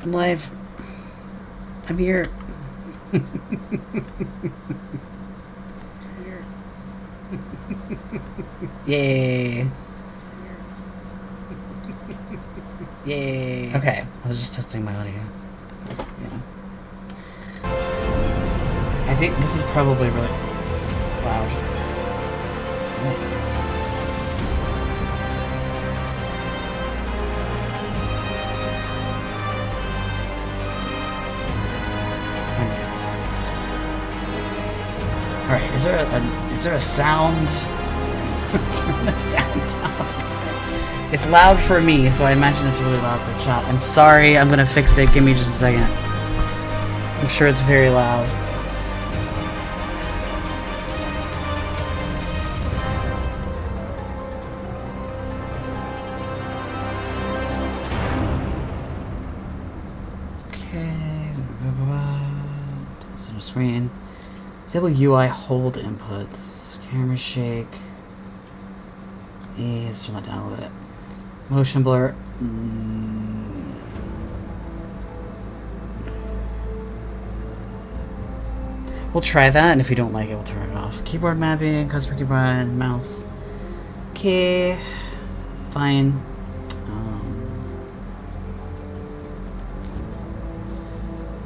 I'm live. I'm here. Yay. Yay. Okay, I was just testing my audio. I think this is probably really loud. Alright, is there a sound? Turn the sound down. It's loud for me, so I imagine it's really loud for chat. I'm sorry, I'm gonna fix it. Give me just a second. I'm sure it's very loud. Okay. Center screen. Disable UI hold inputs. Camera shake. Let's turn that down a little bit. Motion blur. We'll try that, and if we don't like it, we'll turn it off. Keyboard mapping, customer keyboard, mouse. Okay. Fine.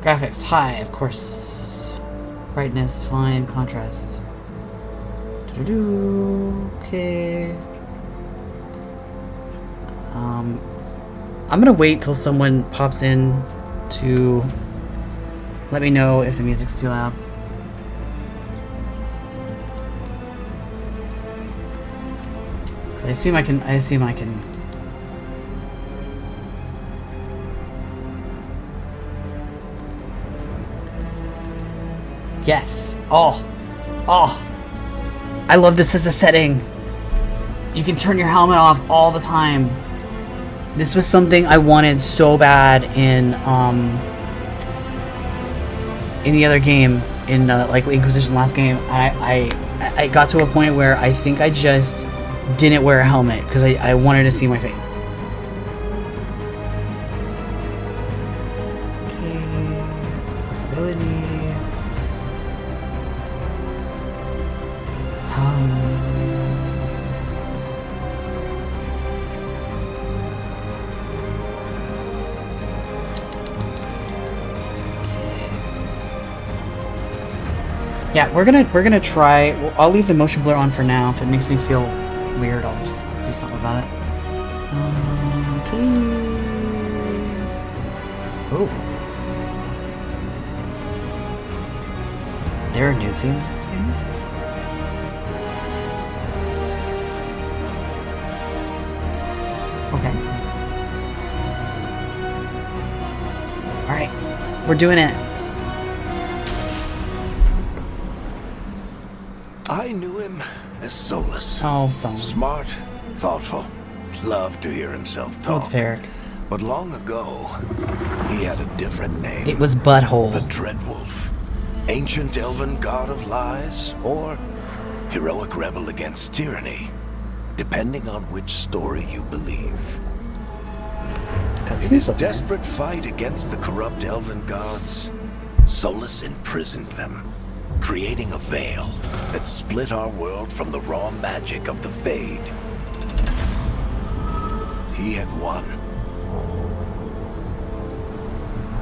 Graphics, high, of course. Brightness, fine. Contrast. Okay. I'm gonna wait till someone pops in to let me know if the music's too loud. I assume I can. Yes. Oh. I love this as a setting. You can turn your helmet off all the time. This was something I wanted so bad in the other game, in like Inquisition last game. I got to a point where I think I just didn't wear a helmet because I wanted to see my face. Okay, accessibility. Yeah, we're gonna try. I'll leave the motion blur on for now. If it makes me feel weird, I'll just do something about it. Okay. Oh, there are nude scenes in this game. Okay. All right, we're doing it. I knew him as Solus. Oh, Solus. Smart, thoughtful, loved to hear himself talk. Oh, it's fair. But long ago, he had a different name. It was Butthole. The Dreadwolf. Ancient elven god of lies, or heroic rebel against tyranny, depending on which story you believe. In his desperate fight against the corrupt elven gods, Solus imprisoned them, creating a veil that split our world from the raw magic of the Fade. He had won.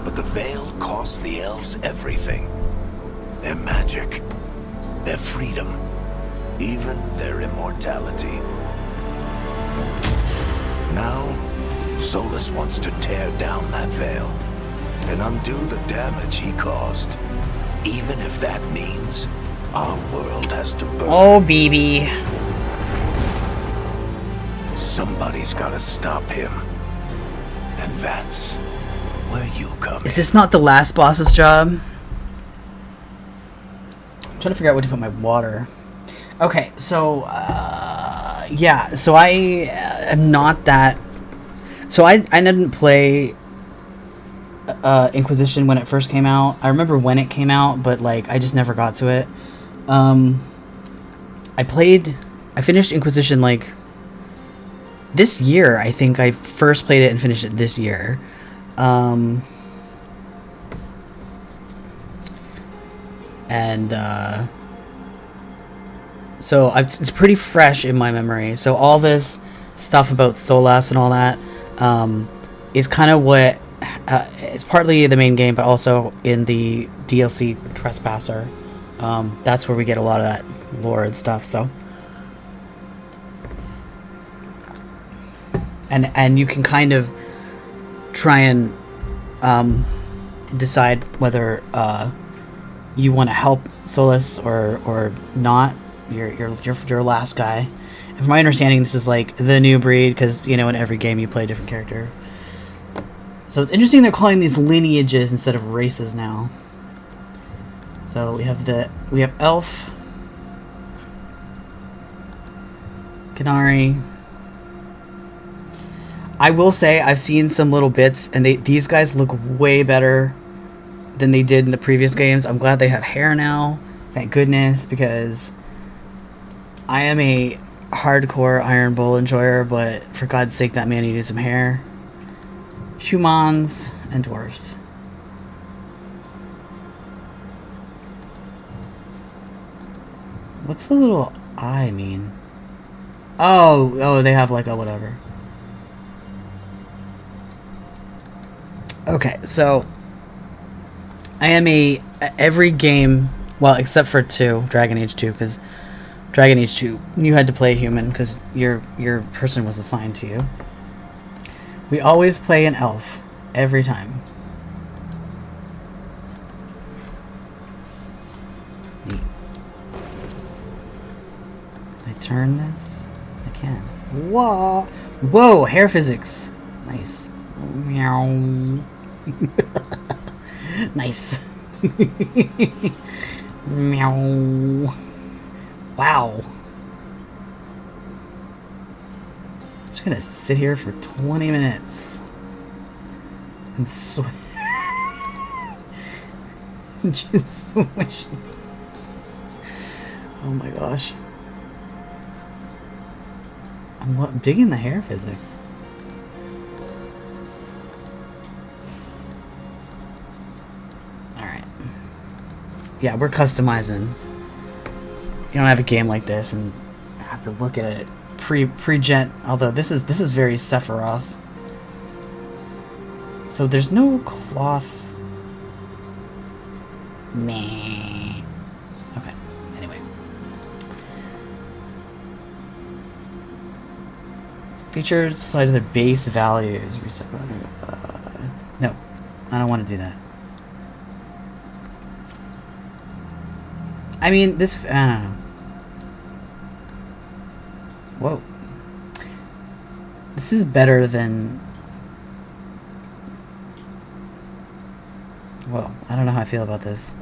But the veil cost the elves everything. Their magic, their freedom, even their immortality. Now, Solus wants to tear down that veil and undo the damage he caused. Even if that means our world has to burn. Oh, BB. Somebody's gotta stop him. And that's where you come in. Is this not the last boss's job? I'm trying to figure out where to put my water. Okay, so, yeah, so I am not that... So I didn't play Inquisition when it first came out. I remember when it came out, but like I just never got to it. I finished Inquisition like this year. I think I first played it and finished it this year. and so it's pretty fresh in my memory. So all this stuff about Solas and all that is kind of what it's partly the main game, but also in the DLC Trespasser. That's where we get a lot of that lore and stuff. So, and you can kind of try and decide whether you want to help Solas or not. Your last guy. And from my understanding, this is like the new breed, because in every game you play a different character. So it's interesting they're calling these lineages instead of races now. So we have Elf, Canary. I will say I've seen some little bits, and these guys look way better than they did in the previous games. I'm glad they have hair now. Thank goodness, because I am a hardcore Iron Bull enjoyer, but for God's sake, that man needed some hair. Humans and dwarves. What's the little eye mean? Oh, they have like a whatever. Okay, so I am every game, well, except for Dragon Age 2, because Dragon Age 2, you had to play a human because your person was assigned to you. We always play an elf every time. Neat. Can I turn this? I can. Whoa! Whoa! Hair physics. Nice. Meow. Nice. Meow. Wow. I'm just gonna sit here for 20 minutes and sweat. Jesus. Oh my gosh. I'm digging the hair physics. Alright. Yeah, we're customizing. You don't have a game like this and have to look at it pre-gen, although this is very Sephiroth. So there's no cloth. Meh. Okay. Anyway. Features slide to their base values. Reset. No, I don't want to do that. I mean, this. I don't know. Whoa. This is better than. Whoa, I don't know how I feel about this.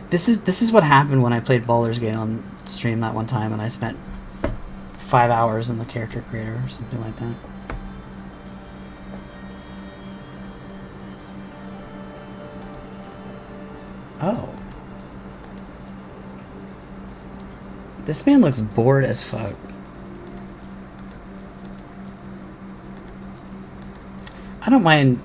This is what happened when I played Baldur's Gate on stream that one time, and I spent 5 hours in the character creator or something like that. Oh. This man looks bored as fuck. I don't mind.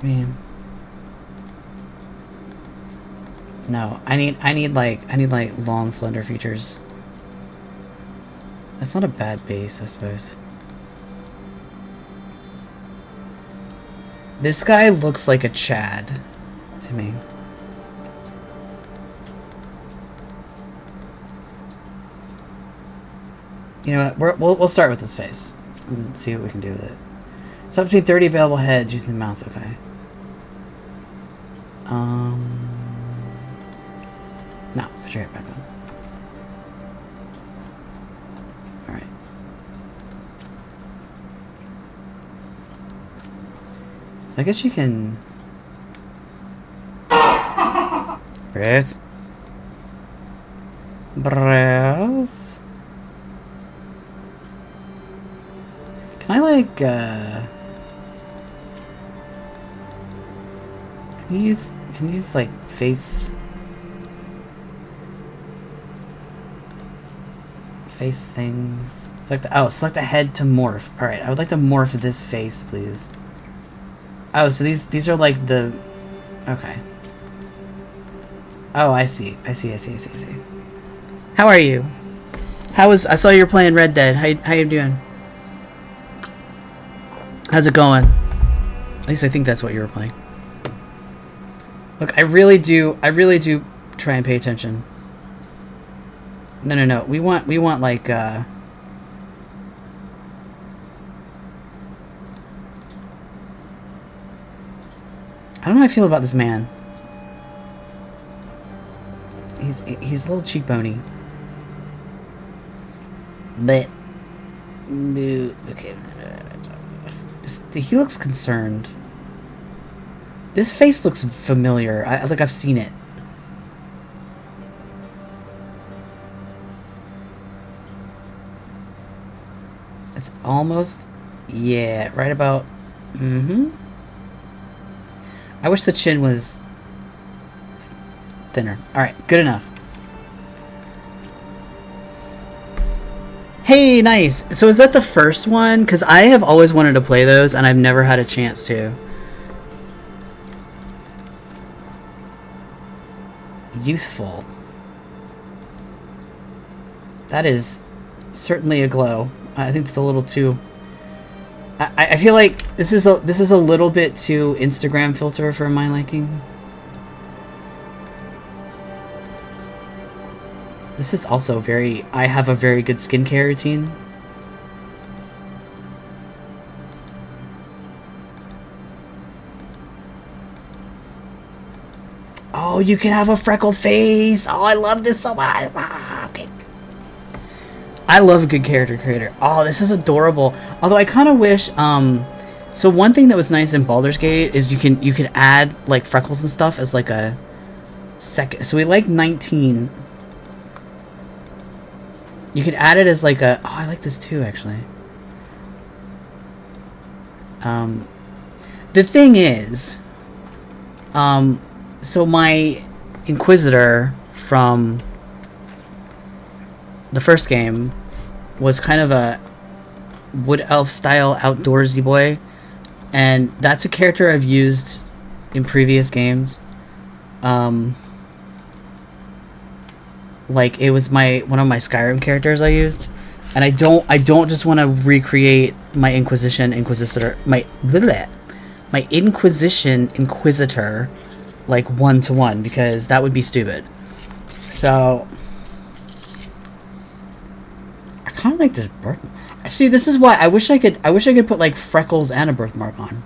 Man. No, I need like long slender features. That's not a bad base, I suppose. This guy looks like a Chad to me. You know what? We'll start with this face and see what we can do with it. So up between 30 available heads using the mouse. Okay. No, put your hair back on. All right. So I guess you can. Bruce. Bruce. Can I like, can Can you use like face things? Select the head to morph. All right, I would like to morph this face, please. Oh, so these are like the, okay. Oh, I see. How are you? I saw you were playing Red Dead. How you doing? How's it going? At least I think that's what you were playing. Look, I really do try and pay attention. No. We want like I don't know how I feel about this man. He's a little cheekbony. But okay. He looks concerned. This face looks familiar. I've seen it. It's almost, yeah, right about. I wish the chin was thinner. All right, good enough. Hey, nice. So is that the first one? Because I have always wanted to play those, and I've never had a chance to. Youthful. That is certainly a glow. I think it's a little too. I feel like this is a little bit too Instagram filter for my liking. This is also very... I have a very good skincare routine. Oh, you can have a freckled face. Oh, I love this so much. Okay. I love a good character creator. Oh, this is adorable. Although I kind of wish... so one thing that was nice in Baldur's Gate is you could add like freckles and stuff as like a second... So we like 19... You could add it as like a... Oh, I like this too, actually. The thing is... So my Inquisitor from the first game was kind of a wood elf style outdoorsy boy. And that's a character I've used in previous games. Like it was one of my Skyrim characters I used, and I don't just want to recreate my Inquisition Inquisitor like 1-to-1 because that would be stupid. So I kind of like this birthmark. See, this is why I wish I could put like freckles and a birthmark on.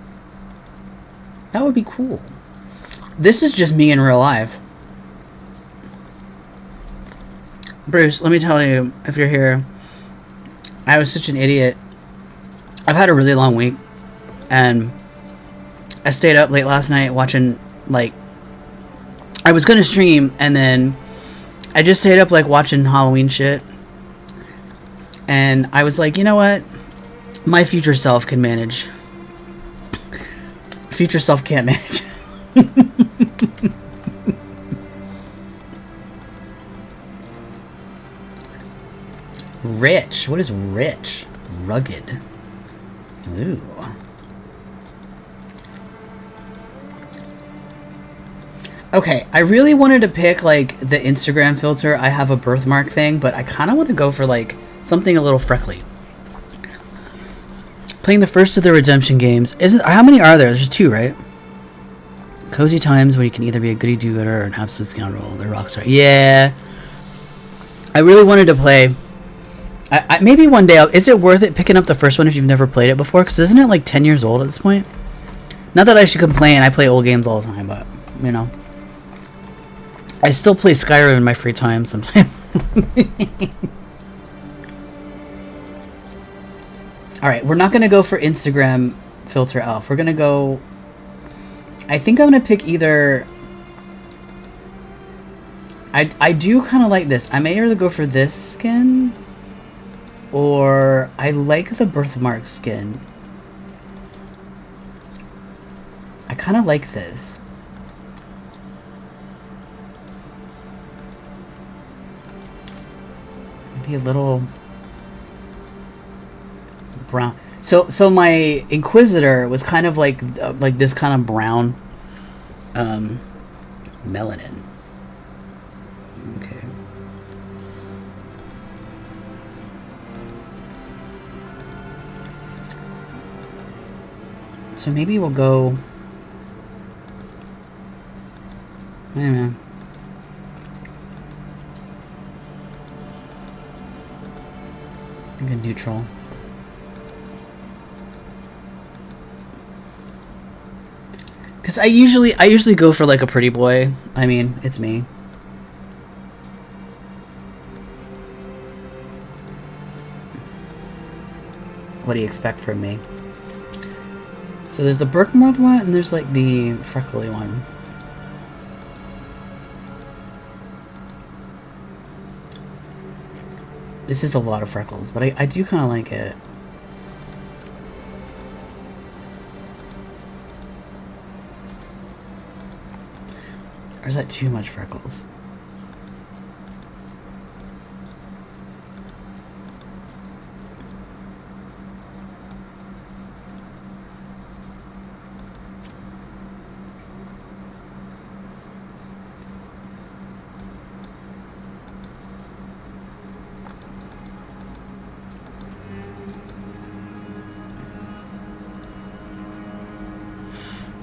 That would be cool. This is just me in real life. Bruce, let me tell you, if you're here, I was such an idiot. I've had a really long week, and I stayed up late last night watching, like, I was gonna stream, and then I just stayed up, like, watching Halloween shit, and I was like, you know what? My future self can manage. Future self can't manage. Rich. What is rich? Rugged. Ooh. Okay, I really wanted to pick, like, the Instagram filter. I have a birthmark thing, but I kind of want to go for, like, something a little freckly. Playing the first of the Redemption games. How many are there? There's 2, right? Cozy times when you can either be a goody do-gooder or an absolute scoundrel. The rockstar. Yeah. I really wanted to play... maybe one day, is it worth it picking up the first one if you've never played it before? Because isn't it like 10 years old at this point? Not that I should complain, I play old games all the time, but, you know. I still play Skyrim in my free time sometimes. Alright, we're not going to go for Instagram filter elf. We're going to go... I think I'm going to pick either... I do kind of like this. I may either go for this skin... Or I like the birthmark skin. I kind of like this. Maybe a little brown. So my Inquisitor was kind of like this kind of brown melanin. Okay. So maybe we'll go. I don't know. I think a neutral. Because I usually go for like a pretty boy. I mean, it's me. What do you expect from me? So there's the Birkmoor one, and there's like the freckly one. This is a lot of freckles, but I do kind of like it. Or is that too much freckles?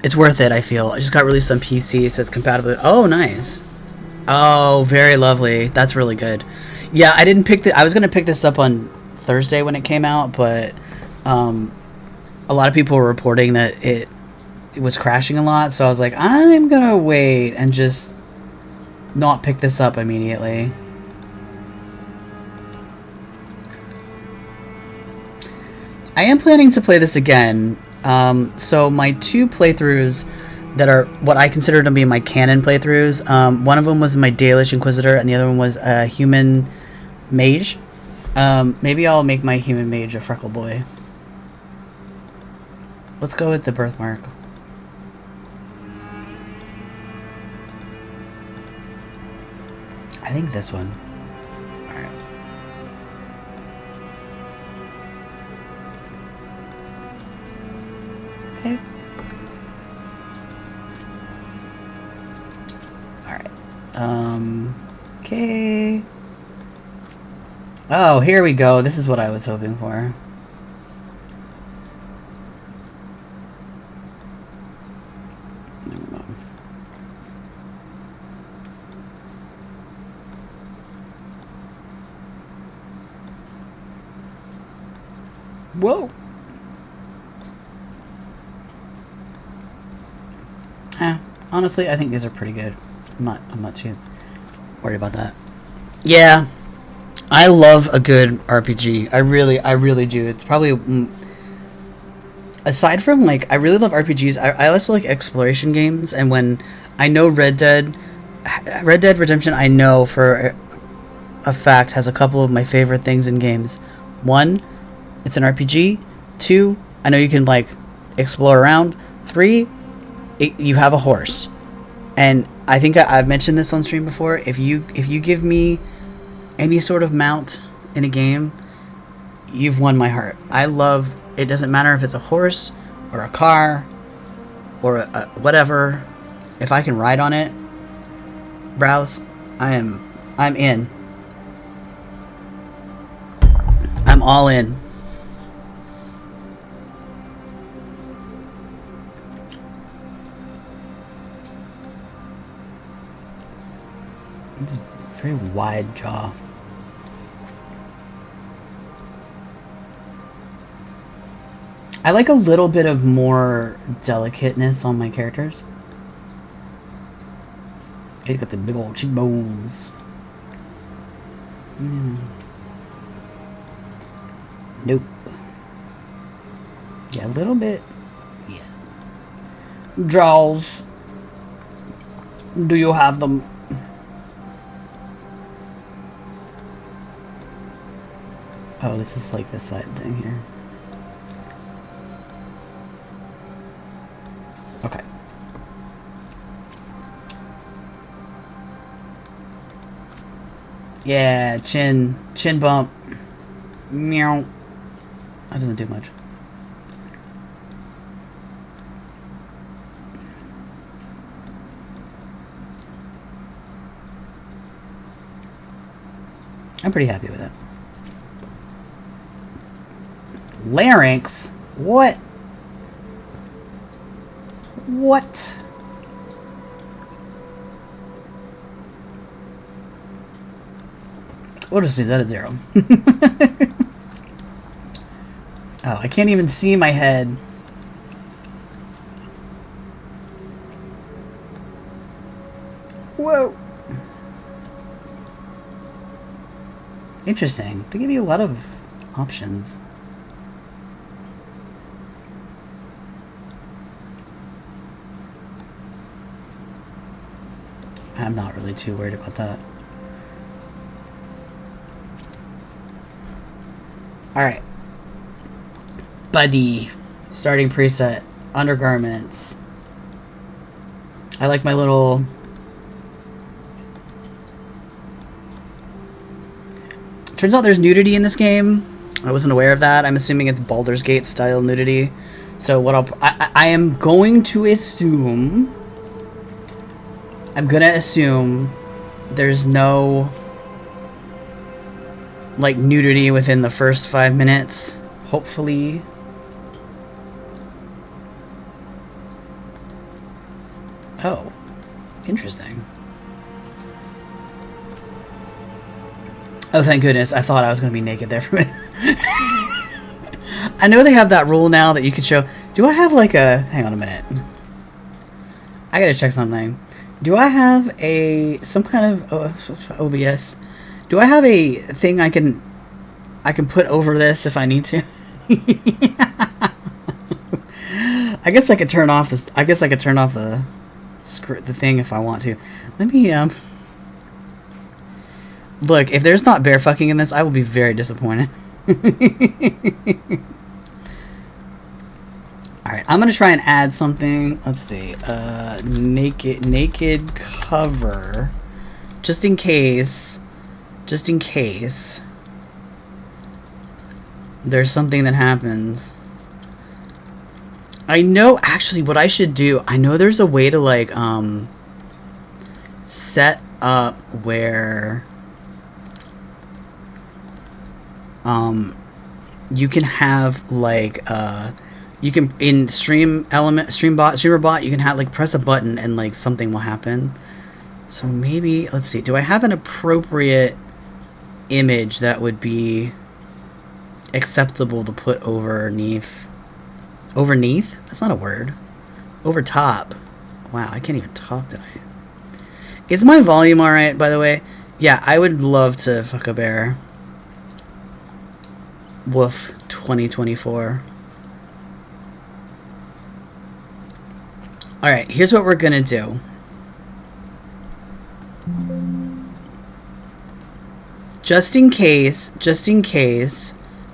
It's worth it, I feel. I just got released on PC, so it's compatible. Oh, nice. Oh, very lovely. That's really good. Yeah, I didn't pick I was going to pick this up on Thursday when it came out, but a lot of people were reporting that it was crashing a lot, so I was like, I'm going to wait and just not pick this up immediately. I am planning to play this again. So my two playthroughs that are what I consider to be my canon playthroughs, one of them was my Dalish Inquisitor and the other one was a human mage. Maybe I'll make my human mage a freckle boy. Let's go with the birthmark. I think this one. Alright. Okay. Alright. Okay. Oh, here we go. This is what I was hoping for. Whoa. Honestly, I think these are pretty good. I'm not too worried about that. Yeah. I love a good RPG. I really do. It's probably aside from like I really love RPGs. I also like exploration games, and when I know Red Dead Redemption, I know for a fact has a couple of my favorite things in games. One, it's an RPG. Two, I know you can like explore around. Three, you have a horse. And I think I've mentioned this on stream before. If you give me any sort of mount in a game, you've won my heart. I love it. Doesn't matter if it's a horse or a car or a whatever. If I can ride on it, browse, I'm in. I'm all in. It's a very wide jaw. I like a little bit of more delicateness on my characters. He's got the big old cheekbones. Nope. Yeah, a little bit. Yeah. Jaws. Do you have them? Oh, this is like the side thing here. Okay. Yeah, chin bump. Meow. That doesn't do much. I'm pretty happy with it. Larynx? What? What? We'll just do that at 0. Oh, I can't even see my head. Whoa. Interesting. They give you a lot of options. I'm not really too worried about that. Alright. Buddy. Starting preset. Undergarments. I like my little... Turns out there's nudity in this game. I wasn't aware of that. I'm assuming it's Baldur's Gate style nudity. So what I am going to assume... I'm gonna assume there's no like nudity within the first 5 minutes. Hopefully. Oh, interesting. Oh, thank goodness. I thought I was gonna be naked there for a minute. I know they have that rule now that you can show. Do I have like a... Hang on a minute. I gotta check something. Do I have some kind of OBS? Do I have a thing I can put over this if I need to? I guess I could turn off this. I guess I could turn off the thing if I want to. Let me look. If there's not bear fucking in this, I will be very disappointed. Alright, I'm gonna try and add something. Let's see. Naked cover. Just in case. Just in case. There's something that happens. I know actually what I should do. I know there's a way to like set up where you can have like you can in streamerbot you can have like press a button and like something will happen. So maybe let's see, do I have an appropriate image that would be acceptable to put overneath? That's not a word. Over top. Wow, I can't even talk tonight. Is my volume alright, by the way? Yeah, I would love to fuck a bear. Woof 2024. Alright, here's what we're gonna do. Just in case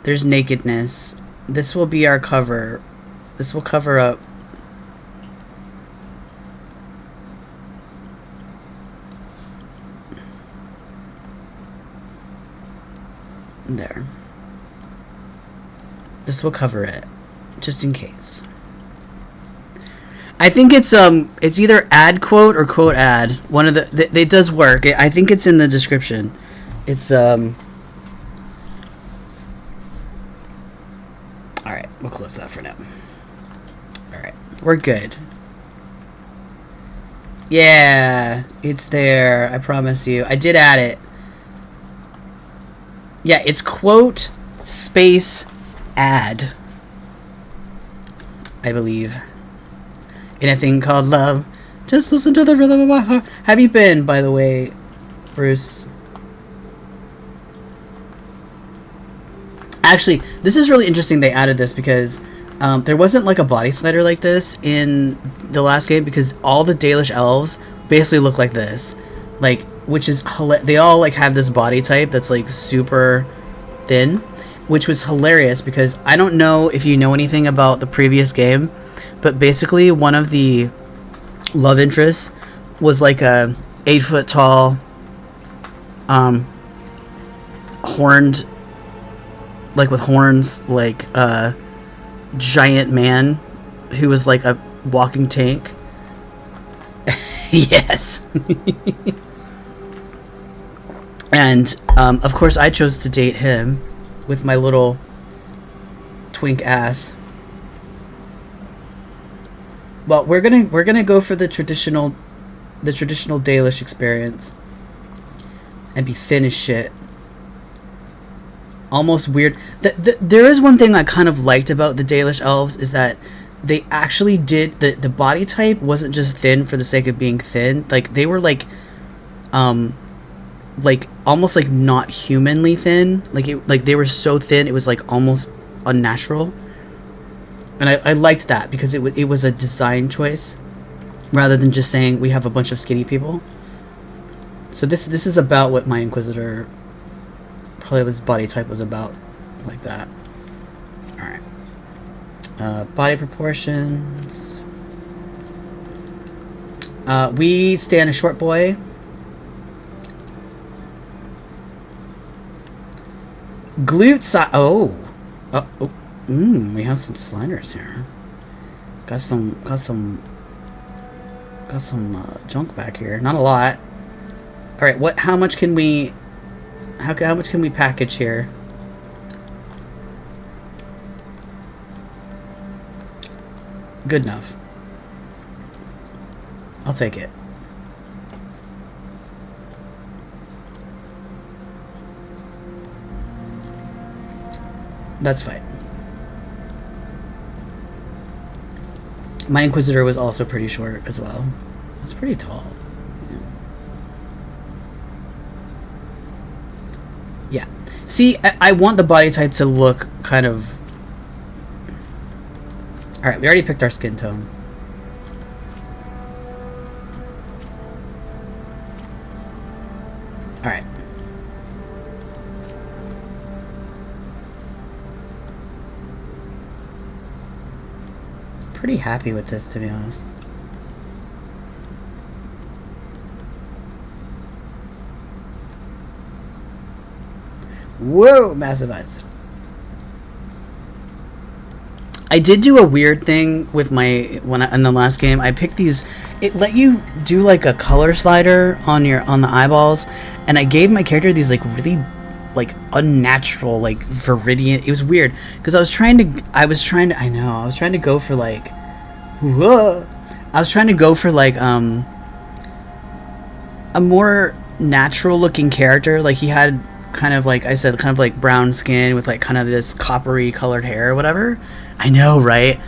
there's nakedness, this will be our cover. This will cover up. There. This will cover it, just in case. I think it's either ad quote or quote ad. One of the it does work. I think it's in the description. It's all right, we'll close that for now. All right, we're good. Yeah, it's there. I promise you. I did add it. Yeah, it's quote space ad, I believe. In a thing called love. Just listen to the rhythm of my heart. Have you been, by the way, Bruce? Actually, this is really interesting they added this because there wasn't like a body slider like this in the last game because all the Dalish elves basically look like this. Like, which is they all like have this body type that's like super thin, which was hilarious because I don't know if you know anything about the previous game, but basically one of the love interests was like a 8 foot tall horned, like with horns, like giant man who was like a walking tank. Yes. And of course I chose to date him with my little twink ass. Well, we're gonna go for the traditional Dalish experience and be thin as shit. Almost weird. There is one thing I kind of liked about the Dalish elves is that they actually did the body type wasn't just thin for the sake of being thin. Like they were like almost like not humanly thin. Like they were so thin it was like almost unnatural. And I liked that because it was a design choice rather than just saying we have a bunch of skinny people. So this is about what my Inquisitor, probably this body type was about, like that. Alright. Body proportions. We stand a short boy. Glute size. Oh. We have some sliders here. Got some junk back here. Not a lot. All right. How much can we? How much can we package here? Good enough. I'll take it. That's fine. My Inquisitor was also pretty short as well. That's pretty tall. Yeah. See, I want the body type to look kind of... Alright, we already picked our skin tone. Alright. Pretty happy with this, to be honest. Whoa, massive eyes. I did do a weird thing with my in the last game. I picked these. It let you do like a color slider on the eyeballs, and I gave my character these like really like unnatural like viridian. It was weird because I was trying to go for like a more natural looking character. Like he had kind of like I said, kind of like brown skin with like kind of this coppery colored hair or whatever. I know, right?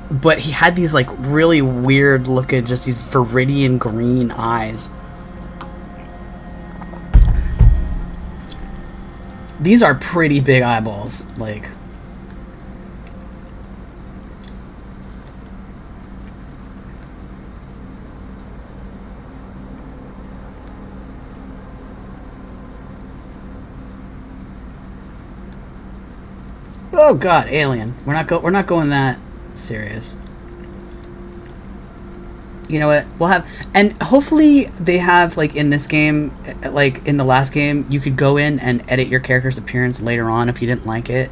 But he had these like really weird looking, just these viridian green eyes. These are pretty big eyeballs, like. Oh God, alien. We're not going that serious. You know what? We'll have, and hopefully they have like in this game, like in the last game, you could go in and edit your character's appearance later on if you didn't like it.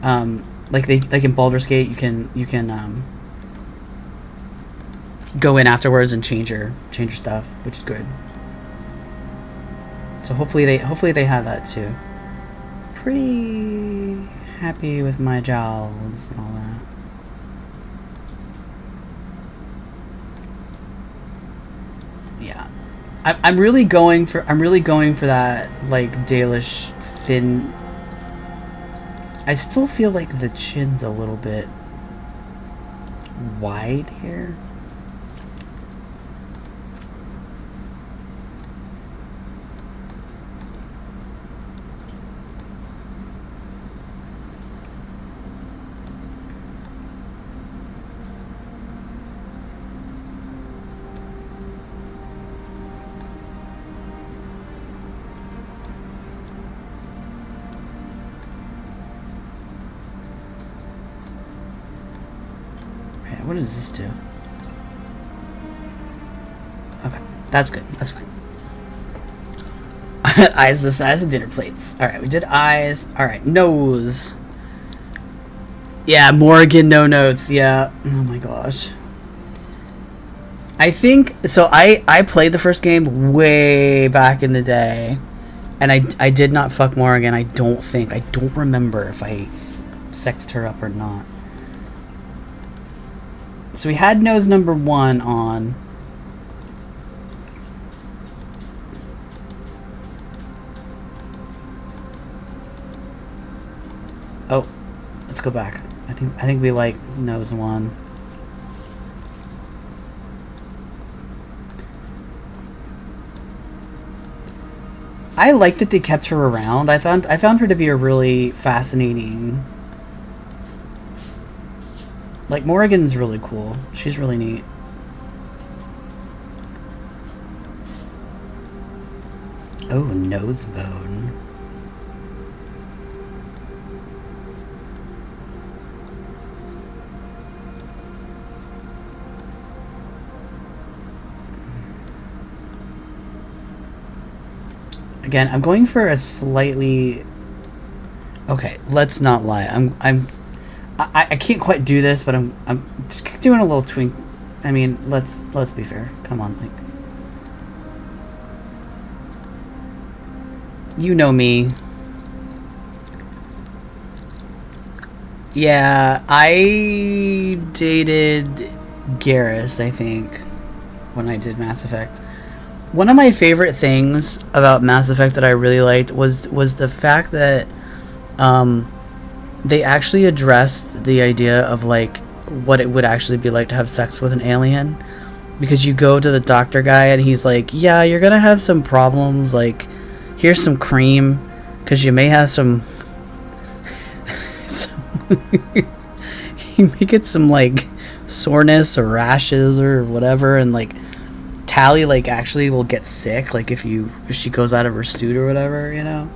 Like in Baldur's Gate, you can go in afterwards and change your stuff, which is good. So hopefully they have that too. Pretty happy with my jowls and all that. Yeah, I'm really going for that like Dalish thin. I still feel like the chin's a little bit wide here. What does this do? Okay, that's good. That's fine. Eyes the size of dinner plates. Alright, we did eyes. Alright, nose. Yeah, Morgan, no notes. Yeah. Oh my gosh. I think... So I played the first game way back in the day. And I did not fuck Morgan, I don't think. I don't remember if I sexed her up or not. So we had nose number 1 on. Oh, let's go back. I think we like nose 1. I like that they kept her around. I found her to be a really fascinating. Like, Morrigan's really cool. She's really neat. Oh, nose bone. Again, I'm going for a slightly... Okay, let's not lie. I can't quite do this, but I'm doing a little twink. I mean, let's be fair. Come on, like, you know me. Yeah, I dated Garrus, I think, when I did Mass Effect. One of my favorite things about Mass Effect that I really liked was the fact that they actually addressed the idea of, like, what it would actually be like to have sex with an alien. Because you go to the doctor guy and he's like, yeah, you're gonna have some problems, like, here's some cream, because you may have some you may get some, like, soreness or rashes or whatever, and, like, Tally, like, actually will get sick, like, if she goes out of her suit or whatever, you know?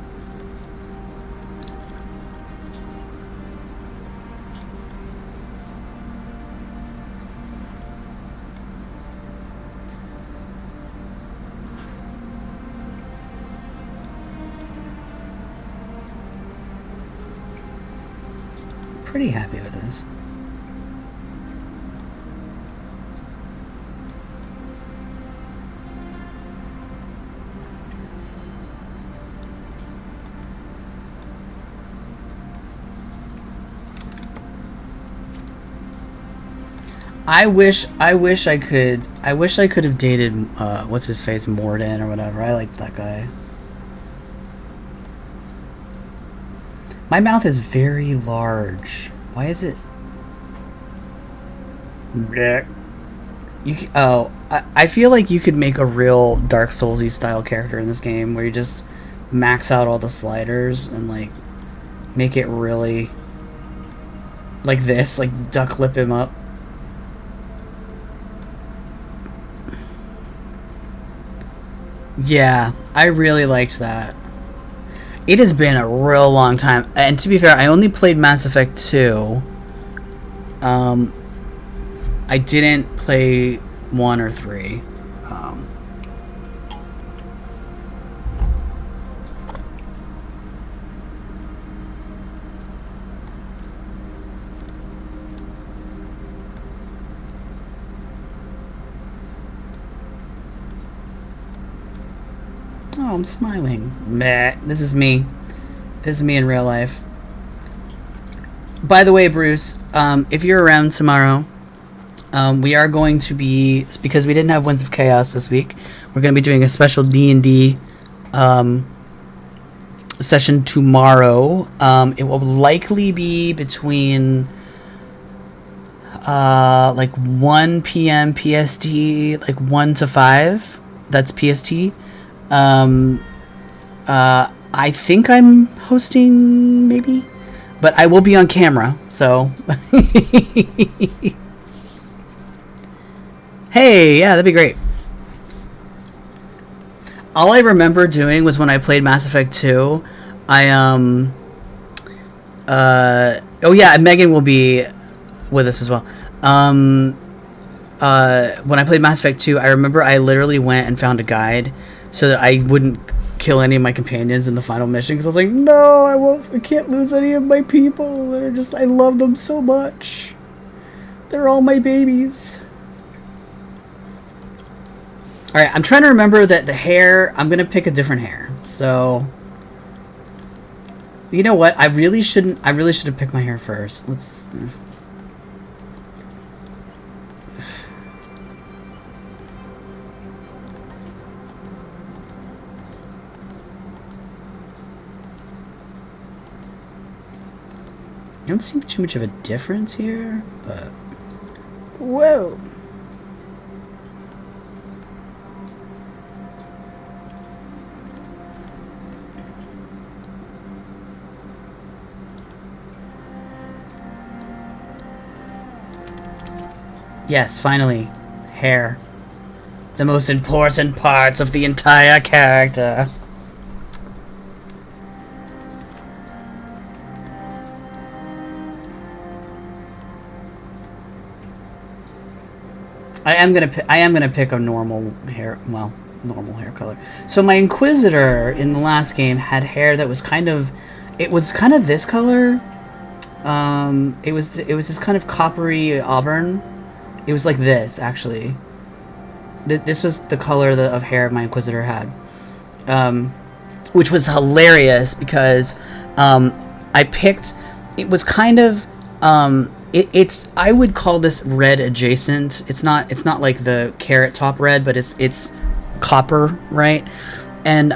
Pretty happy with this. I wish I could have dated what's his face, Morden or whatever. I liked that guy. My mouth is very large. Why is it? I feel like you could make a real Dark Soulsy style character in this game where you just max out all the sliders and, like, make it really like this, like duck lip him up. Yeah, I really liked that. It has been a real long time, and to be fair, I only played Mass Effect 2. I didn't play 1 or 3. Oh, I'm smiling. Meh. This is me. This is me in real life. By the way, Bruce, if you're around tomorrow, we are going to be, because we didn't have Winds of Chaos this week, we're going to be doing a special D&D session tomorrow. It will likely be between like 1 p.m. PST, like 1 to 5. That's PST. I think I'm hosting, maybe, but I will be on camera, so. Hey, yeah, that'd be great. All I remember doing was when I played Mass Effect 2, oh yeah, Megan will be with us as well. When I played Mass Effect 2, I remember I literally went and found a guide so that I wouldn't kill any of my companions in the final mission because I was like, no, I can't lose any of my people. They're just, I love them so much. They're all my babies. Alright, I'm trying to remember that the hair, I'm gonna pick a different hair. So, you know what? I really should have picked my hair first. Let's... I don't see too much of a difference here, but... Whoa! Yes, finally. Hair. The most important parts of the entire character. I am gonna pick a normal hair, well, normal hair color. So my Inquisitor in the last game had hair that was kind of, it was kind of this color. It was this kind of coppery auburn. It was like this, actually. This was the color of hair my Inquisitor had, which was hilarious because I picked. It was kind of. It's I would call this red adjacent. It's not like the carrot top red, but it's copper, right? And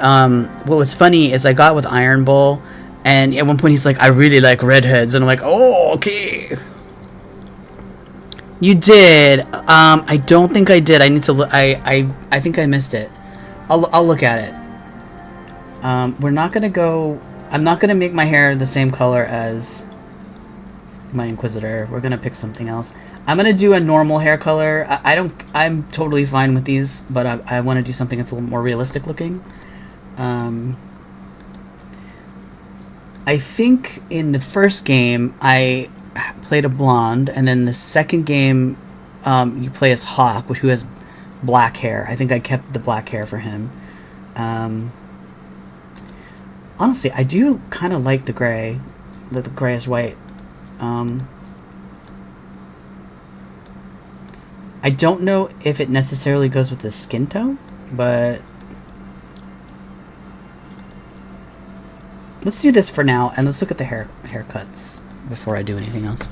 what was funny is I got with Iron Bull, and at one point he's like, I really like redheads, and I'm like, oh, okay. You did. I don't think I did. I need to look. I think I missed it. I'll look at it. We're not gonna go. I'm not gonna make my hair the same color as my Inquisitor. We're gonna pick something else. I'm gonna do a normal hair color. I'm totally fine with these, but I want to do something that's a little more realistic looking. I think in the first game I played a blonde, and then the second game you play as Hawk, who has black hair. I think I kept the black hair for him. Honestly, I do kind of like the gray, the grayish white. I don't know if it necessarily goes with the skin tone, but let's do this for now, and let's look at the haircuts before I do anything else.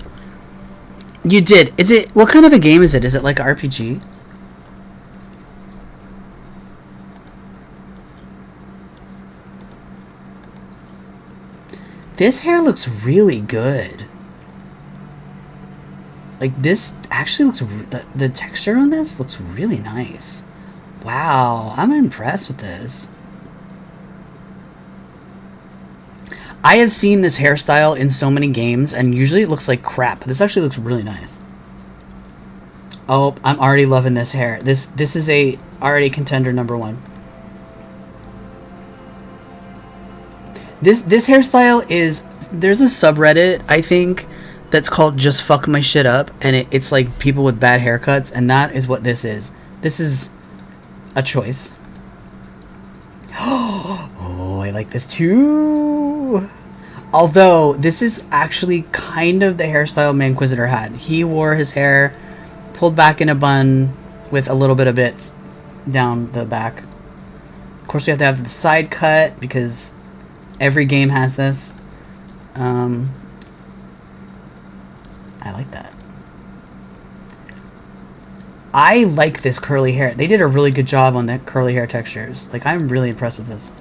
You did. Is it, what kind of a game is it? Is it like an RPG? This hair looks really good. Like, this actually looks, the texture on this looks really nice. Wow, I'm impressed with this. I have seen this hairstyle in so many games, and usually it looks like crap. This actually looks really nice. Oh, I'm already loving this hair. This is a already contender #1. This hairstyle is, there's a subreddit, I think, that's called Just Fuck My Shit Up, and it's like people with bad haircuts, and that is what this is. This is a choice. Oh, I like this too. Although, this is actually kind of the hairstyle my Inquisitor had. He wore his hair pulled back in a bun with a little bit of bits down the back. Of course, we have to have the side cut because every game has this. I like that. I like this curly hair. They did a really good job on that curly hair textures. Like, I'm really impressed with this.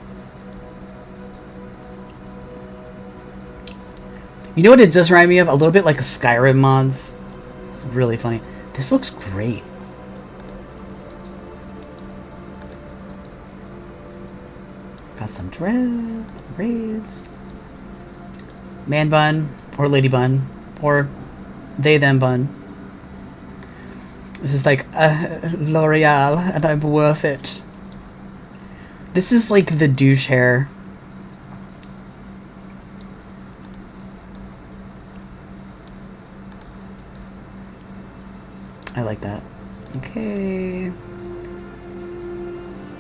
You know what it does remind me of? A little bit like a Skyrim mods. It's really funny. This looks great. Got some dreads, braids. Man bun, or lady bun, or they them bun. This is like L'Oreal, and I'm worth it. This is like the douche hair. I like that. Okay.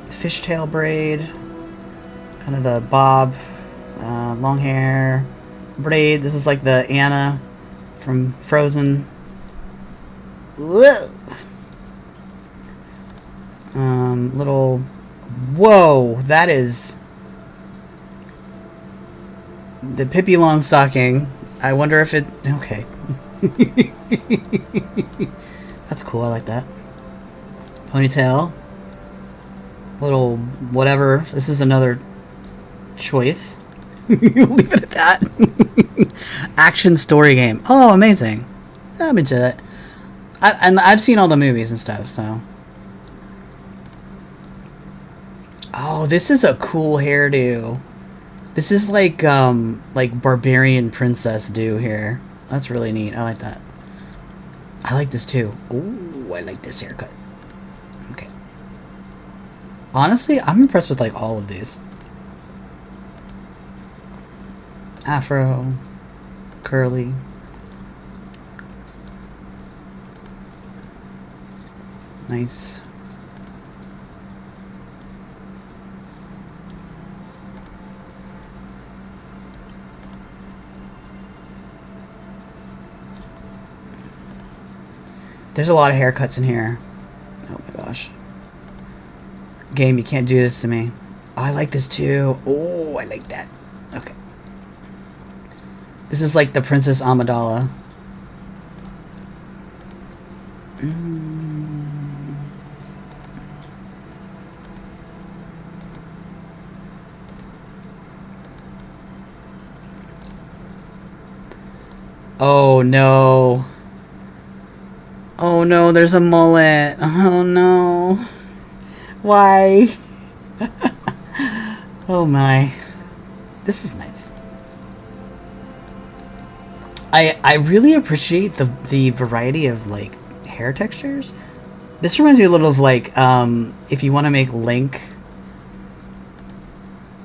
Fishtail braid. Kind of the bob, long hair, braid. This is like the Anna from Frozen. Whoa. Little, whoa, that is the Pippi Longstocking. I wonder if it, okay. That's cool, I like that. Ponytail. Little whatever. This is another choice. Leave it at that. Action story game. Oh, amazing. I'm into that. And I've seen all the movies and stuff, so. Oh, this is a cool hairdo. This is like barbarian princess do here. That's really neat. I like that. I like this too. Ooh, I like this haircut. Okay. Honestly, I'm impressed with like all of these. Afro, curly. Nice. There's a lot of haircuts in here. Oh my gosh. Game, you can't do this to me. Oh, I like this too. Oh, I like that. Okay. This is like the Princess Amidala. Oh no. Oh no, there's a mullet. Oh no. Why? Oh my. This is nice. I really appreciate the variety of like hair textures. This reminds me a little of like if you want to make Link.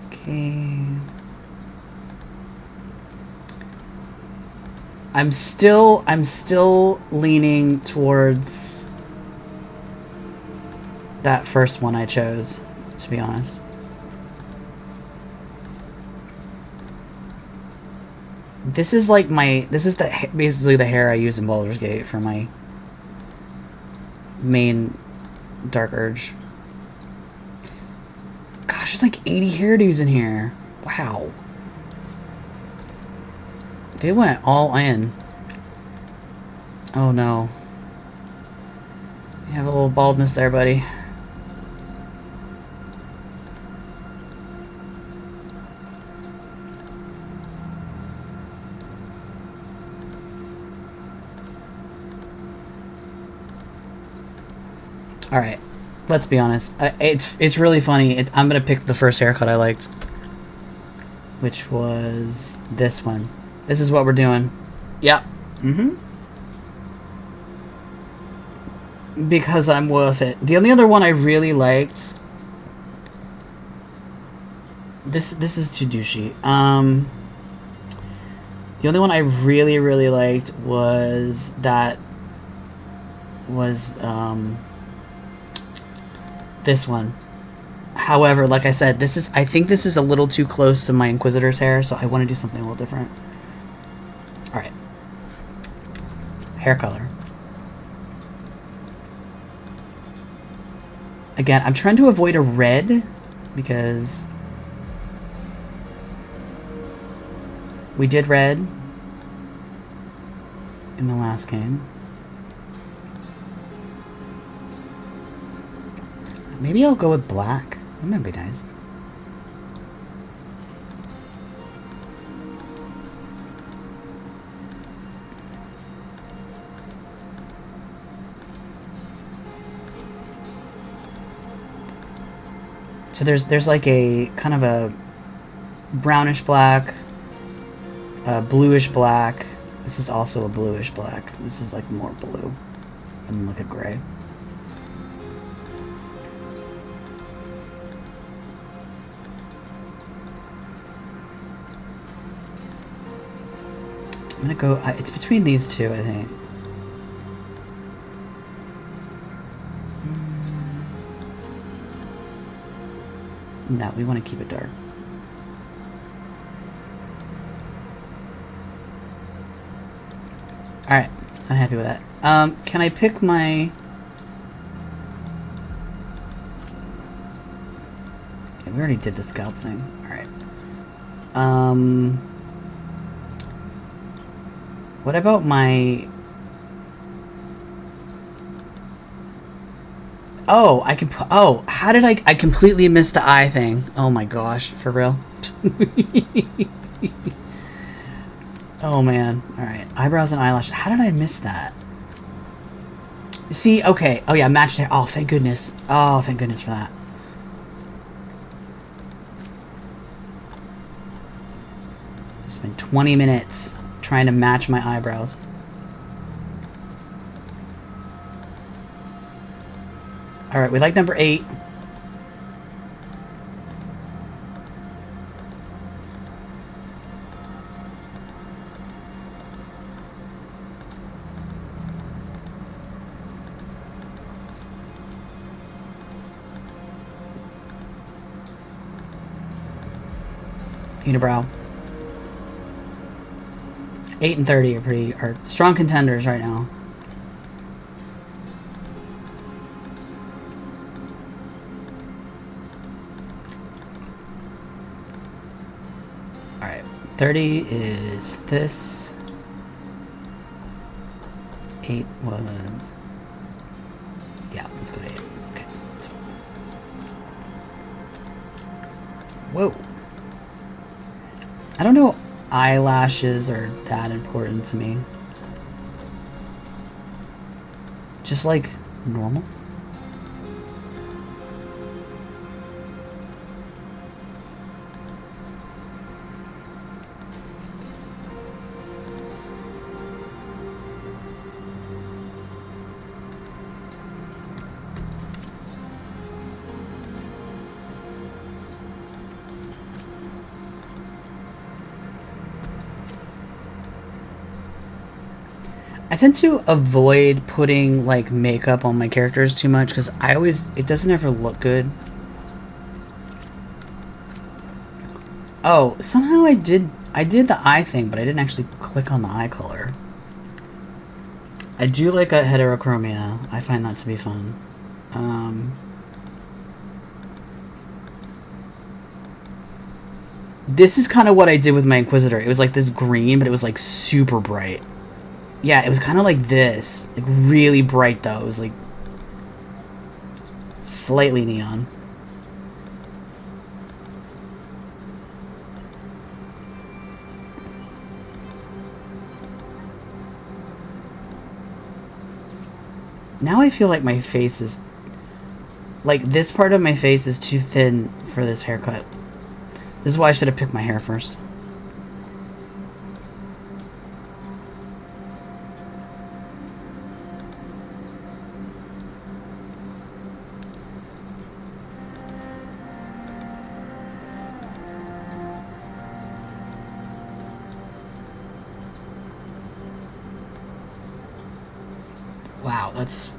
Okay. I'm still leaning towards that first one I chose, to be honest. This is like basically the hair I use in Baldur's Gate for my main Dark Urge. Gosh, there's like 80 hairdos in here. Wow. They went all in. Oh no. You have a little baldness there, buddy. Alright, let's be honest. It's really funny. I'm gonna pick the first haircut I liked, which was this one. This is what we're doing. Yep. Because I'm worth it. The only other one I really liked. This is too douchey. The only one I really liked was this one. However, like I said, I think this is a little too close to my Inquisitor's hair, so I want to do something a little different. Alright. Hair color. Again, I'm trying to avoid a red because we did red in the last game. Maybe I'll go with black. That might be nice. So there's like a kind of a brownish black, bluish black. This is also a bluish black. This is like more blue. And look at gray. I'm gonna go, it's between these two, I think. No, we want to keep it dark. Alright, I'm happy with that. Can I pick my... Yeah, we already did the scalp thing. Alright. What about my... Oh, I can put... Oh, how did I completely miss the eye thing. Oh my gosh, for real? Oh man. Alright, eyebrows and eyelashes. How did I miss that? See, okay. Oh yeah, match there. Oh, thank goodness. Oh, thank goodness for that. Spent 20 minutes trying to match my eyebrows. Alright, we like number 8. Unibrow. 8 and 30 are strong contenders right now. Alright, 30 is this. 8 was... Yeah, let's go to 8. Okay. Whoa. I don't know eyelashes are that important to me. Just like normal. I tend to avoid putting like makeup on my characters too much because it doesn't ever look good. Oh, somehow I did the eye thing, but I didn't actually click on the eye color. I do like a heterochromia. I find that to be fun. This is kind of what I did with my Inquisitor. It was like this green, but it was like super bright. Yeah, it was kind of like this. Like, really bright, though. It was, like, slightly neon. Now I feel like my face is... Like, this part of my face is too thin for this haircut. This is why I should have picked my hair first. Wow, that's...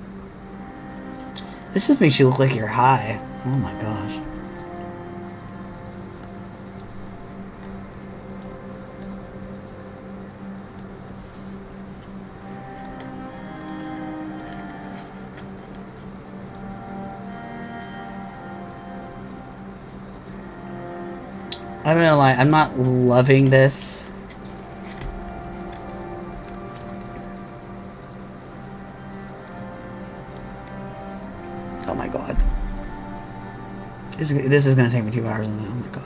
This just makes you look like you're high. Oh my gosh. I'm not gonna lie, I'm not loving this. Oh my god. This is gonna take me 2 hours. Oh my god.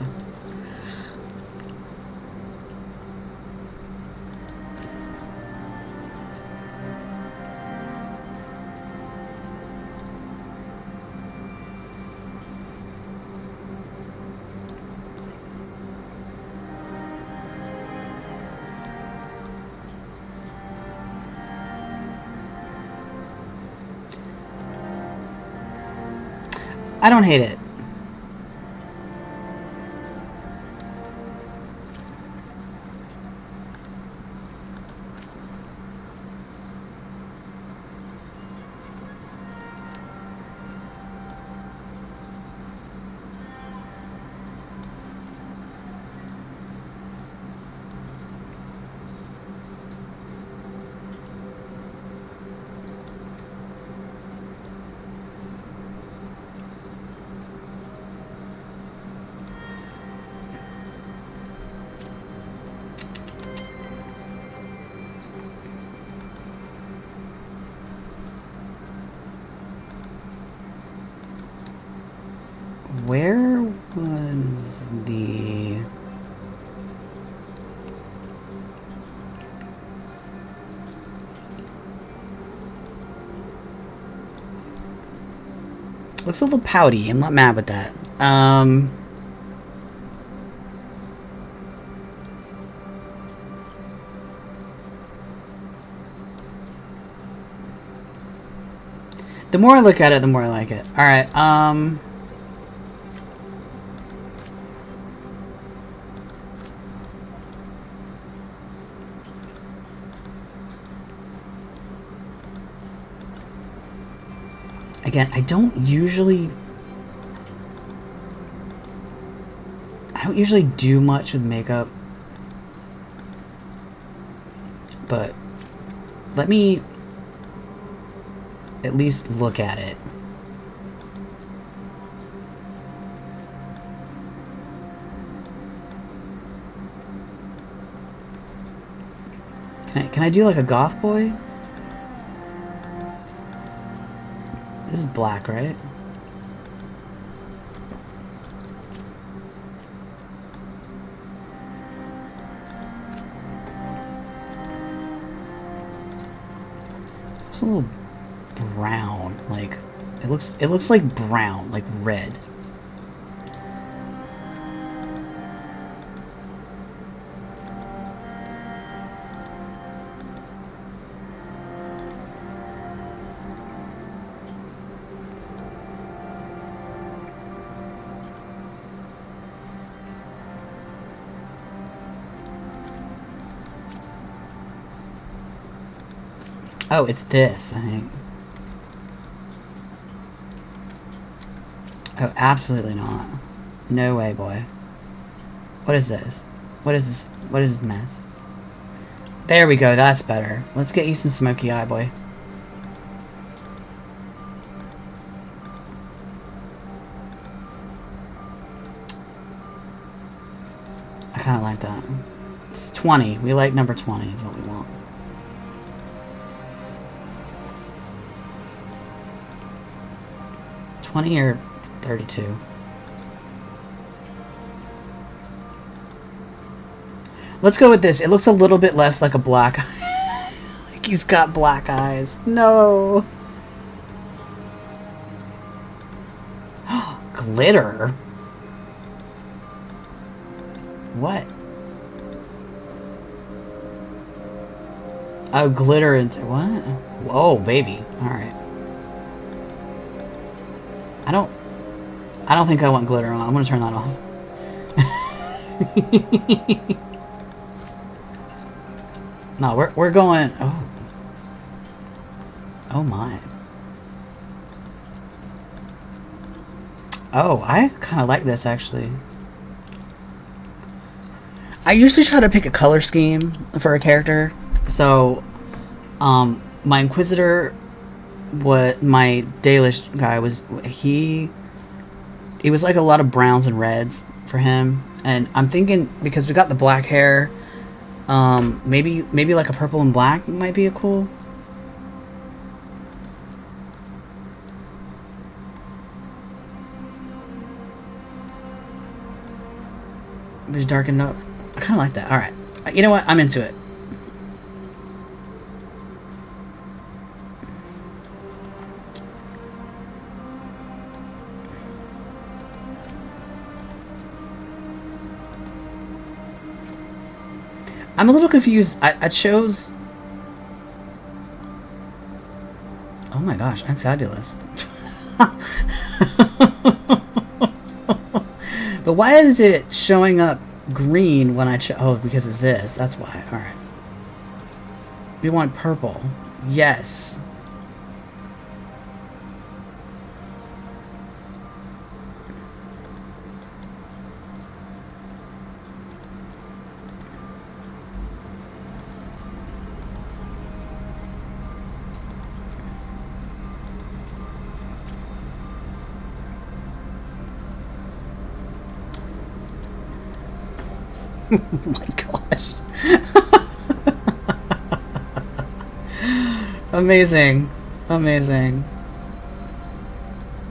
I don't hate it. where was the... Looks a little pouty. I'm not mad with that. The more I look at it, the more I like it. Alright, again, I don't usually do much with makeup, but let me at least look at it. Can I do like a goth boy? This is black, right? It's a little brown, like it looks like brown, like red. Oh, it's this, I think. Oh, absolutely not. No way, boy. What is this? What is this? What is this mess? There we go, that's better. Let's get you some smoky eye, boy. I kind of like that. It's 20. We like number 20 is what we want. Or 32. Let's go with this. It looks a little bit less like a black eye. Like he's got black eyes. No. Glitter? What? Oh, glitter into what? Whoa, baby. Alright. I don't think I want glitter on. I'm gonna turn that off. No, we're going. Oh my. Oh, I kind of like this actually. I usually try to pick a color scheme for a character. So, my Inquisitor, what my Dalish guy was, he was like a lot of browns and reds for him, and I'm thinking because we got the black hair, maybe like a purple and black might be a cool. Just darken it up. I kind of like that. All right, you know what? I'm into it. I'm a little confused. I chose... Oh my gosh, I'm fabulous. But why is it showing up green when I oh, because it's this. That's why. Alright. We want purple. Yes. Oh my gosh. Amazing. Amazing.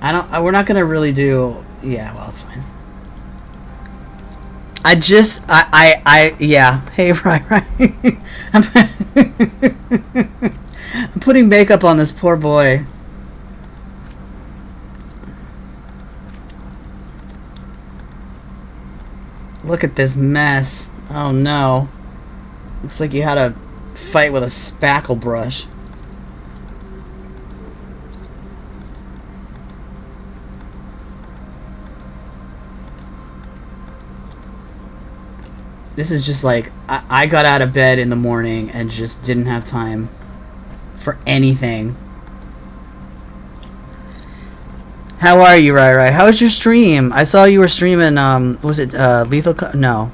We're not gonna really do, Yeah, well, it's fine. Yeah. Hey, right. I'm putting makeup on this poor boy. Look at this mess. Oh no. Looks like you had a fight with a spackle brush. This is just like, I got out of bed in the morning and just didn't have time for anything. How are you, Rai? How was your stream? I saw you were streaming, was it, Lethal no.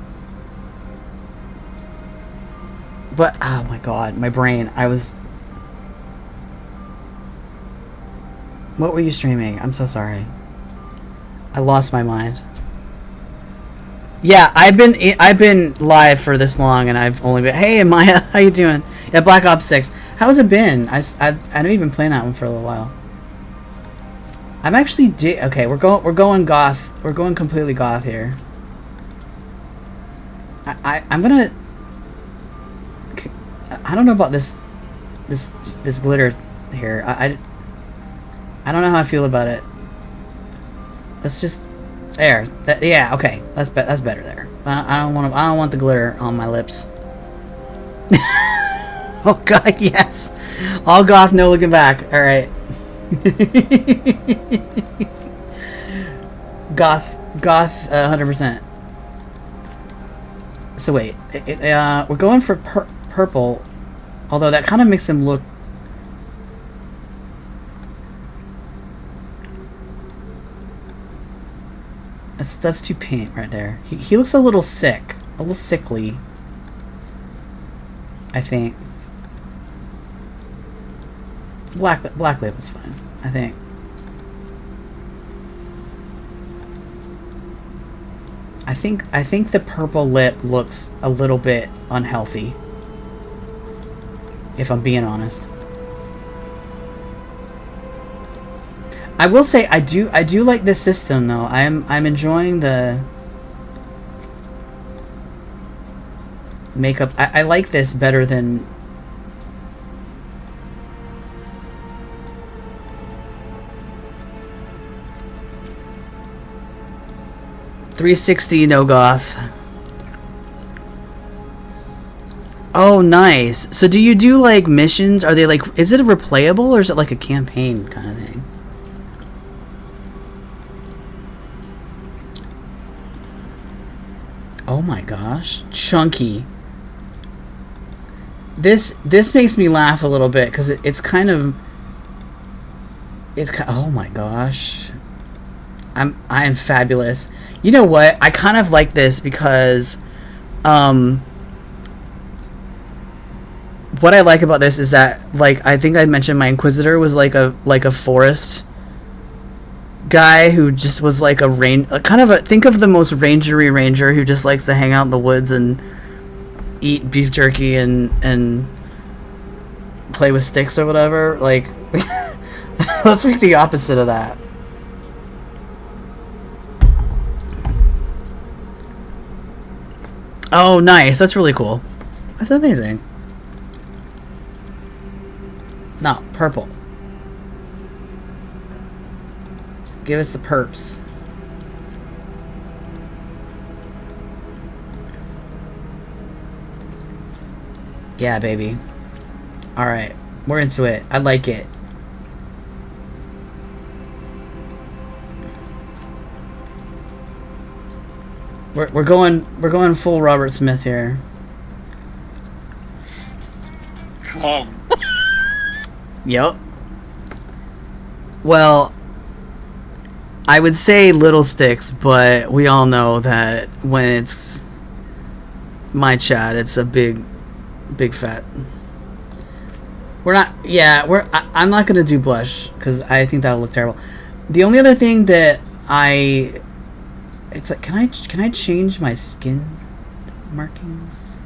But, oh my god, my brain, what were you streaming? I'm so sorry. I lost my mind. Yeah, I've been live for this long, and I've only been. Hey, Maya, how you doing? Yeah, Black Ops 6. How's it been? I know you've been playing that one for a little while. I'm actually okay. We're going goth. We're going completely goth here. I'm gonna. I don't know about this glitter here. I don't know how I feel about it. Let's just. There. Yeah. Okay. That's better there. I don't want the glitter on my lips. Oh God, yes. All goth, no looking back. All right. goth, 100%. So wait, we're going for purple, although that kind of makes him look. That's too paint right there. He looks a little sick. A little sickly. I think. Black lip is fine, I think. I think the purple lip looks a little bit unhealthy. If I'm being honest. I will say I do like this system though. I'm enjoying the makeup. I like this better than 360 no goth. Oh, nice. So do you do like missions? Are they like, is it a replayable or is it like a campaign kind of thing? Oh my gosh, chunky. This makes me laugh a little bit because it's kind of. Oh my gosh, I am fabulous. You know what? I kind of like this because, what I like about this is that, like, I think I mentioned my Inquisitor was like a forest guy who just was like think of the most rangery ranger who just likes to hang out in the woods and eat beef jerky and play with sticks or whatever. Like, let's make the opposite of that. Oh, nice. That's really cool. That's amazing. No, purple. Give us the perps. Yeah, baby. Alright. We're into it. I like it. We're going full Robert Smith here. Come on. Yep. Well, I would say little sticks, but we all know that when it's my chat, it's a big fat. We're not. Yeah, I'm not gonna do blush because I think that'll look terrible. The only other thing that it's like, can I change my skin markings?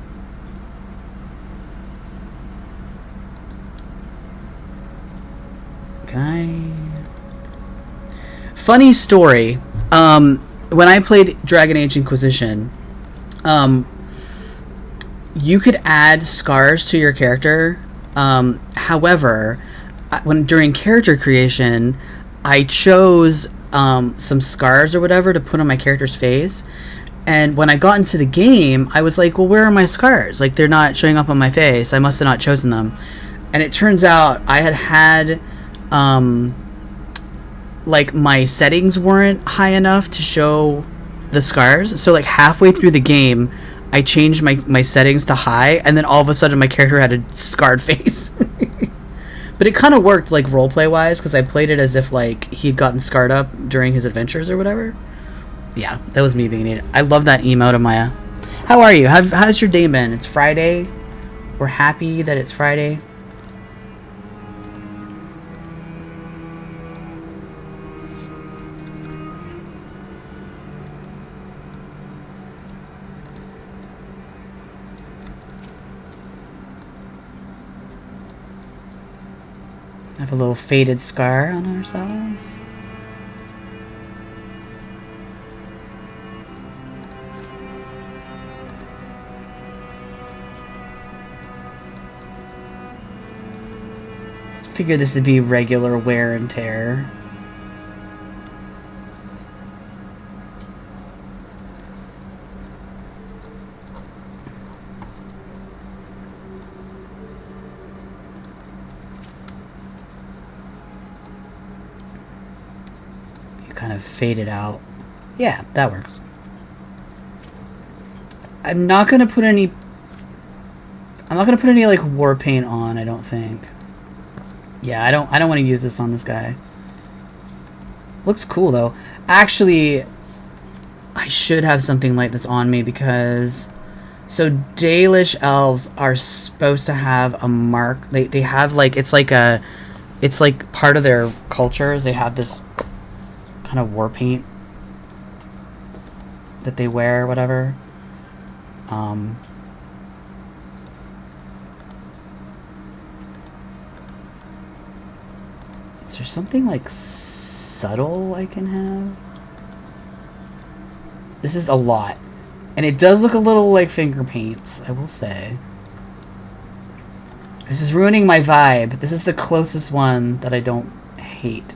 Can I? Funny story. when I played Dragon Age Inquisition, you could add scars to your character. However, during character creation, I chose some scars or whatever to put on my character's face. And when I got into the game, I was like, well, where are my scars? Like, they're not showing up on my face. I must have not chosen them. And it turns out I had like, my settings weren't high enough to show the scars. So, like, halfway through the game, I changed my settings to high, and then all of a sudden my character had a scarred face. But it kind of worked, like, roleplay-wise, because I played it as if, like, he'd gotten scarred up during his adventures or whatever. Yeah, that was me being an idiot. I love that emote, Amaya. How are you? How's your day been? It's Friday. We're happy that it's Friday. Have a little faded scar on ourselves. Figure this would be regular wear and tear. Kind of faded out. Yeah, that works. I'm not gonna put any like war paint on, I don't think. Yeah, I don't want to use this on this guy. Looks cool though. Actually, I should have something like this on me because so Dalish elves are supposed to have a mark. They have like it's like part of their cultures. They have this kind of war paint that they wear or whatever. Is there something like subtle I can have? This is a lot. And it does look a little like finger paints, I will say. This is ruining my vibe. This is the closest one that I don't hate.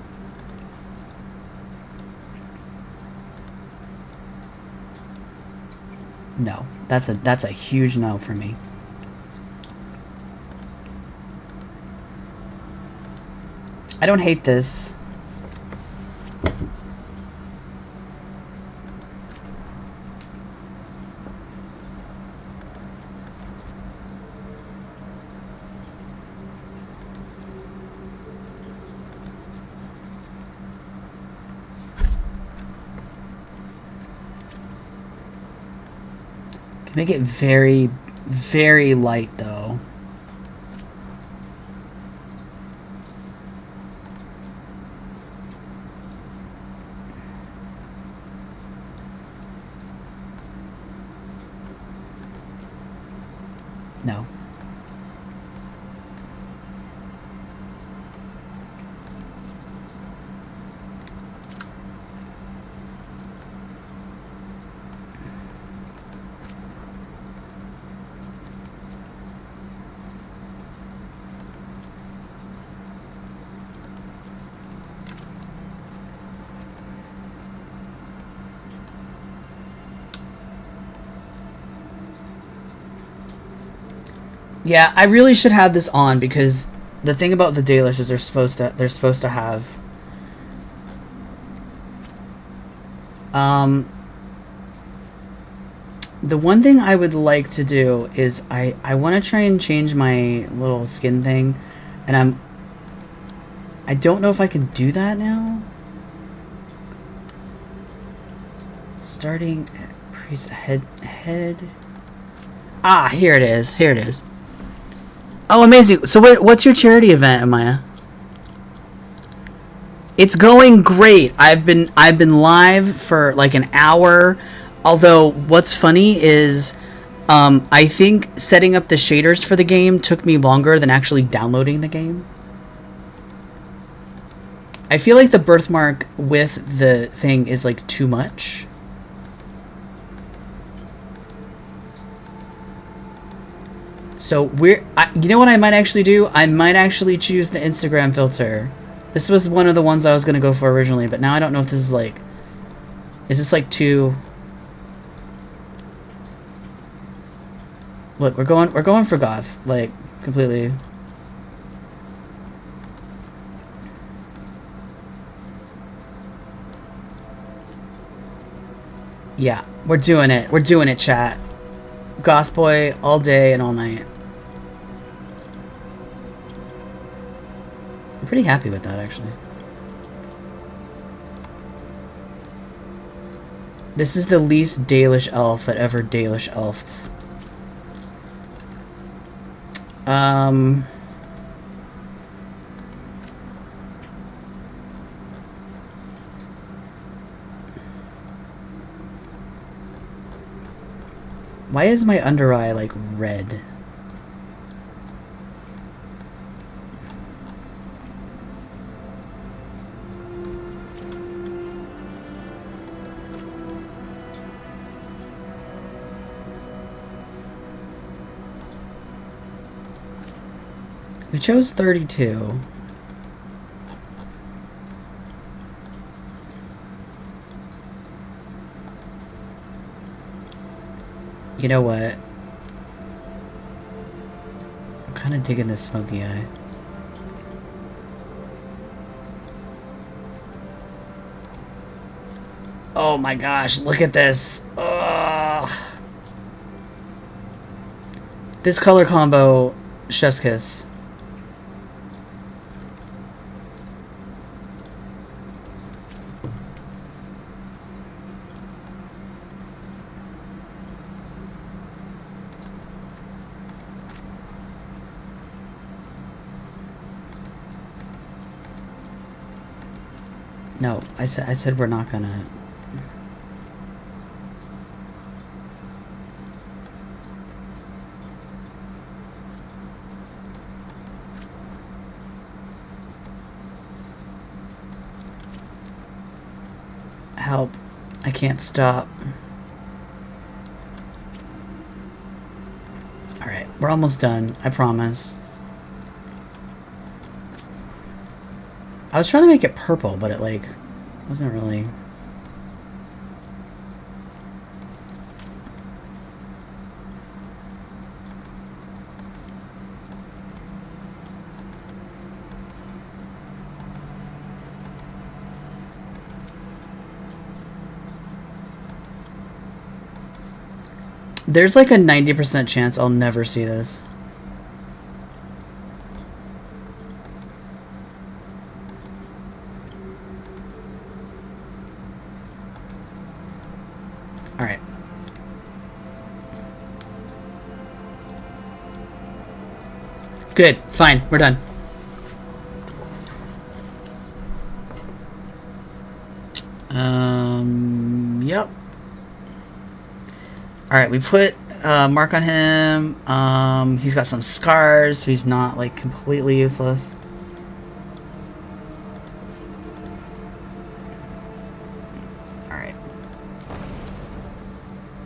No, that's a huge no for me. I don't hate this. Can make it very, very light though. No. Yeah, I really should have this on because the thing about the Dalish is they're supposed to have the one thing I would like to do is I want to try and change my little skin thing, and I don't know if I can do that now. Starting at priest head. Ah, here it is. Here it is. Oh, amazing. So what's your charity event, Amaya? It's going great. I've been live for like an hour. Although what's funny is I think setting up the shaders for the game took me longer than actually downloading the game. I feel like the birthmark with the thing is like too much. So you know what I might actually do? I might actually choose the Instagram filter. This was one of the ones I was gonna go for originally, but now I don't know if this is like, is this like too? Look, we're going for goth, like completely. Yeah, we're doing it. We're doing it, chat. Goth boy all day and all night. I'm pretty happy with that, actually. This is the least Dalish elf that ever Dalish elfed. Why is my under eye like red? We chose 32. You know what? I'm kind of digging this smoky eye. Oh my gosh, look at this. Ugh. This color combo, chef's kiss. No, I said we're not gonna. Help. I can't stop. Alright, we're almost done, I promise. I was trying to make it purple, but it, like, wasn't really... There's like a 90% chance I'll never see this. Alright. Good. Fine. We're done. Yep. Alright, we put mark on him. He's got some scars, so he's not like completely useless. Alright.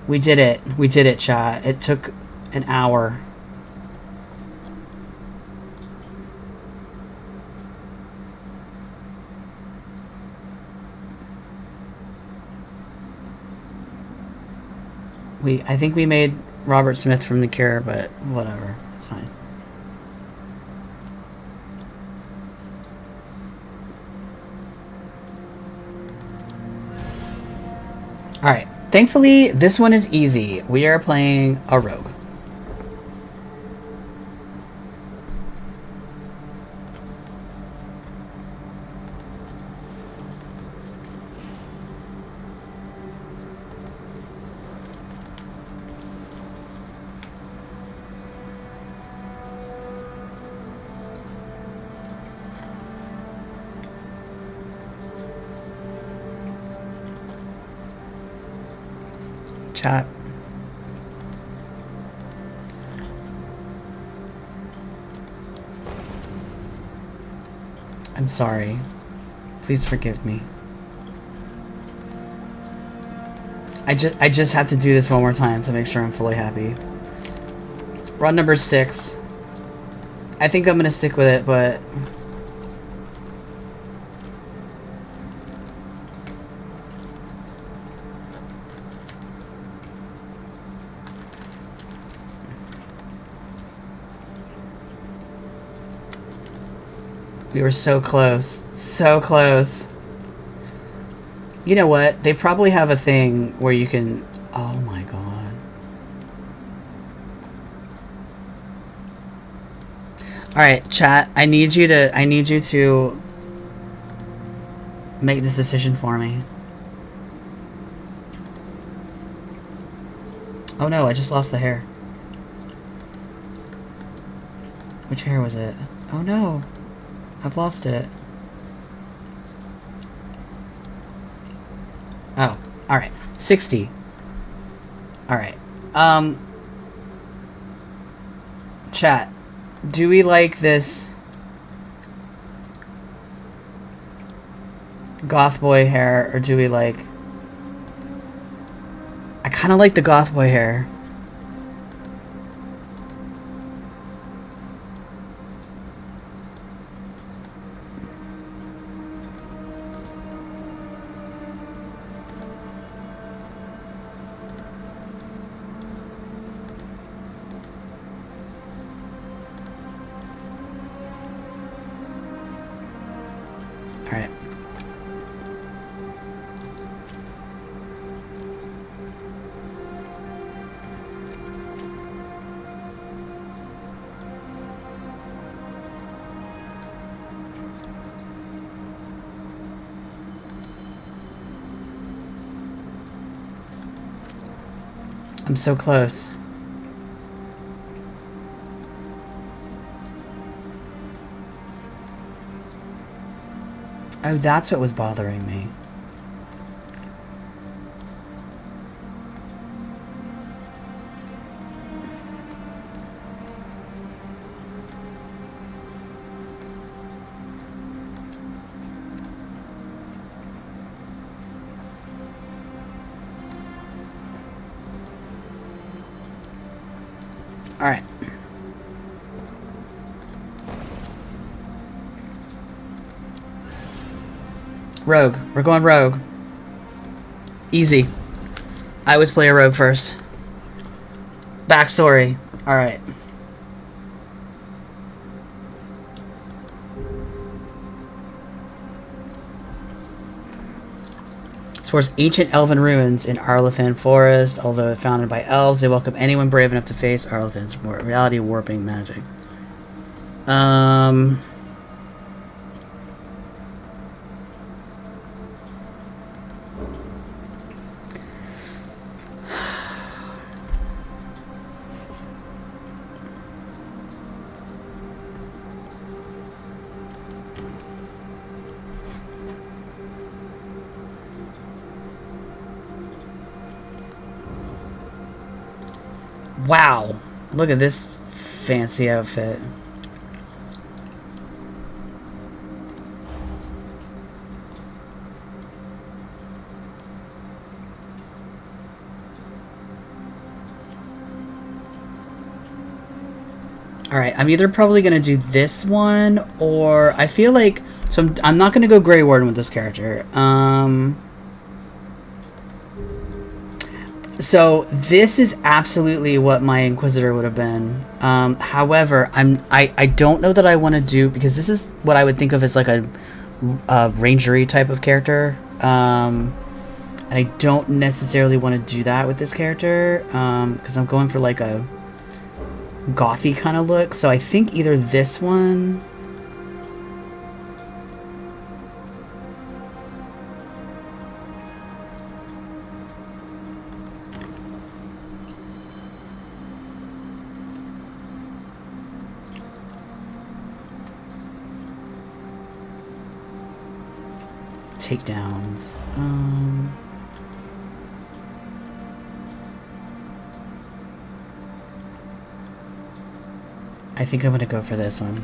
We did it. We did it, chat. It took an hour. I think we made Robert Smith from The Cure, but whatever. It's fine. Alright. Thankfully, this one is easy. We are playing a rogue. Chat. I'm sorry. Please forgive me. I just have to do this one more time to make sure I'm fully happy. Run number 6. I think I'm gonna stick with it, but... We were so close. So close. You know what? They probably have a thing where you can... Oh my god. Alright, chat. I need you to make this decision for me. Oh no, I just lost the hair. Which hair was it? Oh no. I've lost it. Oh, alright. 60. Alright. Chat. Do we like this goth boy hair, or do we like... I kind of like the goth boy hair. Alright. I'm so close. Oh, that's what was bothering me. All right. Rogue. We're going rogue. Easy. I always play a rogue first. Backstory. Alright. Explores ancient elven ruins in Arlathan Forest. Although founded by elves, they welcome anyone brave enough to face Arlathan's reality warping magic. Wow, look at this fancy outfit. Alright, I'm either probably going to do this one, or I feel like... So I'm not going to go Grey Warden with this character. So this is absolutely what my Inquisitor would have been. However, I don't know that I want to do, because this is what I would think of as like a rangery type of character. And I don't necessarily want to do that with this character, because I'm going for like a gothy kind of look. So I think either this one... takedowns. I think I'm gonna go for this one.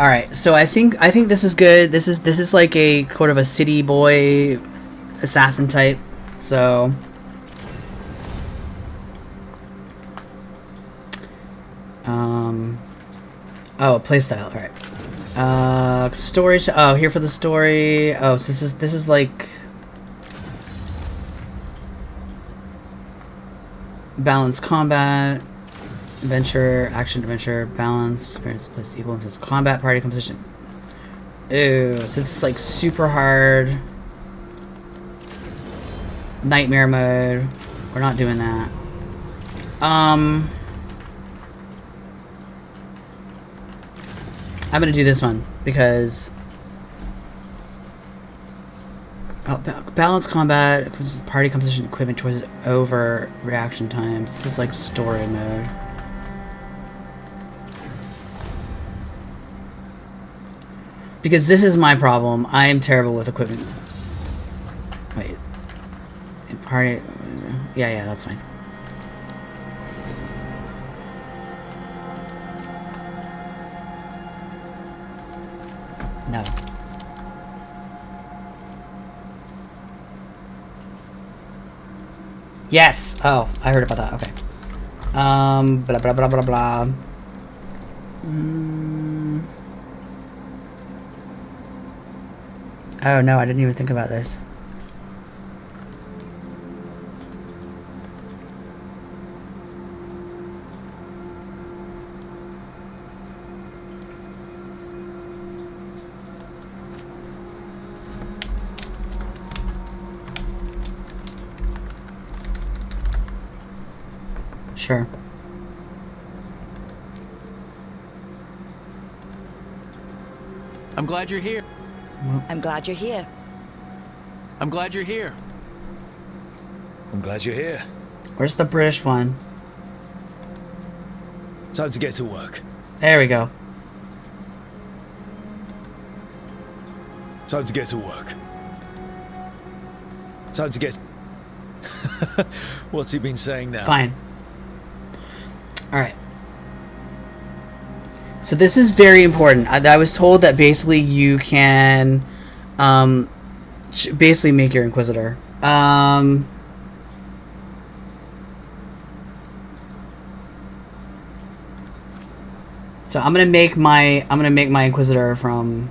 All right, so I think this is good. This is like a sort of a city boy assassin type. So oh, playstyle. All right. Story. Oh, here for the story. Oh, so this is like balanced combat, adventure, action, adventure, balance, experience, place equal to this combat, party composition. Ew, so this is like super hard. Nightmare mode. We're not doing that. I'm gonna do this one because balance combat, party composition, equipment choices over reaction times. This is like story mode. Because this is my problem. I am terrible with equipment. Wait. In party. Yeah, that's fine. No. Yes! Oh, I heard about that. Okay. Blah blah blah blah blah. Oh no, I didn't even think about this. Sure. I'm glad you're here. I'm glad you're here. I'm glad you're here. I'm glad you're here. Where's the British one? Time to get to work. There we go. Time to get to work. Time to get... What's he been saying now? Fine. Alright. So this is very important. I was told that basically you can basically make your Inquisitor. So I'm gonna make my Inquisitor from...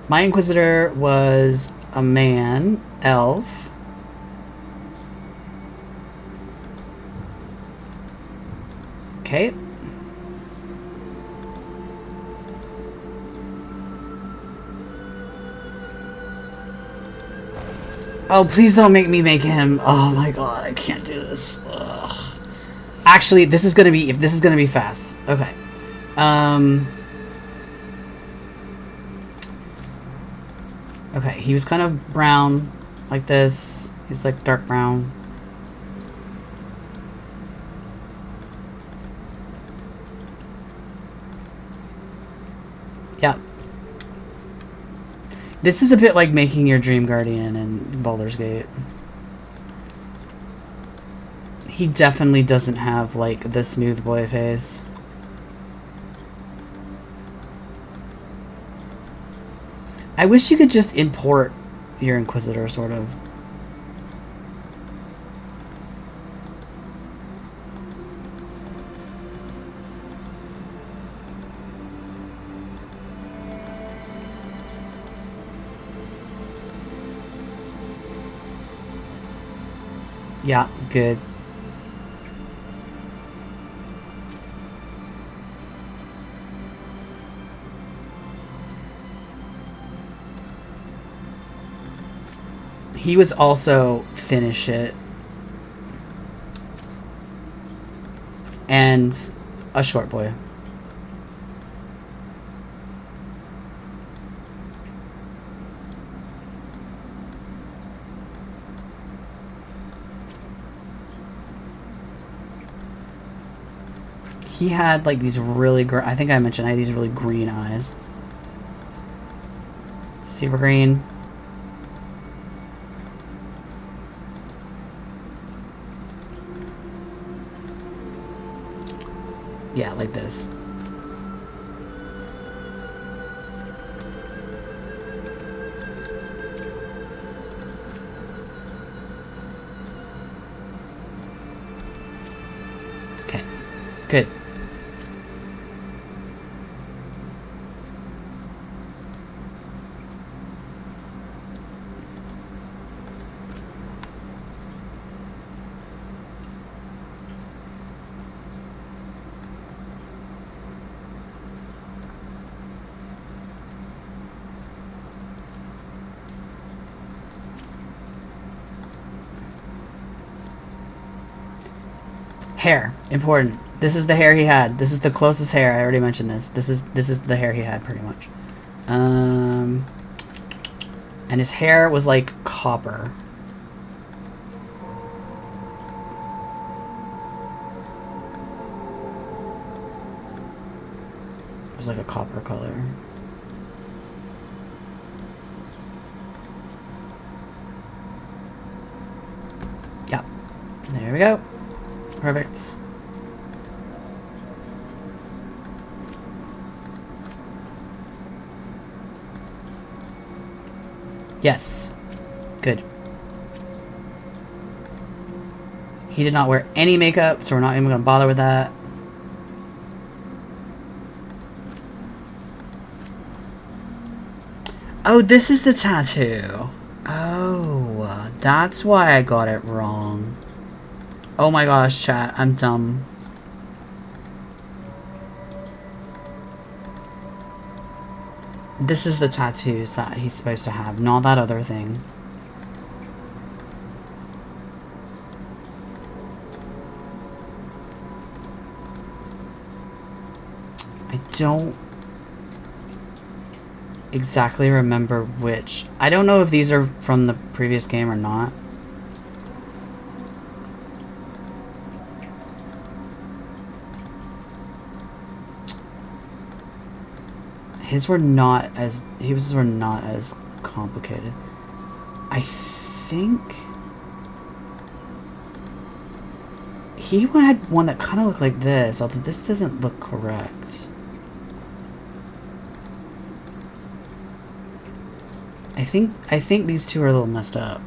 My Inquisitor was a man, elf. Okay. Oh, please don't make me make him. Oh my god, I can't do this. Ugh. Actually, this is gonna be fast. Okay. Okay, he was kind of brown, like this. He's like dark brown. Yeah. This is a bit like making your Dream Guardian in Baldur's Gate. He definitely doesn't have, like, the smooth boy face. I wish you could just import your Inquisitor, sort of. Yeah, good. He was also finish it. And a short boy. He had like these really I think I mentioned I had these really green eyes. Super green. Yeah, like this. Okay, good. Hair, important. This is the hair he had. This is the closest hair. I already mentioned this. This is the hair he had, pretty much. And his hair was like copper. It was like a copper color. Yeah. There we go. Perfect. Yes. Good. He did not wear any makeup, so we're not even going to bother with that. Oh, this is the tattoo. Oh, that's why I got it wrong. Oh my gosh, chat, I'm dumb. This is the tattoos that he's supposed to have, not that other thing. I don't exactly remember which. I don't know if these are from the previous game or not. His were not as complicated. I think he had one that kind of looked like this, although this doesn't look correct. I think these two are a little messed up.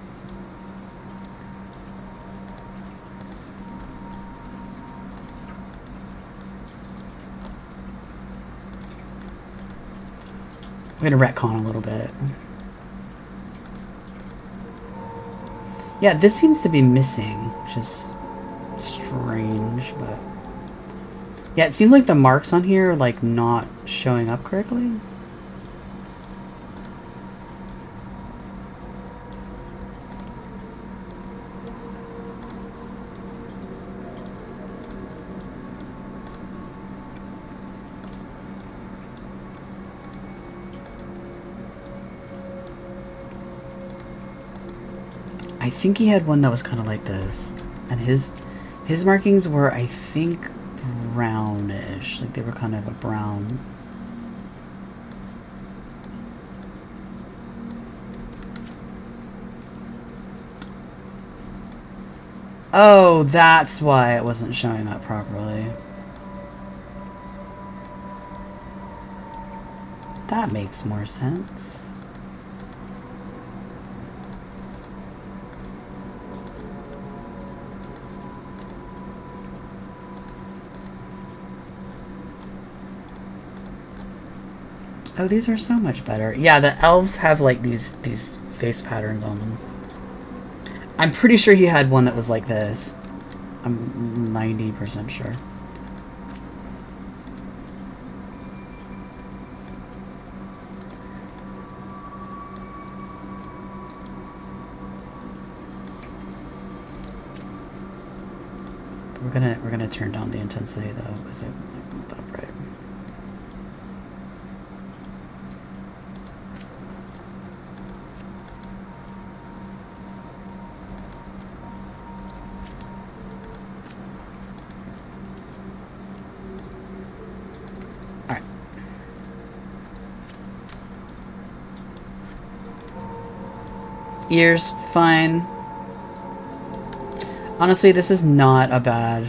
I'm gonna retcon a little bit. Yeah, this seems to be missing, which is strange, but yeah, it seems like the marks on here are like not showing up correctly. I think he had one that was kind of like this, and his markings were, I think, brownish, like they were kind of a brown. Oh, that's why it wasn't showing up properly. That makes more sense. Oh, these are so much better. Yeah, the elves have like these face patterns on them. I'm pretty sure he had one that was like this. I'm 90% sure. We're gonna turn down the intensity though, because it won't that bright. Ears, fine. Honestly, this is not a bad...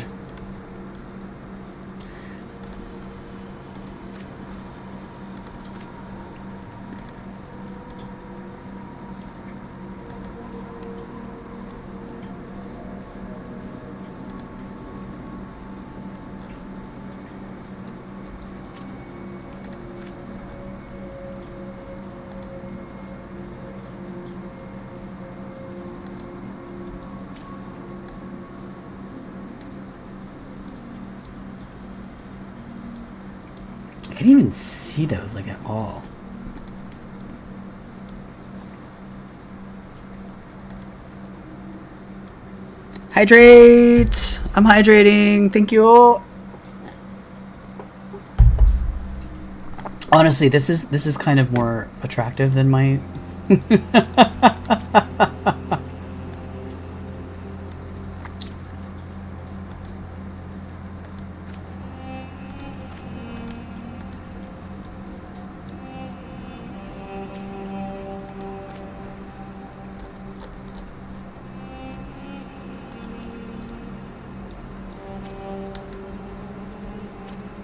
can't even see those, like, at all. Hydrate! I'm hydrating. Thank you. Honestly, this is kind of more attractive than my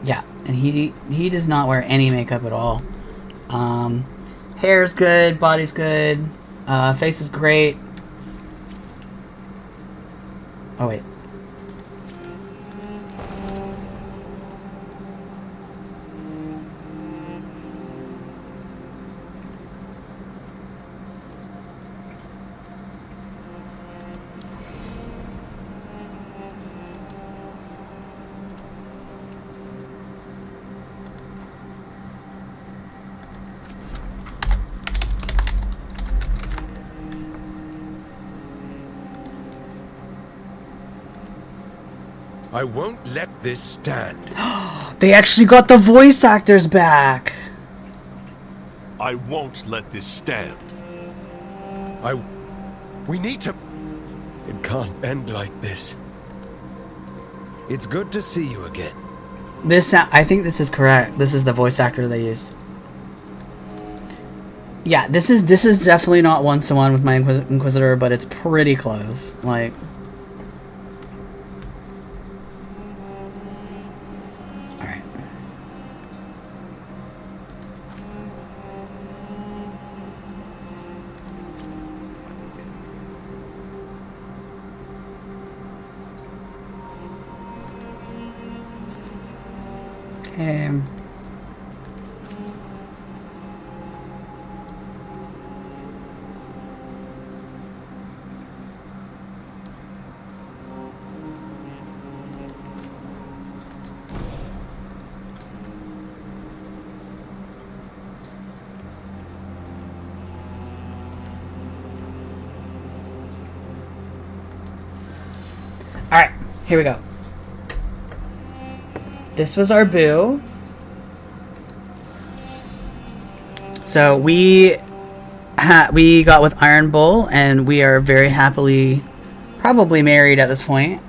Yeah, and he does not wear any makeup at all. Hair's good, body's good, face is great. Oh wait. I won't let this stand. They actually got the voice actors back. I won't let this stand. We need to... It can't end like this. It's good to see you again. I think this is correct. This is the voice actor they used. Yeah, this is definitely not one-to-one with my Inquisitor, but it's pretty close. Like... Alright, here we go. This was our boo. So we got with Iron Bull, and we are very happily, probably married at this point.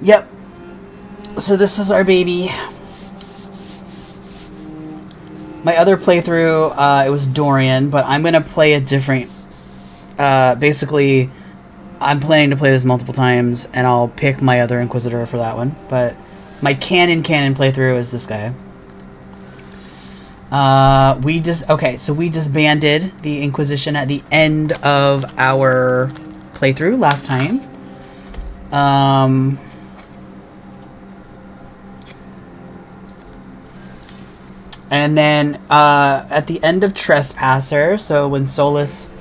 Yep. So this was our baby. My other playthrough, it was Dorian, but I'm gonna play a different. Basically, I'm planning to play this multiple times, and I'll pick my other Inquisitor for that one. But my canon playthrough is this guy. We disbanded the Inquisition at the end of our playthrough last time. And then, at the end of Trespasser, so when Solus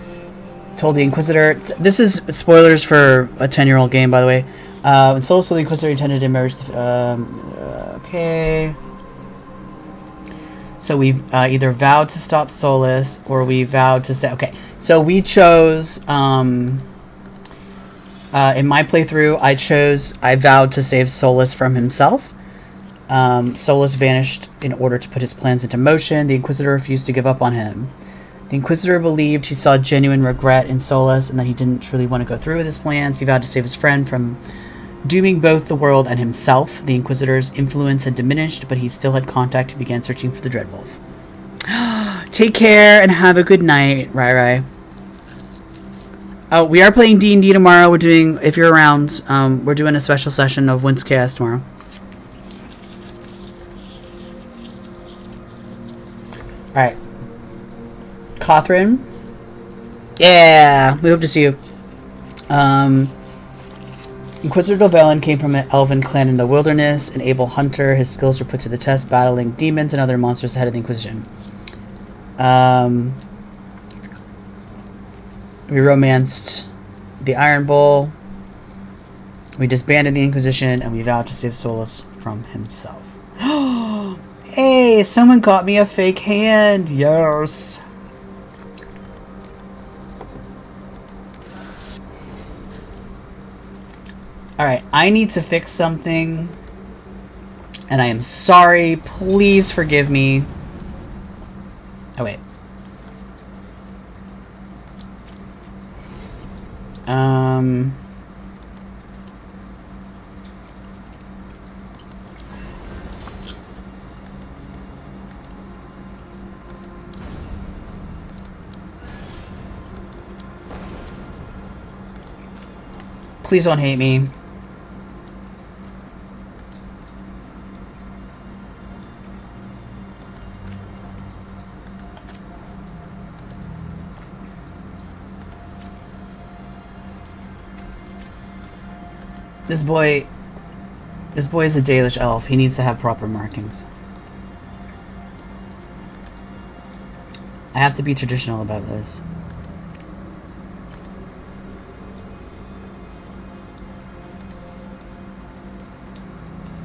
told the Inquisitor... This is spoilers for a 10-year-old game, by the way. When Solus told the Inquisitor he intended to merge the... okay... So we either vowed to stop Solus, or we vowed to say... Okay, so we chose... in my playthrough, I vowed to save Solus from himself. Solus vanished in order to put his plans into motion. The Inquisitor refused to give up on him. The Inquisitor believed he saw genuine regret in Solus and that he didn't truly want to go through with his plans. He vowed to save his friend from dooming both the world and himself. The Inquisitor's influence had diminished, but he still had contact. He began searching for the Dreadwolf. Take care and have a good night, Rai. Oh, we are playing D&D tomorrow. We're doing, if you're around, we're doing a special session of Winds Chaos tomorrow. Alright. Cawthron. Yeah, we hope to see you. Inquisitor Dovelin came from an elven clan in the wilderness, an able hunter. His skills were put to the test, battling demons and other monsters ahead of the Inquisition. We romanced the Iron Bull. We disbanded the Inquisition, and we vowed to save Solus from himself. Hey, someone got me a fake hand. Yes. Alright, I need to fix something. And I am sorry. Please forgive me. Oh, wait. Please don't hate me. This boy is a Dalish elf. He needs to have proper markings. I have to be traditional about this.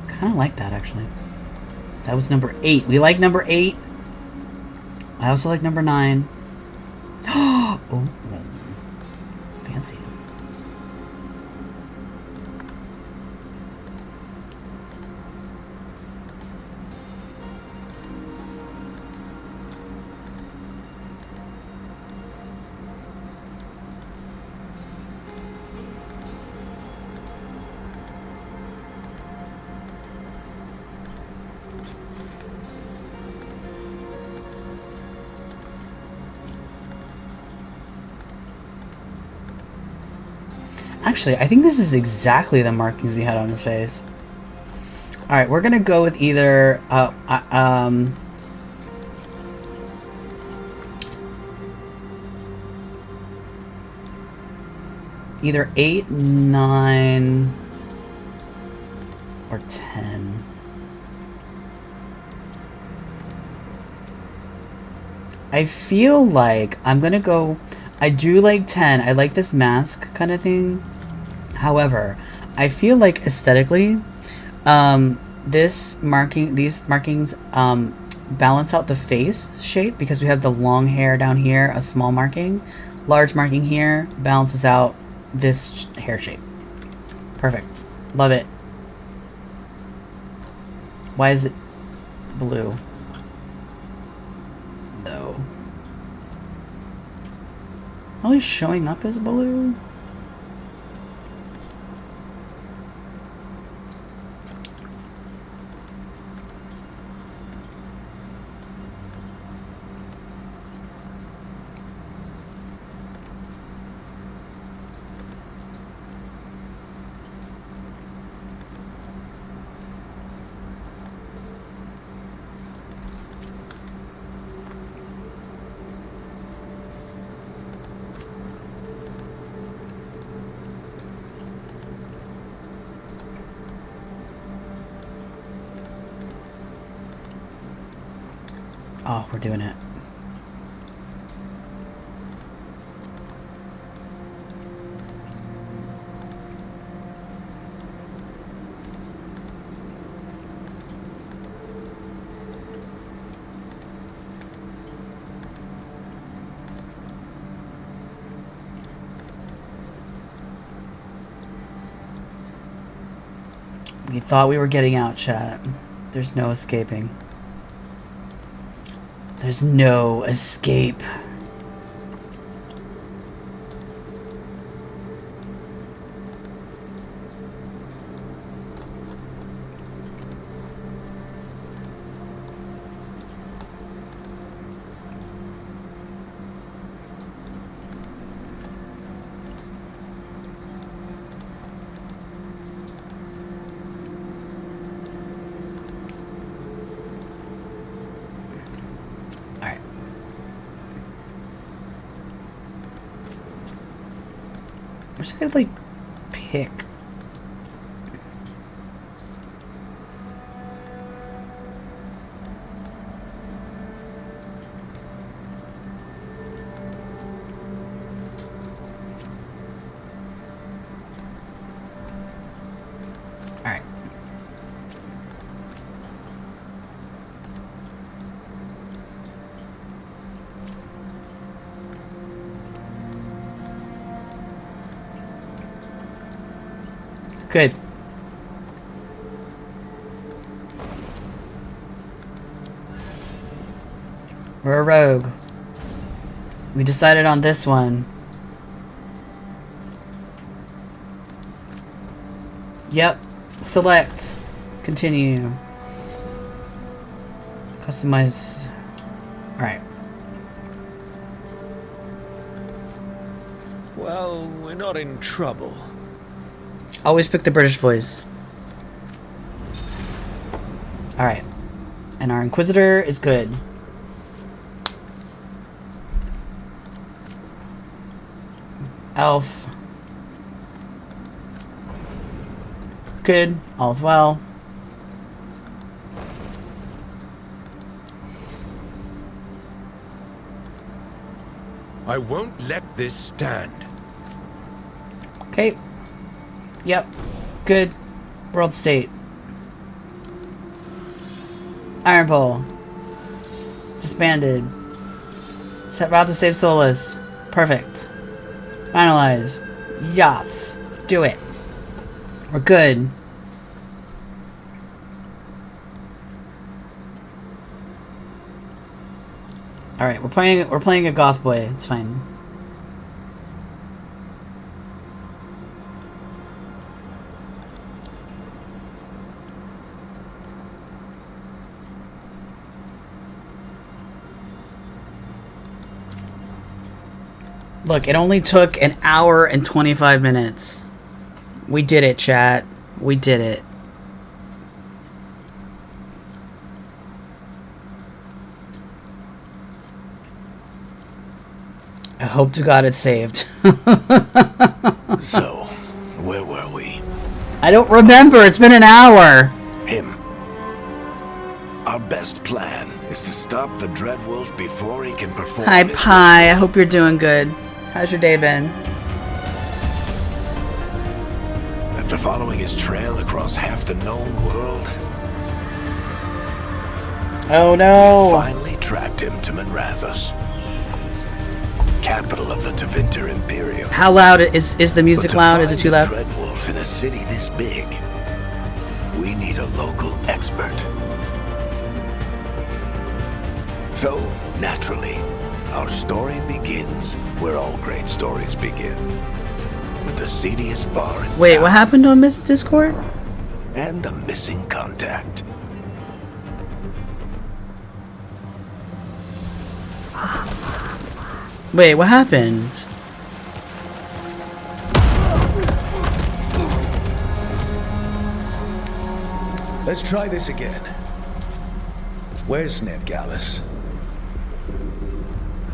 Kind of like that, actually. That was number 8. We like number 8. I also like number 9. Oh, fancy. Actually, I think this is exactly the markings he had on his face. Alright, we're gonna go with either, either 8, 9, or 10. I feel like I'm gonna go... I do like 10. I like this mask kind of thing. However, I feel like aesthetically, these markings balance out the face shape because we have the long hair down here, a small marking, large marking here, balances out this hair shape. Perfect. Love it. Why is it blue? No. Always showing up as blue? Oh, we're doing it. We thought we were getting out, chat. There's no escaping. There's no escape. I'm just gonna like pick. Good. We're a rogue. We decided on this one. Yep. Select. Continue. Customize. Alright. Well, we're not in trouble. Always pick the British voice. Alright. And our Inquisitor is good. Elf. Good. All's well. I won't let this stand. Okay. Yep. Good. World state. Iron Pole. Disbanded. Set route to save Solus. Perfect. Finalize. Yes. Do it. We're good. Alright, we're playing a goth boy. It's fine. Look, it only took an hour and 25 minutes. We did it, chat. We did it. I hope to God it's saved. So, where were we? I don't remember. It's been an hour. Him. Our best plan is to stop the Dreadwolf before he can perform Hi, his Pi. I hope you're doing good. How's your day been? After following his trail across half the known world, Oh we no. finally tracked him to Manrathus, capital of the Tevinter Imperium. How loud is the But music to loud? Is it find too a loud? Dreadwolf in a city this big, we need a local expert. So, naturally, our story begins where all great stories begin. With the seediest bar in Wait, town what happened on Miss Discord? and a missing contact. Wait, what happened? Let's try this again. Where's Nevgalis?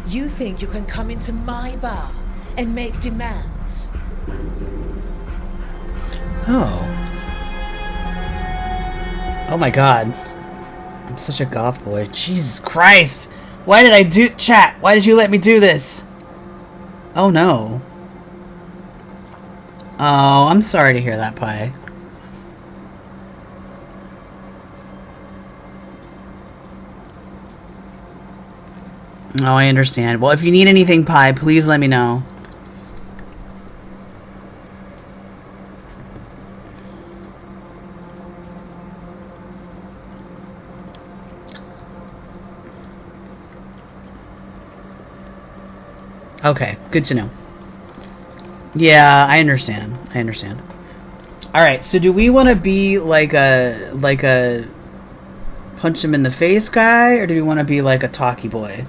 You think you can come into my bar and make demands? Oh. Oh my god. I'm such a goth boy. Jesus Christ! Why did I do- Chat, why did you let me do this? Oh no. Oh, I'm sorry to hear that, Pi. Oh, I understand. Well, if you need anything, Pi, please let me know. Okay, good to know. Yeah, I understand. I understand. Alright, so do we want to be like a punch him in the face guy, or do we want to be like a talky boy?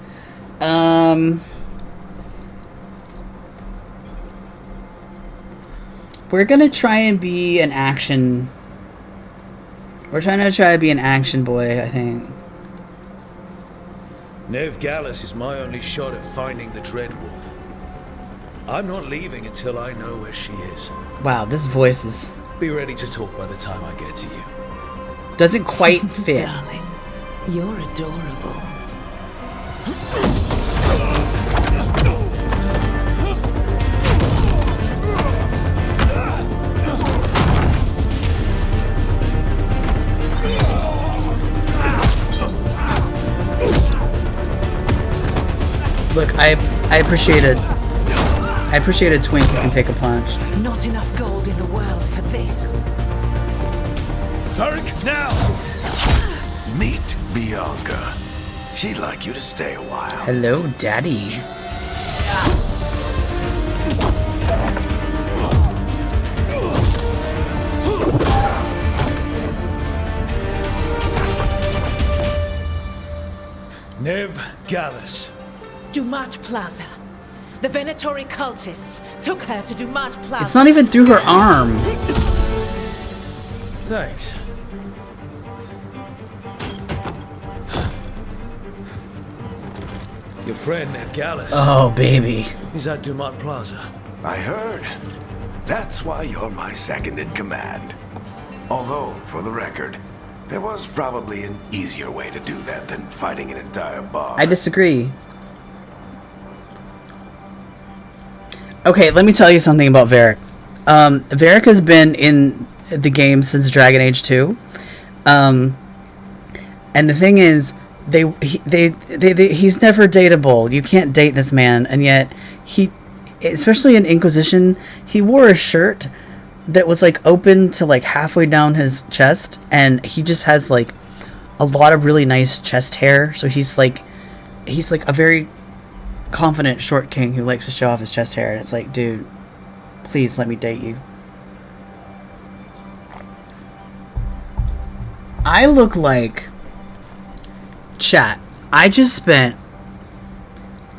We're gonna try and be an action... We're trying to be an action boy, I think. Nevgalis is my only shot at finding the Dreadwolf. I'm not leaving until I know where she is. Wow, this voice is... Be ready to talk by the time I get to you. doesn't quite fit. Darling, you're adorable. Look, I appreciate a twink who can take a punch. Not enough gold in the world for this. Varric, now! Meet Bianca. She'd like you to stay a while. Hello, Daddy. Nev Gallus. Dumat Plaza. The Venatori cultists took her to Dumat Plaza. It's not even through her arm. Thanks. Your friend Nev Gallus. Oh, baby. He's at Dumat Plaza. I heard. That's why you're my second in command. Although, for the record, there was probably an easier way to do that than fighting an entire bar. I disagree. Okay, let me tell you something about Varric. Varric has been in the game since Dragon Age 2. And the thing is, he's never dateable. You can't date this man, and yet he, especially in Inquisition, he wore a shirt that was like open to like halfway down his chest, and he just has like a lot of really nice chest hair. So he's like a very confident short king who likes to show off his chest hair, and it's like, dude, please let me date you. I look like chat. I just spent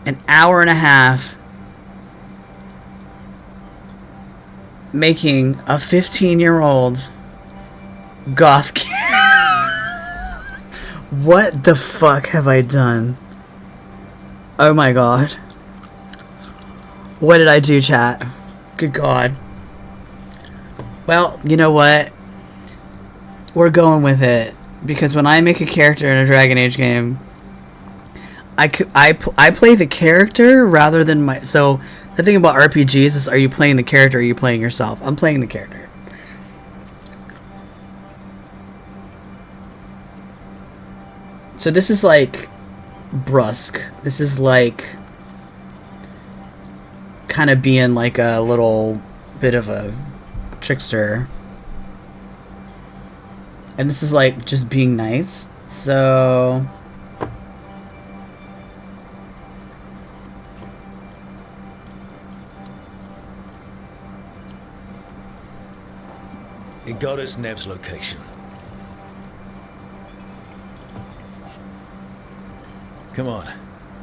an hour and a half making a 15-year-old goth kid. What the fuck have I done? Oh my god. What did I do, chat? Good god. Well, you know what? We're going with it. Because when I make a character in a Dragon Age game, I play the character rather than my... So, the thing about RPGs is, are you playing the character or are you playing yourself? I'm playing the character. So this is like brusque. This is like kind of being like a little bit of a trickster. And this is like just being nice. So It got us Nev's location. Come on.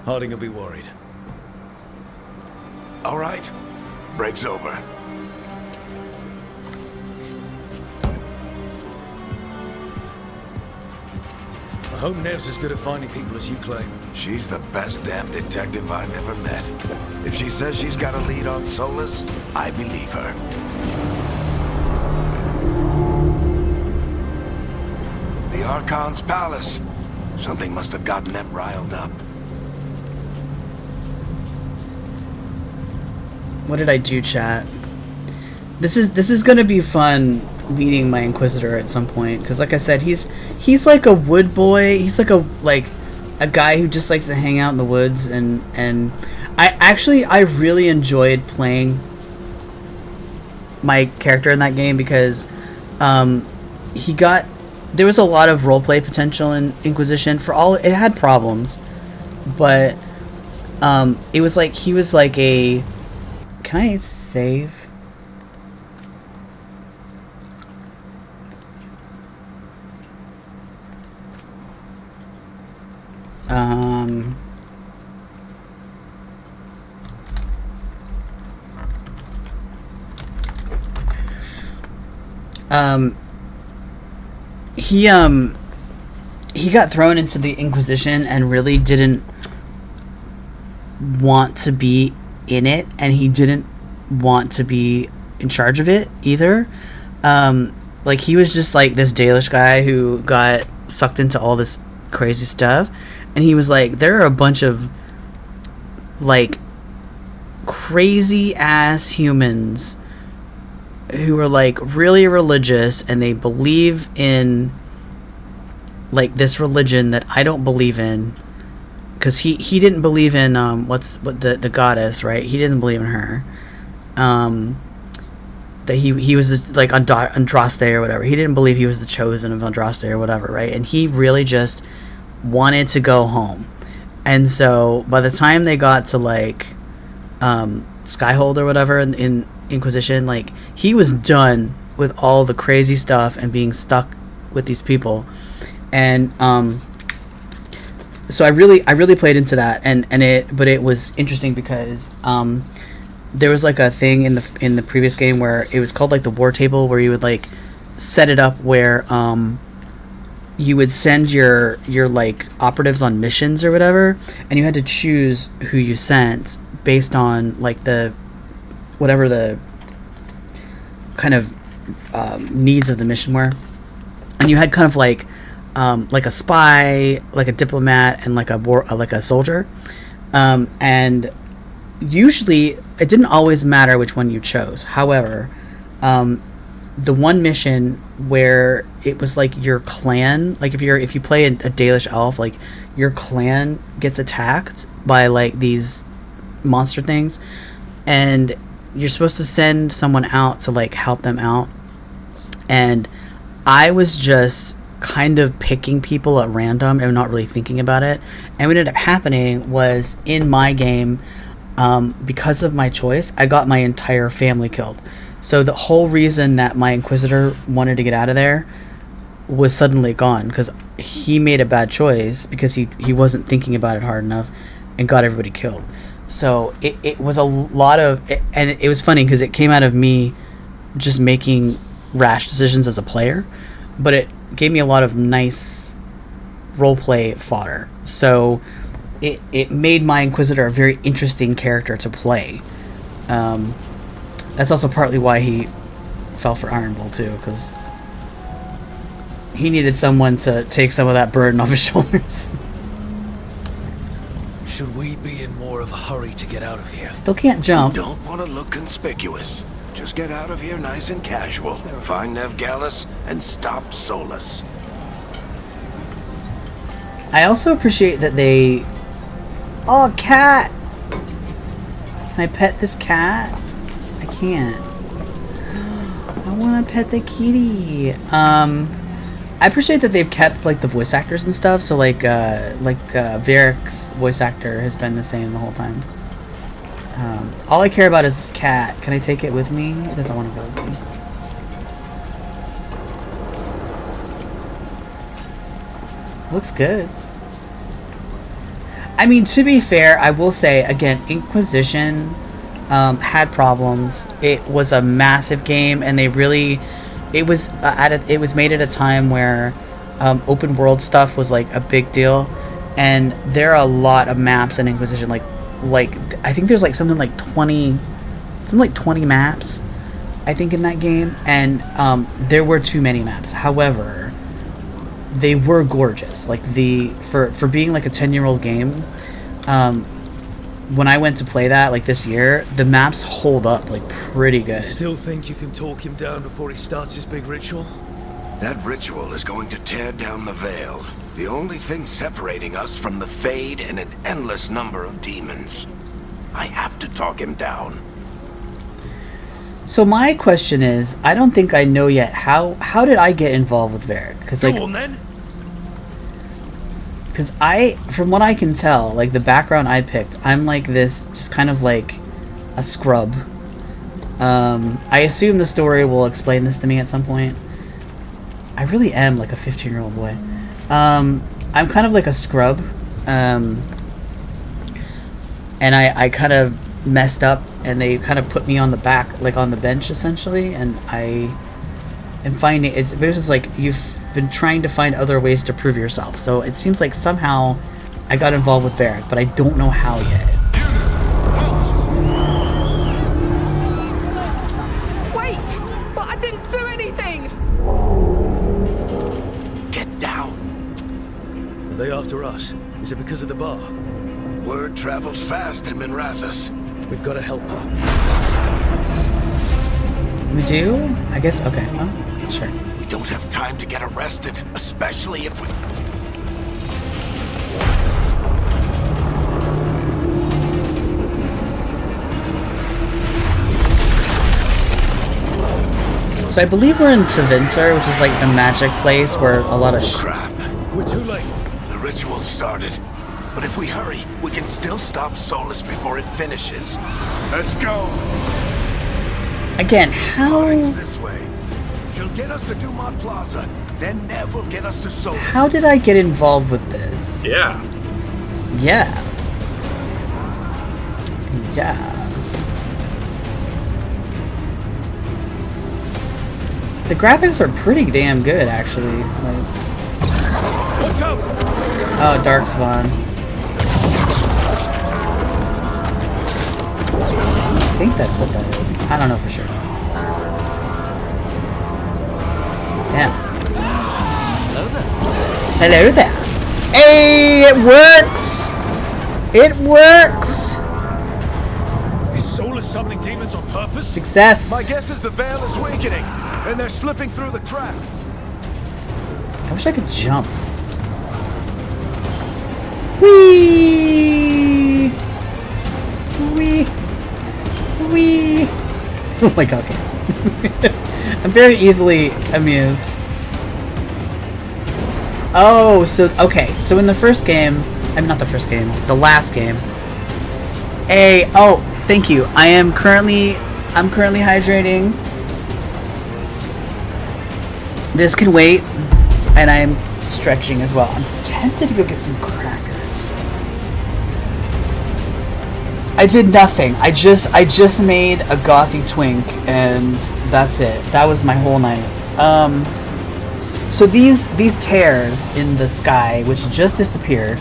Harding will be worried. All right. Break's over. I hope Nev's as good at finding people as you claim. She's the best damn detective I've ever met. If she says she's got a lead on Solus, I believe her. The Archon's palace. Something must have gotten them riled up. what did I do, chat? This is gonna be fun meeting my Inquisitor at some point, because like I said, he's like a wood boy. He's like a guy who just likes to hang out in the woods, and I really enjoyed playing my character in that game, because there was a lot of roleplay potential in Inquisition. For all it had problems, but it was like he was like a... Can I save? He got thrown into the Inquisition and really didn't want to be in it, and he didn't want to be in charge of it either. Like, he was just like this Dalish guy who got sucked into all this crazy stuff, and he was like, there are a bunch of like crazy ass humans who are like really religious, and they believe in like this religion that I don't believe in, because he didn't believe in what the goddess, right? He didn't believe in her. that he was just, like Andraste or whatever. He didn't believe he was the chosen of Andraste or whatever, right? And he really just wanted to go home. And so by the time they got to like Skyhold or whatever in Inquisition, like he was done with all the crazy stuff and being stuck with these people. And so I really played into that, but it was interesting because there was like a thing in the previous game where it was called like the war table, where you would like set it up where you would send your like operatives on missions or whatever, and you had to choose who you sent based on like the whatever the kind of needs of the mission were. And you had kind of like a spy, like a diplomat, and like a soldier, and usually it didn't always matter which one you chose. However, the one mission where it was like your clan, like if you play a Dalish elf, like your clan gets attacked by like these monster things, and you're supposed to send someone out to like help them out. And I was just kind of picking people at random and not really thinking about it. And what ended up happening was in my game, because of my choice, I got my entire family killed. So the whole reason that my Inquisitor wanted to get out of there was suddenly gone, because he made a bad choice because he wasn't thinking about it hard enough and got everybody killed. So it was a lot of, and it was funny because it came out of me just making rash decisions as a player, but it gave me a lot of nice roleplay fodder. So it made my Inquisitor a very interesting character to play. That's also partly why he fell for Iron Bull too, because he needed someone to take some of that burden off his shoulders. Should we be in more of a hurry to get out of here? Still can't jump. Don't want to look conspicuous. Just get out of here nice and casual. Find Nevgalis and stop Solus. I also appreciate that they... Oh, cat! Can I pet this cat? I can't. I want to pet the kitty. I appreciate that they've kept like the voice actors and stuff. So like Varric's voice actor has been the same the whole time. All I care about is cat. Can I take it with me? It doesn't want to go with me. Looks good. I mean, to be fair, I will say again, Inquisition had problems. It was a massive game, and they really, it was made at a time where open world stuff was like a big deal, and there are a lot of maps in Inquisition. Like I think there's like something like 20 maps, I think, in that game, and there were too many maps. However, they were gorgeous. Like for being like a 10-year-old game, when I went to play that like this year, the maps hold up like pretty good. Still think you can talk him down before he starts his big ritual? That ritual is going to tear down the veil. The only thing separating us from the Fade and an endless number of demons. I have to talk him down. So my question is, I don't think I know yet, how did I get involved with Varric? Because like, because from what I can tell, like the background I picked, I'm like this, just kind of like a scrub. I assume the story will explain this to me at some point. I really am like a 15-year-old boy. I'm kind of like a scrub, and I kind of messed up, and they kind of put me on the back, like on the bench essentially, and I am finding it's just like you've been trying to find other ways to prove yourself. So it seems like somehow I got involved with Varric, but I don't know how yet. Wait! But I didn't do anything! Get down. Are they after us? Is it because of the bar? Word travels fast in Minrathous. We've got to help her. We do? I guess, okay, well, sure. We don't have time to get arrested, especially if we... So I believe we're in Tevinter, which is like the magic place where a lot of Crap. We're too late. The ritual started. But if we hurry, we can still stop Solus before it finishes. Let's go. Again, how It's this way. She'll get us to Dumont Plaza, then Nev will get us to Solus. how did I get involved with this? Yeah. Yeah. Yeah. The graphics are pretty damn good, actually. Like, Watch out! oh, Darkspawn. I think that's what that is. I don't know for sure. Yeah. Hello there. Hey, it works! It works! Is Solus summoning demons on purpose? Success! My guess is the veil is weakening, and they're slipping through the cracks. I wish I could jump. Whee! Whee! Whee! Oh my god, okay. I'm very easily amused. Oh, so, okay. So in the first game, I mean not the first game, the last game. Oh, thank you. I'm currently hydrating. This can wait. And I'm stretching as well. I'm tempted to go get some crackers. I did nothing. I just made a gothy twink, and that's it. That was my whole night. So these tears in the sky, which just disappeared,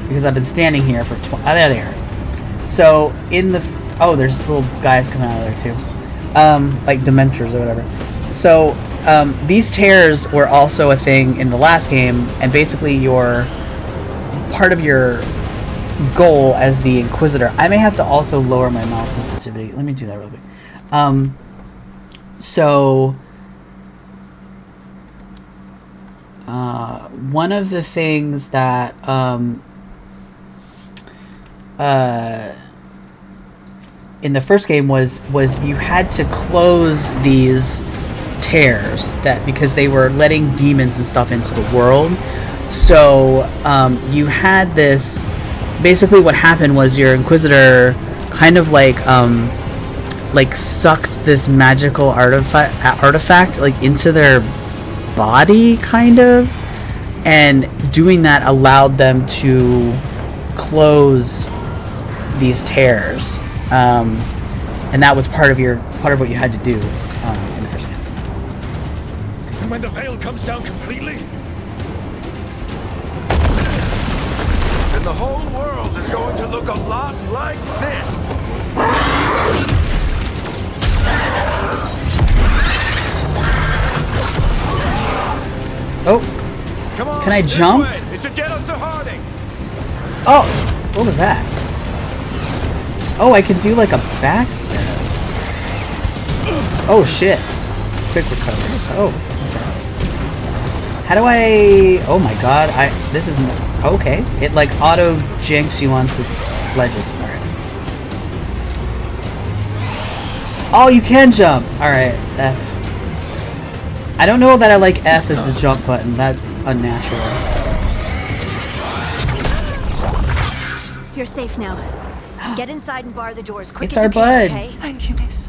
because I've been standing here for there they are. So in the there's little guys coming out of there too, like Dementors or whatever. So these tears were also a thing in the last game, and basically your part of your goal as the Inquisitor. I may have to also lower my mouse sensitivity. Let me do that real quick. One of the things that in the first game was you had to close these tears because they were letting demons and stuff into the world. So you had this. Basically, what happened was your Inquisitor kind of like sucked this magical artifact like into their body, kind of, and doing that allowed them to close these tears, and that was part of what you had to do in the first game. And when the veil comes down completely, And the whole world is going to look a lot like this. Oh, Come on, can I this jump? way. It should get us to Harding. Oh, what was that? Oh, I can do like a backstep. Oh shit! Quick recovery. Oh, okay. How do I? Oh my god! This is okay. It like auto jinks you onto ledges. All right. Oh, you can jump. All right, F. I don't know that I like F as the jump button. That's unnatural. You're safe now. Get inside and bar the doors quick It's as our you can, bud. okay? Thank you, miss.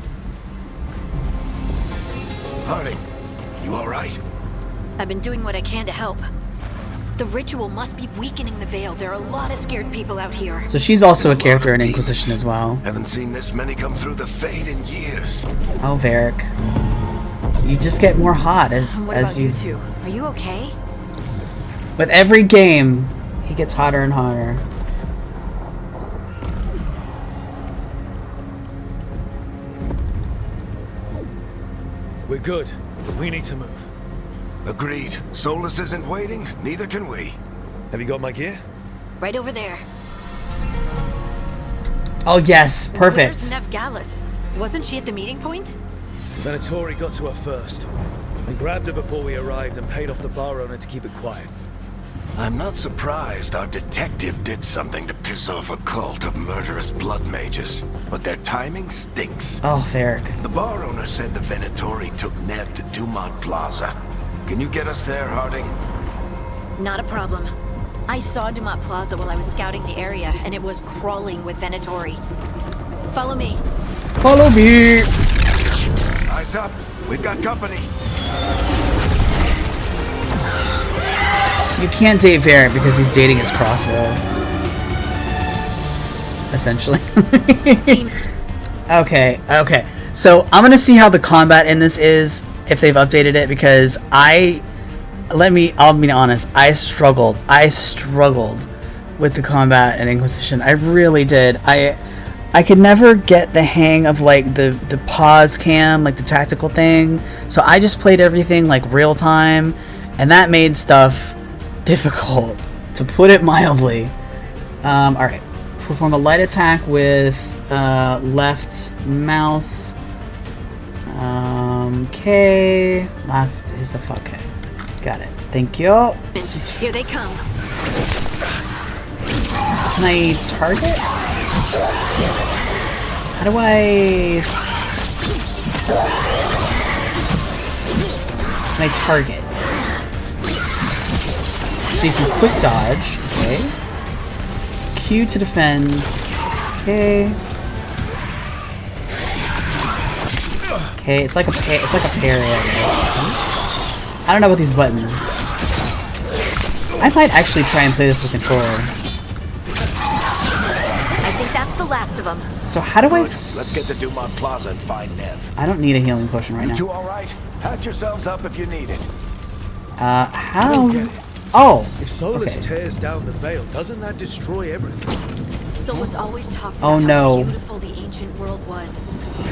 Harding, you all right? I've been doing what I can to help. The ritual must be weakening the veil. There are a lot of scared people out here. So she's also a character in Inquisition as well. Haven't seen this many come through the Fade in years. Oh, Varric. You just get more hot as What about you. you two? Are you okay? With every game, he gets hotter and hotter. we're good. We need to move. Agreed. Solus isn't waiting, neither can we. Have you got my gear? Right over there. Oh yes, perfect. Where's Nev Gallus? Wasn't she at the meeting point? Venatori got to her first. I grabbed her before we arrived and paid off the bar owner to keep it quiet. I'm not surprised our detective did something to piss off a cult of murderous blood mages, but their timing stinks. Oh, Varric. The bar owner said the Venatori took Nev to Dumont Plaza. Can you get us there, Harding? Not a problem. I saw Dumont Plaza while I was scouting the area, and it was crawling with Venatori. Follow me. Follow me! Eyes up. We've got company. You can't date Varric because he's dating his crossbow. Essentially. Okay. So I'm gonna see how the combat in this is, if they've updated it, because I'll be honest, I struggled with the combat in Inquisition. I really did. I could never get the hang of like the pause cam, like the tactical thing. So I just played everything like real time, and that made stuff difficult, to put it mildly. Alright. Perform a light attack with left mouse. Okay. Last is a fuck. Okay. Got it. Thank you. Here they come. Can I target? How do I... Can I target? So you can quick dodge. Okay. Q to defend. Okay. Okay, it's like a parry, I guess. I don't know about these buttons. I might actually try and play this with controller. I think that's the last of them. So how do I... Let's get to Dumont Plaza and find Nev. I don't need a healing potion right You now. two all right? Patch yourselves up if you need it. How... Oh! If Solus okay. tears down the veil, doesn't that destroy everything? Solus always talked Oh, about no. how beautiful the ancient world was.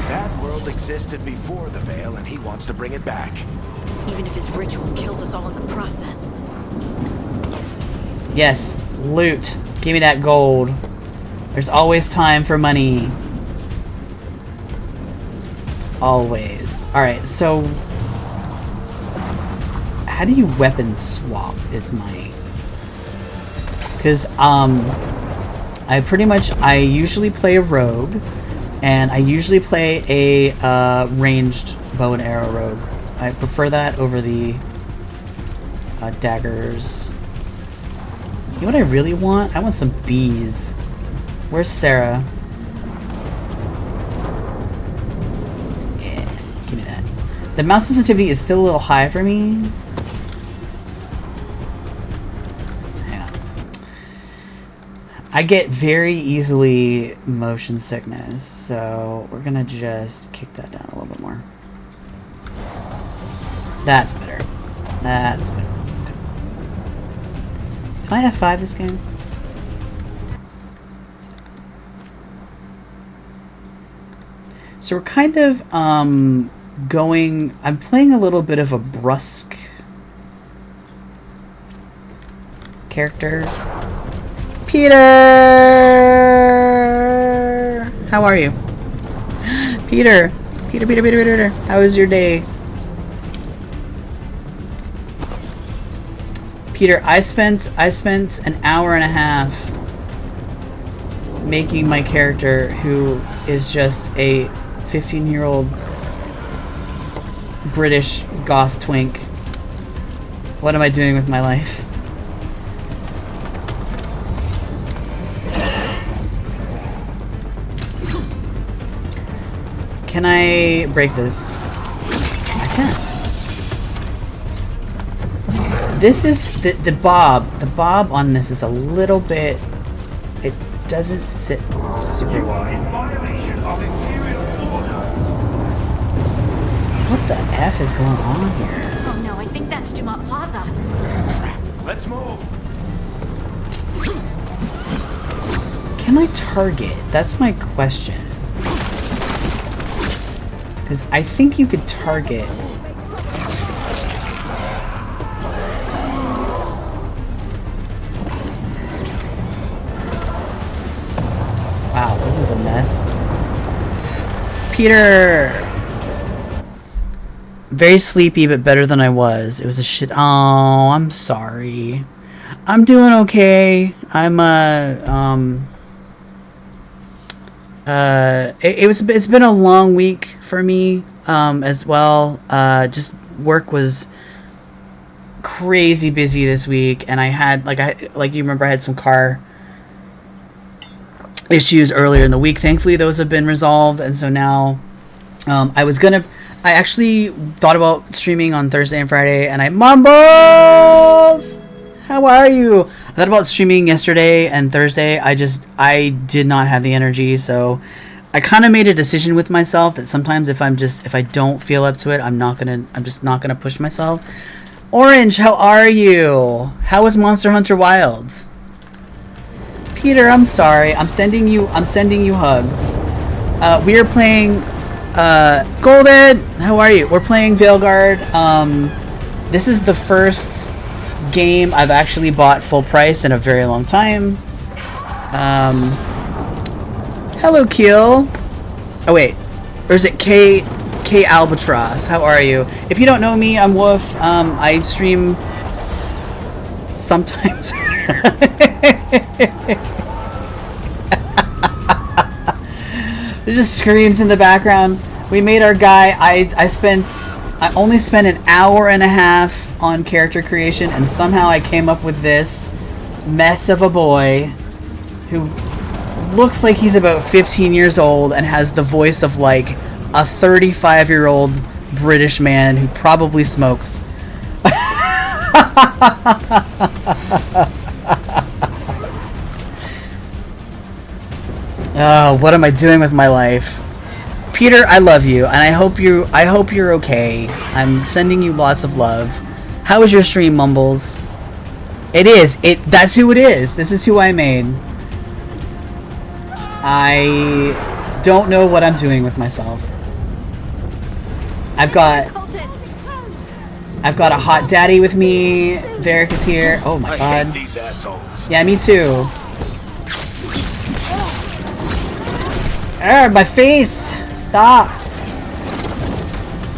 That world existed before the veil, and he wants to bring it back. Even if his ritual kills us all in the process. Yes, loot. Give me that gold. There's always time for money. Always. Alright, so... How do you weapon swap is my... Because, I usually play a rogue, and I usually play a ranged bow and arrow rogue. I prefer that over the daggers. You know what I really want? I want some bees. Where's Sarah? Yeah, give me that. The mouse sensitivity is still a little high for me. Hang on. I get very easily motion sickness, so we're gonna just kick that down a little bit more. That's better. That's better. Okay. Can I F5 this game? So we're kind of going... I'm playing a little bit of a brusque character. Peter! How are you? Peter! Peter! How was your day? Peter, I spent an hour and a half making my character, who is just a 15-year-old British goth twink. What am I doing with my life? Can I break this? I can. This is the bob. The bob on this is a little bit... It doesn't sit super well. What the F is going on here? Oh no, I think that's Dumont Plaza. Let's move. Can I target? That's my question. Because I think you could target... Wow, this is a mess. Peter! Very sleepy, but better than I was. It was a shit... Oh, I'm sorry. I'm doing okay. It's been a long week for me as well. Just work was crazy busy this week, and I had like you remember I had some car issues earlier in the week. Thankfully those have been resolved, and so now I actually thought about streaming on Thursday and Friday, and Mumbles, how are you? I thought about streaming yesterday and Thursday. I did not have the energy, so I kind of made a decision with myself that sometimes if I don't feel up to it, I'm just not gonna push myself. Orange, how are you? How was Monster Hunter Wilds? Peter, I'm sorry. I'm sending you hugs. We are playing Golden, how are you? We're playing Veilguard. This is the first game I've actually bought full price in a very long time. Hello, Keel. Oh wait, or is it K Albatross? How are you? If you don't know me, I'm Wolf. I stream sometimes. There's just screams in the background. We made our guy. I only spent an hour and a half on character creation, and somehow I came up with this mess of a boy who looks like he's about 15 years old and has the voice of like a 35-year-old British man who probably smokes. Oh, what am I doing with my life? Peter, I love you, and I hope you're okay. I'm sending you lots of love. How was your stream, Mumbles? That's who it is. This is who I made. I don't know what I'm doing with myself. I've got a hot daddy with me. Varric is here. Oh my god. I hate these assholes. Yeah, me too. My face! Stop!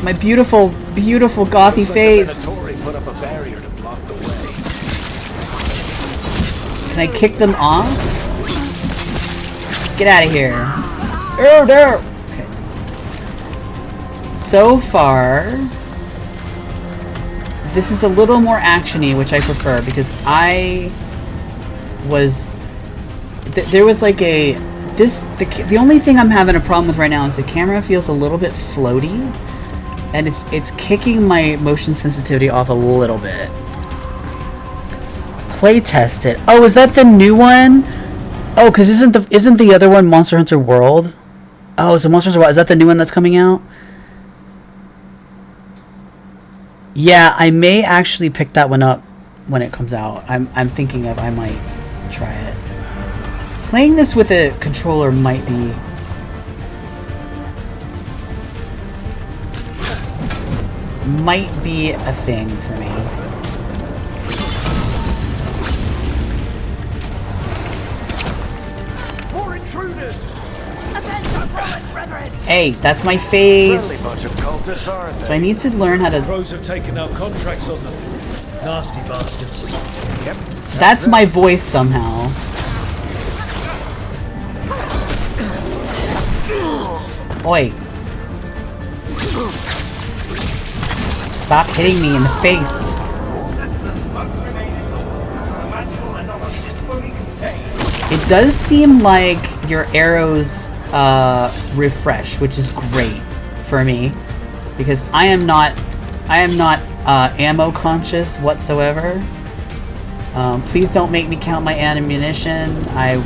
My beautiful, beautiful gothy face. Put up a barrier to block the way. Can I kick them off? Get out of here. Oh, no! Okay. So far, this is a little more action-y, which I prefer, because there was like the only thing I'm having a problem with right now is the camera feels a little bit floaty, and it's kicking my motion sensitivity off a little bit. Play test it. Oh, is that the new one? Oh, because isn't the other one Monster Hunter World? Oh, so Monster Hunter World, is that the new one that's coming out? Yeah, I may actually pick that one up when it comes out. I'm thinking I might try it. Playing this with a controller might be a thing for me. More intruders! Hey, that's my face. Bunch of cultists, aren't they? So I need to learn how to. Pros have taken out contracts on them. Nasty bastards. Yep. That's my voice somehow. Oi. Stop hitting me in the face. It does seem like your arrows refresh, which is great for me, because I am not ammo conscious whatsoever. Please don't make me count my ammunition. I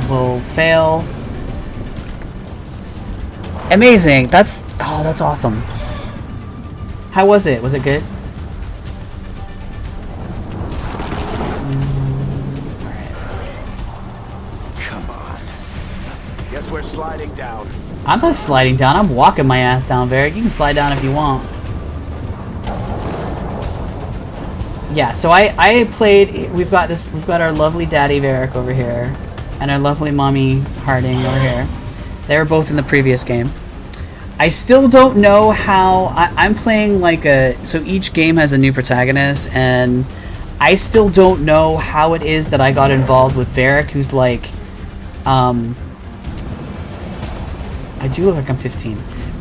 will fail. Amazing. That's awesome. How was it? Was it good? Come on. Guess we're sliding down. I'm not sliding down. I'm walking my ass down, Varric. You can slide down if you want. Yeah, so I played. We've got our lovely daddy Varric over here, and our lovely mommy Harding over here. They were both in the previous game. I still don't know how. I'm playing like so each game has a new protagonist, and I still don't know how it is that I got involved with Varric, who's like, I do look like I'm 15.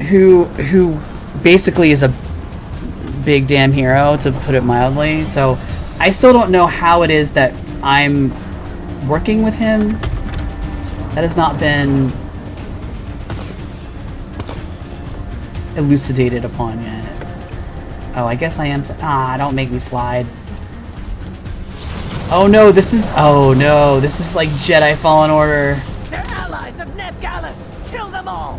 Who basically is a big damn hero, to put it mildly. So I still don't know how it is that I'm working with him. That has not been elucidated upon yet. Oh, I guess I am. Don't make me slide. Oh no, this is like Jedi Fallen Order. They're allies of Nevgalus. Kill them all.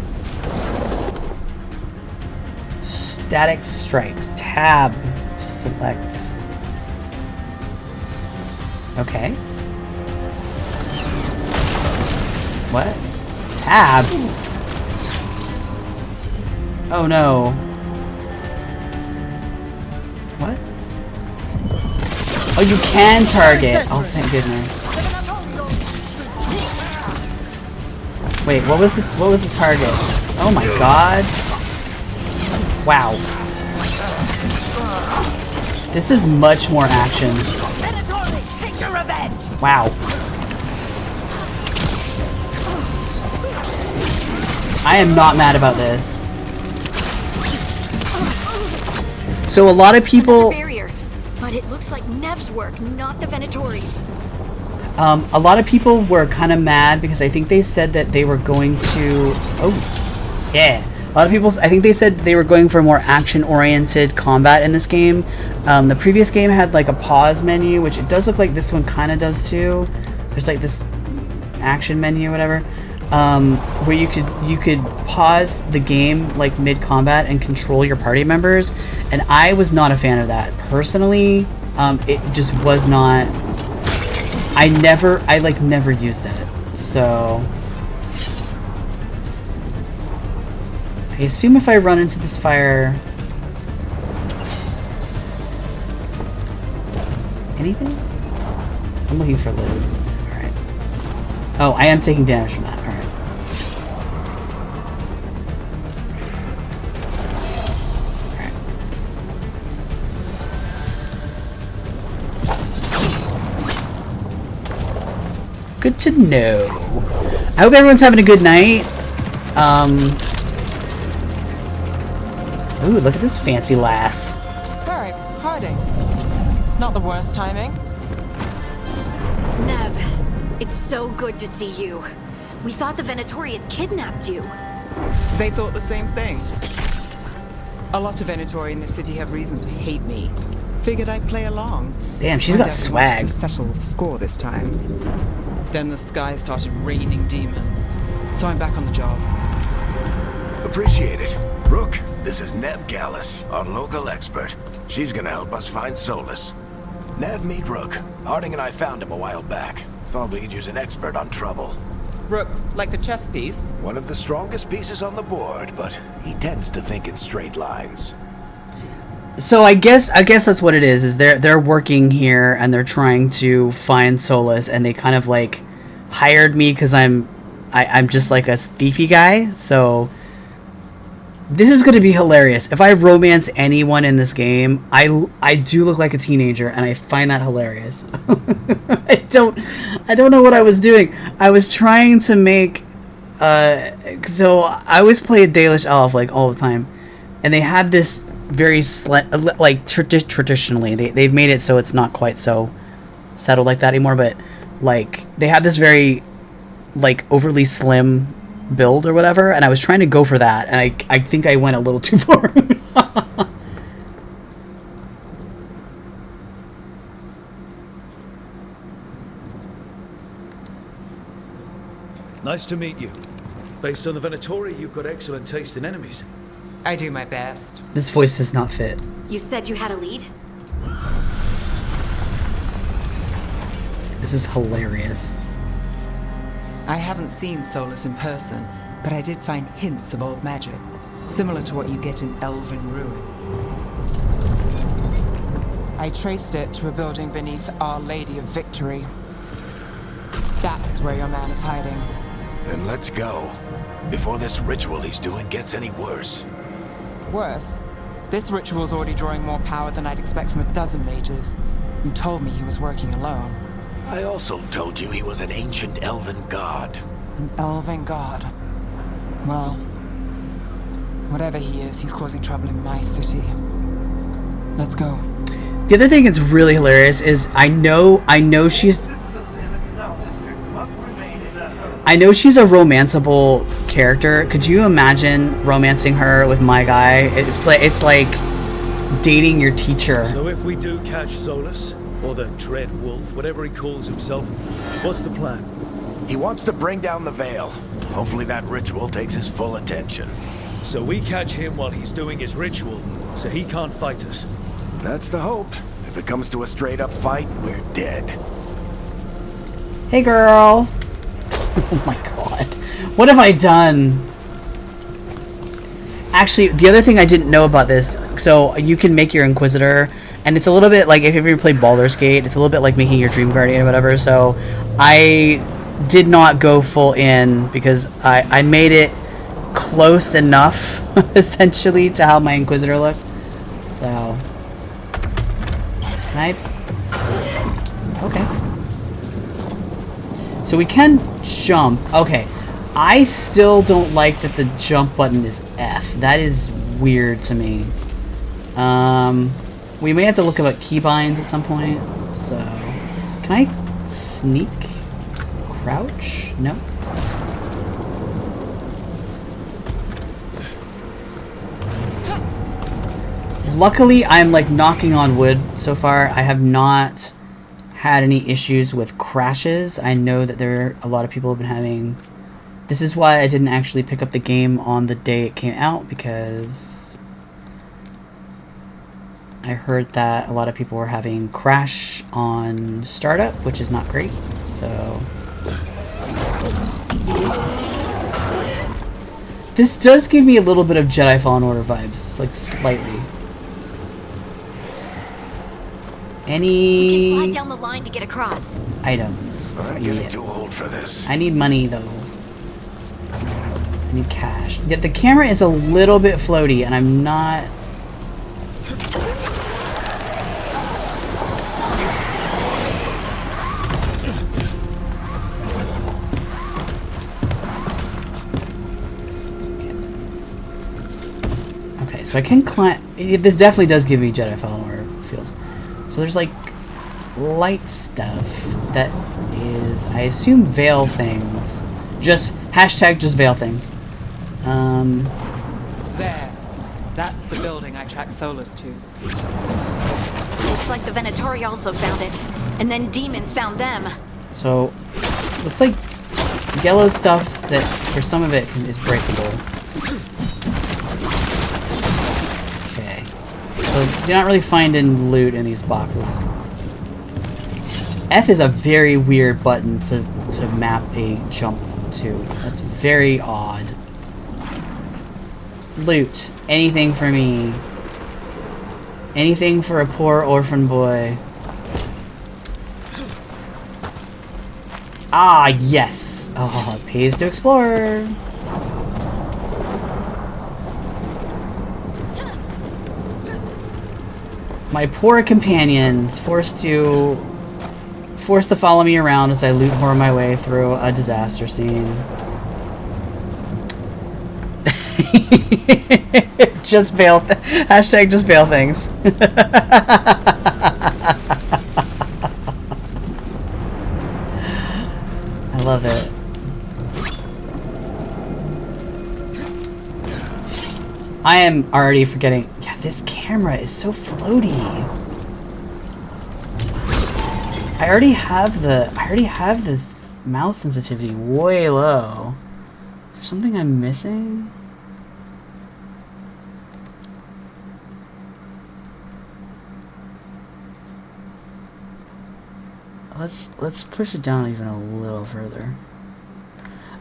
Static strikes. Tab to select. Okay. What? Tab? Oh no. What? Oh, you can target. Oh, thank goodness. Wait, what was the target? Oh my god. Wow. This is much more action. Take your revenge. Wow. I am not mad about this. So a lot of people... Barrier, but it looks like Nev's work, not the Venatori's. A lot of people were kind of mad because I think they said that they were going to... Oh, yeah. A lot of people, I think they said they were going for more action-oriented combat in this game. The previous game had like a pause menu, which it does look like this one kind of does too. There's like this action menu or whatever, where you could pause the game like mid-combat and control your party members. And I was not a fan of that. Personally, it just was not... I never used it. So... I assume if I run into this fire... Anything? I'm looking for loot. Alright. Oh, I am taking damage from that. Alright. Alright. Good to know. I hope everyone's having a good night. Ooh, look at this fancy lass. Varric, Harding. Not the worst timing. Nev, it's so good to see you. We thought the Venatori had kidnapped you. They thought the same thing. A lot of Venatori in the city have reason to hate me. Figured I'd play along. Damn, she's got swag. To settle the score this time. Then the sky started raining demons. So I'm back on the job. Appreciate it. Rook, this is Nevgalus, our local expert. She's gonna help us find Solus. Nev, meet Rook. Harding and I found him a while back. Thought we could use an expert on trouble. Rook, like the chess piece? One of the strongest pieces on the board, but he tends to think in straight lines. So I guess that's what it is they're working here and they're trying to find Solus, and they kind of like hired me because I'm just like a thiefy guy. So this is going to be hilarious. If I romance anyone in this game, I do look like a teenager, and I find that hilarious. I don't know what I was doing. I was trying to make so I always play a Dalish elf like all the time, and they have this very traditionally they've made it so it's not quite so settled like that anymore, but like they have this very like overly slim build or whatever, and I was trying to go for that, and I think I went a little too far. Nice to meet you. Based on the Venatori, you've got excellent taste in enemies. I do my best. This voice does not fit. You said you had a lead? This is hilarious. I haven't seen Solus in person, but I did find hints of old magic, similar to what you get in elven ruins. I traced it to a building beneath Our Lady of Victory. That's where your man is hiding. Then let's go, before this ritual he's doing gets any worse. Worse? This ritual's already drawing more power than I'd expect from a dozen mages. You told me he was working alone. I also told you he was an ancient elven god. An elven god. Well, whatever he is, he's causing trouble in my city. Let's go. The other thing that's really hilarious is I know she's a romanceable character. Could you imagine romancing her with my guy? It's like dating your teacher. So if we do catch Solus, or the Dread Wolf, whatever he calls himself, what's the plan? He wants to bring down the Veil. Hopefully that ritual takes his full attention. So we catch him while he's doing his ritual, so he can't fight us. That's the hope. If it comes to a straight-up fight, we're dead. Hey, girl. Oh my god. What have I done? Actually, the other thing I didn't know about this, so you can make your Inquisitor, and it's a little bit like, if you've ever played Baldur's Gate, it's a little bit like making your Dream Guardian or whatever, so I did not go full in because I made it close enough, essentially, to how my Inquisitor looked. So... Can I... Okay. So we can jump. Okay. I still don't like that the jump button is F. That is weird to me. We may have to look about keybinds at some point. So... Can I sneak? Crouch? No. Luckily, I'm like knocking on wood so far. I have not had any issues with crashes. I know that a lot of people have been having... This is why I didn't actually pick up the game on the day it came out, because I heard that a lot of people were having crash on startup, which is not great. So... This does give me a little bit of Jedi Fallen Order vibes, like slightly. Any... We can slide down the line to get across. Items. I'm getting too old for this. I need money, though. I need cash. Yet the camera is a little bit floaty, and I'm not... Okay, so I can climb... This definitely does give me Jedi Fallen Order feels. So there's like light stuff that is, I assume, veil things. Just hashtag just veil things. There. That's the building I tracked Solus to. Looks like the Venatori also found it. And then demons found them. So, looks like yellow stuff that, for some of it, is breakable. Okay. So, you're not really finding loot in these boxes. F is a very weird button to map a jump to. That's very odd. Loot. Anything for me. Anything for a poor orphan boy. Ah, yes! Oh, it pays to explore. My poor companions, forced to follow me around as I loot whore my way through a disaster scene. Just veil. Hashtag just veil things. I love it. I am already forgetting. Yeah, this camera is so floaty. I already have this mouse sensitivity way low. Is there something I'm missing? Let's push it down even a little further.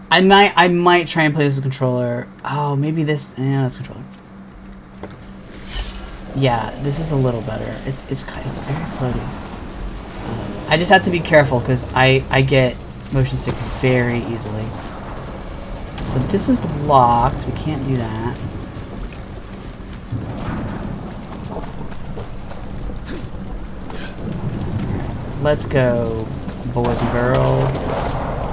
I might try and play this with controller. Oh, maybe this. Yeah, that's controller. Yeah, this is a little better. It's very floaty. I just have to be careful because I get motion sick very easily. So this is locked. We can't do that. let's go, boys and girls,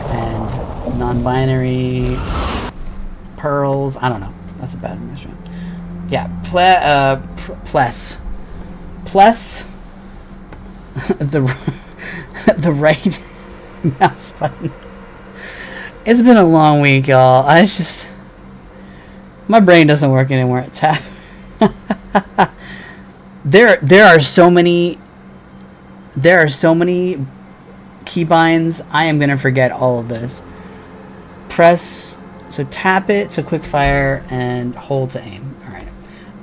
and non-binary pearls. I don't know. That's a bad mission. Yeah, plus the right mouse button. It's been a long week, y'all. My brain doesn't work anymore. Tap. There are so many keybinds. I am gonna forget all of this. Press, so tap it to quick fire and hold to aim. All right.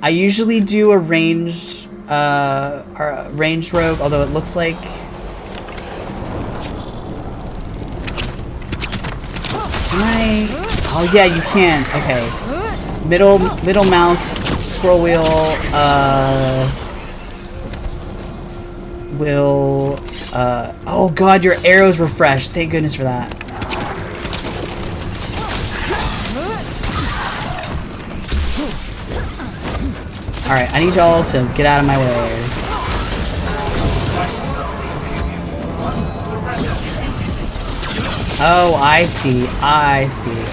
I usually do a ranged rogue, although it looks like. Can I? Oh yeah, you can. Okay. Middle mouse scroll wheel will oh god, your arrows refresh. Thank goodness for that. Alright, I need y'all to get out of my way. Oh, I see. I see.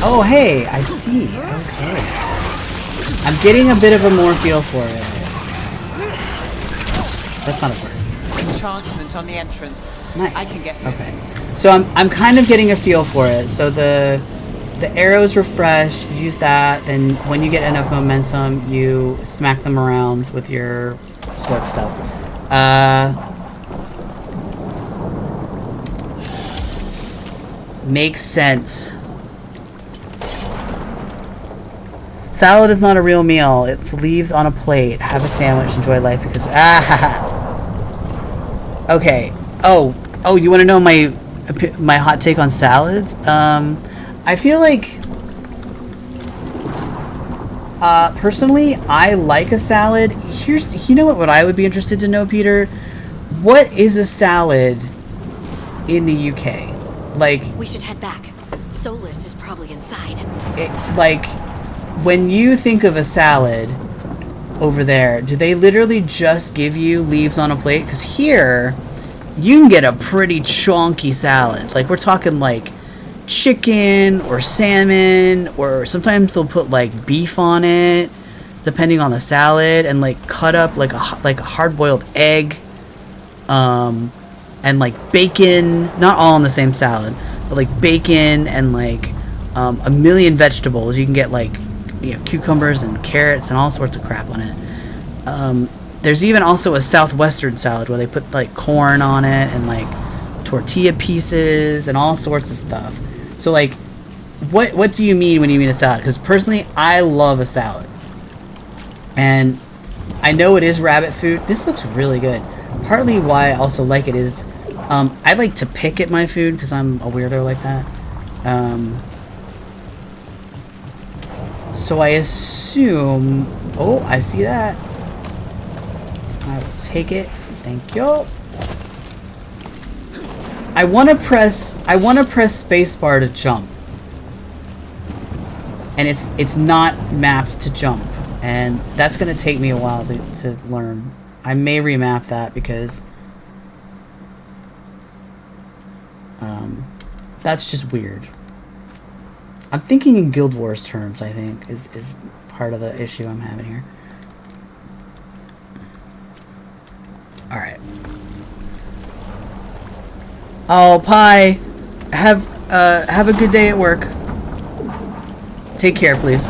Oh, hey, I see. Okay. I'm getting a bit of a more feel for it. That's not a word. Enchantment on the entrance. Nice. I can get it. Okay. So I'm kind of getting a feel for it. So the arrows refresh, use that, then when you get enough momentum, you smack them around with your sword stuff. Makes sense. Salad is not a real meal. It's leaves on a plate. Have a sandwich. Enjoy life because okay. Oh, you want to know my hot take on salads? I feel like personally, I like a salad. You know what I would be interested to know, Peter? What is a salad in the UK? Like, we should head back. Solus is probably inside. When you think of a salad over there, do they literally just give you leaves on a plate? Because here, you can get a pretty chunky salad. Like, we're talking like chicken or salmon, or sometimes they'll put like beef on it, depending on the salad, and like cut up like a hard-boiled egg, and like bacon. Not all in the same salad, but like bacon and like a million vegetables. You can get like, you know, cucumbers and carrots and all sorts of crap on it. There's even also a southwestern salad where they put like corn on it and like tortilla pieces and all sorts of stuff. So like, what do you mean when you mean a salad? Because personally, I love a salad, and I know it is rabbit food. This looks really good. Partly why I also like it is I like to pick at my food because I'm a weirdo like that. So I assume... Oh, I see that. I will take it. Thank you. I want to press spacebar to jump. And it's not mapped to jump. And that's going to take me a while to learn. I may remap that because that's just weird. I'm thinking in Guild Wars terms, I think, is part of the issue I'm having here. Alright. Oh, Pi, have a good day at work. Take care, please.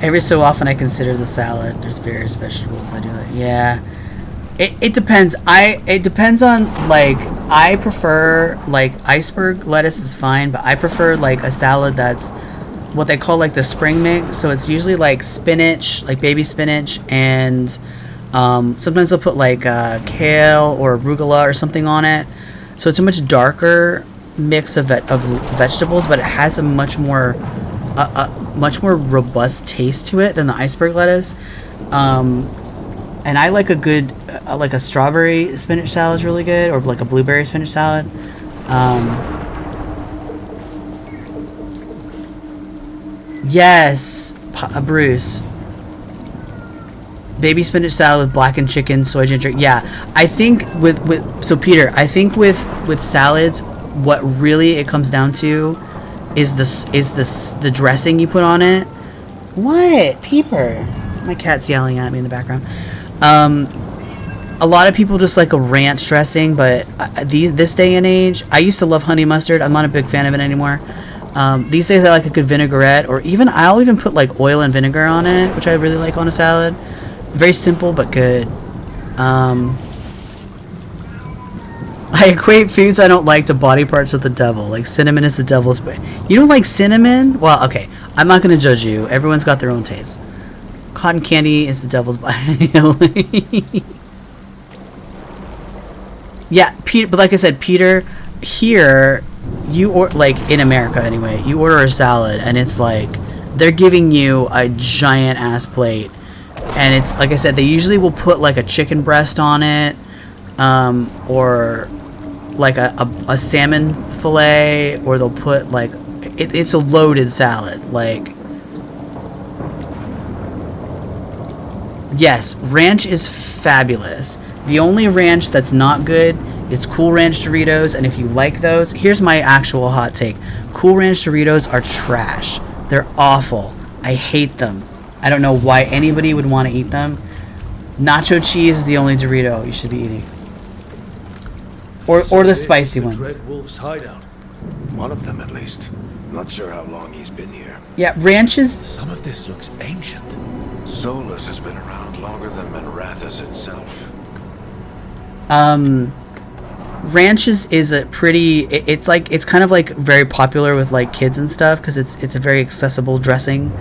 Every so often I consider the salad. There's various vegetables. I do it. Yeah. It depends. It depends on, like, I prefer, like, iceberg lettuce is fine, but I prefer, like, a salad that's what they call, like, the spring mix. So it's usually, like, spinach, like baby spinach, and sometimes they'll put, like, kale or arugula or something on it. So it's a much darker mix of vegetables, but it has a much more robust taste to it than the iceberg lettuce. And I like a good, like a strawberry spinach salad is really good, or like a blueberry spinach salad. Yes, Bruce. Baby spinach salad with blackened chicken, soy ginger. Yeah, I think so Peter, I think with salads, what really it comes down to is the dressing you put on it. What? Peeper. My cat's yelling at me in the background. A lot of people just like a ranch dressing, but this day and age, I used to love honey mustard. I'm not a big fan of it anymore. These days I like a good vinaigrette, or I'll even put like oil and vinegar on it, which I really like on a salad. Very simple but good. I equate foods I don't like to body parts of the devil. Like cinnamon is the devil's way. You don't like cinnamon? Well, okay. I'm not going to judge you. Everyone's got their own taste. Cotton candy is the devil's Yeah, Peter. But like I said, Peter, here like in America anyway, you order a salad and it's like they're giving you a giant ass plate, and it's like I said, they usually will put like a chicken breast on it, or like a salmon fillet, or they'll put like it's a loaded salad. Like, yes, ranch is fabulous. The only ranch that's not good is Cool Ranch Doritos, and if you like those, here's my actual hot take. Cool Ranch Doritos are trash. They're awful. I hate them. I don't know why anybody would want to eat them. Nacho cheese is the only Dorito you should be eating. Or the spicy ones. Dread Wolf's hideout. One of them, at least. Not sure how long he's been here. Yeah, ranches. Some of this looks ancient. Solus has been around longer than Manrathus itself. Ranches is a pretty. It's kind of like very popular with like kids and stuff because it's a very accessible dressing.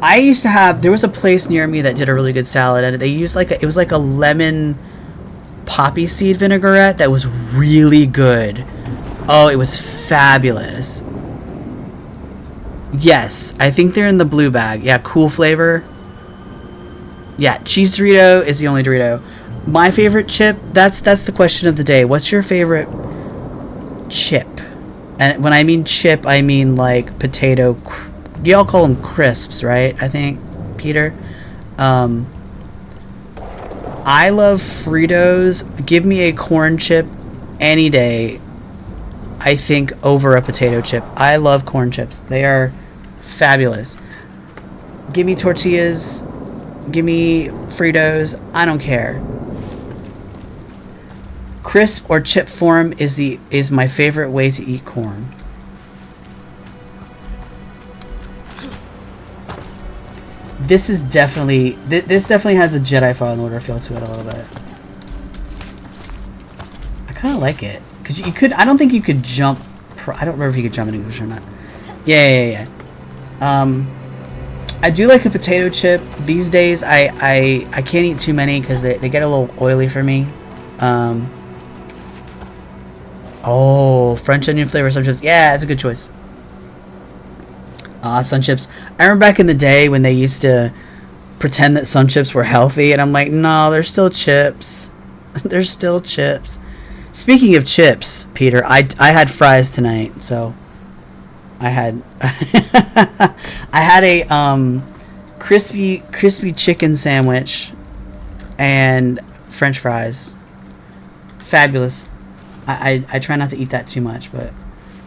I used to have. There was a place near me that did a really good salad, and they used it was like a lemon poppy seed vinaigrette that was really good. Oh, it was fabulous. Yes, I think they're in the blue bag. Yeah, cool flavor. Yeah, cheese Dorito is the only Dorito. My favorite chip, that's the question of the day. What's your favorite chip? And when I mean chip, I mean like potato. Y'all call them crisps, right? I think, Peter. I love Fritos. Give me a corn chip any day, I think, over a potato chip. I love corn chips. They are fabulous. Give me tortillas. Give me Fritos. I don't care. Crisp or chip form is my favorite way to eat corn. This is definitely this definitely has a Jedi Fallen Order feel to it a little bit. I kind of like it because you could. I don't think you could jump. I don't remember if you could jump in English or not. Yeah. I do like a potato chip. These days, I can't eat too many because they get a little oily for me. Oh, French onion flavor Sun Chips. Yeah, that's a good choice. Sun Chips. I remember back in the day when they used to pretend that Sun Chips were healthy, and I'm like, no, they're still chips. They're still chips. Speaking of chips, Peter, I had fries tonight, so I had I had a crispy chicken sandwich and French fries. Fabulous. I try not to eat that too much, but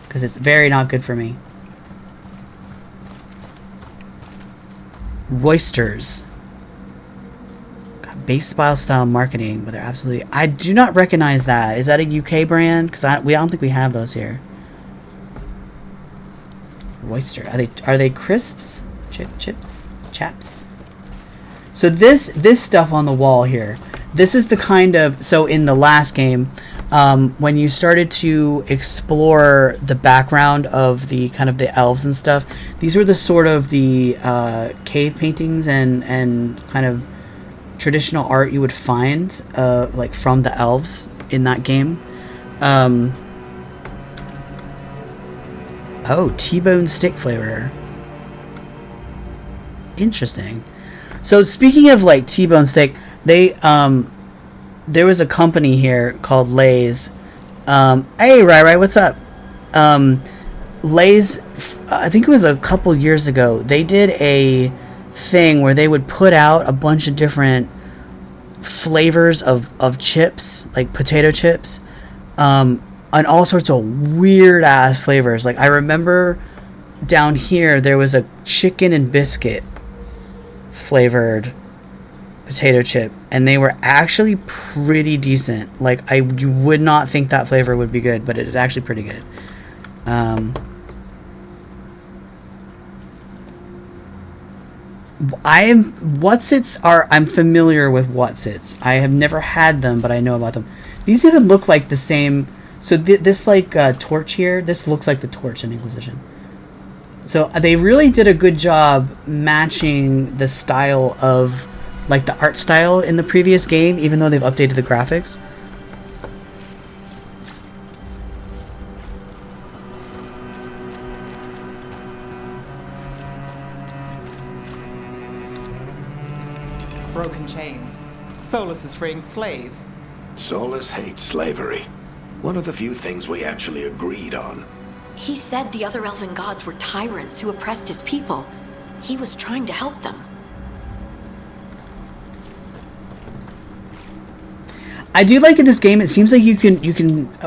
because it's very not good for me. Roysters. Base style marketing, but they're absolutely. I do not recognize that. Is that a UK brand? Because I don't think we have those here. Royster. Are they crisps? Chips? Chaps? So this stuff on the wall here. This is the kind of. So in the last game, when you started to explore the background of the kind of the elves and stuff, these were the sort of the cave paintings and kind of traditional art you would find like from the elves in that game. Oh, T-bone stick flavor. Interesting. So speaking of like T-bone steak, they there was a company here called Lay's. Hey, Rai, what's up? Lay's, I think it was a couple years ago, they did a thing where they would put out a bunch of different flavors of chips, like potato chips, and all sorts of weird ass flavors. Like I remember down here there was a chicken and biscuit flavored potato chip, and they were actually pretty decent. Like you would not think that flavor would be good, but it is actually pretty good. I'm familiar with Whatsits. I have never had them, but I know about them. These even look like the same. So this like torch here, this looks like the torch in Inquisition. So they really did a good job matching the style of like the art style in the previous game, even though they've updated the graphics. Broken chains. Solus is freeing slaves. Solus hates slavery. One of the few things we actually agreed on. He said the other elven gods were tyrants who oppressed his people. He was trying to help them. I do like in this game, it seems like you can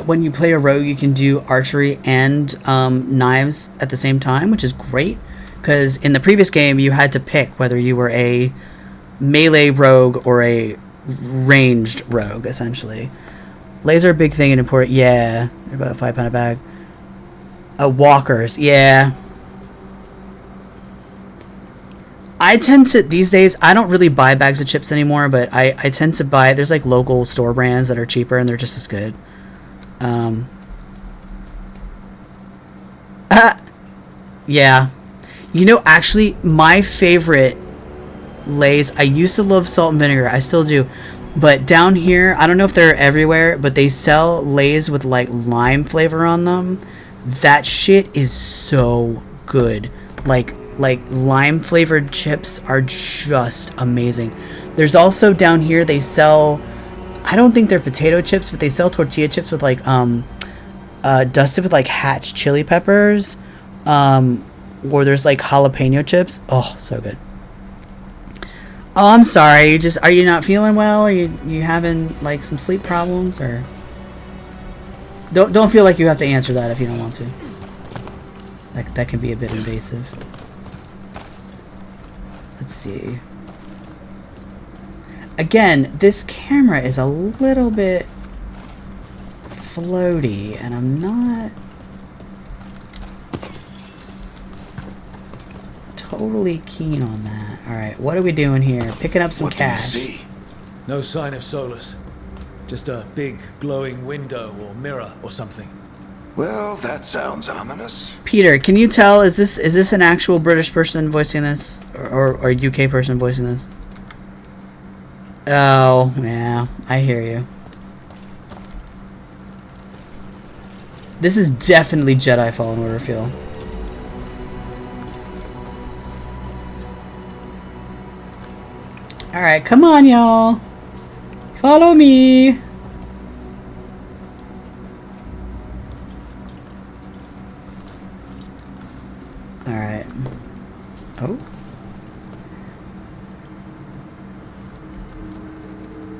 when you play a rogue, you can do archery and knives at the same time, which is great. Because in the previous game, you had to pick whether you were a melee rogue or a ranged rogue, essentially. Laser, big thing and important. Yeah, they're about a £5 a bag. Walkers, yeah. I tend to, these days, I don't really buy bags of chips anymore, but I tend to buy, there's like local store brands that are cheaper and they're just as good. Yeah. You know, actually, my favorite Lay's, I used to love salt and vinegar, I still do. But down here, I don't know if they're everywhere, but they sell Lay's with like lime flavor on them. That shit is so good. Like lime flavored chips are just amazing. There's also down here they sell, I don't think they're potato chips, but they sell tortilla chips with like dusted with like hatch chili peppers. Or there's like jalapeno chips. Oh, so good. Oh, I'm sorry. Are you not feeling well? Are you having like some sleep problems, or don't feel like you have to answer that if you don't want to. That can be a bit invasive. Let's see. Again, this camera is a little bit floaty, and I'm not totally keen on that. Alright, what are we doing here? Picking up some cash. Do you see? No sign of Solus. Just a big glowing window or mirror or something. Well, that sounds ominous. Peter, can you tell, is this an actual British person voicing this? Or a UK person voicing this? Oh, yeah, I hear you. This is definitely Jedi Fallen Order feel. Alright, come on, y'all. Follow me. Alright. Oh.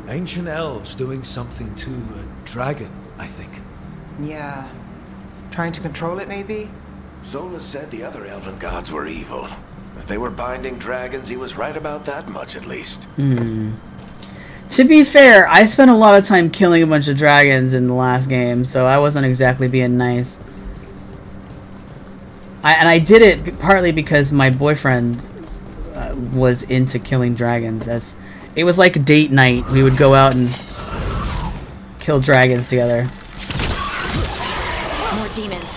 Ancient elves doing something to a dragon, I think. Yeah. Trying to control it, maybe? Solus said the other elven gods were evil. If they were binding dragons, he was right about that much, at least. To be fair, I spent a lot of time killing a bunch of dragons in the last game, so I wasn't exactly being nice. I did it partly because my boyfriend was into killing dragons. As it was like date night, we would go out and kill dragons together. More demons.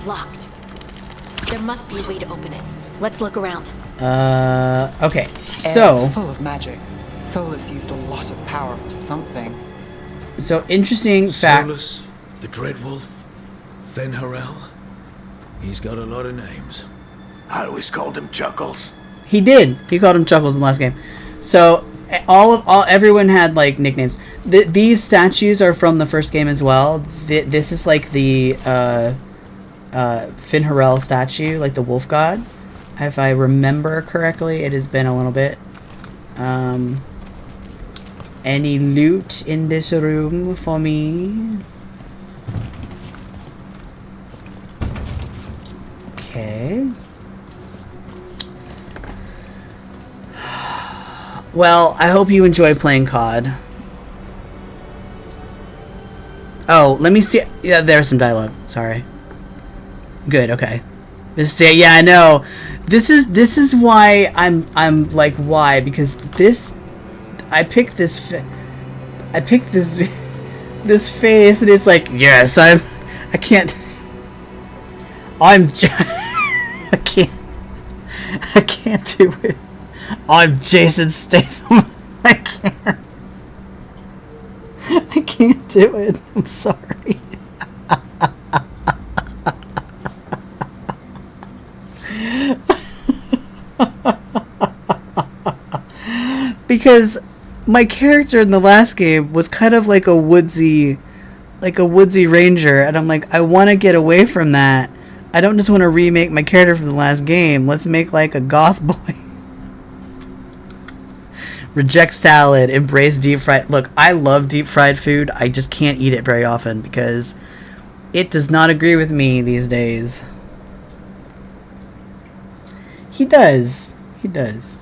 Locked. There must be a way to open it. Let's look around. Okay. So Air's full of magic. Solus used a lot of power for something. So, interesting fact. Solus, the Dreadwolf, Fen'Harel. He's got a lot of names. I always called him Chuckles. He did. He called him Chuckles in the last game. So, everyone had, like, nicknames. These statues are from the first game as well. This is, like, the Fen'Harel statue, like the wolf god. If I remember correctly, it has been a little bit. Any loot in this room for me? Okay. Well, I hope you enjoy playing COD. Oh, let me see. Yeah, there's some dialogue. Sorry. Good. Okay. Yeah, I know. This is why I'm like, why? Because I picked this this face, and it's like, yes, I can't do it. I'm Jason Statham. I can't do it. I'm sorry. Because my character in the last game was kind of like a woodsy ranger, and I'm like, I want to get away from that. I don't just want to remake my character from the last game. Let's make like a goth boy. Reject salad, embrace deep fried. Look, I love deep fried food. I just can't eat it very often because it does not agree with me these days. He does. He does.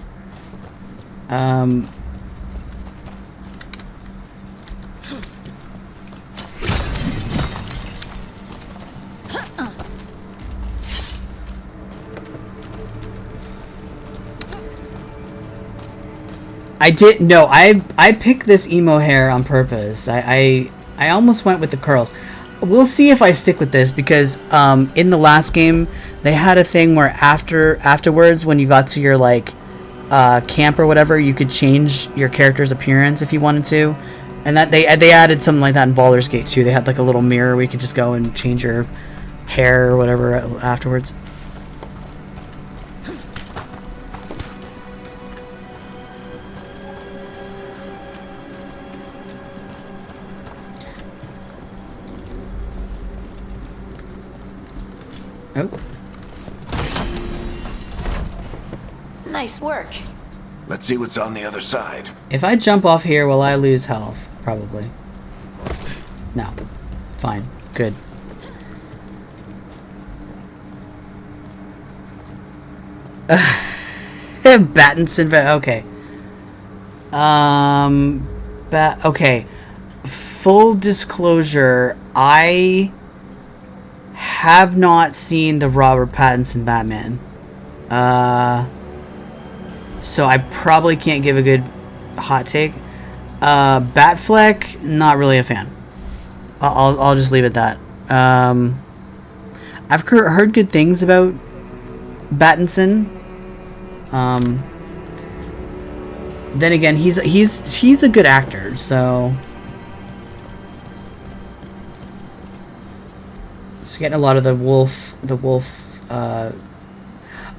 I did no. I picked this emo hair on purpose. I almost went with the curls. We'll see if I stick with this because in the last game they had a thing where afterwards when you got to your like camp or whatever, you could change your character's appearance if you wanted to, and that they added something like that in Baldur's Gate too. They had like a little mirror where you could just go and change your hair or whatever afterwards. Oh. Nice work. Let's see what's on the other side. If I jump off here, will I lose health? Probably. No. Fine. Good. Battinson. Okay. Okay. Full disclosure, I have not seen the Robert Pattinson Batman. So I probably can't give a good hot take. Batfleck, not really a fan. I'll just leave it at that. I've heard good things about Pattinson. Then again, he's a good actor, so. So getting a lot of the wolf.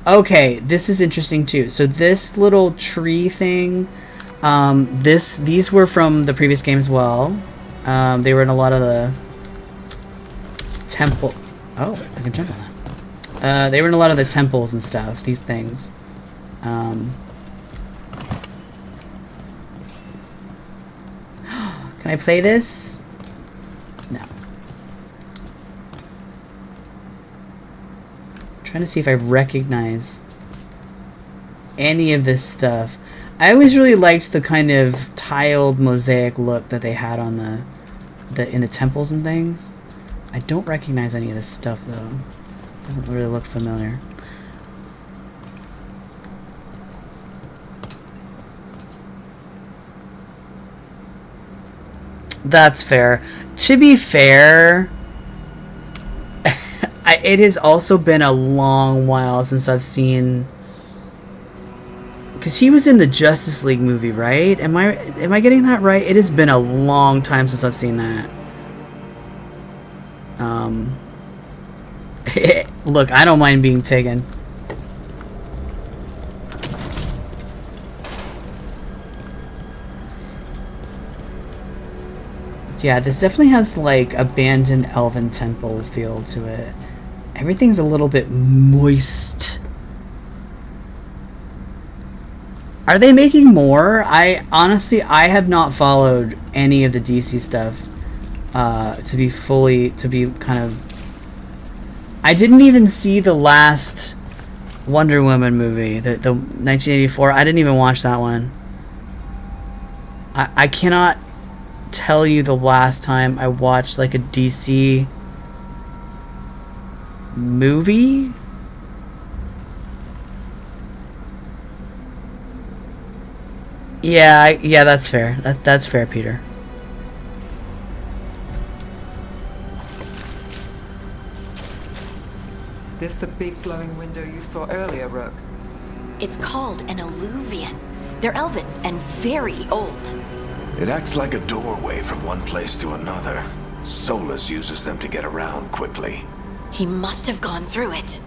Okay, this is interesting too. So this little tree thing, these were from the previous game as well. They were in a lot of the temple. Oh, I can jump on that. They were in a lot of the temples and stuff. These things. Can I play this? No. Trying to see if I recognize any of this stuff. I always really liked the kind of tiled mosaic look that they had on the in the temples and things. I don't recognize any of this stuff though. Doesn't really look familiar. That's fair. To be fair, it has also been a long while since I've seen Because he was in the Justice League movie, right? Am I getting that right? It has been a long time since I've seen that. Look, I don't mind being taken. Yeah, this definitely has like abandoned elven temple feel to it. Everything's a little bit moist. Are they making more? I honestly have not followed any of the DC stuff to be kind of. I didn't even see the last Wonder Woman movie, the 1984. I didn't even watch that one. I cannot tell you the last time I watched like a DC movie. Yeah, that's fair. That's fair, Peter. This the big glowing window you saw earlier, Rook? It's called an alluvian. They're elven and very old. It acts like a doorway from one place to another. Solus uses them to get around quickly. He must have gone through it.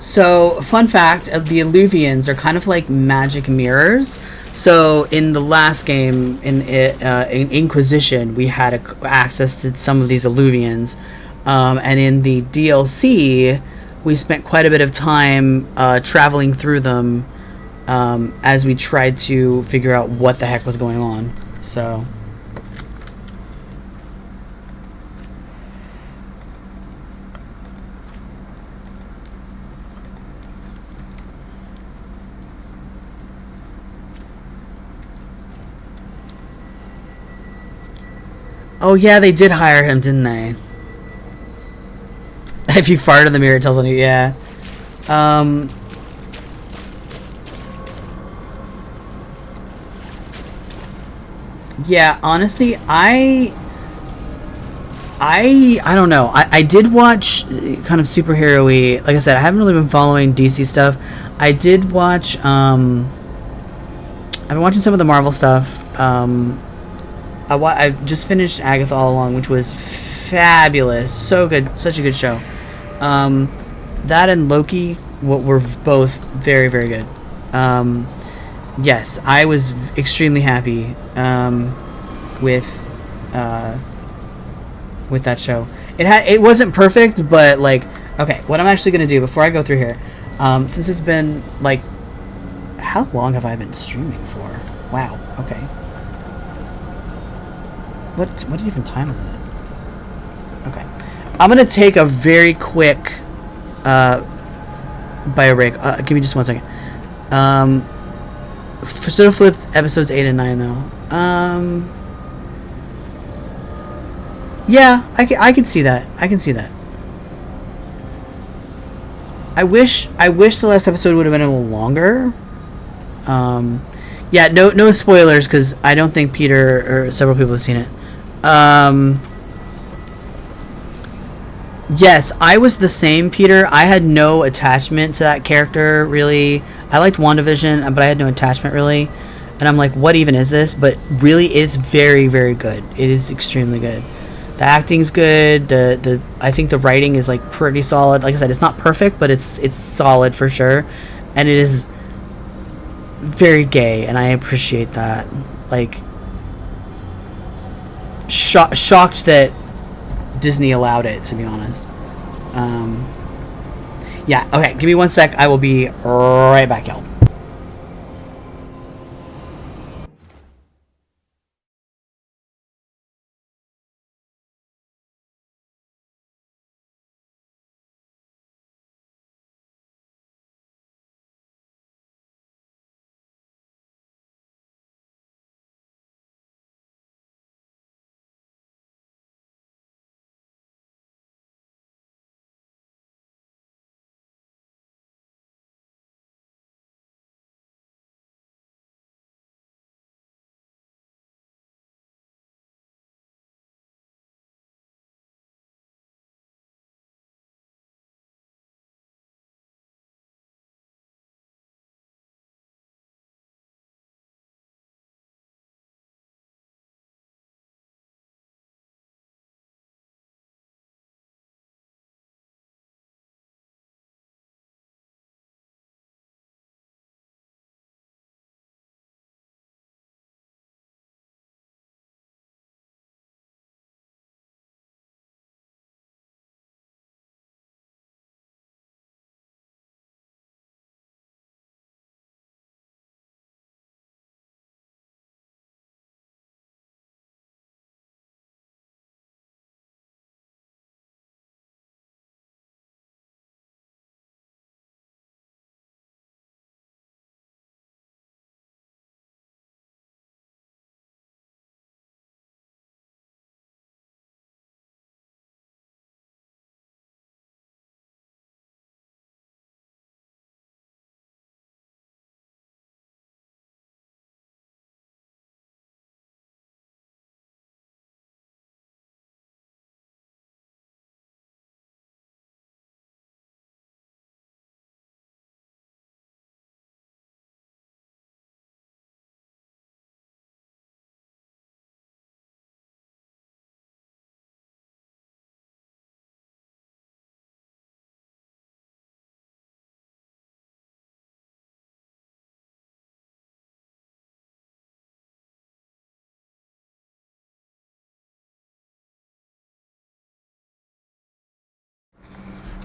So, fun fact, the alluvians are kind of like magic mirrors. So, in the last game, in Inquisition, we had access to some of these alluvians. And in the DLC, we spent quite a bit of time traveling through them as we tried to figure out what the heck was going on. So... Oh yeah, they did hire him, didn't they? If you fart in the mirror, it tells on you. Yeah. Yeah. Honestly, I don't know. I did watch kind of superhero-y. Like I said, I haven't really been following DC stuff. I did watch. I've been watching some of the Marvel stuff. I just finished Agatha All Along, which was fabulous. So good. Such a good show. That and Loki were both very, very good. Yes, I was extremely happy with that show. It wasn't perfect, but like, okay, what I'm actually going to do before I go through here, since it's been like, how long have I been streaming for? Wow, okay. What even time is it? Okay. I'm going to take a very quick bio break. Give me just 1 second. Sort of flipped episodes 8 and 9 though. Yeah, I can see that. I can see that. I wish the last episode would have been a little longer. Yeah, no spoilers because I don't think Peter or several people have seen it. Yes, I was the same, Peter. I had no attachment to that character, really. I liked WandaVision, but I had no attachment, really. And I'm like, what even is this? But really, it's very, very good. It is extremely good. The acting's good. I think the writing is, like, pretty solid. Like I said, it's not perfect, but it's solid for sure. And it is very gay, and I appreciate that. Like, shocked that Disney allowed it, to be honest. Yeah, okay, give me 1 sec. I will be right back, y'all.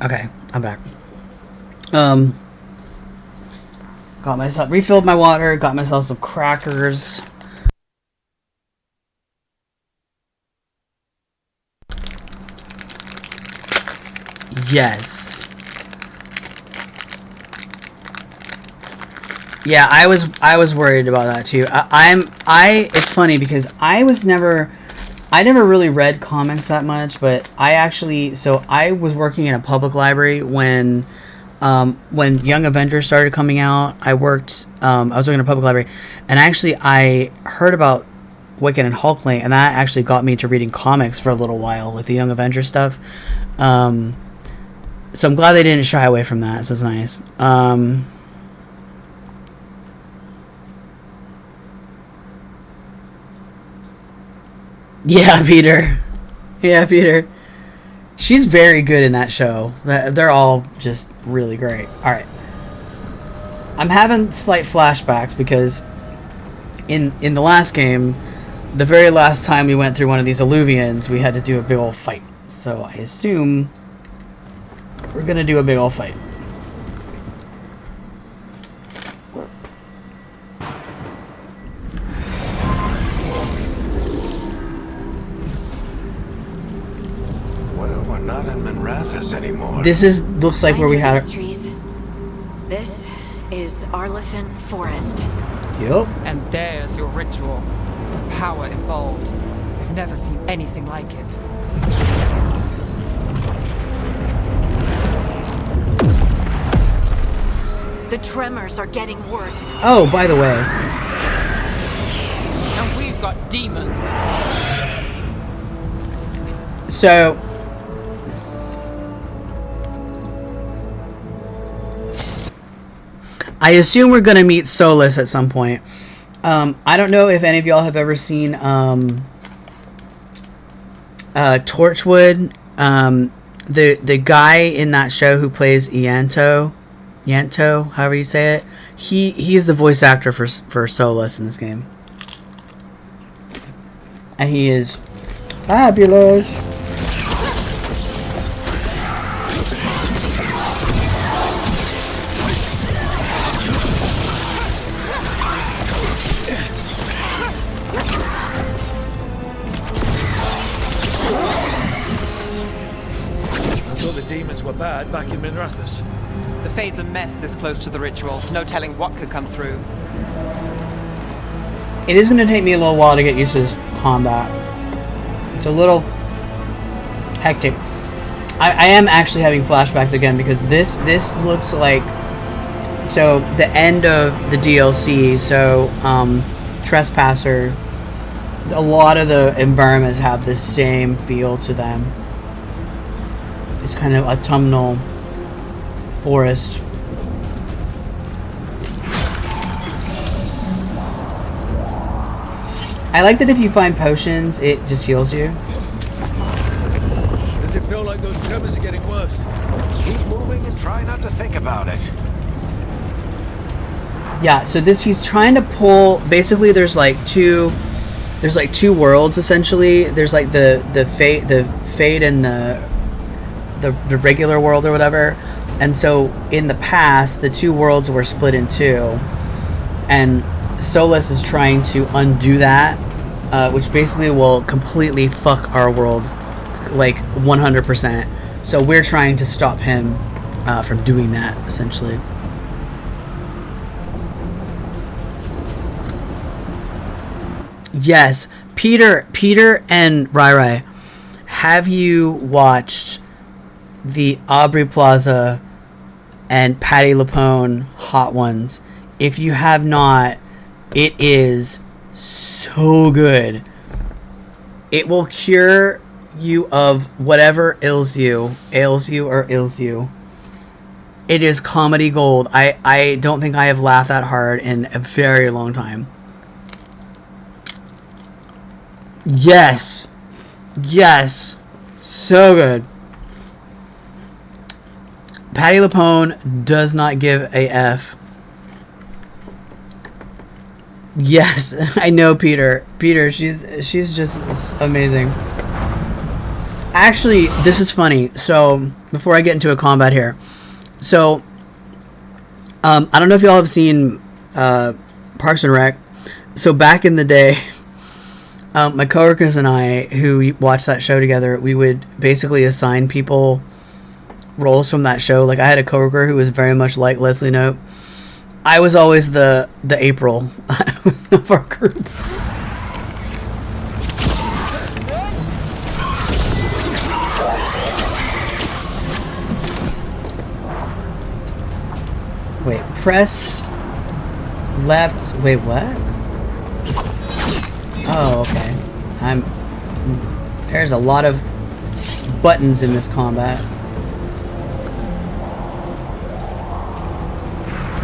Okay, I'm back. Got myself refilled my water, got myself some crackers. Yes. Yeah, I was worried about that too. It's funny because I never really read comics that much, but I was working in a public library when Young Avengers started coming out. I was working in a public library, and I heard about Wicked and Hulkling, and that actually got me to reading comics for a little while with the Young Avengers stuff. So I'm glad they didn't shy away from that. So it's nice. Yeah, Peter. Yeah, Peter. She's very good in that show. They're all just really great. Alright. I'm having slight flashbacks because in the last game, the very last time we went through one of these alluvions, we had to do a big old fight. So I assume we're going to do a big old fight. Anymore. This looks like where we had it. Trees. This is Arlethan Forest. Yep. And there's your ritual. The power involved. I've never seen anything like it. The tremors are getting worse. Oh, by the way. And we've got demons. So I assume we're going to meet Solus at some point. I don't know if any of y'all have ever seen Torchwood. The guy in that show who plays Yanto, however you say it, he's the voice actor for Solus in this game. And he is fabulous. Were bad back in Minrathous. The Fade's a mess this close to the ritual. No telling what could come through. It is going to take me a little while to get used to this combat. It's a little hectic. I am actually having flashbacks again because this looks like the end of the DLC. So Trespasser, a lot of the environments have the same feel to them. It's kind of autumnal forest. I like that if you find potions, it just heals you. Does it feel like those tremors are getting worse? Keep moving and try not to think about it. Yeah, so he's trying to pull. Basically, there's like two worlds essentially. There's like the fate and the regular world or whatever. And so in the past, the two worlds were split in two, and Solus is trying to undo that, which basically will completely fuck our world like 100%. So we're trying to stop him from doing that essentially. Yes, Peter and Rai, have you watched the Aubrey Plaza and Patty LuPone Hot Ones? If you have not, it is so good. It will cure you of whatever ails you. It is comedy gold. I don't think I have laughed that hard in a very long time. Yes, so good. Patty LuPone does not give a F. Yes, I know Peter. She's just amazing. Actually, this is funny. So, before I get into a combat here. So, I don't know if y'all have seen Parks and Rec. So, back in the day, my coworkers and I, who watched that show together, we would basically assign people roles from that show. Like, I had a coworker who was very much like Leslie Knope. I was always the April of our group. Wait, press left. Wait, what? Oh, okay. There's a lot of buttons in this combat.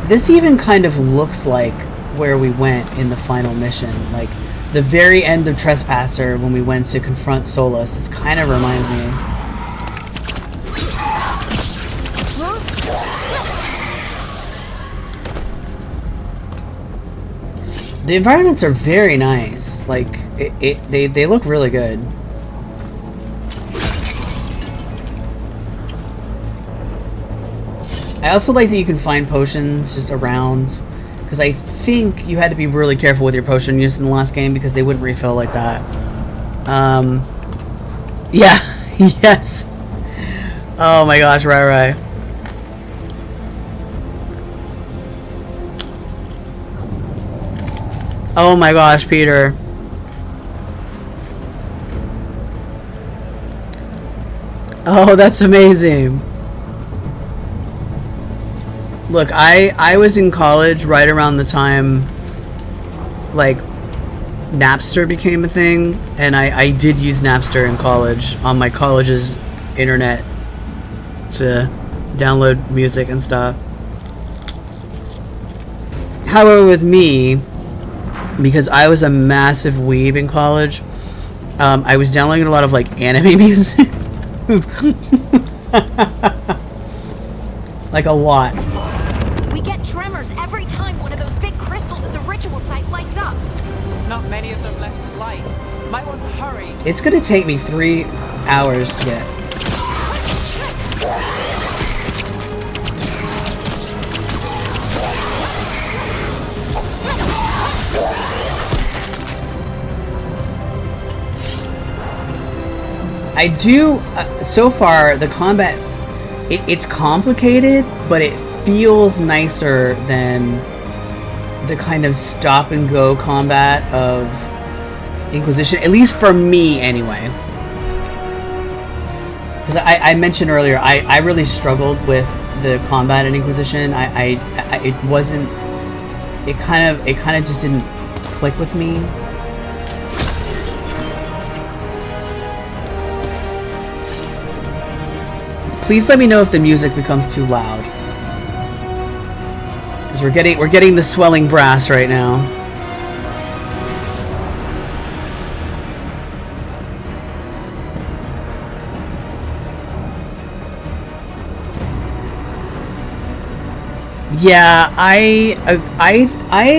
This even kind of looks like where we went in the final mission. Like, the very end of Trespasser, when we went to confront Solus. This kind of reminds me. The environments are very nice. Like, they look really good. I also like that you can find potions just around, because I think you had to be really careful with your potion use in the last game because they wouldn't refill like that. Yeah, yes. Oh my gosh, right. Oh my gosh, Peter. Oh, that's amazing. Look, I was in college right around the time, like, Napster became a thing, and I did use Napster in college on my college's internet to download music and stuff. However, with me, because I was a massive weeb in college, I was downloading a lot of, like, anime music. Like, a lot. We get tremors every time one of those big crystals at the ritual site lights up. Not many of them left light. Might want to hurry. It's gonna take me 3 hours to get. I do, so far, the combat, it's complicated, but it feels nicer than the kind of stop and go combat of Inquisition, at least for me anyway. Because I mentioned earlier, I really struggled with the combat in Inquisition. It kind of just didn't click with me. Please let me know if the music becomes too loud. Because we're getting the swelling brass right now. Yeah, I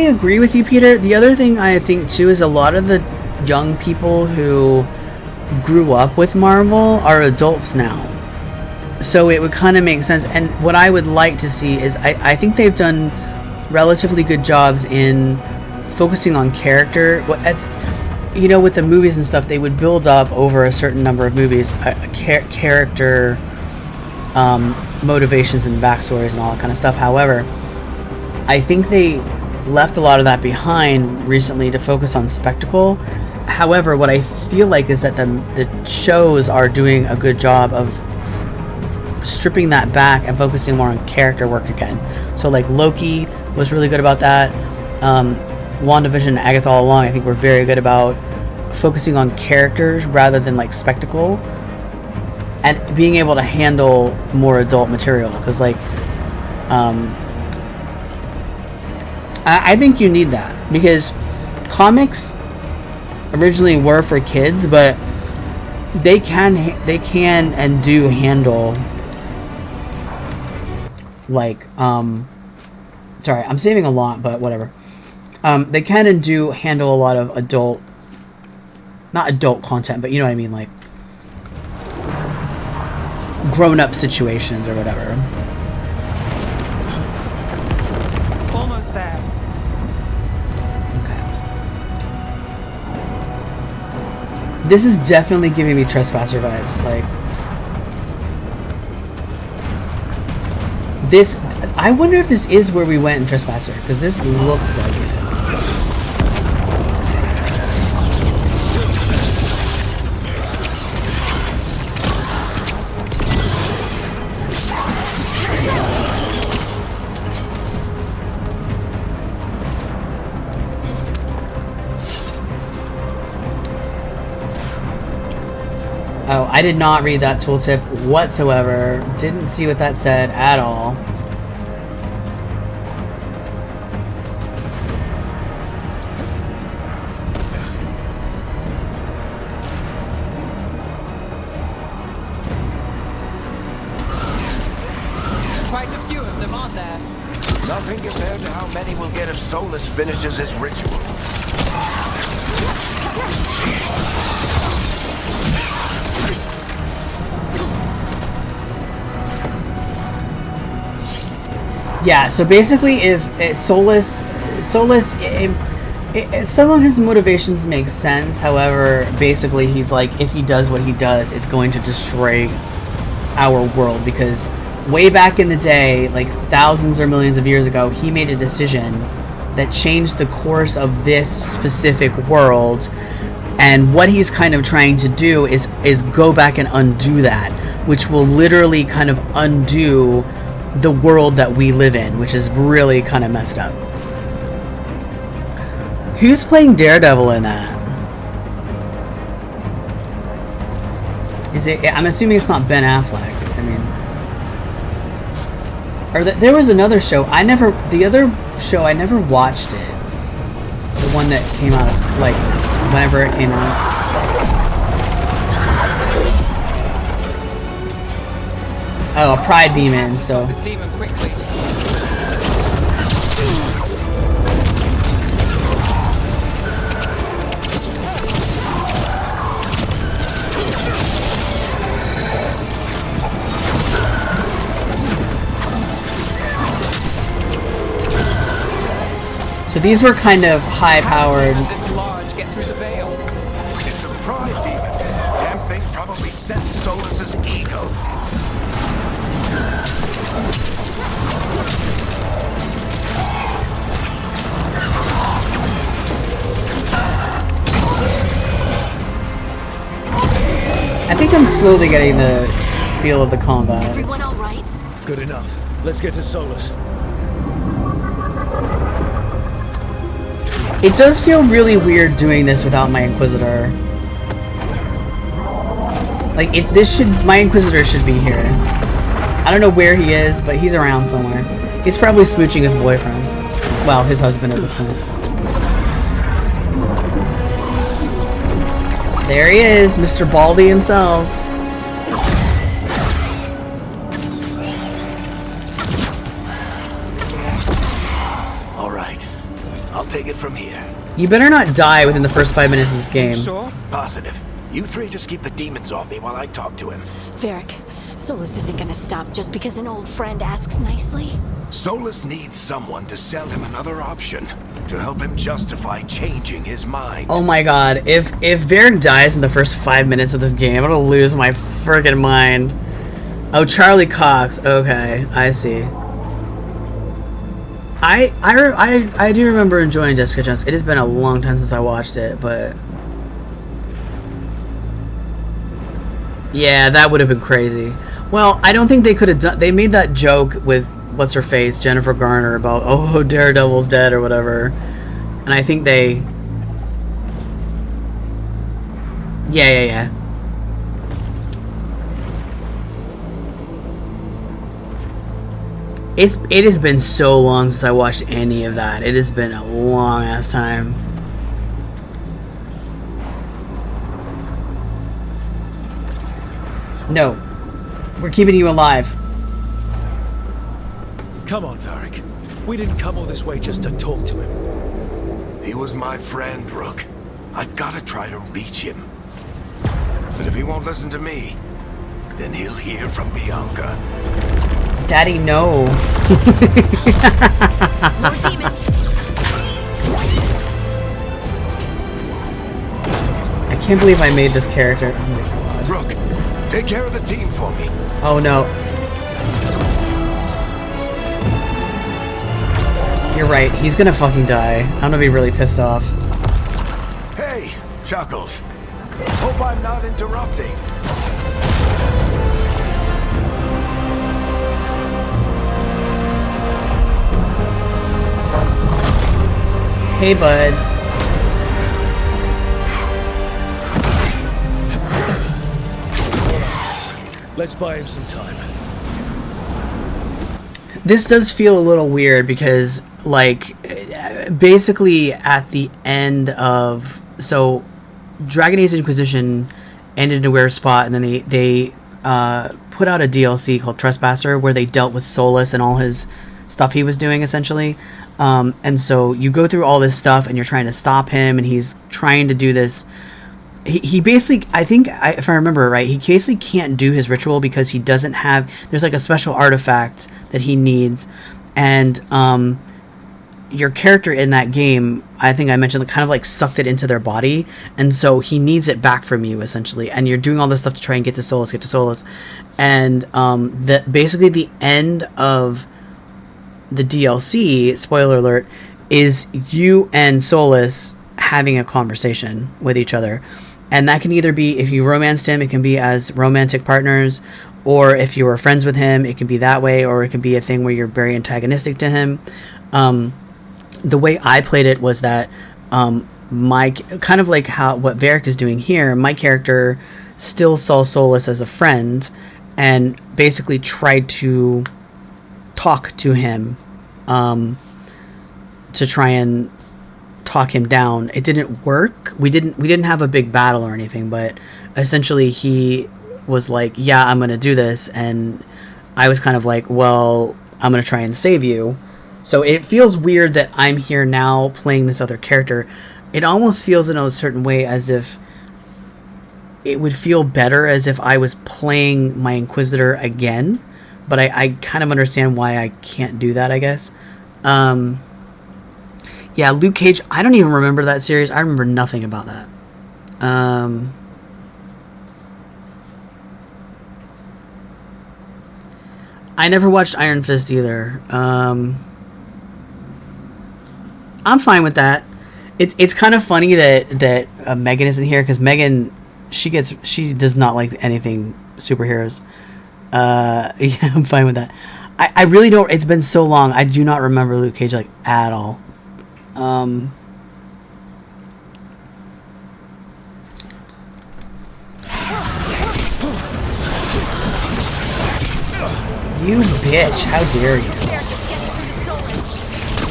agree with you, Peter. The other thing I think too is a lot of the young people who grew up with Marvel are adults now. So it would kind of make sense. And what I would like to see is I think they've done relatively good jobs in focusing on character. You know, with the movies and stuff, they would build up over a certain number of movies character motivations and backstories and all that kind of stuff. However, I think they left a lot of that behind recently to focus on spectacle. However, what I feel like is that the shows are doing a good job of stripping that back and focusing more on character work again. So like Loki was really good about that. WandaVision and Agatha all along, I think, were very good about focusing on characters rather than like spectacle, and being able to handle more adult material. Because like I think you need that, because comics originally were for kids, but they can and do handle like sorry, I'm saving a lot, but whatever. They can and do handle a lot of not adult content, but you know what I mean, like grown-up situations or whatever. Almost there. Okay. This is definitely giving me Trespasser vibes. Like this. I wonder if this is where we went in Trespasser, because this looks like it. Oh, I did not read that tooltip whatsoever. Didn't see what that said at all. Quite a few of them, aren't there? Nothing compared to how many we'll get if Solus finishes his ritual. Yeah, so basically if Solus, some of his motivations make sense. However, basically he's like, if he does what he does, it's going to destroy our world, because way back in the day, like thousands or millions of years ago, he made a decision that changed the course of this specific world, and what he's kind of trying to do is go back and undo that, which will literally kind of undo the world that we live in, which is really kind of messed up. Who's playing Daredevil in that? Is it? I'm assuming it's not Ben Affleck. I mean, or there was another show. The other show I never watched it. The one that came out, like, whenever it came out. Oh, a pride demon, so. This demon quickly. So these were kind of high-powered. This large get through the veil. It's a pride demon. Damn thing probably sent Solus's ego. I think I'm slowly getting the feel of the combat. Everyone all right? Good enough. Let's get to Solus. It does feel really weird doing this without my Inquisitor. Like, my Inquisitor should be here. I don't know where he is, but he's around somewhere. He's probably smooching his boyfriend. Well, his husband at this point. There he is, Mr. Baldy himself. All right, I'll take it from here. You better not die within the first 5 minutes of this game. Sure. Positive. You three just keep the demons off me while I talk to him. Varric, Solus isn't gonna stop just because an old friend asks nicely. Solus needs someone to sell him another option, to help him justify changing his mind. Oh my god, if Varric dies in the first 5 minutes of this game, I'm gonna lose my friggin' mind. Oh, Charlie Cox. Okay, I see. I do remember enjoying Jessica Jones. It has been a long time since I watched it, but yeah, that would have been crazy. Well, I don't think they could have done. They made that joke with what's her face, Jennifer Garner, about oh Daredevil's dead or whatever, and I think they. Yeah. It has been so long since I watched any of that. It has been a long ass time. No. We're keeping you alive. Come on, Varric. We didn't come all this way just to talk to him. He was my friend, Rook. I gotta try to reach him. But if he won't listen to me, then he'll hear from Bianca. Daddy, no. More demons. I can't believe I made this character. Oh my god. Rook, take care of the team for me. Oh no. You're right, he's gonna fucking die. I'm gonna be really pissed off. Hey, Chuckles. Hope I'm not interrupting. Hey, bud. Let's buy him some time. This does feel a little weird because, like, basically at the end of... So, Dragon Age Inquisition ended in a weird spot, and then they put out a DLC called Trespasser where they dealt with Solus and all his stuff he was doing, essentially. And so you go through all this stuff and you're trying to stop him, and he's trying to do this. He basically, if I remember right, he basically can't do his ritual because he doesn't have, there's like a special artifact that he needs. And your character in that game, I think I mentioned, kind of like sucked it into their body. And so he needs it back from you, essentially. And you're doing all this stuff to try and get to Solus. And basically the end of the DLC, spoiler alert, is you and Solus having a conversation with each other. And that can either be, if you romanced him, it can be as romantic partners, or if you were friends with him, it can be that way, or it can be a thing where you're very antagonistic to him. The way I played it was that my, kind of like what Varric is doing here, my character still saw Solus as a friend and basically tried to talk to him to try and talk him down. It didn't work. We didn't have a big battle or anything, but essentially he was like, yeah, I'm gonna do this, and I was kind of like, well, I'm gonna try and save you. So it feels weird that I'm here now playing this other character. It almost feels in a certain way as if it would feel better as if I was playing my Inquisitor again, but I kind of understand why I can't do that, I guess. Yeah, Luke Cage, I don't even remember that series. I remember nothing about that. I never watched Iron Fist either. I'm fine with that. It's kind of funny that Megan isn't here, because Megan, she does not like anything superheroes. Yeah, I'm fine with that. I really don't. It's been so long. I do not remember Luke Cage like at all. You bitch! How dare you?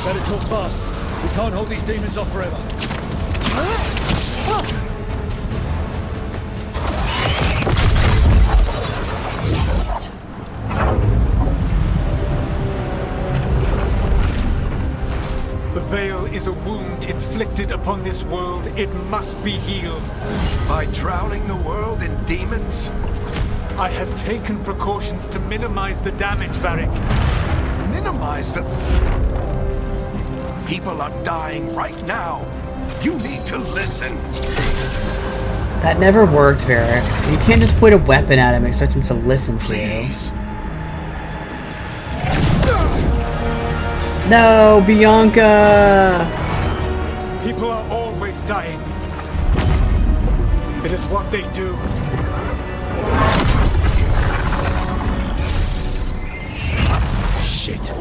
Better talk fast. We can't hold these demons off forever. The veil is a wound inflicted upon this world. It must be healed. By drowning the world in demons? I have taken precautions to minimize the damage, Varric. Minimize the... People are dying right now. You need to listen. That never worked, Varric. You can't just point a weapon at him and expect him to listen to Please. you. No, Bianca! People are always dying. It is what they do. Shit.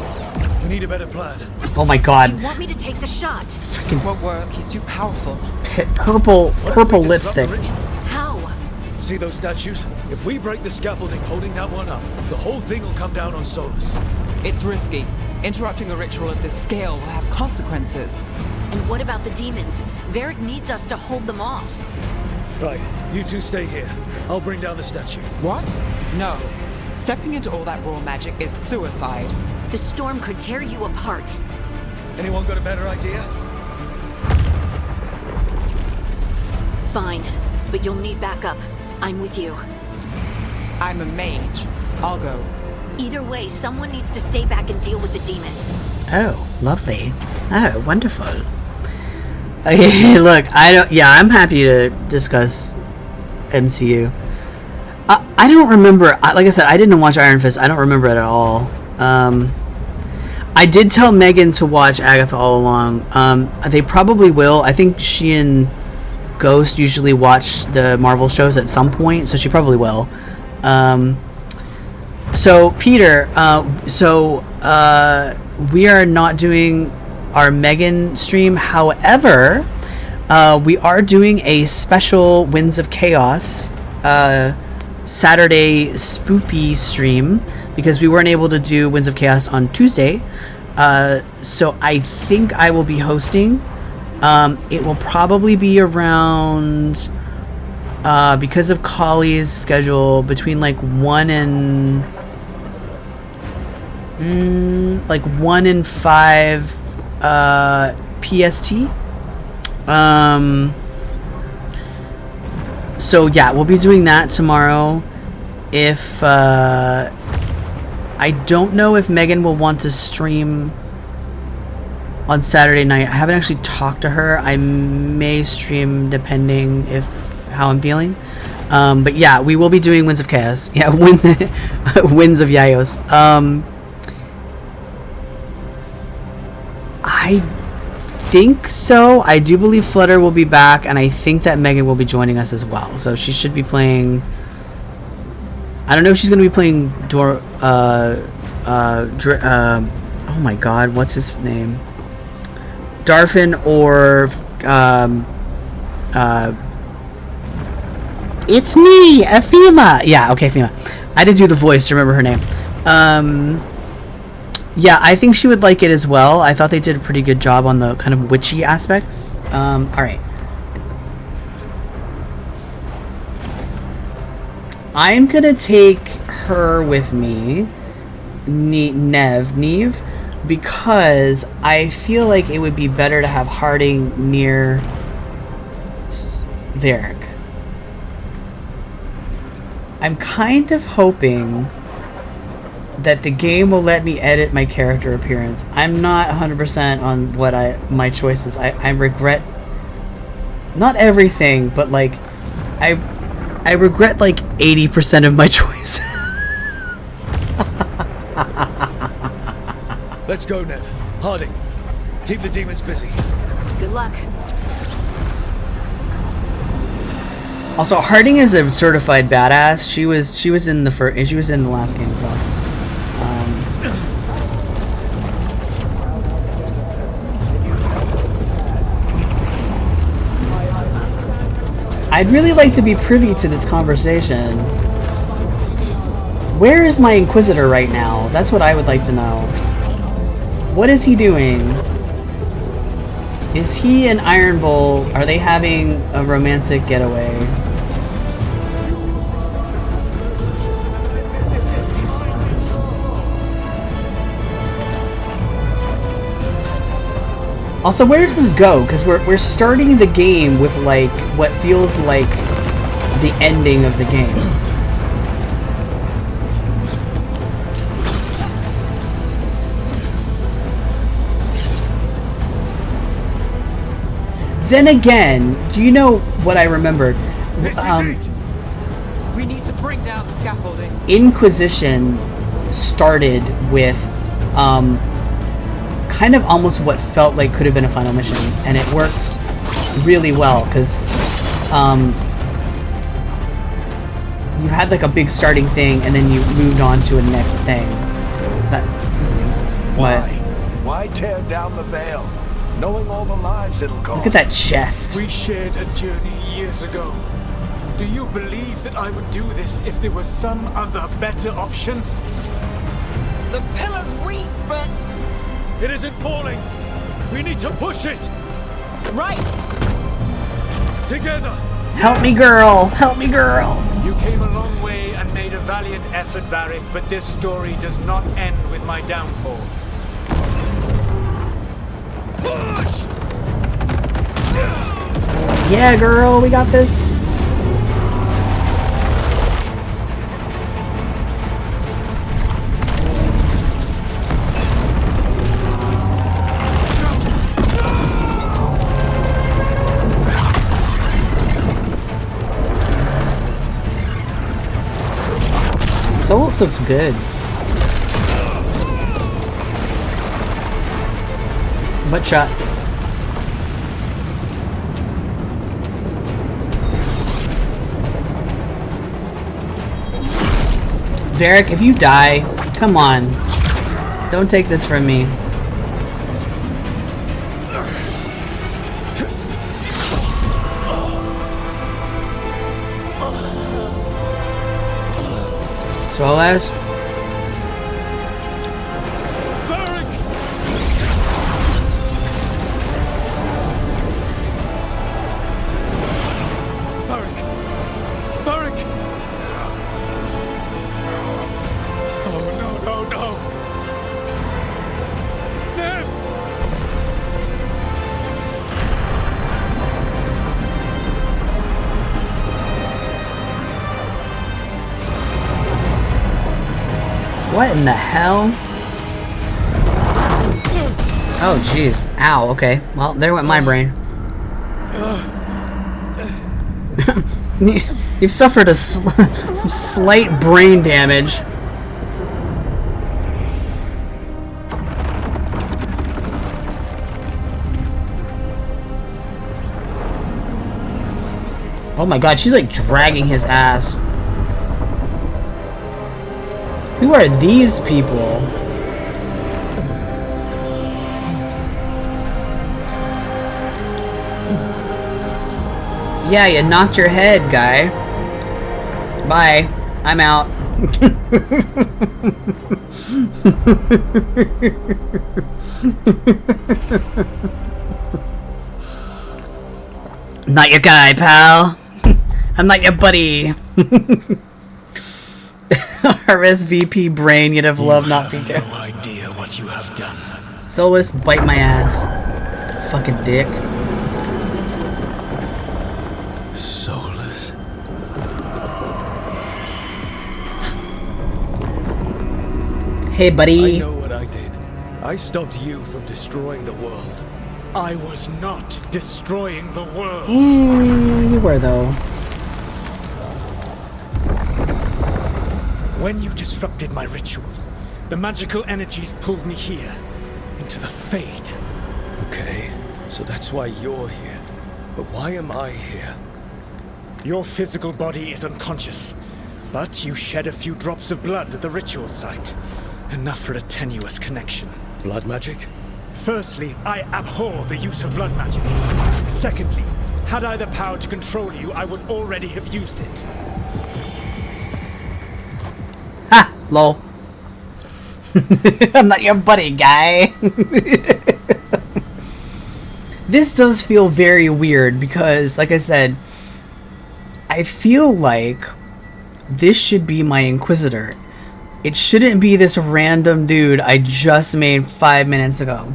We need a better plan. Oh my god. You want me to take the shot? It won't work. He's too powerful. Purple lipstick. How? See those statues? If we break the scaffolding holding that one up, the whole thing will come down on Solus. It's risky. Interrupting a ritual of this scale will have consequences. And what about the demons? Varric needs us to hold them off. Right, you two stay here. I'll bring down the statue. What? No. Stepping into all that raw magic is suicide. The storm could tear you apart. Anyone got a better idea? Fine, but you'll need backup. I'm with you. I'm a mage. I'll go. Either way, someone needs to stay back and deal with the demons. Oh, lovely. Oh, wonderful. Okay, look, I'm happy to discuss MCU. I don't remember, like I said, I didn't watch Iron Fist. I don't remember it at all. I did tell Megan to watch Agatha all along. They probably will. I think she and Ghost usually watch the Marvel shows at some point, so she probably will. So Peter, we are not doing our Megan stream. However, we are doing a special Winds of Chaos Saturday spoopy stream because we weren't able to do Winds of Chaos on Tuesday. So I think I will be hosting. It will probably be around, because of Collie's schedule, between like 1 and 5 PST. So yeah, we'll be doing that tomorrow. If I don't know if Megan will want to stream on Saturday night. I haven't actually talked to her. I may stream depending how I'm feeling. But yeah, we will be doing Winds of Chaos. Yeah, Winds of Yayos. I think so. I do believe Flutter will be back, and I think that Megan will be joining us as well. So she should be playing. I don't know if she's going to be playing oh my god, what's his name? Darfin or it's me, Efima. Yeah, okay, Efima. I didn't do the voice to remember her name. Yeah, I think she would like it as well. I thought they did a pretty good job on the kind of witchy aspects. Alright. I'm gonna take her with me, Neve, because I feel like it would be better to have Harding near Varric. I'm kind of hoping that the game will let me edit my character appearance. I'm not 100% on what my choices. I regret not everything, but like I regret like 80% of my choices. Let's go, Ned. Harding, keep the demons busy. Good luck. Also, Harding is a certified badass. She was in the last game as well. I'd really like to be privy to this conversation. Where is my Inquisitor right now? That's what I would like to know. What is he doing? Is he in Iron Bull? Are they having a romantic getaway? Also, where does this go? Because we're starting the game with like what feels like the ending of the game. Then again, do you know what I remembered? This is it. We need to bring down the scaffolding. Inquisition started with kind of almost what felt like could have been a final mission, and it worked really well because you had like a big starting thing and then you moved on to a next thing. That doesn't make sense. Why tear down the veil, knowing all the lives it'll cost? Look at that chest. We shared a journey years ago. Do you believe that I would do this if there was some other better option? The pillar's weak, but... It isn't falling. We need to push it. Right. Together. Help me, girl. Help me, girl. You came a long way and made a valiant effort, Varric, but this story does not end with my downfall. Push! Yeah, girl, we got this. This looks good. Butt shot. Varric, if you die, come on. Don't take this from me. Solas? What in the hell? Oh, jeez. Ow, okay. Well, there went my brain. You've suffered some slight brain damage. Oh my god, she's like dragging his ass. Who are these people? Yeah, you knocked your head, guy. Bye. I'm out. Not your guy, pal. I'm not your buddy. RSVP brain, you'd have loved not be dead. No idea what you have done. Solus, bite my ass. Fucking dick. Solus. Hey, buddy. I know what I did. I stopped you from destroying the world. I was not destroying the world. You were, though. When you disrupted my ritual, the magical energies pulled me here, into the Fade. Okay, so that's why you're here. But why am I here? Your physical body is unconscious, but you shed a few drops of blood at the ritual site. Enough for a tenuous connection. Blood magic? Firstly, I abhor the use of blood magic. Secondly, had I the power to control you, I would already have used it. Ha! Lol. I'm not your buddy, guy. This does feel very weird because, like I said, I feel like this should be my Inquisitor. It shouldn't be this random dude I just made 5 minutes ago.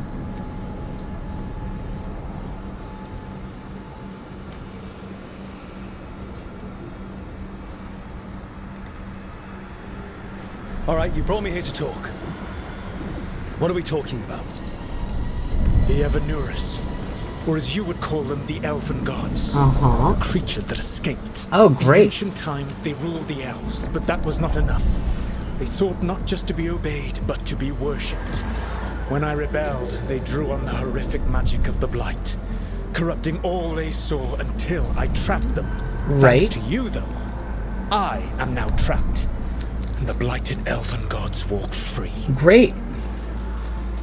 Alright, you brought me here to talk. What are we talking about? The Evanurus, or as you would call them, the Elven Gods. Uh-huh. Creatures that escaped. Oh, great. In ancient times, they ruled the elves, but that was not enough. They sought not just to be obeyed, but to be worshipped. When I rebelled, they drew on the horrific magic of the Blight, corrupting all they saw until I trapped them. Right. Thanks to you, though, I am now trapped, and the blighted Elven Gods walk free. Great.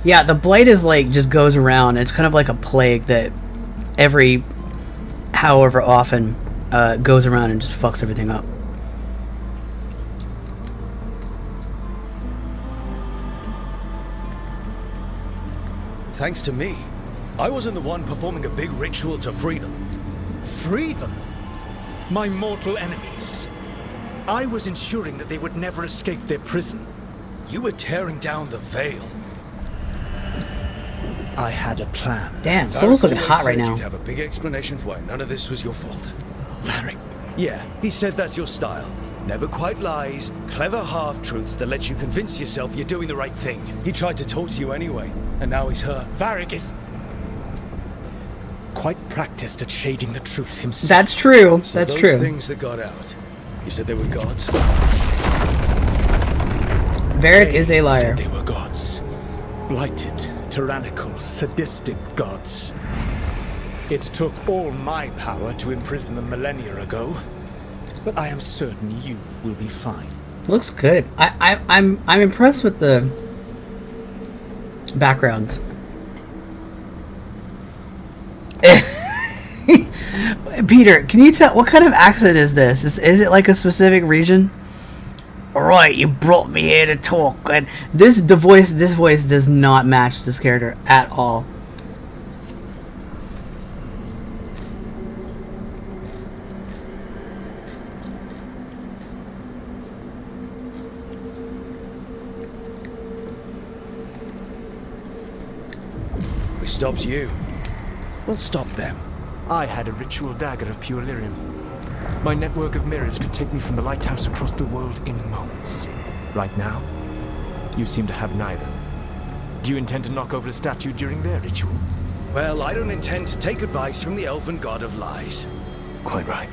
Yeah, the Blight is like, just goes around. It's kind of like a plague that every however often goes around and just fucks everything up. Thanks to me. I wasn't the one performing a big ritual to free them. Free them? My mortal enemies. I was ensuring that they would never escape their prison. You were tearing down the Veil. I had a plan. Damn, someone's looking hot right now. You'd have a big explanation for why none of this was your fault. Varric. Yeah, he said that's your style. Never quite lies, clever half-truths that let you convince yourself you're doing the right thing. He tried to talk to you anyway, and now he's hurt. Varric is quite practiced at shading the truth himself. That's true. So That's those true. Things that got out. You said they were gods? Varric is a liar. Said they were gods. Blighted, tyrannical, sadistic gods. It took all my power to imprison them millennia ago, but I am certain you will be fine. Looks good. I'm impressed with the backgrounds. Peter, can you tell what kind of accent is this? Is it like a specific region? All right, you brought me here to talk, and this voice does not match this character at all. We stopped you. We'll stop them. I had a ritual dagger of pure lyrium. My network of mirrors could take me from the lighthouse across the world in moments. Right now, you seem to have neither. Do you intend to knock over a statue during their ritual? Well, I don't intend to take advice from the elven god of lies. Quite right.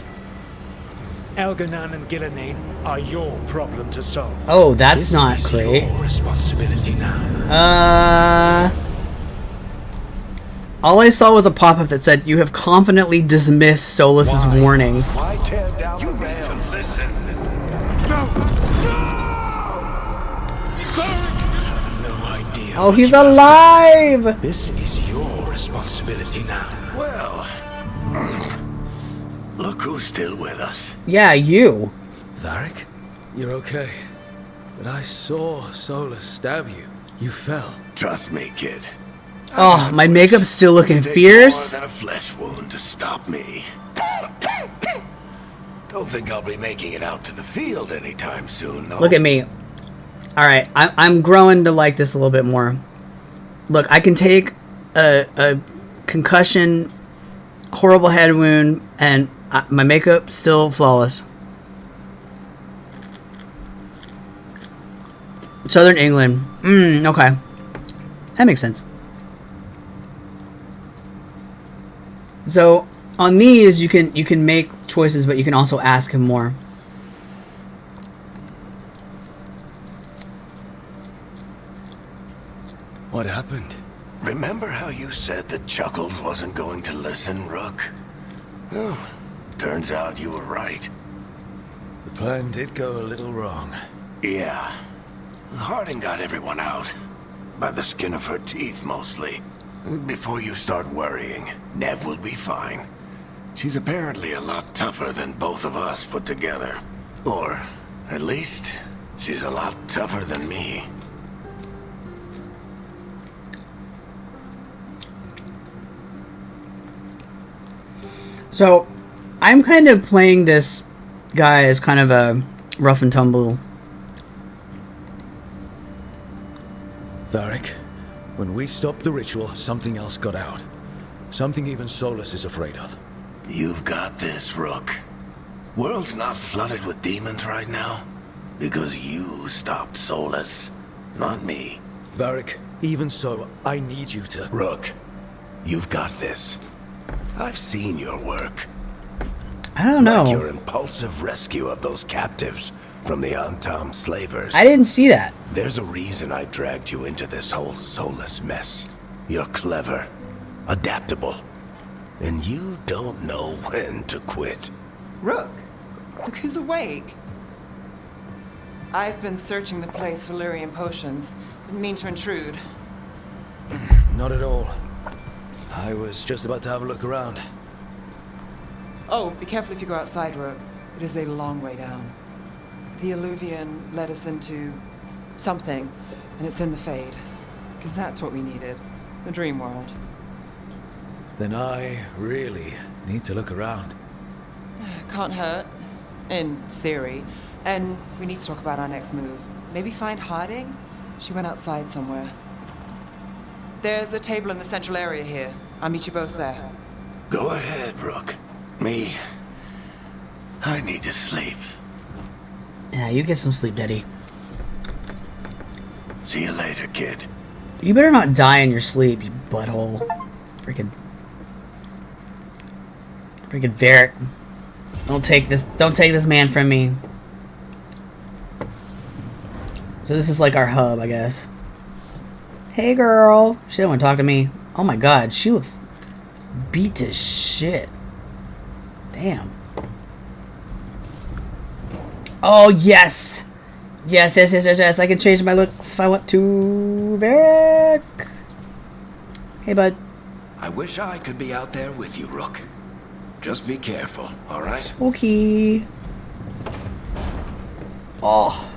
Elganan and Gillenane are your problem to solve. Oh, that's not great. Your responsibility now. All I saw was a pop-up that said, "You have confidently dismissed Solus's warnings." Why tear down the veil? To listen. No! No idea. Oh, he's alive! This is your responsibility now. Well, look who's still with us. Yeah, you. Varric, you're okay. But I saw Solus stab you. You fell. Trust me, kid. Oh, my makeup's still looking fierce. More than a flesh wound to stop me. Don't think I'll be making it out to the field anytime soon, though. Look at me. Alright, I'm growing to like this a little bit more. Look, I can take a concussion, horrible head wound, and my makeup's still flawless. Southern England. Okay. That makes sense. So on these, you can make choices, but you can also ask him more. What happened? Remember how you said that Chuckles wasn't going to listen, Rook? Well, turns out you were right. The plan did go a little wrong. Yeah. Harding got everyone out. By the skin of her teeth, mostly. Before you start worrying, Nev will be fine. She's apparently a lot tougher than both of us put together. Or, at least, she's a lot tougher than me. So, I'm kind of playing this guy as kind of a rough and tumble. Varric, when we stopped the ritual, something else got out. Something even Solus is afraid of. You've got this, Rook. World's not flooded with demons right now. Because you stopped Solus, not me. Varric, even so, I need you to... Rook, you've got this. I've seen your work. I don't know. Like your impulsive rescue of those captives from the Antam slavers. I didn't see that. There's a reason I dragged you into this whole Solus mess. You're clever, adaptable, and you don't know when to quit. Rook, look who's awake. I've been searching the place for lyrium potions. Didn't mean to intrude. Not at all. I was just about to have a look around. Oh, be careful if you go outside, Rook. It is a long way down. The Alluvian led us into something, and it's in the Fade. Because that's what we needed. The dream world. Then I really need to look around. Can't hurt. In theory. And we need to talk about our next move. Maybe find Harding? She went outside somewhere. There's a table in the central area here. I'll meet you both there. Go ahead, Rook. Me, I need to sleep. Yeah, you get some sleep, Daddy. See you later, kid. You better not die in your sleep, you butthole. Freaking Varric. Don't take this man from me. So this is like our hub, I guess. Hey girl. She didn't want to talk to me. Oh my god, she looks beat to shit. Damn. Oh yes! Yes, yes, yes, yes, yes. I can change my looks if I want to. Varric! Hey bud. I wish I could be out there with you, Rook. Just be careful, alright? Okay. Oh.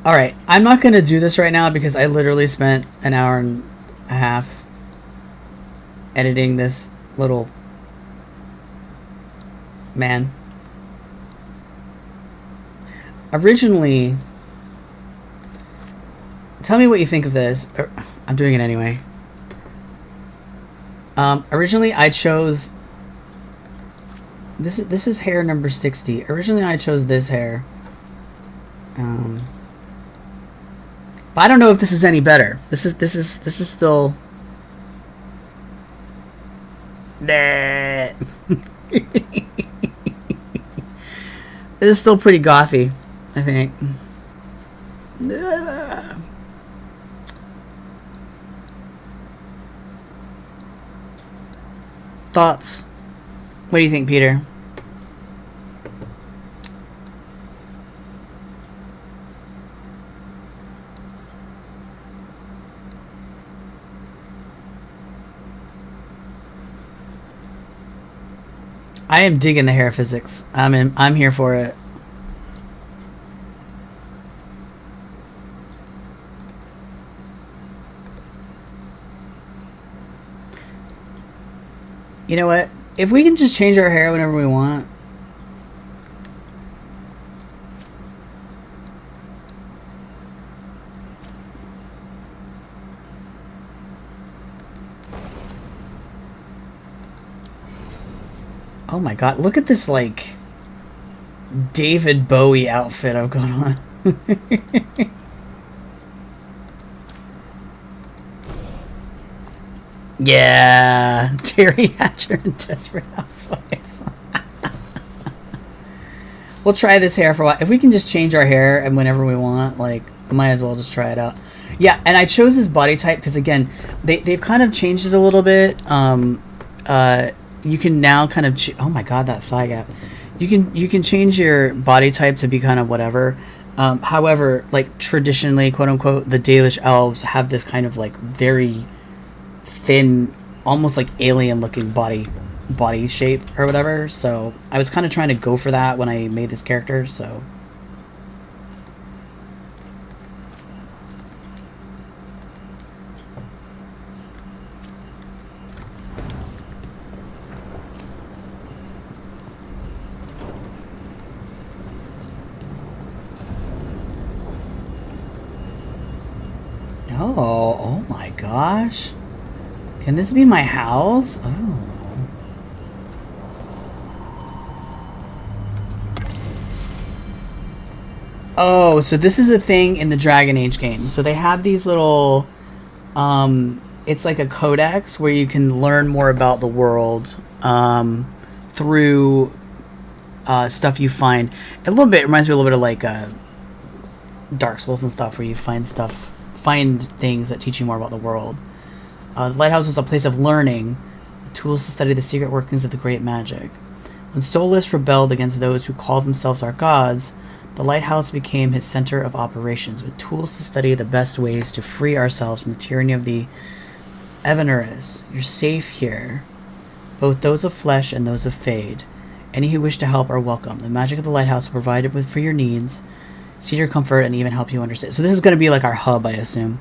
Alright, I'm not going to do this right now because I literally spent an hour and a half editing this little man. Originally, tell me what you think of this. I'm doing it anyway. Originally I chose this is hair number 60. Originally I chose this hair. But I don't know if this is any better. This is still This is still pretty gothy, I think. Thoughts? What do you think, Peter? I am digging the hair physics. I'm here for it. You know what? If we can just change our hair whenever we want. Oh my god, look at this, like, David Bowie outfit I've got on. Yeah, Terry Hatcher and Desperate Housewives. We'll try this hair for a while. If we can just change our hair and whenever we want, like, might as well just try it out. Yeah, and I chose this body type because, again, they've kind of changed it a little bit. You can now kind of oh my god, that thigh gap. You can change your body type to be kind of whatever. However, like traditionally, quote unquote, the Dalish elves have this kind of like very thin, almost like alien looking body shape or whatever. So I was kind of trying to go for that when I made this character. So. Oh my gosh. Can this be my house? Oh. Oh, so this is a thing in the Dragon Age game. So they have these little, it's like a codex where you can learn more about the world through stuff you find. A little bit, it reminds me a little bit of like Dark Souls and stuff, where you find things that teach you more about the world. The lighthouse was a place of learning, tools to study the secret workings of the great magic. When Solus rebelled against those who called themselves our gods, the lighthouse became his center of operations, with tools to study the best ways to free ourselves from the tyranny of the Evaneris. You're safe here, both those of flesh and those of fade. Any who wish to help are welcome. The magic of the lighthouse will provide it for your needs, see your comfort, and even help you understand. So this is going to be like our hub, I assume.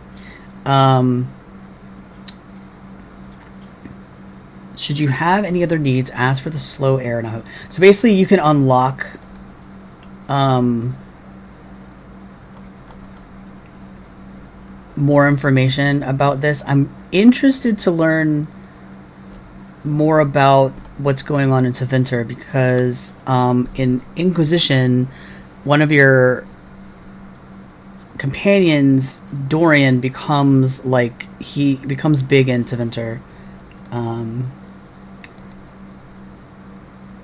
Should you have any other needs, ask for the slow air in a hub. So basically you can unlock more information about this. I'm interested to learn more about what's going on in Tevinter, because in Inquisition, one of your companions, Dorian, becomes like, he becomes big in Tevinter.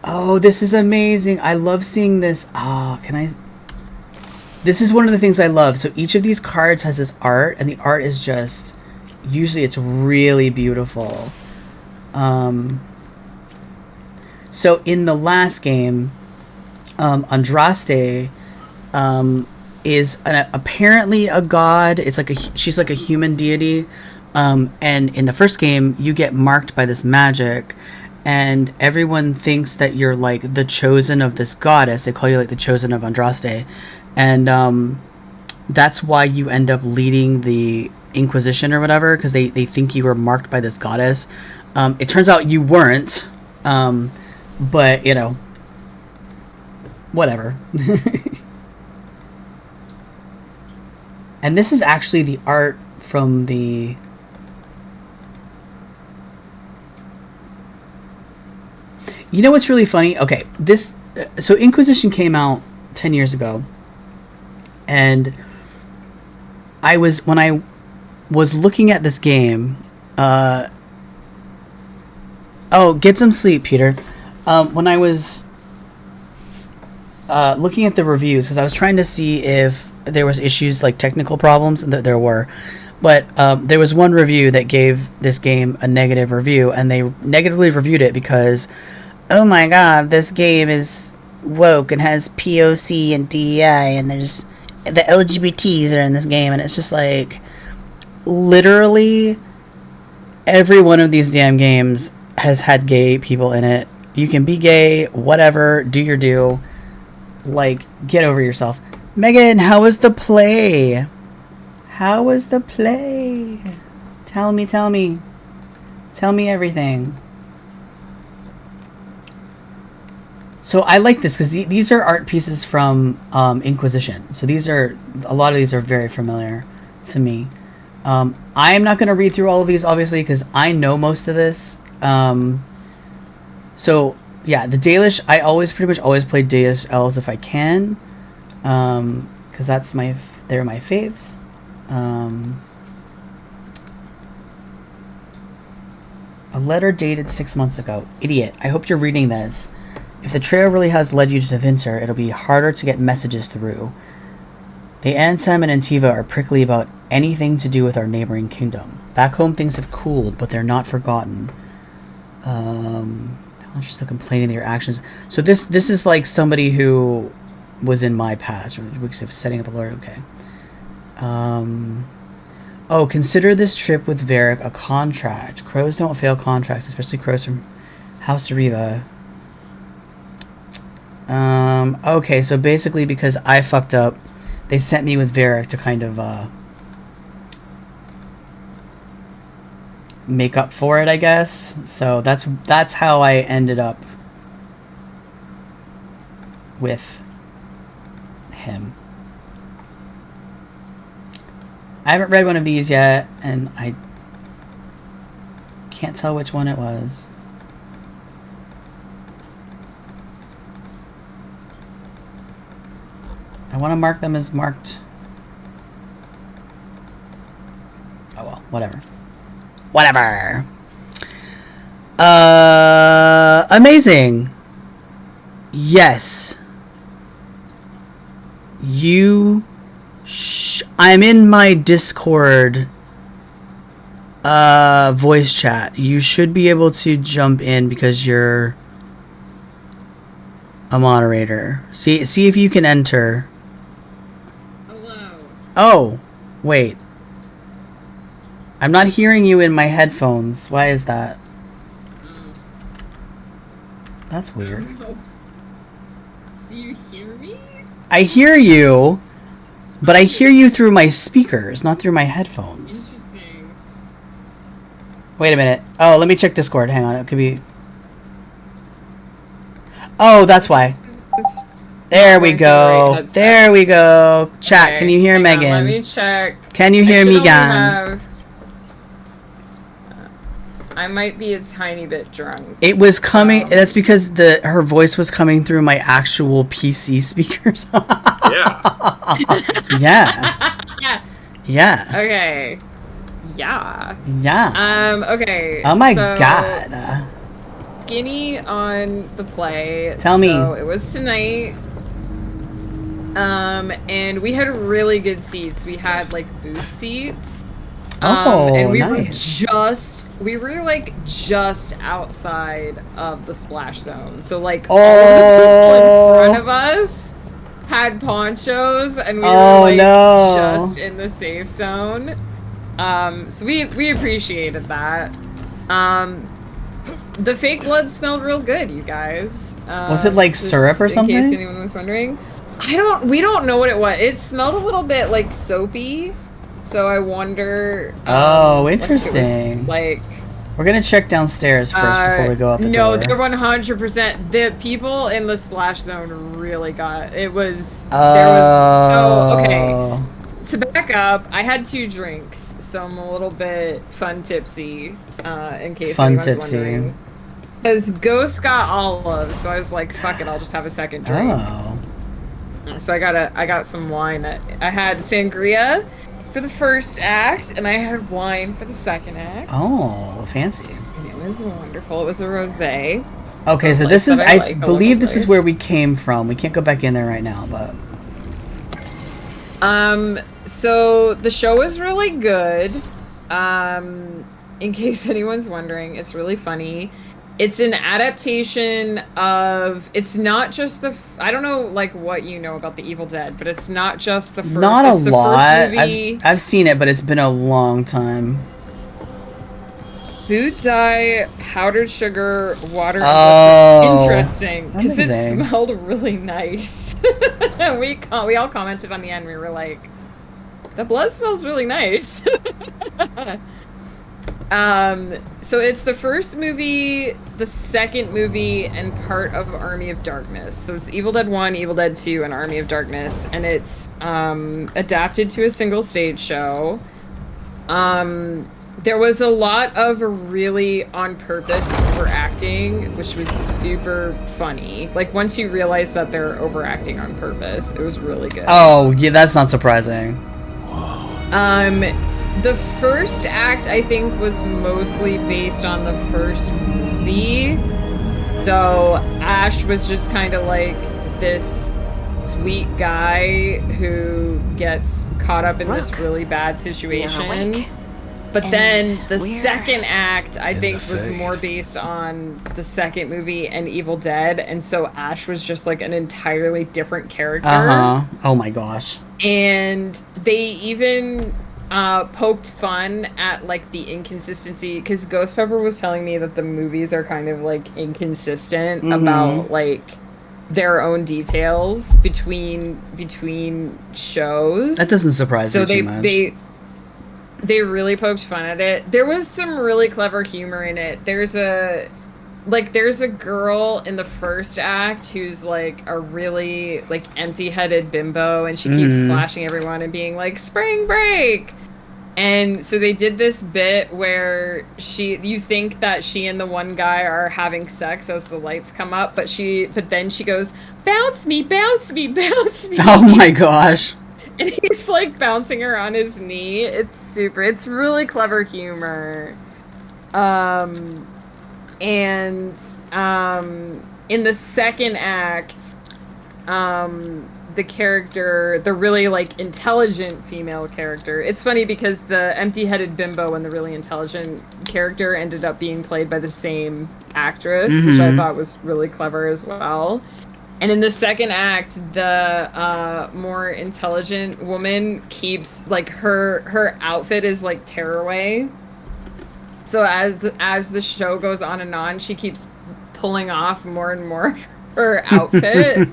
Oh, this is amazing. I love seeing this. Oh, can I... This is one of the things I love. So each of these cards has this art, and the art is just... Usually it's really beautiful. So in the last game, Andraste is apparently a god. It's like she's like a human deity. And in the first game, you get marked by this magic, and everyone thinks that you're like the chosen of this goddess. They call you like the chosen of Andraste, and that's why you end up leading the Inquisition or whatever, because they think you were marked by this goddess. It turns out you weren't, but you know, whatever. And this is actually the art from the... You know what's really funny? Okay, so Inquisition came out 10 years ago, and when I was looking at this game, oh, get some sleep, Peter. When I was looking at the reviews, because I was trying to see if there was issues, like technical problems, and that there were, but there was one review that gave this game a negative review, and they negatively reviewed it because, oh my god, this game is woke and has POC and DEI, and there's the LGBTs are in this game, and it's just like, literally every one of these damn games has had gay people in it. You can be gay, whatever, do your do. Like, get over yourself. Megan, how was the play? How was the play? Tell me. Tell me everything. So I like this because these are art pieces from Inquisition. So a lot of these are very familiar to me. I am not going to read through all of these, obviously, because I know most of this. So yeah, the Dalish, I pretty much always play Dalish elves if I can, because they're my faves. A letter dated 6 months ago. Idiot. I hope you're reading this. If the trail really has led you to Vinter, it'll be harder to get messages through. The Ansem and Antiva are prickly about anything to do with our neighboring kingdom. Back home things have cooled, but they're not forgotten. Just complaining that your actions. So this is like somebody who was in my past, or weeks of setting up a lawyer. Okay. Oh, consider this trip with Varric a contract. Crows don't fail contracts, especially crows from House Riva. Okay, so basically because I fucked up, they sent me with Varric to kind of make up for it, I guess. So that's how I ended up with him. I haven't read one of these yet, and I can't tell which one it was. I want to mark them as marked. Oh well, whatever. Whatever. Amazing. Yes. I'm in my Discord voice chat. You should be able to jump in because you're a moderator. See if you can enter. Hello. Oh, wait. I'm not hearing you in my headphones. Why is that? That's weird. Do you hear me? I hear you, but I hear you through my speakers, not through my headphones. Interesting. Wait a minute. Oh, let me check Discord. Hang on. It could be... Oh, that's why. There we go. There we go. Chat, Okay, can you hear hang on, Megan? let me check. Can you hear Megan? I might be a tiny bit drunk. It was coming. That's because her voice was coming through my actual PC speakers. Yeah. Yeah. Yeah. Okay. Yeah. Yeah. Okay. Oh my so god. skinny on the play. Tell me. So it was tonight. And we had really good seats. We had like booth seats. And we nice. we were like just outside of the splash zone. So like Oh. all the people in front of us had ponchos, and we were like just in the safe zone. So we appreciated that. The fake blood smelled real good, you guys. Was it like syrup or something? In case anyone was wondering. We don't know what it was. It smelled a little bit like soapy. So I wonder. Oh, interesting. Like, we're gonna check downstairs first before we go out the door. No, they're 100%. The people in the splash zone really got it. Was okay. To back up, I had 2 drinks, so I'm a little bit fun tipsy. In case anyone's wondering. Because Ghost got olive, so I was like, fuck it, I'll just have a second drink. Oh. So I got some wine. I had sangria for the first act, and I had wine for the second act. Oh, fancy. And it was wonderful. It was a rosé. Okay, so this is, I believe this is where we came from. We can't go back in there right now, but... So the show is really good. In case anyone's wondering, it's really funny. It's an adaptation of, it's not just the, I don't know like what you know about the Evil Dead, but it's not just the first. Not a lot. I've seen it, but it's been a long time. Food dye, powdered sugar, water. Oh, interesting, because it smelled really nice. we all commented on the end. We were like, the blood smells really nice. So it's the first movie, the second movie, and part of Army of Darkness. So it's Evil Dead 1, Evil Dead 2, and Army of Darkness, and it's adapted to a single stage show. There was a lot of really on-purpose overacting, which was super funny. Like, once you realize that they're overacting on purpose, it was really good. Oh, yeah, that's not surprising. The first act, I think, was mostly based on the first movie. So Ash was just kind of like this sweet guy who gets caught up in this really bad situation. But then the second act, I think, was more based on the second movie and Evil Dead. And so Ash was just like an entirely different character. Oh my gosh. And they even poked fun at like the inconsistency, because Ghost Pepper was telling me that the movies are kind of like inconsistent about like their own details between shows. That doesn't surprise me too much. They really poked fun at it. There was some really clever humor in it. There's a girl in the first act who's like a really like empty-headed bimbo, and she keeps flashing everyone and being like, spring break. And so they did this bit where you think that she and the one guy are having sex as the lights come up, but then she goes, bounce me, bounce me, bounce me. Oh my gosh. And he's like bouncing her on his knee. It's really clever humor. And in the second act, the really like intelligent female character, it's funny because the empty-headed bimbo and the really intelligent character ended up being played by the same actress, which I thought was really clever as well. And in the second act, the more intelligent woman keeps like her outfit is like tearaway. So as the show goes on and on, she keeps pulling off more and more of her outfit.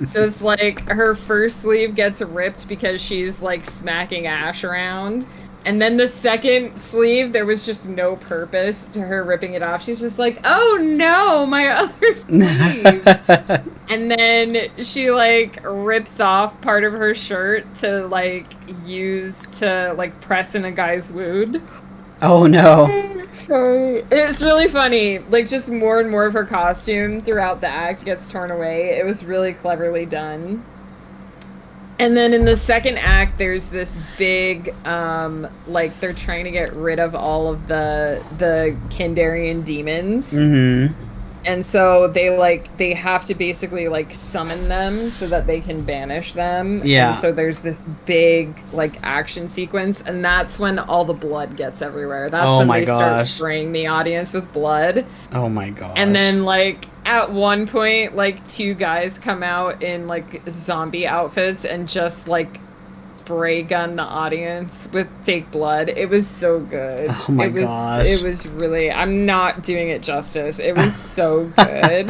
So it's like her first sleeve gets ripped because she's like smacking Ash around. And then the second sleeve, there was just no purpose to her ripping it off. She's just like, oh no, my other sleeve. And then she like rips off part of her shirt to like use to like press in a guy's wound. Oh no. So it's really funny. Like just more and more of her costume throughout the act gets torn away. It was really cleverly done. And then in the second act, there's this big, like they're trying to get rid of all of the Kandarian demons. And so they have to basically like summon them so that they can banish them. Yeah. And so there's this big like action sequence, and that's when all the blood gets everywhere. That's when they start spraying the audience with blood. Oh my gosh. And then like at one point, like 2 guys come out in like zombie outfits and just like spray gun the audience with fake blood. It was so good. Oh my gosh. It was really, I'm not doing it justice. It was so good.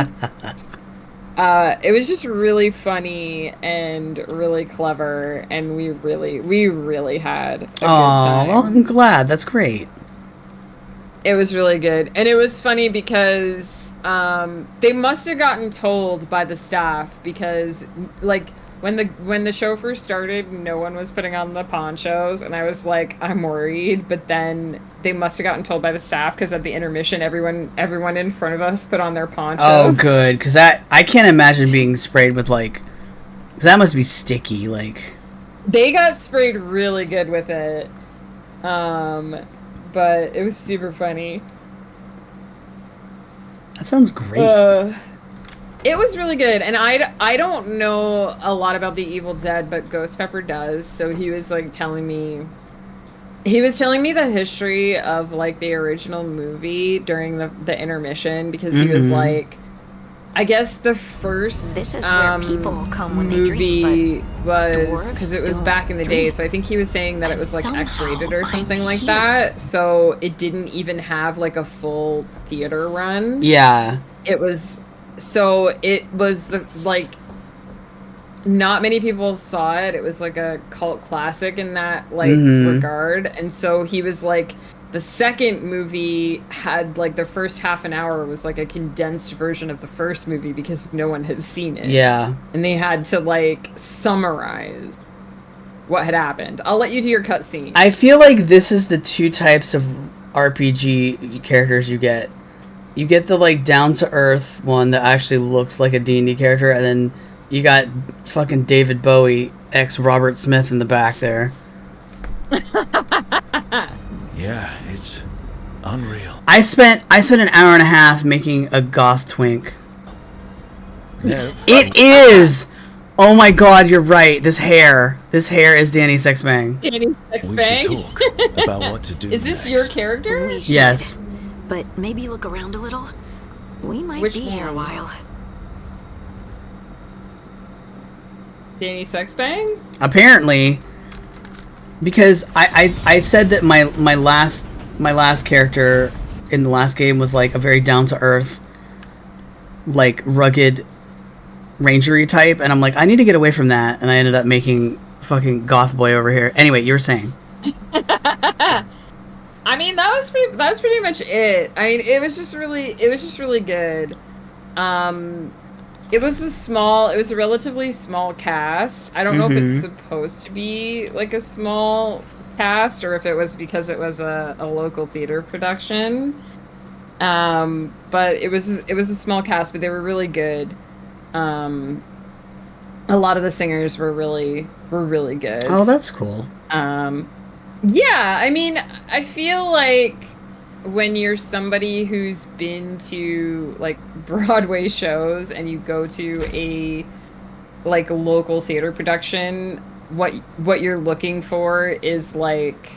It was just really funny and really clever, and we really had a good time. Well, I'm glad. That's great. It was really good. And it was funny because they must have gotten told by the staff, because like when the show first started, no one was putting on the ponchos, and I was like, I'm worried. But then they must have gotten told by the staff, because at the intermission, everyone in front of us put on their ponchos. Oh, good, because I can't imagine being sprayed with like, 'cause that must be sticky. Like, they got sprayed really good with it, but it was super funny. That sounds great. It was really good, and I don't know a lot about the Evil Dead, but Ghost Pepper does. So he was like telling me the history of like the original movie during the intermission, because he was like, I guess the first this is where people come when movie they dream, was because it was back in the day. So I think he was saying that it was like X-rated or something like that. So it didn't even have like a full theater run. Yeah, it was. So it was like not many people saw it. It was like a cult classic in that like regard. And so he was like, the second movie had like the first half an hour was like a condensed version of the first movie because no one had seen it. Yeah. And they had to like summarize what had happened. I'll let you do your cutscene. I feel like this is the 2 types of RPG characters you get. You get the like down to earth one that actually looks like a D&D character, and then you got fucking David Bowie ex Robert Smith in the back there. Yeah, it's unreal. I spent an hour and a half making a goth twink. No. It is. Oh my god, you're right. This hair is Danny Sexbang. Danny Sexbang. We should talk about what to do. Is this your character? Yes. But maybe look around a little. We might Which be here a one? while. Danny Sexbang? Apparently, because I said that my last character in the last game was like a very down to earth, like rugged rangery type, and I'm like, I need to get away from that, and I ended up making fucking goth boy over here. Anyway, you were saying. I mean, that was pretty much it. I mean, it was just really good. It was a relatively small cast. I don't know if it's supposed to be like a small cast or if it was because it was a local theater production. But it was a small cast, but they were really good. A lot of the singers were really good. Oh, that's cool. Yeah, I mean, I feel like when you're somebody who's been to like Broadway shows and you go to a like local theater production, what you're looking for is like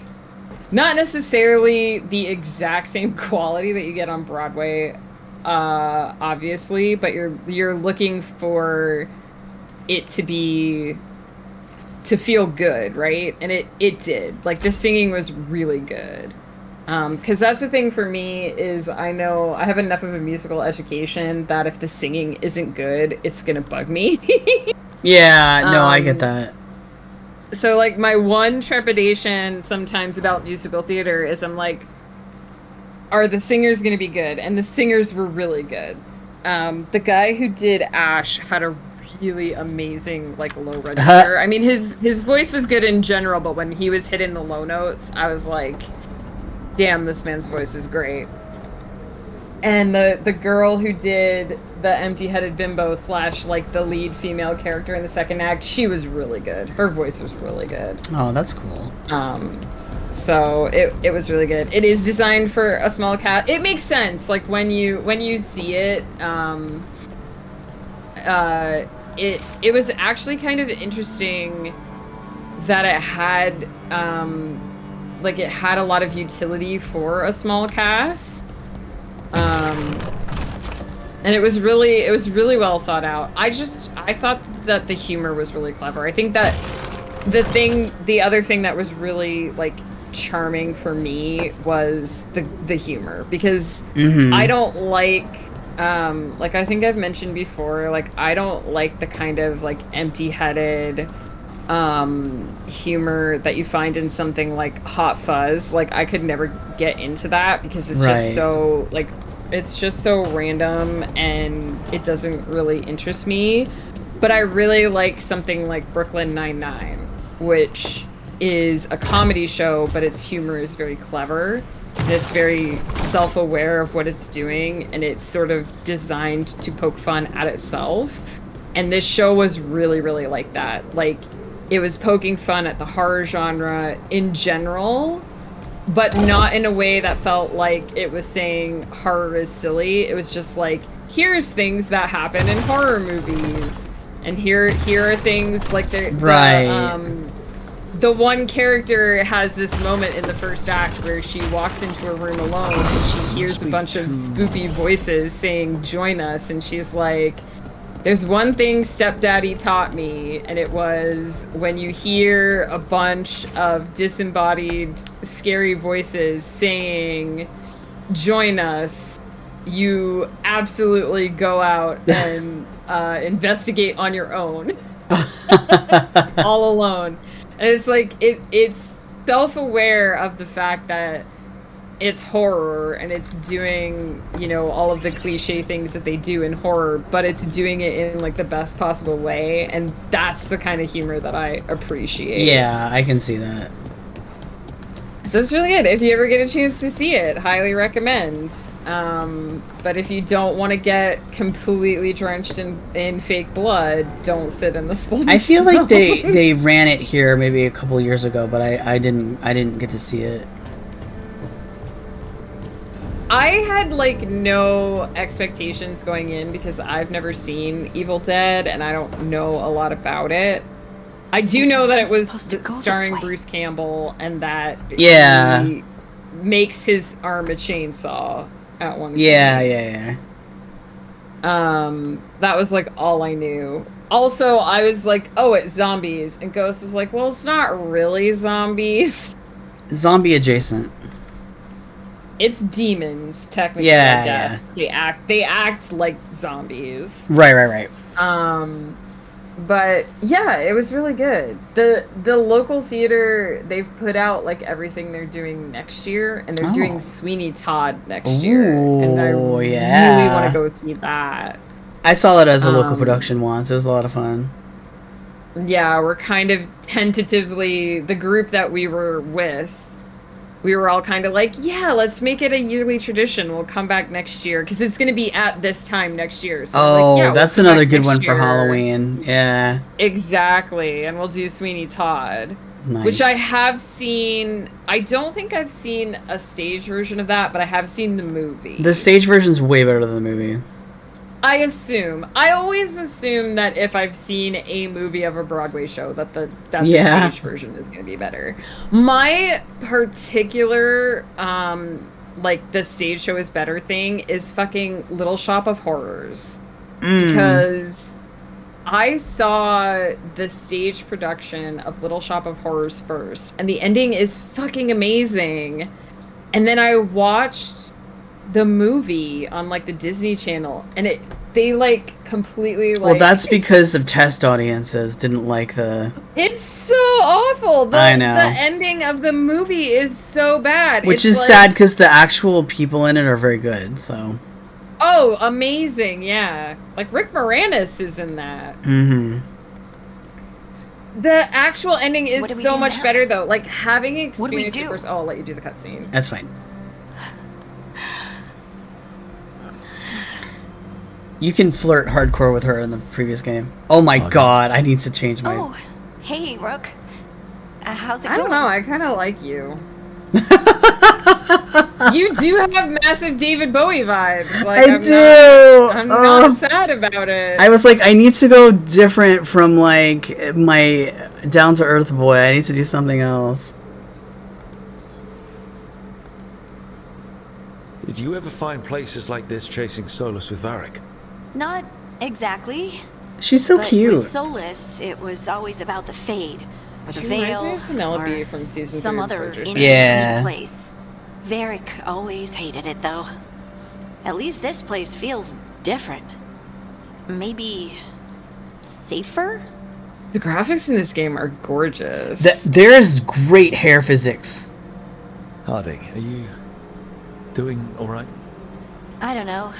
not necessarily the exact same quality that you get on Broadway, obviously, but you're looking for it to feel good, right? And it did. Like, the singing was really good. Because that's the thing for me is I know I have enough of a musical education that if the singing isn't good, it's gonna bug me. Yeah, no, I get that. So, like, my one trepidation sometimes about musical theater is I'm like, are the singers gonna be good? And the singers were really good. The guy who did Ash had a really amazing like low register. I mean, his voice was good in general, but when he was hitting the low notes, I was like, damn, this man's voice is great. And the girl who did the empty-headed bimbo / like the lead female character in the second act, she was really good. Her voice was really good. Oh, that's cool. So it was really good. It is designed for a small cast. It makes sense. Like when you see it, it was actually kind of interesting that it had like it had a lot of utility for a small cast. And it was really well thought out. I thought that the humor was really clever. I think that the other thing that was really like charming for me was the humor, because I don't like I think I've mentioned before, like I don't like the kind of like empty-headed humor that you find in something like Hot Fuzz. Like I could never get into that because it's just so like it's just so random and it doesn't really interest me. But I really like something like Brooklyn Nine-Nine, which is a comedy show, but its humor is very clever. And it's very self-aware of what it's doing, and it's sort of designed to poke fun at itself. And this show was really, really like that. Like, it was poking fun at the horror genre in general, but not in a way that felt like it was saying horror is silly. It was just like, here's things that happen in horror movies, and here are things like the one character has this moment in the first act where she walks into a room alone and she hears a bunch of spoopy voices saying, "Join us," and she's like, "There's one thing stepdaddy taught me, and it was when you hear a bunch of disembodied, scary voices saying, 'Join us,' you absolutely go out and investigate on your own." All alone. And it's like, it's self-aware of the fact that it's horror and it's doing, you know, all of the cliche things that they do in horror, but it's doing it in like the best possible way, and that's the kind of humor that I appreciate. Yeah, I can see that. So it's really good. If you ever get a chance to see it, highly recommend. But if you don't want to get completely drenched in fake blood, don't sit in the splunge. I feel like they ran it here maybe a couple years ago, but I didn't get to see it. I had like no expectations going in because I've never seen Evil Dead and I don't know a lot about it. I do know that it was starring Bruce Campbell and that he makes his arm a chainsaw at one point. Yeah. That was like all I knew. Also, I was like, oh, it's zombies. And Ghost is like, well, it's not really zombies. Zombie adjacent. It's demons, technically, I guess. Yeah. They act like zombies. Right. But yeah, it was really good. The local theater, they've put out like everything they're doing next year, and they're doing Sweeney Todd next year. And I really want to go see that. I saw that as a local production once. It was a lot of fun. Yeah, we're kind of tentatively, the group that we were with, we were all kind of like, yeah, let's make it a yearly tradition. We'll come back next year because it's going to be at this time next year. So that's another good one for Halloween. Yeah. Exactly. And we'll do Sweeney Todd. Nice. Which I have seen. I don't think I've seen a stage version of that, but I have seen the movie. The stage version's way better than the movie. I always assume that if I've seen a movie of a Broadway show, that the stage version is going to be better. My particular, like, the stage show is better thing is fucking Little Shop of Horrors. Because I saw the stage production of Little Shop of Horrors first, and the ending is fucking amazing. And then I watched the movie on like the Disney Channel, and they like completely like. Well, that's because of test audiences didn't like the. It's so awful. I know. The ending of the movie is so bad. Which is like, sad because the actual people in it are very good. So. Oh, amazing! Yeah, like Rick Moranis is in that. Mm-hmm. The actual ending is so much better though. Like having experienced it first. Oh, I'll let you do the cutscene. That's fine. You can flirt hardcore with her in the previous game. Oh my god, I need to change my... Oh, hey, Rook. How's it going? I don't know, I kind of like you. You do have massive David Bowie vibes. Like, I do. I'm not sad about it. I was like, I need to go different from like my down to earth boy. I need to do something else. Did you ever find places like this chasing Solus with Varric? Not exactly. She's so but cute. With Solus, it was always about the Fade, or the She reminds me Veil, of Penelope or from season some 3 of other Bridgerton. in-between place. Varric always hated it, though. At least this place feels different. Maybe safer? The graphics in this game are gorgeous. There's great hair physics. Harding, are you doing all right? I don't know.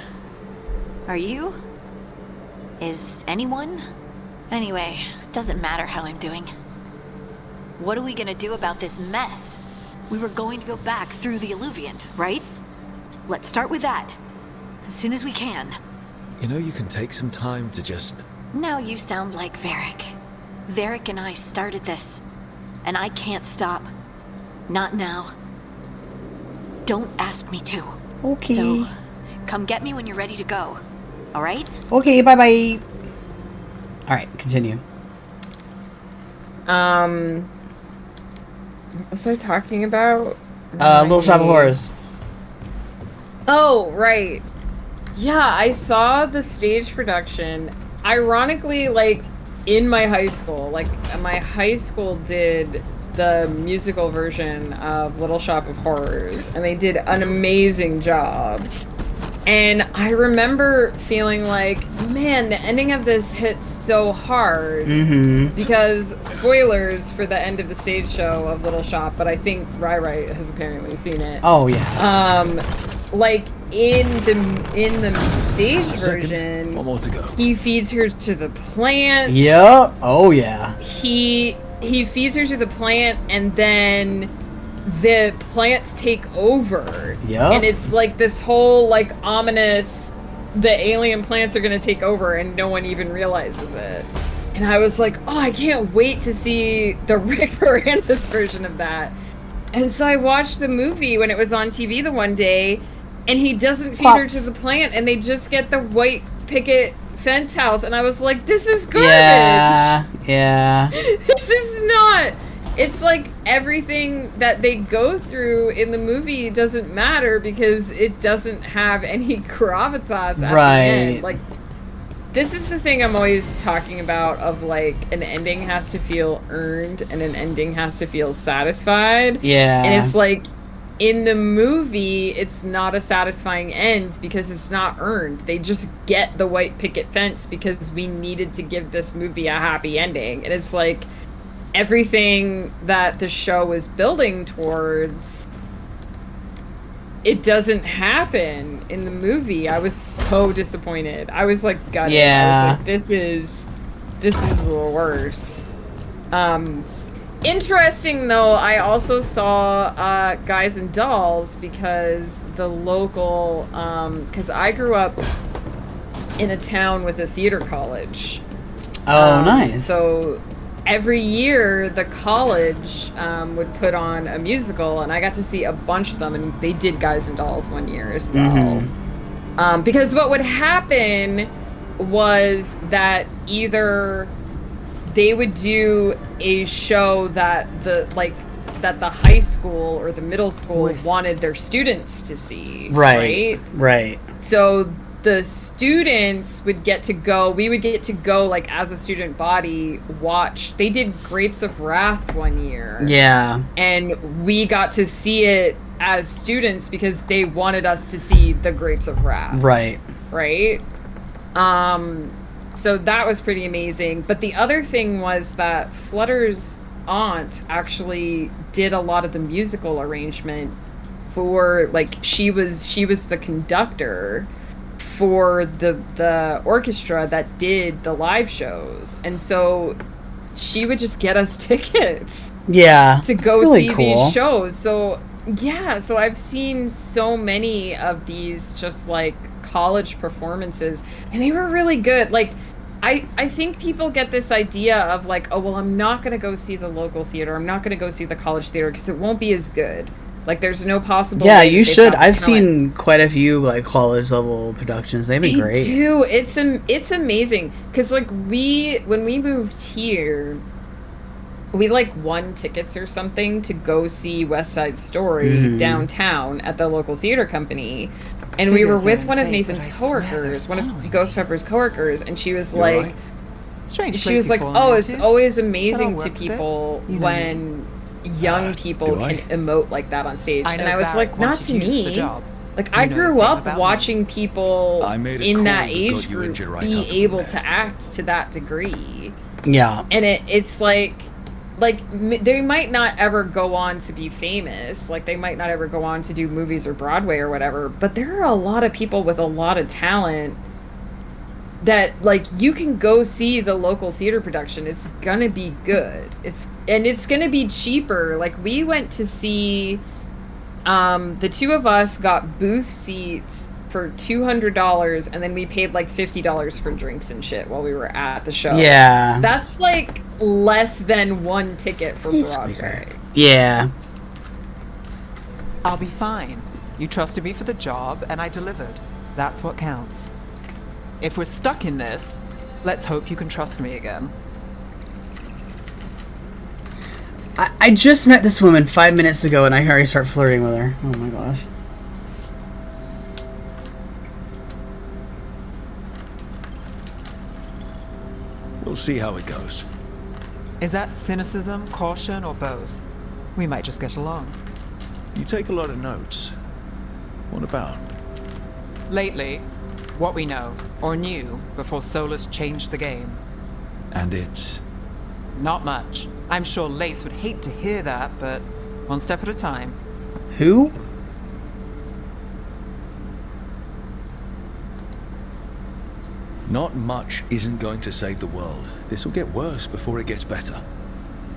Are you? Is anyone? Anyway, doesn't matter how I'm doing. What are we gonna do about this mess? We were going to go back through the Alluvion, right? Let's start with that. As soon as we can. You know, you can take some time to just... Now you sound like Varric. Varric and I started this. And I can't stop. Not now. Don't ask me to. Okay. So, come get me when you're ready to go. Alright? Okay, bye-bye. Alright, continue. What was I talking about? Little Shop of Horrors. Oh, right. Yeah, I saw the stage production. Ironically, like, in my high school. Like, my high school did the musical version of Little Shop of Horrors, and they did an amazing job. And I remember feeling like, man, the ending of this hits so hard. Because, spoilers for the end of the stage show of Little Shop, but I think Rai has apparently seen it. Oh, yeah. Like, in the stage version, one more to go. He feeds her to the plant. Yep. Oh, yeah. He feeds her to the plant, and then the plants take over. Yep. And it's like this whole like ominous, the alien plants are gonna take over and no one even realizes it. And I was like, oh, I can't wait to see the Rick Moranis version of that. And so I watched the movie when it was on TV the one day, and he doesn't feed her to the plant, and they just get the white picket fence house, and I was like, this is garbage. Yeah. This is not. It's like everything that they go through in the movie doesn't matter because it doesn't have any gravitas at the end. Like, this is the thing I'm always talking about of like an ending has to feel earned and an ending has to feel satisfied. Yeah. And it's like in the movie, it's not a satisfying end because it's not earned. They just get the white picket fence because we needed to give this movie a happy ending. And it's like everything that the show was building towards, it doesn't happen in the movie. I was so disappointed. I was like gutted. I was like, this is the worst. Interesting though, I also saw Guys and Dolls because the local, because I grew up in a town with a theater college. Oh, nice. So every year the college would put on a musical, and I got to see a bunch of them, and they did Guys and Dolls one year as well. Because what would happen was that either they would do a show that the high school or the middle school wanted their students to see. Right. So the students would get to go, we would get to go, like, as a student body, watch. They did Grapes of Wrath one year. Yeah. And we got to see it as students because they wanted us to see the Grapes of Wrath. Right. So that was pretty amazing. But the other thing was that Flutter's aunt actually did a lot of the musical arrangement for, like, she was the conductor for the orchestra that did the live shows, and so she would just get us tickets to go really see cool. these shows. So so I've seen so many of these just like college performances, and they were really good. Like, I think people get this idea of like, oh well, I'm not gonna go see the local theater, I'm not gonna go see the college theater because it won't be as good. Like, there's no possible. Yeah, way you they've should. got the I've talent. seen quite a few like college level productions. They've been They great. do. It's amazing because like when we moved here, we like won tickets or something to go see West Side Story downtown at the local theater company, and we were with one of Nathan's coworkers, one of Ghost Pepper's coworkers, and she was like, she was like, oh, it's always amazing to people when young people can emote like that on stage, and I was like, not to me. Like, I grew up watching people in that age group be able to act to that degree. Yeah. And it's like they might not ever go on to be famous. Like, they might not ever go on to do movies or Broadway or whatever. But there are a lot of people with a lot of talent that, like, you can go see the local theater production. It's gonna be good. It's gonna be cheaper. Like, we went to see... the two of us got booth seats for $200, and then we paid like $50 for drinks and shit while we were at the show. Yeah. That's like less than one ticket for Broadway. Yeah. I'll be fine. You trusted me for the job, and I delivered. That's what counts. If we're stuck in this, let's hope you can trust me again. I just met this woman 5 minutes ago and I already start flirting with her. Oh my gosh. We'll see how it goes. Is that cynicism, caution, or both? We might just get along. You take a lot of notes. What about? Lately, what we know, or knew, before Solus changed the game. And it's... Not much. I'm sure Lace would hate to hear that, but one step at a time. Who? Not much isn't going to save the world. This will get worse before it gets better.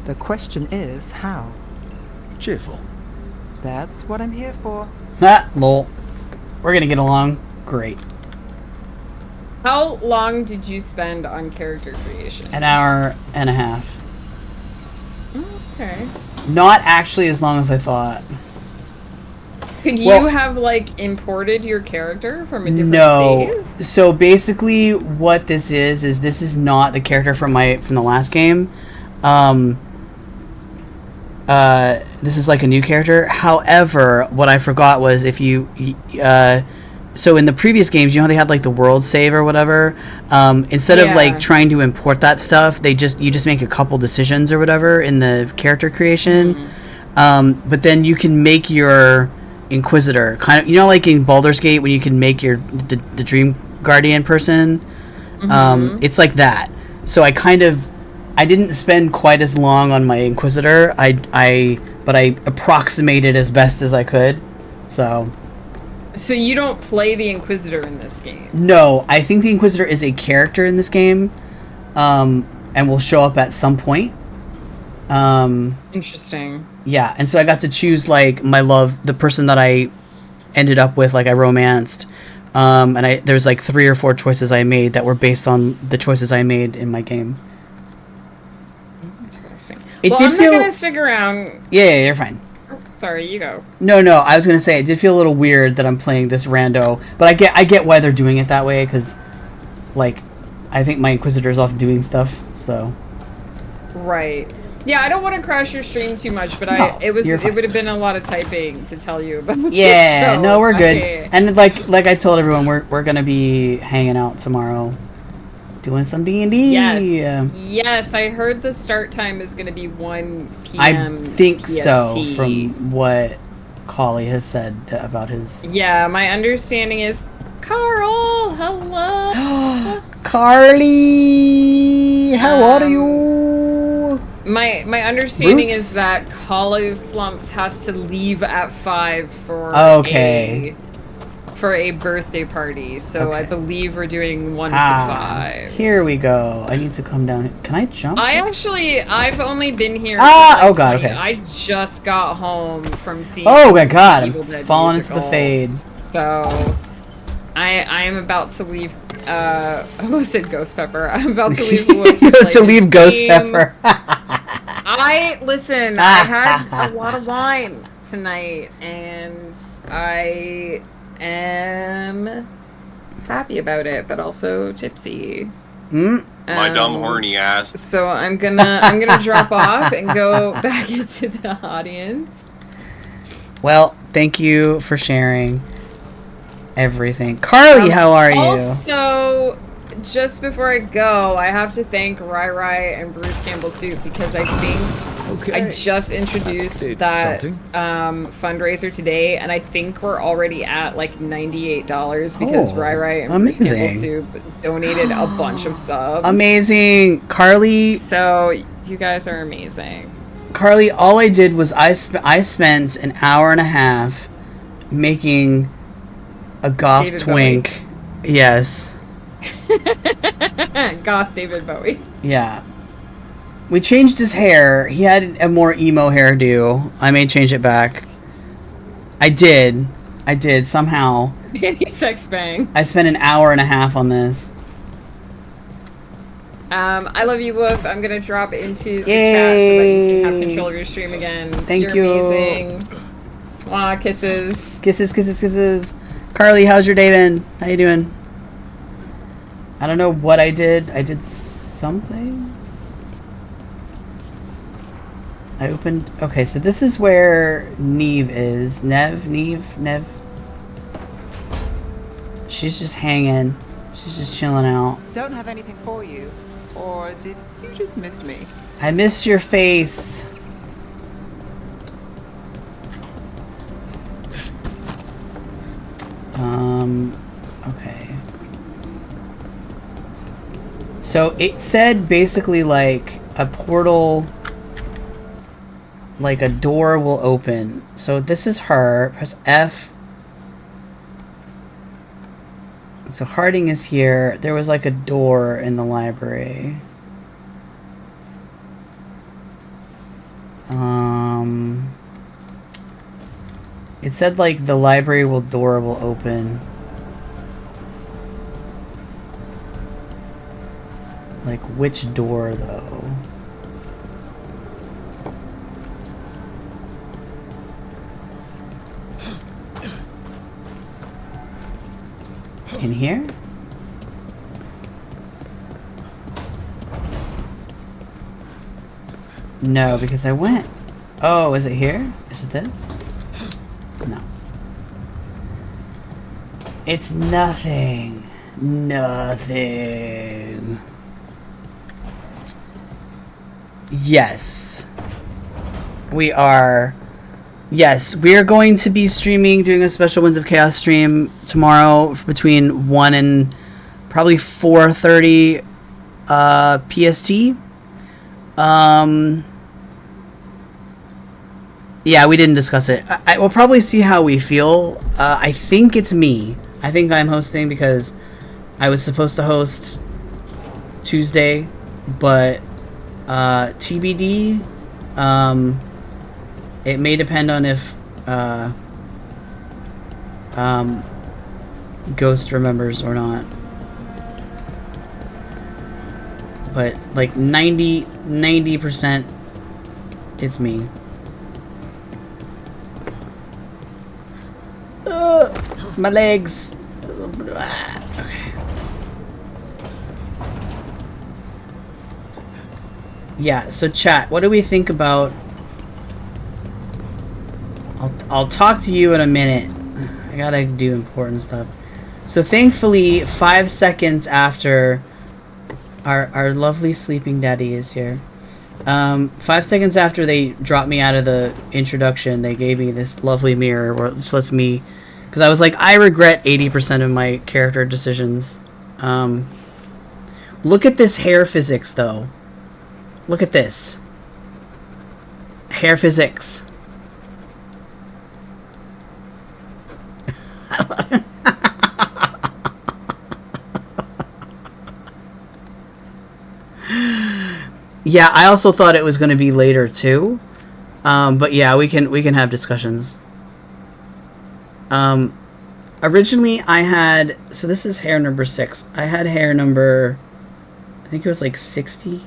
The question is, how? Cheerful. That's what I'm here for. Ah, lol. We're gonna get along. Great. How long did you spend on character creation? An hour and a half. Okay. Not actually as long as I thought. Could you have, like, imported your character from a different save? So basically what this is this is not the character from the last game. This is like a new character. However, what I forgot was if you so in the previous games, you know how they had like the world save or whatever? Instead of like trying to import that stuff, you just make a couple decisions or whatever in the character creation. But then you can make your Inquisitor kind of, you know, like in Baldur's Gate when you can make the Dream Guardian person. It's like that. So I didn't spend quite as long on my Inquisitor. But I approximated as best as I could. So you don't play the Inquisitor in this game? No, I think the Inquisitor is a character in this game, and will show up at some point. Interesting. Yeah, and so I got to choose like my love, the person that I ended up with, like I romanced, and there's like 3 or 4 choices I made that were based on the choices I made in my game. Interesting. I'm not gonna stick around. Yeah, you're fine. Oh, sorry, you go. No, I was gonna say it did feel a little weird that I'm playing this rando, but I get why they're doing it that way, because, like, I think my Inquisitor's off doing stuff, so. Right. Yeah, I don't want to crash your stream too much, but it would have been a lot of typing to tell you about this show. No, we're good. And like I told everyone, we're gonna be hanging out tomorrow, doing some D&D. Yes, I heard the start time is gonna be 1 p.m. I think PST. so, from what Collie has said about his. Yeah, my understanding is Carl. Hello, Carly. How are you? My understanding Bruce? is that Collie Flumps has to leave at 5 for a birthday party. So I believe we're doing 1 to 5. Here we go. I need to come down. Can I jump? I've only been here. Oh god. Okay. I just got home from seeing. Oh my god! I'm Evil Dead falling into the musical. fade. So, I am about to leave. I almost said Ghost Pepper. I'm about to leave. To leave Ghost Pepper. Listen. I had a lot of wine, tonight, and I am happy about it, but also tipsy. My dumb horny ass. So I'm gonna drop off and go back into the audience. Well, thank you for sharing everything. Carly, how are you? Also, just before I go, I have to thank Rai Rai and Bruce Campbell Soup because I think I just introduced that fundraiser today, and I think we're already at like $98 because Rai Rai and Bruce Campbell Soup donated a bunch of subs. Amazing, Carly. So you guys are amazing. Carly, all I did was I spent an hour and a half making a goth David twink. Bowie. Yes. Goth David Bowie. Yeah. We changed his hair. He had a more emo hairdo. I may change it back. I did somehow. Danny Sex Bang. I spent an hour and a half on this. I love you, Woof. I'm gonna drop into the chat so that you can have control of your stream again. Thank You're you. Amazing. Aw, kisses. Kisses, kisses, kisses. Carly, how's your day been? How you doing? I don't know what I did. I did something. I opened... Okay, so this is where Neve is. Neve. She's just hanging. She's just chilling out. Don't have anything for you. Or did you just miss me? I missed your face. Okay. So it said basically like a portal, like a door will open. So this is her. Press F. So Harding is here. There was like a door in the library. It said like the library door will open. Like which door though? In here? No, because I went. Oh, is it here? Is it this? No. It's nothing. Nothing. Yes. We are. Yes, we are going to be streaming, doing a special Winds of Chaos stream tomorrow between 1 and probably 4:30 PST. Yeah, we didn't discuss it. I will probably see how we feel. I think it's me. I think I'm hosting because I was supposed to host Tuesday, but TBD. It may depend on if Ghost remembers or not. But like 90% it's me. My legs. Okay. Yeah, so chat, what do we think about... I'll talk to you in a minute. I gotta do important stuff. So thankfully, 5 seconds after our lovely sleeping daddy is here. 5 seconds after they dropped me out of the introduction, they gave me this lovely mirror where it just lets me... Because I was like, I regret 80% of my character decisions. Look at this hair physics, though. Look at this. Hair physics. I love it. Yeah, I also thought it was going to be later, too. But yeah, we can have discussions. Originally I had, so this is hair number 6. I had hair number, I think it was like 60.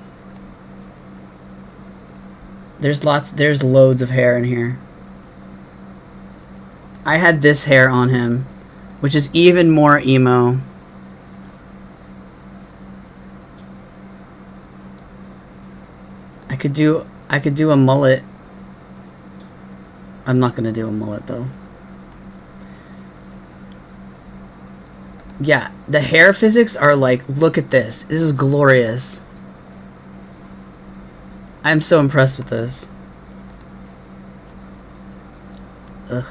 There's loads of hair in here. I had this hair on him, which is even more emo. I could do a mullet. I'm not gonna do a mullet though. Yeah, the hair physics are like, look at this. This is glorious. I'm so impressed with this. Ugh.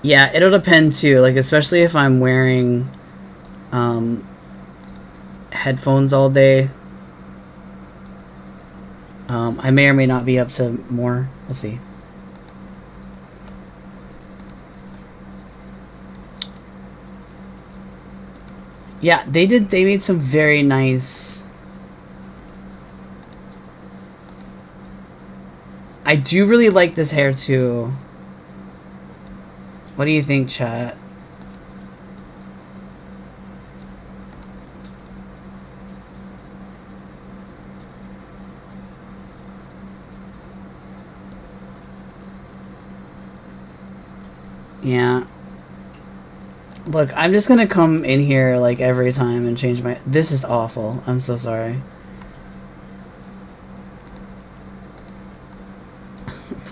Yeah, it'll depend too, like especially if I'm wearing headphones all day. I may or may not be up to more. We'll see. Yeah, they made some very nice. I do really like this hair too. What do you think, chat? Yeah. Look, I'm just gonna come in here like every time and change my... This is awful. I'm so sorry.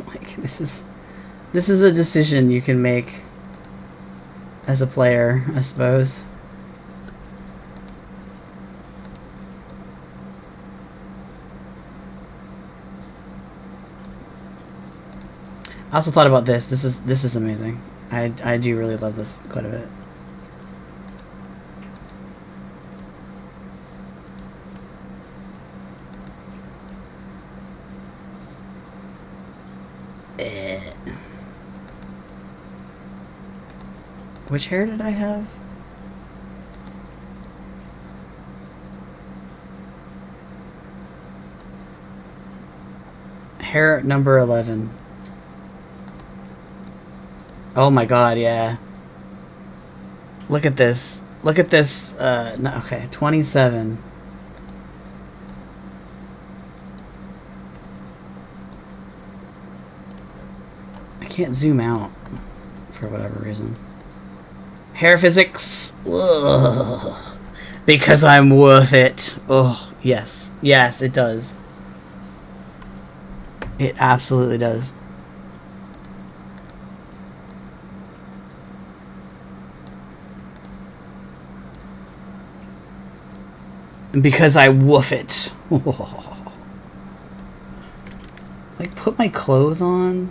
Like, this is a decision you can make as a player, I suppose. I also thought about this. This is amazing. I do really love this quite a bit. Which hair did I have? Hair number 11. Oh my god, yeah. Look at this. Look at this. No, okay, 27. I can't zoom out for whatever reason. Hair physics. Ugh. Because I'm worth it. Oh, yes. Yes, it does. It absolutely does. Because I woof it. Like, put my clothes on.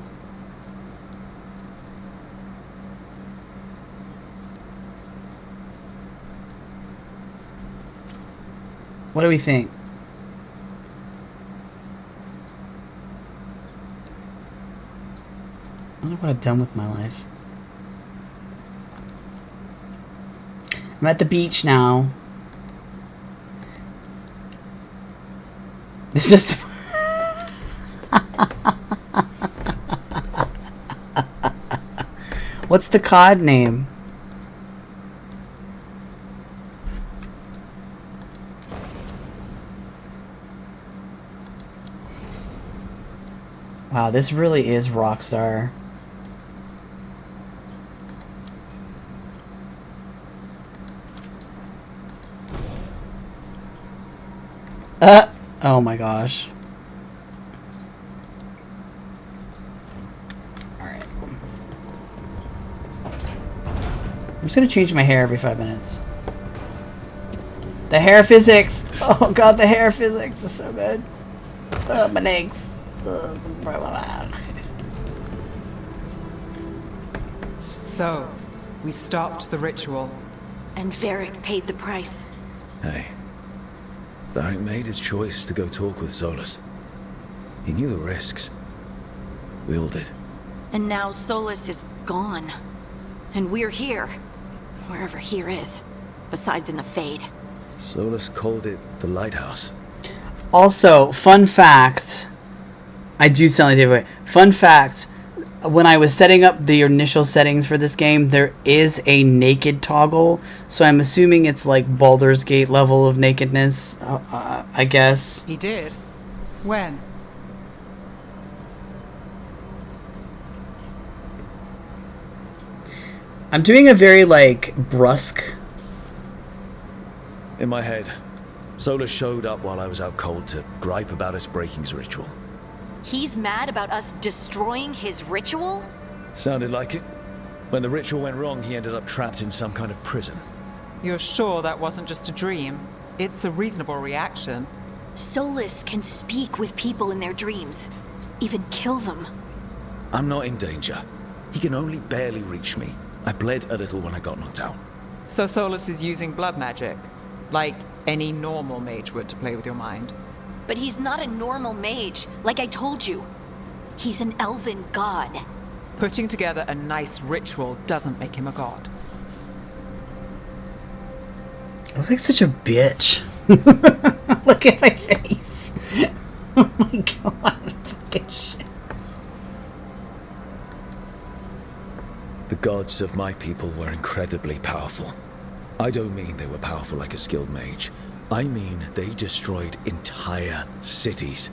What do we think? I don't know what I've done with my life. I'm at the beach now. It's just... What's the COD name? Wow, this really is Rockstar. Oh my gosh. Alright. I'm just gonna change my hair every 5 minutes. The hair physics! Oh god, the hair physics is so good. My legs. So, we stopped the ritual. And Varric paid the price. Hey. Varric made his choice to go talk with Solus. He knew the risks. We all did. And now Solus is gone. And we're here. Wherever here is. Besides in the Fade. Solus called it the Lighthouse. Also, fun fact. I do sound like David. Fun fact. When I was setting up the initial settings for this game, there is a naked toggle. So I'm assuming it's like Baldur's Gate level of nakedness, I guess. He did? When? I'm doing a very, like, brusque... In my head, Solus showed up while I was out cold to gripe about us breaking his ritual. He's mad about us destroying his ritual? Sounded like it. When the ritual went wrong, he ended up trapped in some kind of prison. You're sure that wasn't just a dream? It's a reasonable reaction. Solus can speak with people in their dreams, even kill them. I'm not in danger. He can only barely reach me. I bled a little when I got knocked out. So Solus is using blood magic, like any normal mage would, to play with your mind. But he's not a normal mage, like I told you. He's an elven god. Putting together a nice ritual doesn't make him a god. I look like such a bitch. Look at my face. Oh my god, fucking shit. The gods of my people were incredibly powerful. I don't mean they were powerful like a skilled mage. I mean they destroyed entire cities.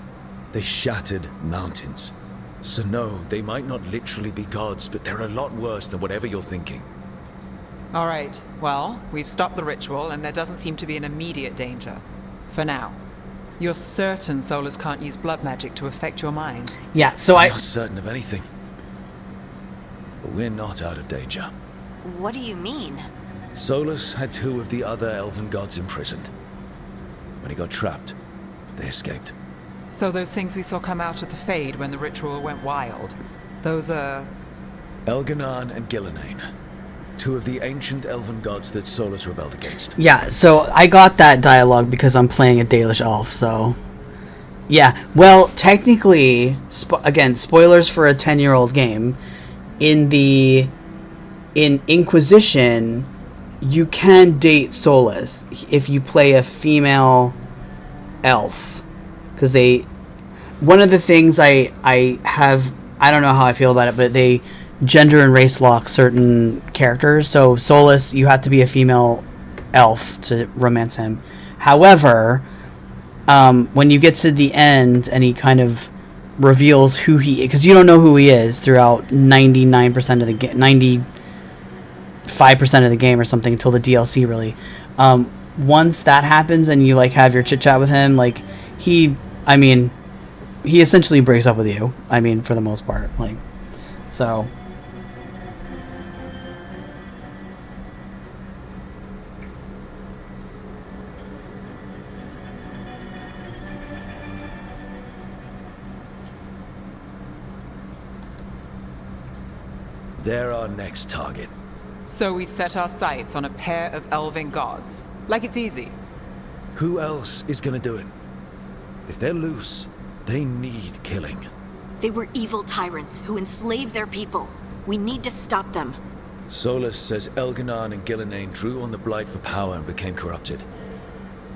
They shattered mountains. So no, they might not literally be gods, but they're a lot worse than whatever you're thinking. All right, well, we've stopped the ritual, and there doesn't seem to be an immediate danger. For now. You're certain Solus can't use blood magic to affect your mind? Yeah, so I'm not certain of anything. But we're not out of danger. What do you mean? Solus had 2 of the other elven gods imprisoned. When he got trapped, they escaped. So those things we saw come out of the Fade when the ritual went wild, those are... Elganan and Gillenane. 2 of the ancient elven gods that Solus rebelled against. Yeah, so I got that dialogue because I'm playing a Dalish elf, so... Yeah, well, technically, again, spoilers for a 10-year-old game, in Inquisition, you can date Solus if you play a female elf. Because one of the things I don't know how I feel about it, but they gender and race lock certain characters. So Solus, you have to be a female elf to romance him. However, when you get to the end and he kind of reveals who he is, because you don't know who he is throughout 99% of the game, 95% of the game or something until the DLC really. Once that happens and you like have your chit chat with him, like he essentially breaks up with you. I mean, for the most part, like, so. They're our next target. So we set our sights on a pair of elven gods. Like it's easy. Who else is gonna do it? If they're loose, they need killing. They were evil tyrants who enslaved their people. We need to stop them. Solus says Elganan and Gillenane drew on the Blight for power and became corrupted.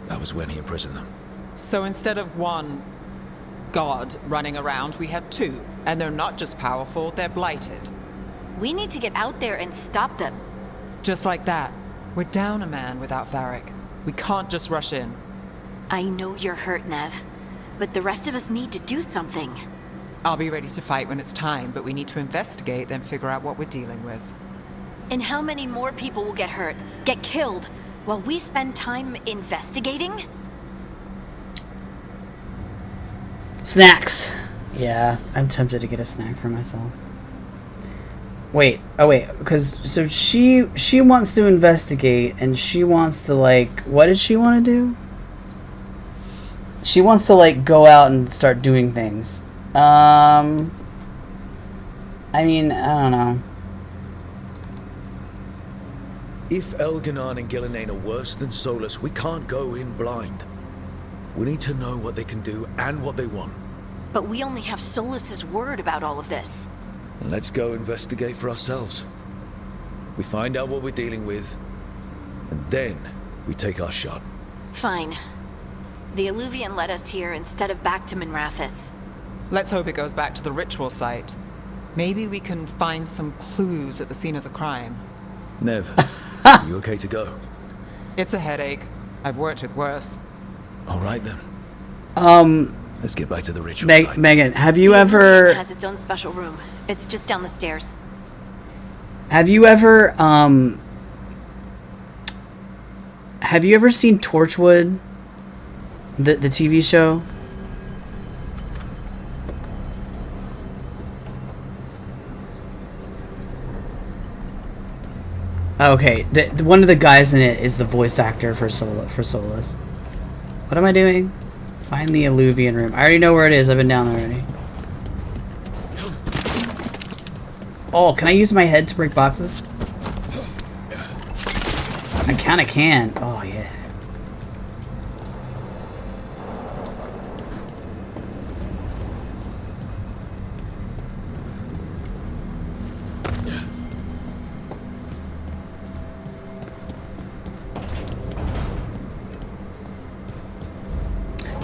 That was when he imprisoned them. So instead of one god running around, we have 2. And they're not just powerful, they're blighted. We need to get out there and stop them. Just like that. We're down a man without Varric. We can't just rush in. I know you're hurt, Nev, but the rest of us need to do something. I'll be ready to fight when it's time, but we need to investigate, then figure out what we're dealing with. And how many more people will get hurt, get killed, while we spend time investigating? Snacks. Yeah, I'm tempted to get a snack for myself. Wait, because so she wants to investigate and she wants to like, what did she want to do? She wants to like go out and start doing things. I mean, I don't know. If Elganan and Gillenane are worse than Solus, we can't go in blind. We need to know what they can do and what they want. But we only have Solus's word about all of this. And let's go investigate for ourselves. We find out what we're dealing with, and then we take our shot. Fine. The Illuvian led us here instead of back to Minrathous. Let's hope it goes back to the ritual site. Maybe we can find some clues at the scene of the crime. Nev, are you okay to go? It's a headache. I've worked with worse. All right then. Let's get back to the ritual site. Megan, have you The ever... Illuvian has its own special room. It's just down the stairs. Have you ever seen Torchwood? The TV show? Okay, one of the guys in it is the voice actor for Solus. What am I doing? Find the Alluvian room. I already know where it is. I've been down there already. Oh, can I use my head to break boxes? I kinda can. Oh, yeah.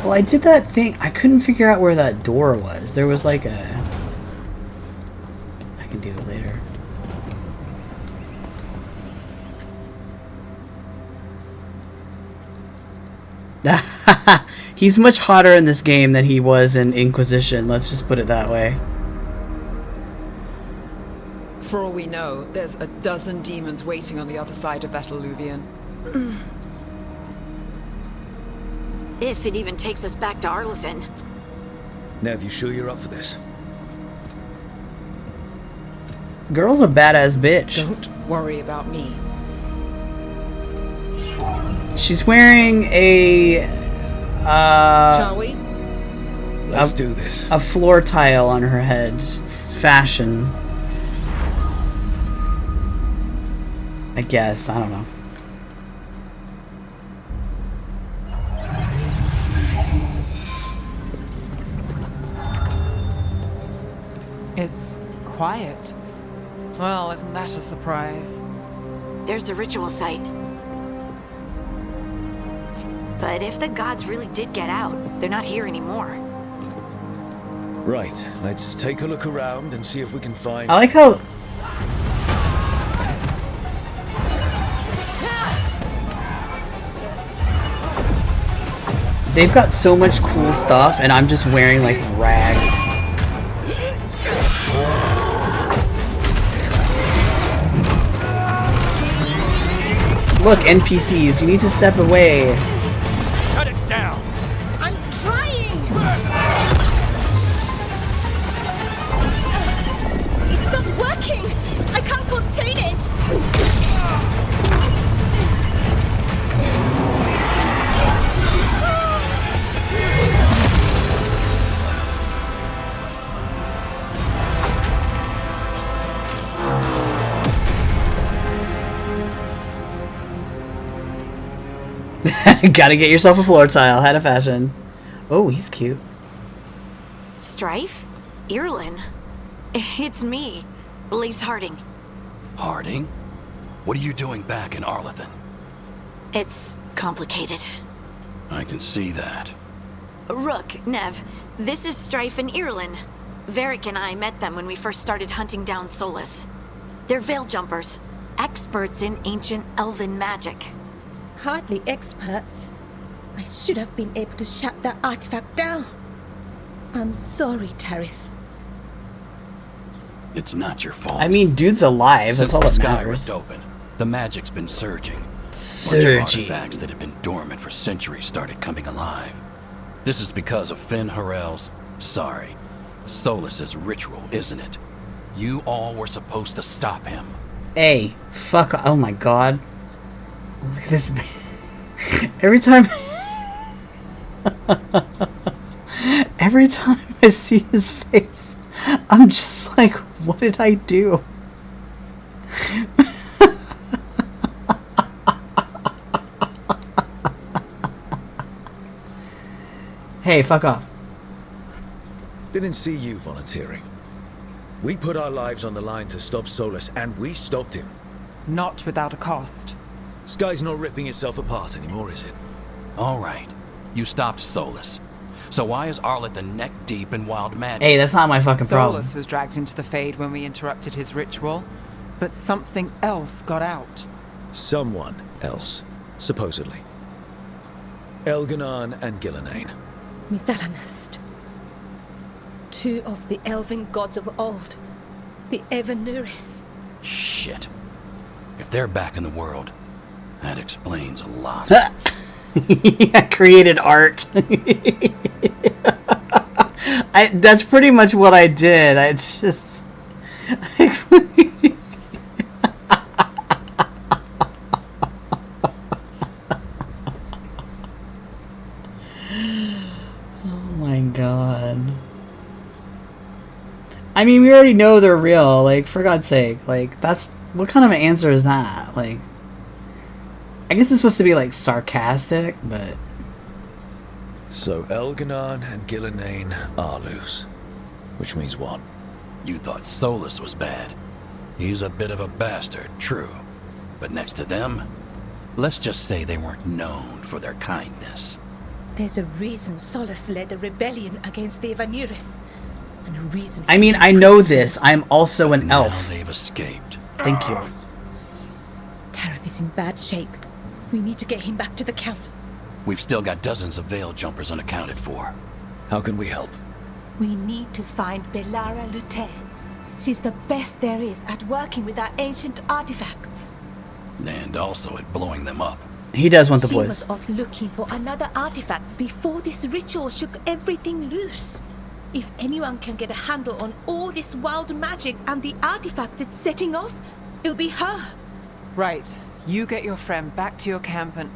Well, I did that thing. I couldn't figure out where that door was. There was like a... I can do it later. He's much hotter in this game than he was in Inquisition. Let's just put it that way. For all we know, there's a dozen demons waiting on the other side of that Alluvian. If it even takes us back to Arlethan. Nev, you sure you're up for this? Girl's a badass bitch. Don't worry about me. She's wearing a... Shall we? Let's do this. A floor tile on her head. It's fashion. I guess. I don't know. It's quiet. Well, isn't that a surprise? There's the ritual site. But if the gods really did get out, they're not here anymore. Right, let's take a look around and see if we can find... I like how... They've got so much cool stuff, and I'm just wearing, like, rags. Look, NPCs, you need to step away. Cut it down! I'm trying! It's not working! I can't contain it! Gotta get yourself a floor tile. Had a fashion. Oh, he's cute. Strife? Irlin? It's me, Lace Harding. Harding? What are you doing back in Arlethan? It's complicated. I can see that. Rook, Nev, this is Strife and Irlin. Varric and I met them when we first started hunting down Solus. They're veil jumpers, experts in ancient elven magic. Hardly experts. I should have been able to shut that artifact down. I'm sorry, Tarith. It's not your fault. I mean, dude's alive. Since That's all the that sky matters. ripped open, the magic's been surging. Surging. Bunch of artifacts that had been dormant for centuries started coming alive. This is because of Finn Harel's, sorry, Solus's ritual, isn't it? You all were supposed to stop him. Hey, fuck. Oh my god. Look at this man. Every time I see his face, I'm just like, what did I do? Hey, fuck off. Didn't see you volunteering. We put our lives on the line to stop Solus, and we stopped him. Not without a cost. Sky's not ripping itself apart anymore, is it? All right. You stopped Solus. So why is Arlethan neck deep in wild magic? Hey, that's not my fucking problem. Solus was dragged into the Fade when we interrupted his ritual, but something else got out. Someone else, supposedly. Elganon and Gillenane. Mithalanast. Two of the elven gods of old. The Evanuris. Shh. Shit. If they're back in the world, that explains a lot. I created art. That's pretty much what I did. It's just... Oh my god. I mean, we already know they're real, like, for God's sake. Like, that's... What kind of an answer is that? Like... I guess it's supposed to be, like, sarcastic, but... So Elganon and Gillenane are loose. Which means what? You thought Solus was bad. He's a bit of a bastard, true. But next to them, let's just say they weren't known for their kindness. There's a reason Solus led a rebellion against the Evaneris. And a reason... I mean, I know this. I'm also an elf. Now they've escaped. Thank you. Tareth is in bad shape. We need to get him back to the Count. We've still got dozens of Veil jumpers unaccounted for. How can we help? We need to find Belara Lute. She's the best there is at working with our ancient artifacts. And also at blowing them up. He does want the She boys. was off looking for another artifact before this ritual shook everything loose. If anyone can get a handle on all this wild magic and the artifacts it's setting off, it'll be her. Right. You get your friend back to your camp and...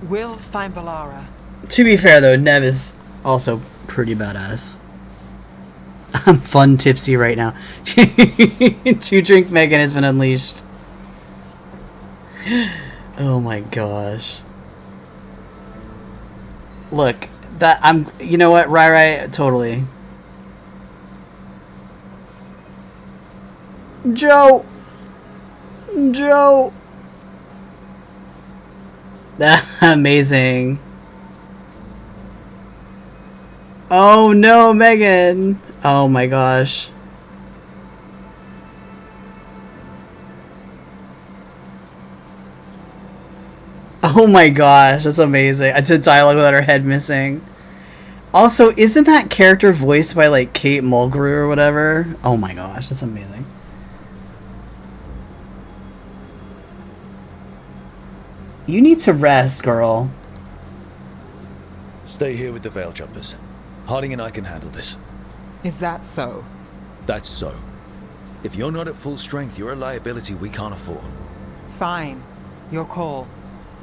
we'll find Belara. To be fair, though, Nev is also pretty badass. I'm fun tipsy right now. 2-drink Megan has been unleashed. Oh my gosh. Look, that I'm... You know what? Right, totally. Joe! Amazing. Oh no, Megan! Oh my gosh. Oh my gosh, that's amazing. I did dialogue without her head missing. Also, isn't that character voiced by, like, Kate Mulgrew or whatever? Oh my gosh, that's amazing. You need to rest, girl. Stay here with the Veil Jumpers. Harding and I can handle this. Is that so? That's so. If you're not at full strength, you're a liability we can't afford. Fine. Your call.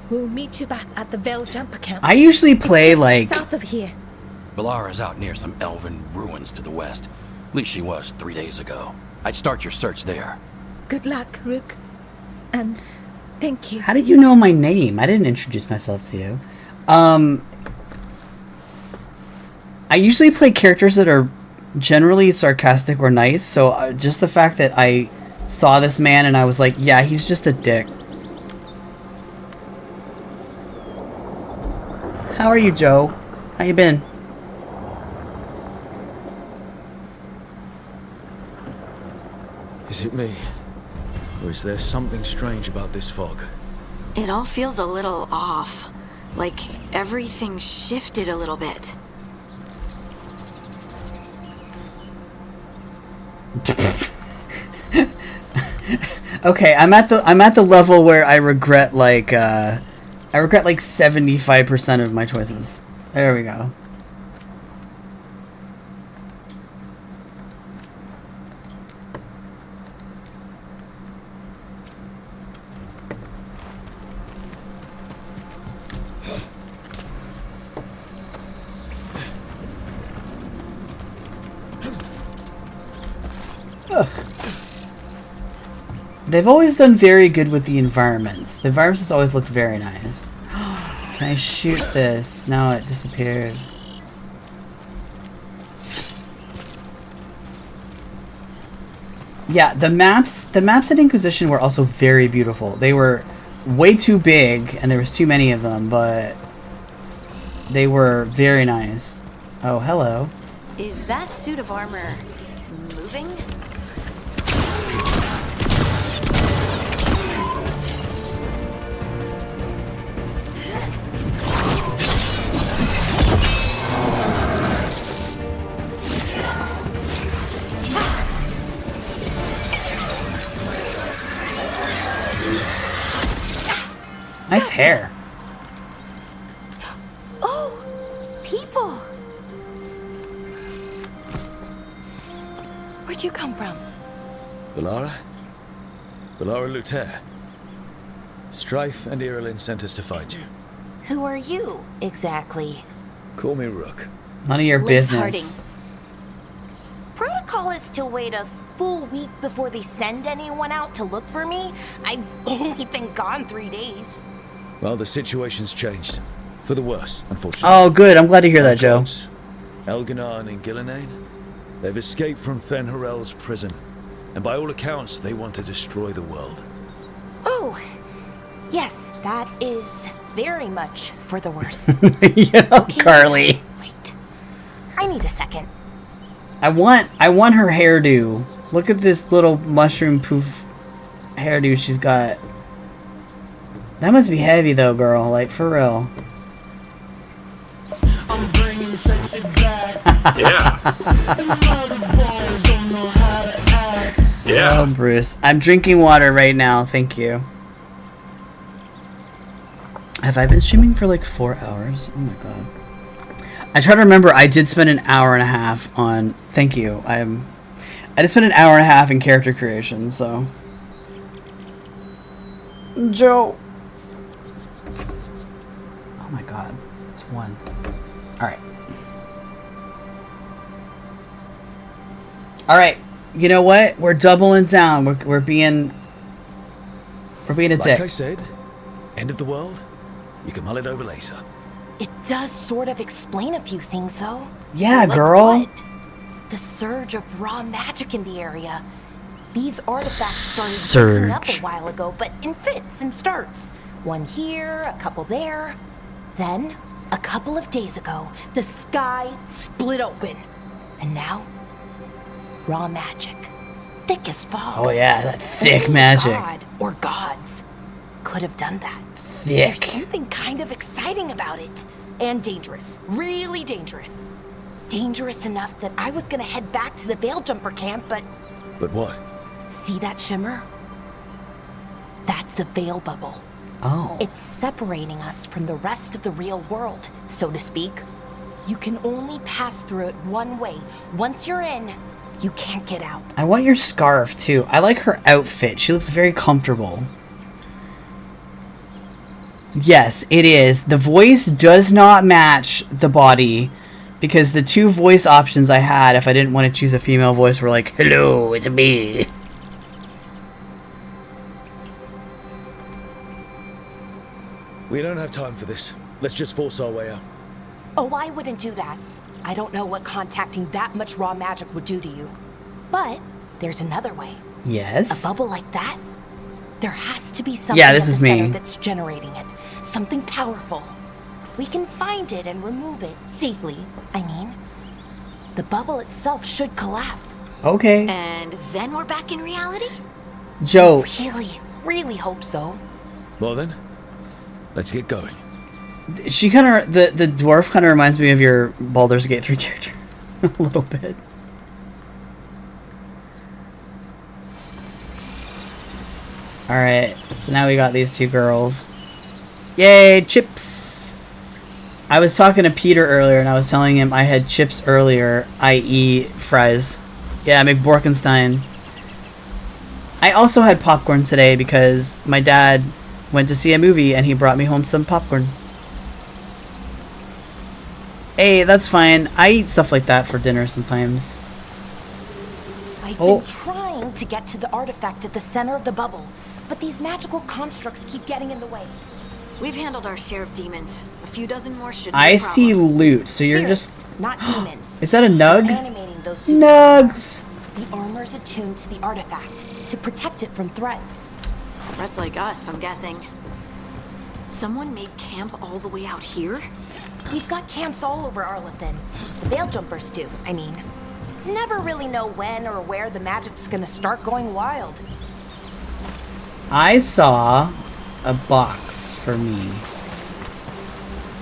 We'll meet you back at the Veil Jumper Camp. I usually play, like... south of here. Belara's out near some elven ruins to the west. At least she was 3 days ago. I'd start your search there. Good luck, Rook. And thank you. How did you know my name? I didn't introduce myself to you. I usually play characters that are generally sarcastic or nice, so just the fact that I saw this man and I was like, yeah, he's just a dick. How are you, Joe? How you been? Is it me? Or is there something strange about this fog? It all feels a little off. Like everything shifted a little bit. Okay, I'm at the level where I regret like 75% of my choices. There we go. Ugh. They've always done very good with the environments. The environments has always looked very nice. Can I shoot this? No, it disappeared. Yeah, the maps at Inquisition were also very beautiful. They were way too big, and there was too many of them, but they were very nice. Oh, hello. Is that suit of armor moving? Nice hair. Oh, people. Where'd you come from? Valara? Valara Luther. Strife and Irilyn sent us to find you. Who are you, exactly? Call me Rook. None of your Liz business. Harding. Protocol is to wait a full week before they send anyone out to look for me. I've only been gone 3 days. Well, the situation's changed. For the worse, unfortunately. Oh, good. I'm glad to hear that, Joe. Elganar and Gillenane, they've escaped from Fen'Harel's prison. And by all accounts, they want to destroy the world. Oh, yes, that is very much for the worse. Yeah, Okay. Carly. Wait, I need a second. I want her hairdo. Look at this little mushroom poof hairdo she's got. That must be heavy though, girl. Like, for real. I'm bringing sexy back. Yeah. Yeah. Oh, Bruce. I'm drinking water right now. Thank you. Have I been streaming for like 4 hours? Oh my god. I try to remember I did spend an hour and a half on... Thank you. I did spend an hour and a half in character creation, so... Joe. Oh my god. It's 1. Alright. Alright. You know what? We're doubling down. We're being a dick. Like I said, end of the world? You can mull it over later. It does sort of explain a few things, though. Yeah, Like girl. what? The surge of raw magic in the area. These artifacts started picking up a while ago, but in fits and starts. One here, a couple there. Then, a couple of days ago, the sky split open. And now, raw magic. Thick as fog. Oh yeah, that thick Only magic. God or gods could have done that. Thick. There's something kind of exciting about it. And dangerous. Really dangerous. Dangerous enough that I was gonna head back to the Veil Jumper camp, but... But what? See that shimmer? That's a veil bubble. Oh. It's separating us from the rest of the real world, so to speak. You can only pass through it one way. Once you're in, you can't get out. I want your scarf too. I like her outfit. She looks very comfortable. Yes, it is. The voice does not match the body because the 2 voice options I had if I didn't want to choose a female voice were like, hello, it's me. We don't have time for this. Let's just force our way out. Oh, I wouldn't do that. I don't know what contacting that much raw magic would do to you. But there's another way. Yes? A bubble like that? There has to be something Yeah, this at is the center me. that's generating it. Something powerful. If we can find it and remove it safely, I mean, the bubble itself should collapse. Okay. And then we're back in reality? Joe. Really hope so. Well then, let's get going. She kind of... The dwarf kind of reminds me of your Baldur's Gate 3 character. A little bit. Alright, so now we got these 2 girls. Yay, chips! I was talking to Peter earlier and I was telling him I had chips earlier, i.e. fries. Yeah, McBorkenstein. I also had popcorn today because my dad went to see a movie and he brought me home some popcorn. Hey, that's fine. I eat stuff like that for dinner sometimes. I've been trying to get to the artifact at the center of the bubble, but these magical constructs keep getting in the way. We've handled our share of demons. A few dozen more should be I a problem. see loot, so you're Spirits, just... not demons. Is that a nug? We're animating those suits. Nugs! The armor's attuned to the artifact to protect it from threats. Threats like us, I'm guessing. Someone made camp all the way out here? We've got camps all over Arlathan. The Veil Jumpers do, I mean. Never really know when or where the magic's gonna start going wild. I saw a box for me.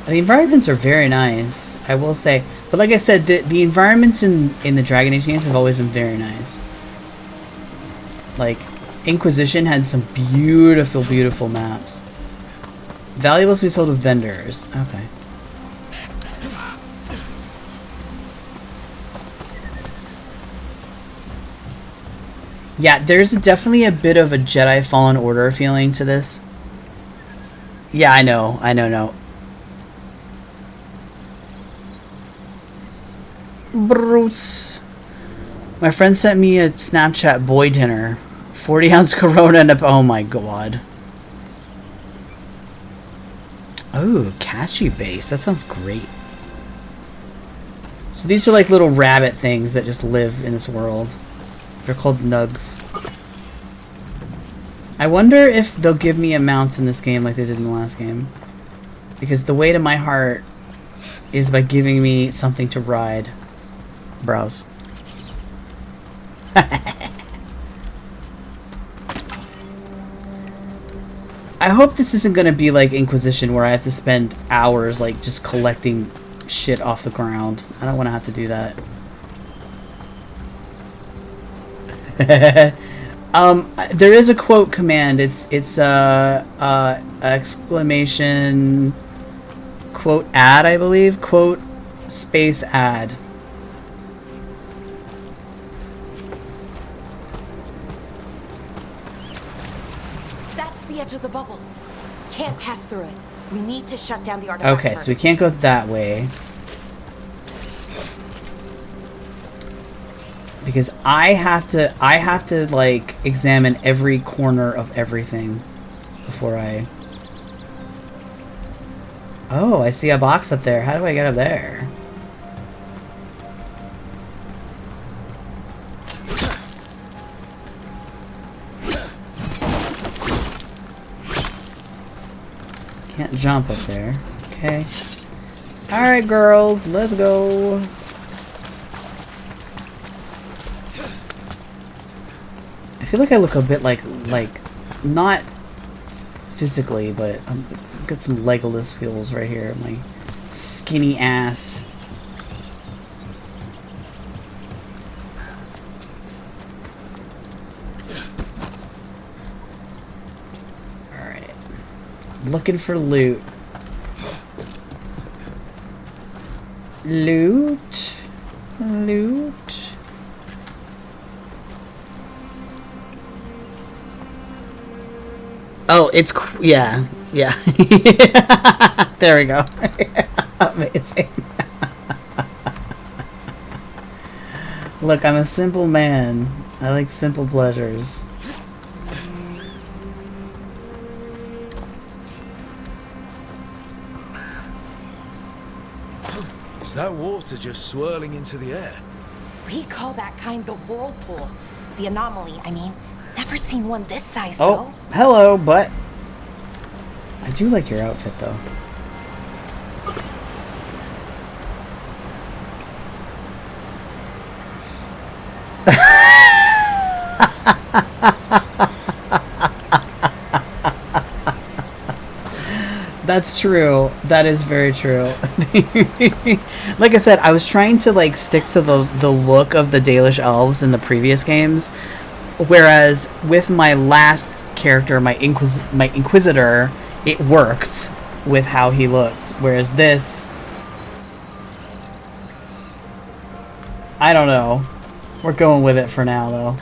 The environments are very nice, I will say. But like I said, the environments in the Dragon Age games have always been very nice. Like, Inquisition had some beautiful, beautiful maps. Valuables to be sold to vendors. Okay. Yeah, there's definitely a bit of a Jedi Fallen Order feeling to this. Yeah, I know. No. Bruce. My friend sent me a Snapchat boy dinner. 40-ounce Corona and a... Oh my god. Oh, cashew base. That sounds great. So these are like little rabbit things that just live in this world. They're called nugs. I wonder if they'll give me amounts in this game like they did in the last game. Because the way to my heart is by giving me something to ride. Browse. I hope this isn't going to be like Inquisition where I have to spend hours like just collecting shit off the ground. I don't want to have to do that. There is a quote command. It's exclamation quote add, I believe. Quote space add. That's the edge of the bubble. Can't pass through it. We need to shut down the artifact. Okay, so we can't go that way. Because I have to like examine every corner of everything before I... Oh, I see a box up there. How do I get up there? Can't jump up there. Okay. Alright, girls, let's go. I feel like I look a bit like not physically, but I've got some Legolas feels right here. My skinny ass. Alright. Looking for loot. Loot. Oh, it's yeah. There we go. Amazing. Look, I'm a simple man. I like simple pleasures. Is that water just swirling into the air? We call that kind the whirlpool. The anomaly, I mean. Never seen one this size, Oh, hello, but I do like your outfit, though. That's true. That is very true. Like I said, I was trying to like stick to the look of the Dalish elves in the previous games. Whereas with my last character, my Inquisitor, it worked with how he looked. Whereas this, I don't know. We're going with it for now, though.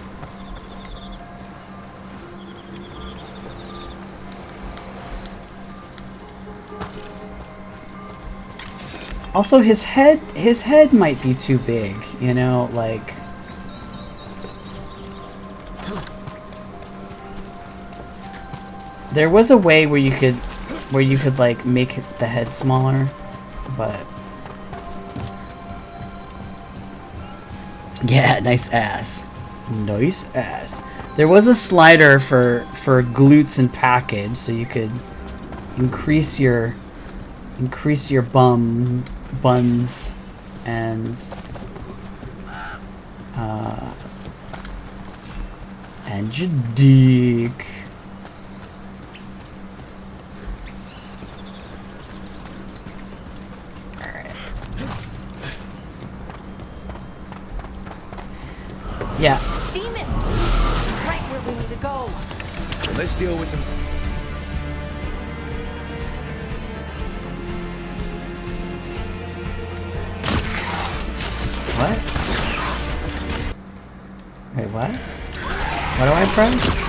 Also, his head might be too big, you know, like... There was a way where you could like make the head smaller, but yeah, nice ass. Nice ass. There was a slider for glutes and package, so you could increase your buns and your dick. Yeah. Demons! Right where we need to go. Let's deal with them. what? Wait, what? What do I press?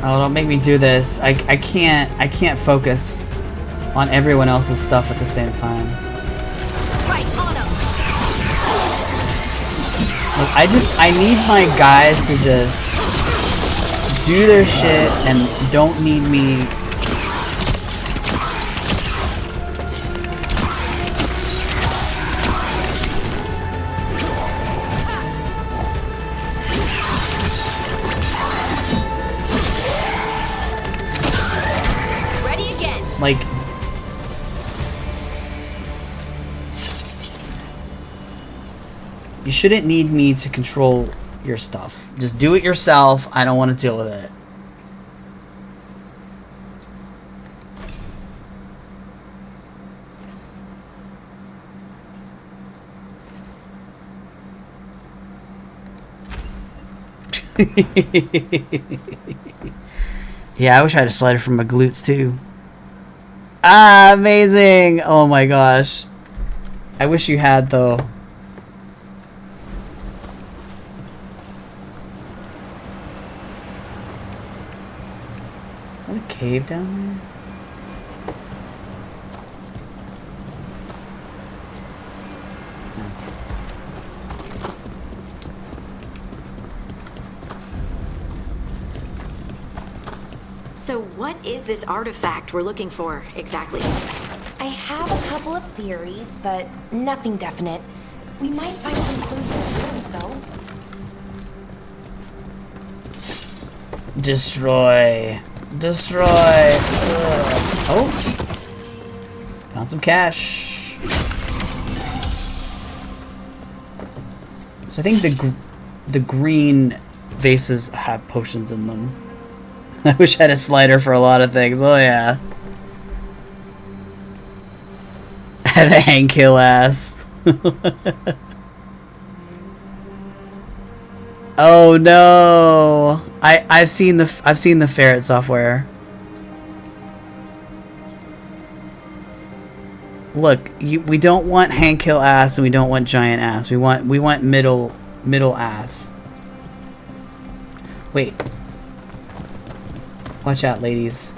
Oh, don't make me do this. I can't focus on everyone else's stuff at the same time. Right, on 'em. Look, I need my guys to just do their shit and don't need me. Like, you shouldn't need me to control your stuff. Just do it yourself. I don't want to deal with it. Yeah, I wish I had a slider for my glutes too. Ah, amazing! Oh my gosh. I wish you had, though. Is that a cave down there? So what is this artifact we're looking for, exactly? I have a couple of theories, but nothing definite. We might find some clues in the rooms, though. Destroy. Destroy. Ugh. Oh. Found some cash. So I think the green vases have potions in them. I wish I had a slider for a lot of things. Oh yeah. The hang kill ass. Oh no! I've seen the ferret software. Look, we don't want hang kill ass and we don't want giant ass. We want middle ass. Wait. Watch out, ladies.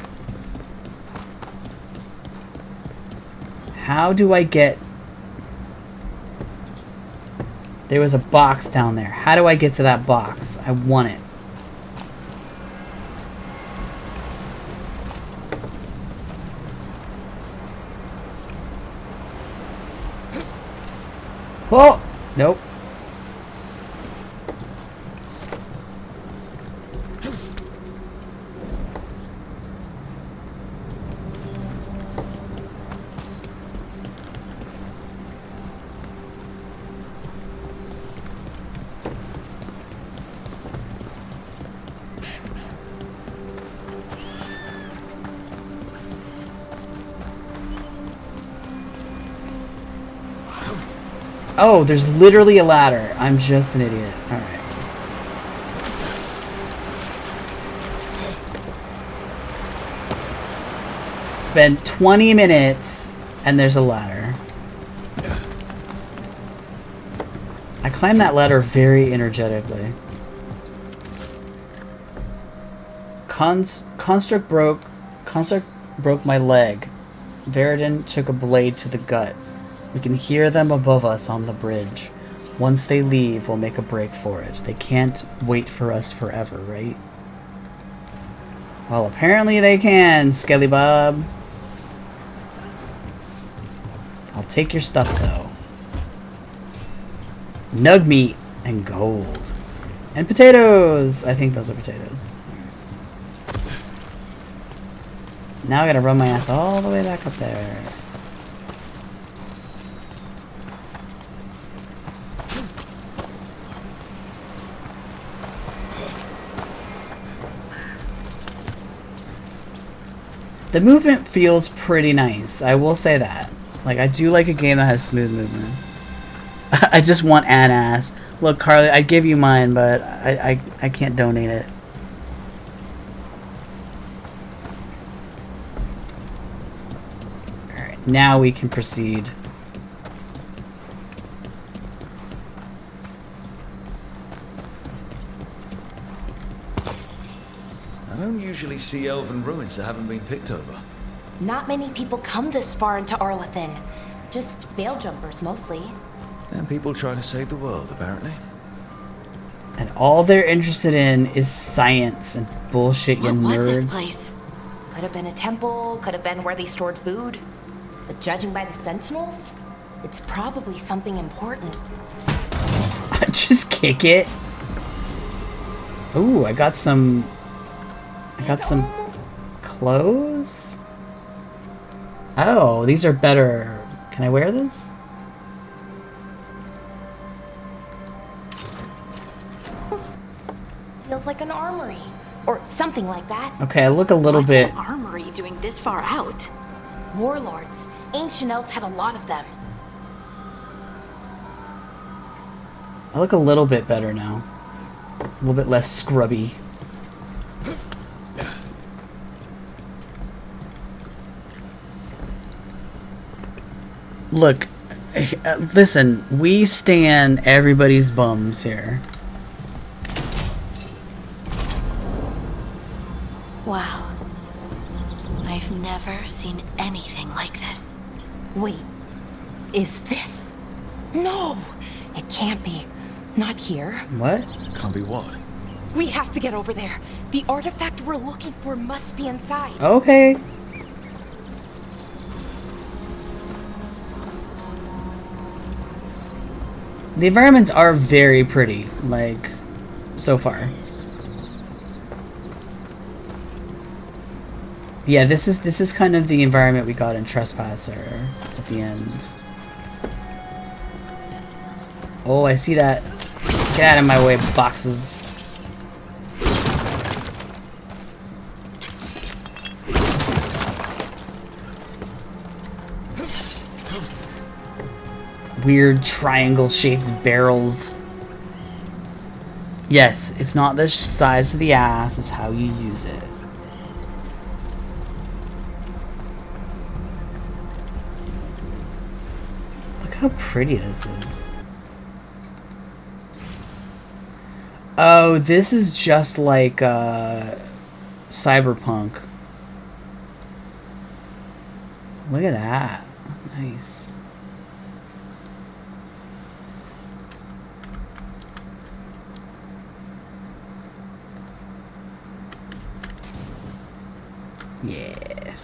How do I get... There was a box down there. How do I get to that box? I want it. Oh! Nope. Oh, there's literally a ladder. I'm just an idiot. Alright. Spend 20 minutes and there's a ladder. I climbed that ladder very energetically. Construct broke my leg. Veradin took a blade to the gut. We can hear them above us on the bridge. Once they leave, we'll make a break for it. They can't wait for us forever, right? Well, apparently they can, Skelly Bob. I'll take your stuff, though. Nug meat and gold. And potatoes! I think those are potatoes. Now I gotta run my ass all the way back up there. The movement feels pretty nice, I will say that. Like, I do like a game that has smooth movements. I just want an ass. Look, Carly, I'd give you mine, but I can't donate it. Now we can proceed. I don't usually see elven ruins that haven't been picked over. Not many people come this far into Arlathan. Just veil jumpers, mostly. And people trying to save the world, apparently. And all they're interested in is science and bullshit, you nerds. What was this place? Could have been a temple, could have been where they stored food. But judging by the sentinels, it's probably something important. Just kick it. Ooh, I got some clothes. Oh, these are better. Can I wear this? Feels like an armory. Or something like that. Okay, I look a little bit. What's an armory doing this far out? Warlords. Ancient elves had a lot of them. I look a little bit better now. A little bit less scrubby. Look, listen, we stan everybody's bums here. Wow. I've never seen anything like this. Wait, is this? No, it can't be. Not here. What? Can't be what? We have to get over there. The artifact we're looking for must be inside. Okay. The environments are very pretty, like, so far. Yeah, this is kind of the environment we got in Trespasser at the end. Oh, I see that. Get out of my way, boxes. Weird triangle-shaped barrels. Yes, it's not the size of the ass, it's how you use it. Look how pretty this is. Oh, this is just like Cyberpunk. Look at that. Nice. Yeah.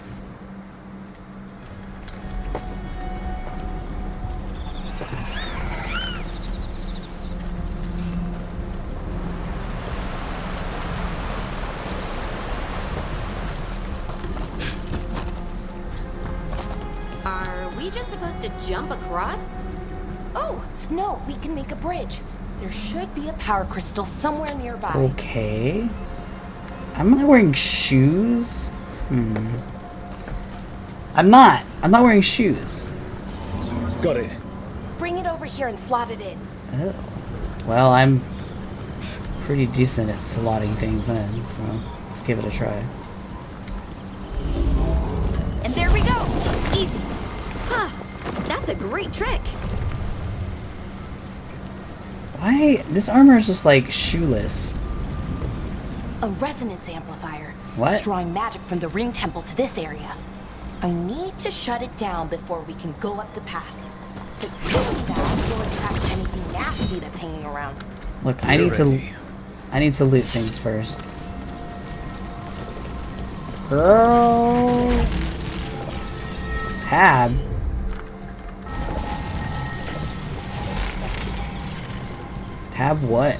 Are we just supposed to jump across? Oh, no, we can make a bridge. There should be a power crystal somewhere nearby. Okay. I'm not wearing shoes. I'm not wearing shoes. Got it. Bring it over here and slot it in. Oh. Well, I'm pretty decent at slotting things in, so let's give it a try. And there we go. Easy. Huh. That's a great trick. Why? This armor is just like shoeless. A resonance amplifier. What? It's drawing magic from the ring temple to this area. I need to shut it down before we can go up the path. But doing that will attract anything nasty that's hanging around. Look, I need to loot things first. Girl. Tab. Tab what?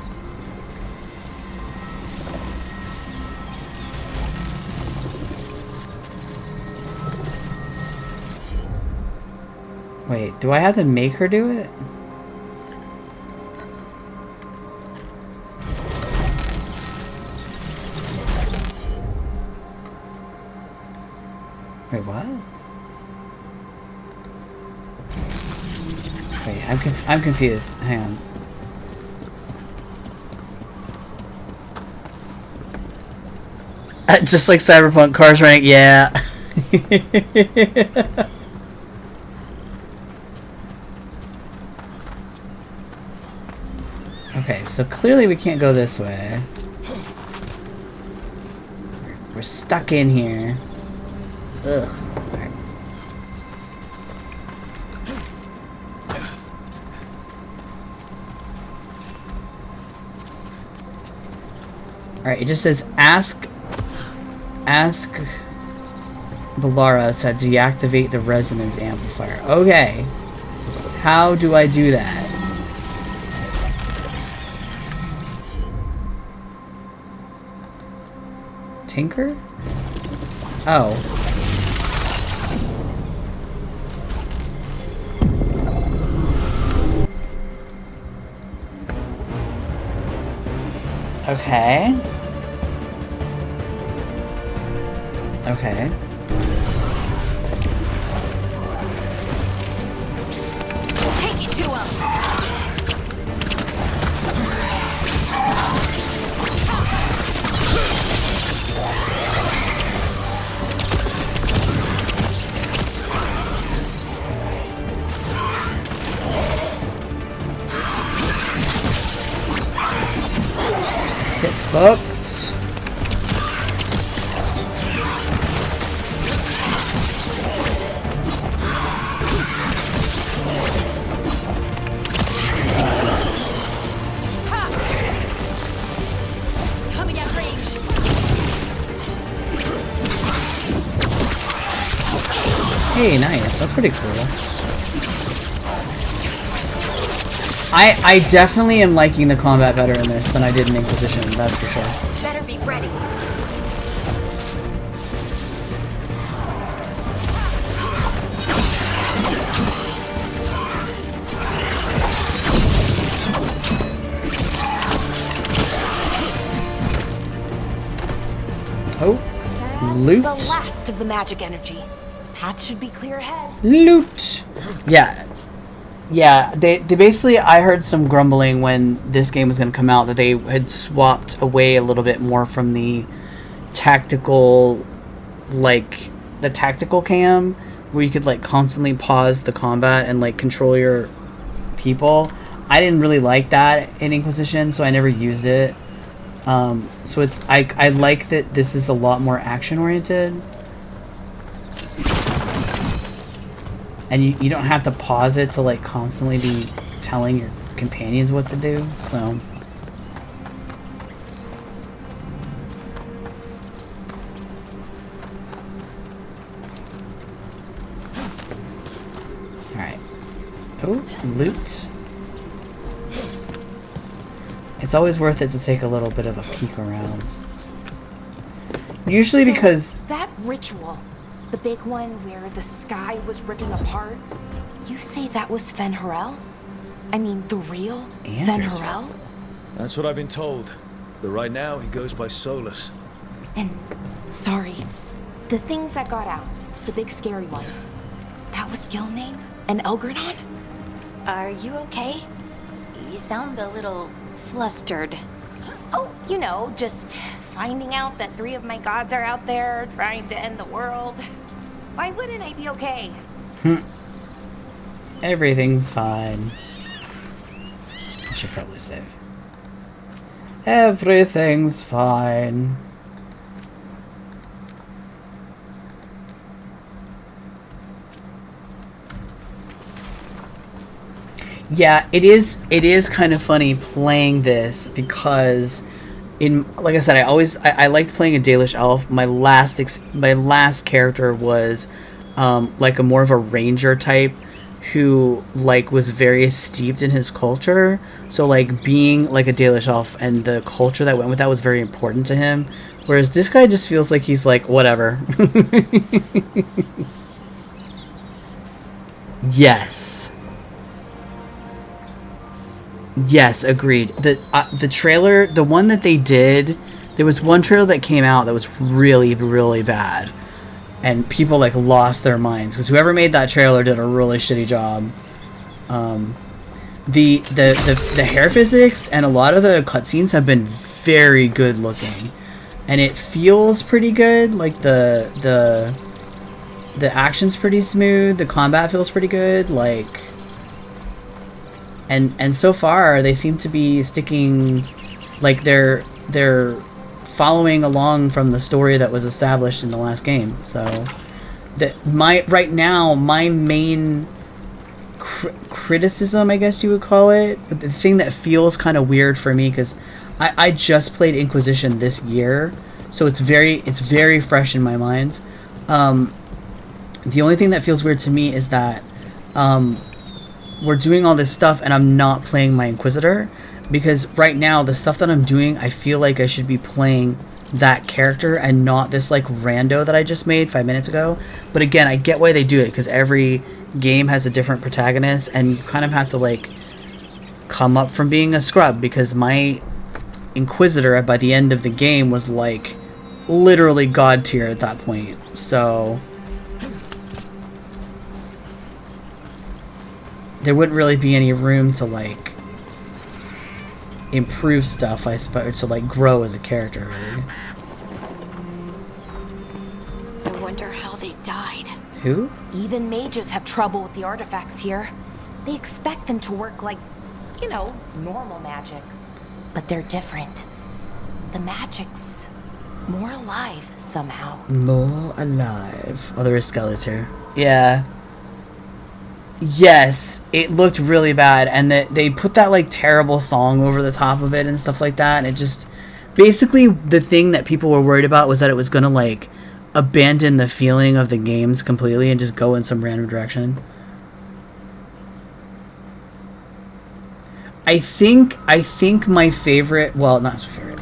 Wait, do I have to make her do it? Wait, what? Wait, I'm confused. Hang on. Just like Cyberpunk, cars running, yeah. Okay, so clearly we can't go this way. We're stuck in here. Ugh. Alright. Alright, it just says ask Balara to deactivate the resonance amplifier. Okay. How do I do that? Tinker? Oh. Okay. Okay. Take it to him. Get fucked. Coming at range. Hey, nice. That's pretty cool. I definitely am liking the combat better in this than I did in Inquisition, that's for sure. Better be ready. Oh, loot. The last of the magic energy. Path should be clear ahead. Loot. Yeah, they basically, I heard some grumbling when this game was going to come out that they had swapped away a little bit more from the tactical, like, the tactical cam, where you could, like, constantly pause the combat and, like, control your people. I didn't really like that in Inquisition, so I never used it. So it's, I like that this is a lot more action-oriented. And you don't have to pause it to, like, constantly be telling your companions what to do, so... Alright. Oh, loot. It's always worth it to take a little bit of a peek around. Usually So, because... that ritual, the big one where the sky was ripping apart, you say that was Fen Harel? I mean, the real Fen Harel? That's what I've been told. But right now, he goes by Solus. And, sorry, the things that got out, the big scary ones, that was Gilnane and Elgranon? Are you okay? You sound a little flustered. Oh, you know, just finding out that 3 of my gods are out there trying to end the world. Why wouldn't I be okay? Everything's fine. I should probably save. Everything's fine. Yeah, it is kind of funny playing this because like I said, I liked playing a Dalish elf. My last character was like a more of a ranger type who like was very steeped in his culture. So like being like a Dalish elf and the culture that went with that was very important to him. Whereas this guy just feels like he's like whatever. Yes. Yes, agreed. The trailer, the one that they did, there was one trailer that came out that was really, really bad. And people, like, lost their minds. Because whoever made that trailer did a really shitty job. The hair physics and a lot of the cutscenes have been very good looking. And it feels pretty good. Like, the action's pretty smooth. The combat feels pretty good. Like... And so far they seem to be sticking, like they're following along from the story that was established in the last game. So right now my main criticism, I guess you would call it, the thing that feels kind of weird for me, because I just played Inquisition this year, so it's very fresh in my mind. The only thing that feels weird to me is that we're doing all this stuff and I'm not playing my Inquisitor, because right now the stuff that I'm doing, I feel like I should be playing that character and not this like rando that I just made 5 minutes ago. But again, I get why they do it, because every game has a different protagonist and you kind of have to like come up from being a scrub, because my Inquisitor by the end of the game was like literally god tier at that point. So there wouldn't really be any room to like improve stuff, I suppose, to like grow as a character, really. I wonder how they died. Who? Even mages have trouble with the artifacts here. They expect them to work like, you know, normal magic. But they're different. The magic's more alive somehow. More alive. Oh, there is skeletons here. Yeah. Yes, it looked really bad, and they put that like terrible song over the top of it and stuff like that, and it just basically the thing that people were worried about was that it was gonna like abandon the feeling of the games completely and just go in some random direction. I think my favorite, well, not my favorite.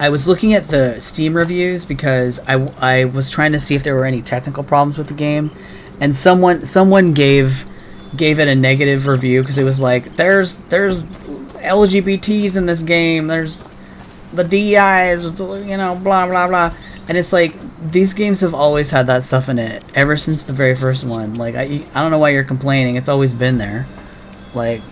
I was looking at the Steam reviews because I was trying to see if there were any technical problems with the game, and someone gave it a negative review because it was like there's LGBTs in this game, there's the DEIs, you know, blah blah blah, and it's like these games have always had that stuff in it ever since the very first one. Like I don't know why you're complaining. It's always been there. Like,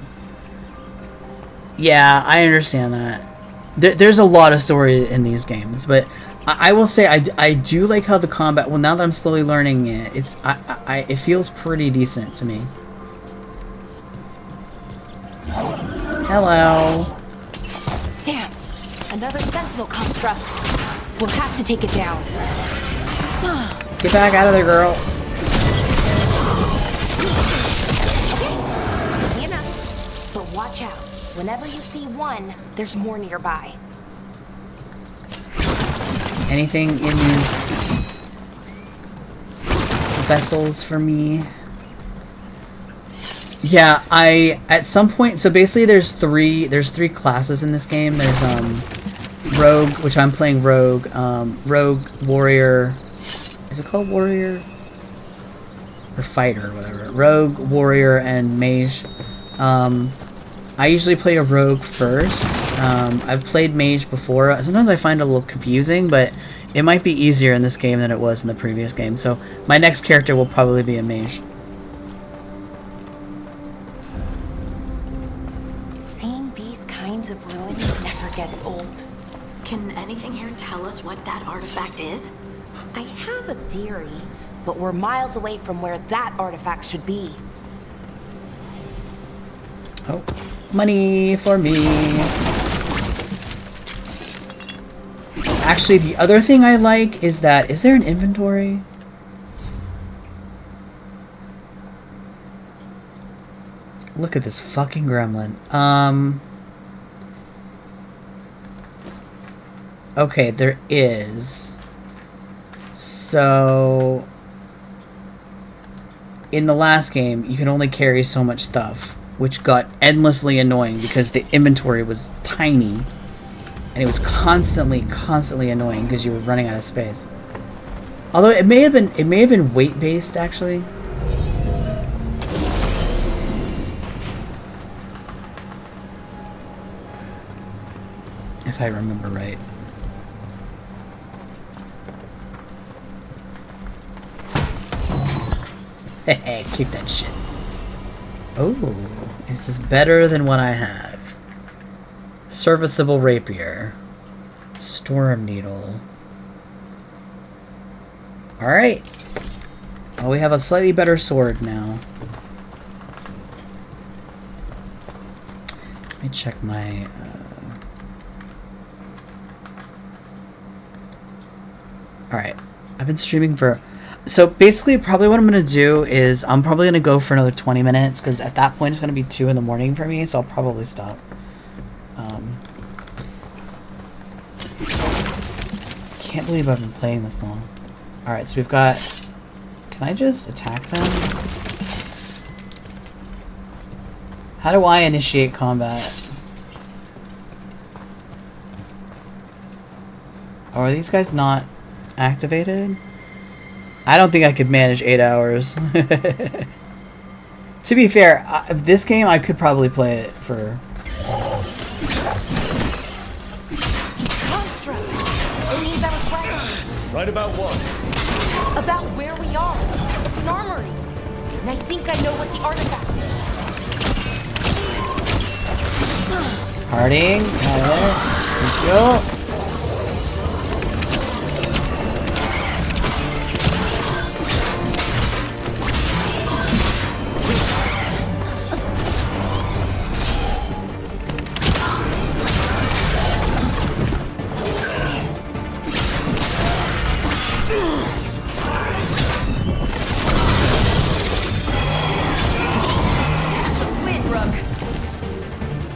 yeah, I understand that. There's a lot of story in these games, but I will say I do like how the combat. Well, now that I'm slowly learning it, it feels pretty decent to me. Hello. Damn, another sentinel construct. We'll have to take it down. Get back out of there, girl. Easy enough, but watch out. Whenever you see one, there's more nearby. Anything in these vessels for me? Yeah, at some point, so basically there's three classes in this game. There's Rogue, which I'm playing Rogue, Rogue, Warrior, is it called Warrior? Or Fighter, or whatever. Rogue, Warrior, and Mage. I usually play a Rogue first. I've played Mage before. Sometimes I find it a little confusing, but it might be easier in this game than it was in the previous game. So my next character will probably be a Mage. Seeing these kinds of ruins never gets old. Can anything here tell us what that artifact is? I have a theory, but we're miles away from where that artifact should be. Oh, money for me. Actually, the other thing I like is that, is there an inventory? Look at this fucking gremlin. Okay, there is. So in the last game, you can only carry so much stuff, which got endlessly annoying because the inventory was tiny and it was constantly annoying because you were running out of space. Although it may have been weight based actually. If I remember right. Keep that shit. Oh, is this better than what I have? Serviceable rapier. Storm Needle. Alright. Well, we have a slightly better sword now. Let me check my... Alright. I've been streaming for... So basically, probably what I'm going to do is I'm probably going to go for another 20 minutes because at that point it's going to be 2 in the morning for me, so I'll probably stop. Can't believe I've been playing this long. Alright, so we've got... Can I just attack them? How do I initiate combat? Oh, are these guys not activated? I don't think I could manage 8 hours. To be fair, this game I could probably play it for... Right about what? About where we are. It's an armory. And I think I know what the artifact is. Harding, thank you.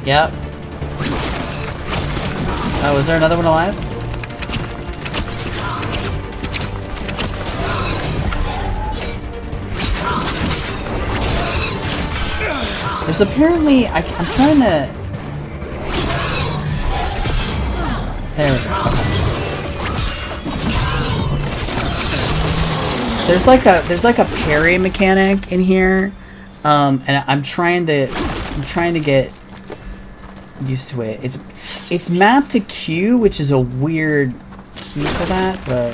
Yep. Oh, is there another one alive? There's apparently... I'm trying to... There we go. Okay. There's like a parry mechanic in here. And I'm trying to get used to it. It's mapped to Q, which is a weird key for that, but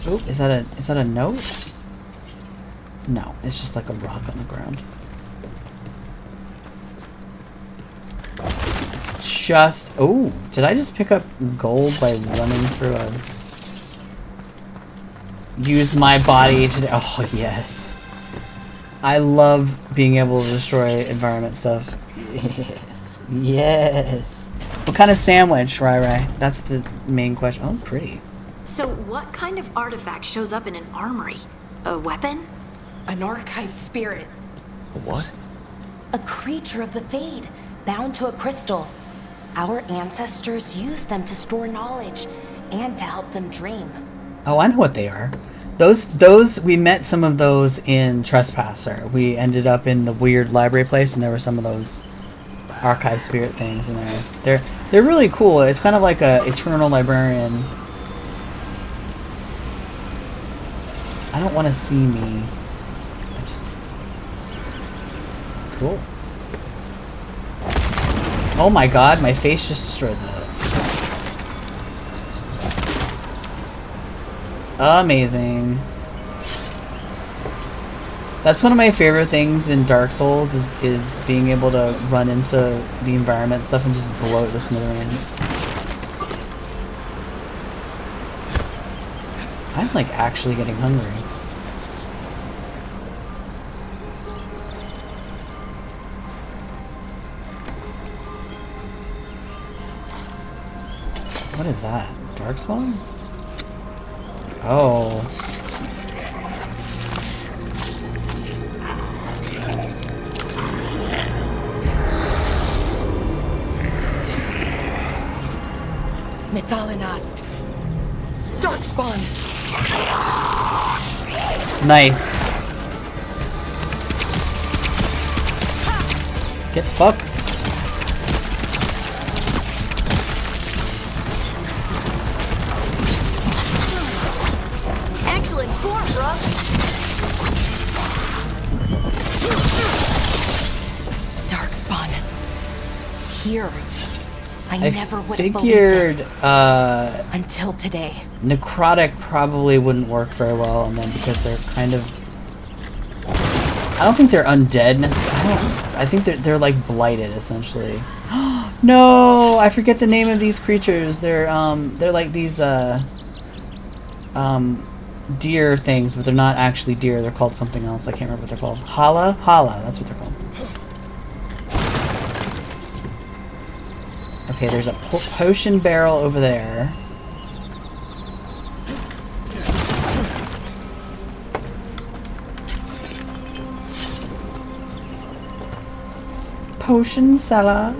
oh, is that a note? No, it's just like a rock on the ground. It's just... Oh, did I just pick up gold by running through a... Use my body to... Oh, yes. I love being able to destroy environment stuff. Yes. Yes. What kind of sandwich, Rai? That's the main question. Oh, pretty. So what kind of artifact shows up in an armory? A weapon? An archive spirit. A what? A creature of the Fade, bound to a crystal. Our ancestors used them to store knowledge and to help them dream. Oh, I know what they are. Those we met some of those in Trespasser. We ended up in the weird library place, and there were some of those archive spirit things in there. They're really cool. It's kind of like a eternal librarian. I don't want to see me. I just... Cool. Oh my god, my face just destroyed that. Amazing. That's one of my favorite things in Dark Souls is being able to run into the environment stuff and just blow it to smithereens. I'm like actually getting hungry. What is that? Darkspawn? Oh. Methalinast. Darkspawn. Nice. Get fucked. Excellent form, bro. Darkspawn. Here. I never would have figured, believed it. Until today. Necrotic probably wouldn't work very well, and then because they're kind of... I don't think they're undead necessarily. I think they're like blighted essentially. No, I forget the name of these creatures. They're like these deer things, but they're not actually deer. They're called something else. I can't remember what they're called. Hala, that's what they're called. Okay, there's a potion barrel over there. Potion cellar.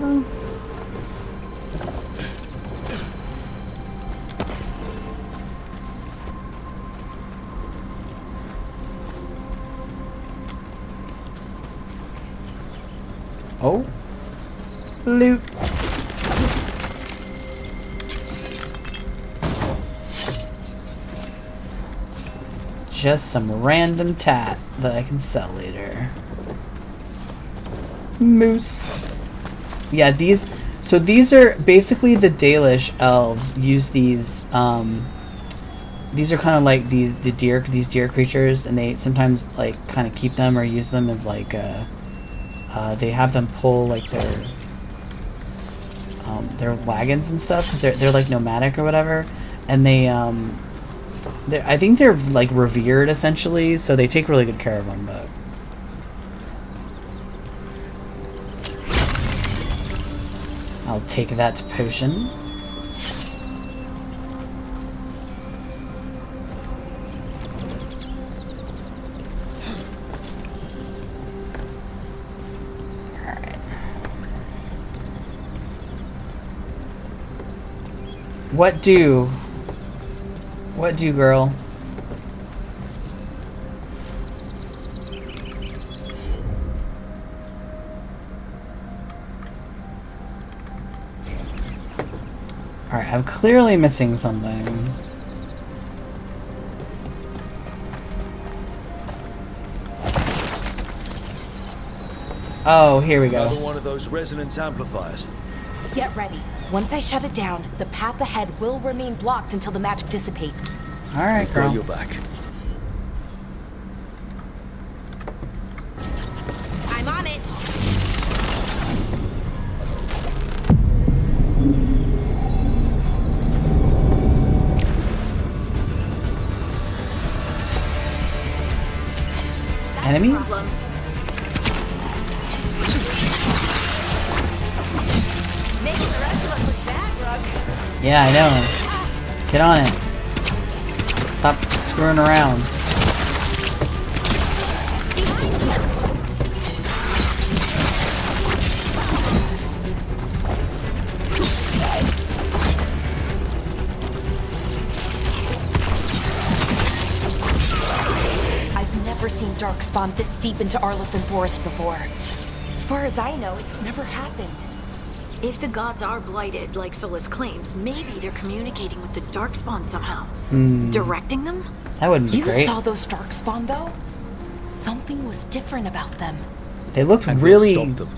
Oh. Loot. Just some random tat that I can sell later. Moose. Yeah, these are basically the Dalish elves use these are kind of like these deer creatures, and they sometimes like kind of keep them or use them as like they have them pull like their wagons and stuff because they're like nomadic or whatever, and I think they're like revered essentially, so they take really good care of them. But I'll take that potion. Alright. What do, girl? Alright, I'm clearly missing something. Oh, here we go. Another one of those resonance amplifiers. Get ready. Once I shut it down, the path ahead will remain blocked until the magic dissipates. Alright, girl. Got your back. I'm on it. Enemies? Yeah, I know. Get on it. Stop screwing around. I've never seen Darkspawn this deep into Arlothan Forest before. As far as I know, it's never happened. If the gods are blighted, like Solus claims, maybe they're communicating with the Darkspawn somehow. Directing them? That would be great. You saw those Darkspawn, though? Something was different about them. They looked And really... we'll stop them.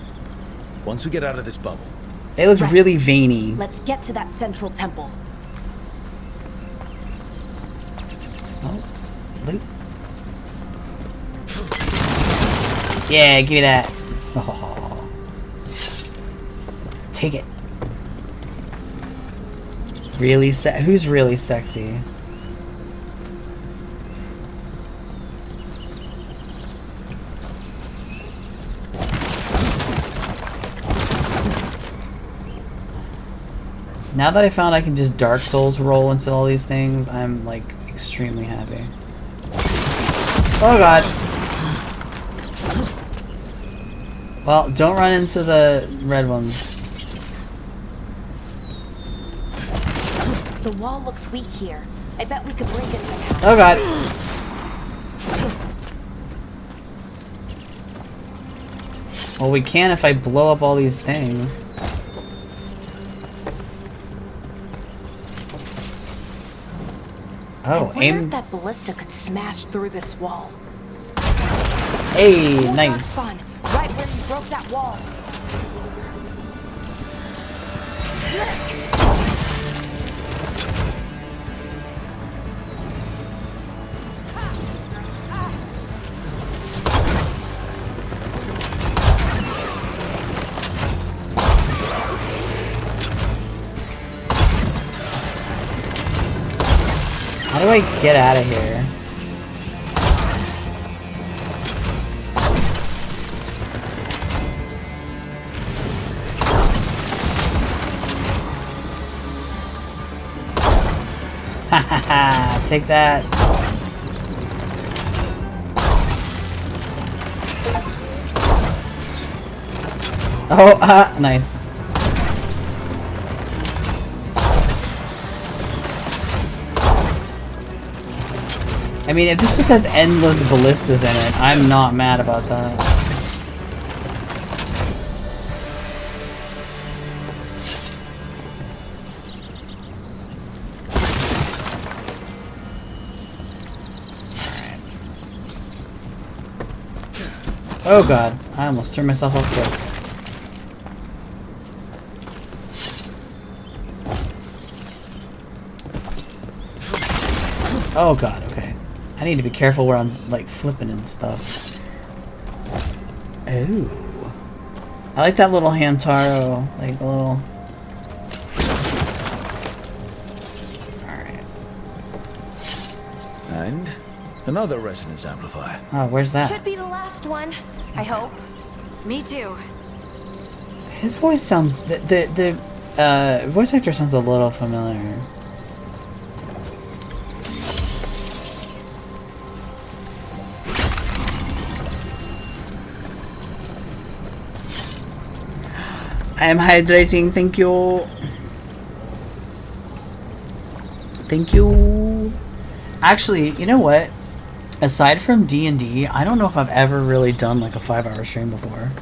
Once we get out of this bubble. They looked Right. really veiny. Let's get to that central temple. Oh, loot. Yeah, give me that. Oh. Take it. Really who's really sexy? Now that I found I can just Dark Souls roll into all these things, I'm like extremely happy. Oh god. Well, don't run into the red ones. The wall looks weak here. I bet we could break it somehow. Oh god. Well, we can if I blow up all these things. Oh, I wonder if that ballista could smash through this wall. Hey, nice. Fun. Right where you broke that wall. do I get out of here? Ha ha ha! Take that. Oh, nice. I mean, if this just has endless ballistas in it, I'm not mad about that. Oh god, I almost turned myself off quick. Oh god, okay. I need to be careful where I'm like flipping and stuff. Oh. I like that little Hamtaro, like the little... Alright. And another resonance amplifier. Oh, where's that? Should be the last one, I hope. Me too. His voice sounds... The voice actor sounds a little familiar. I am hydrating, thank you. Thank you. Actually, you know what? Aside from D&D, I don't know if I've ever really done like a 5-hour stream before.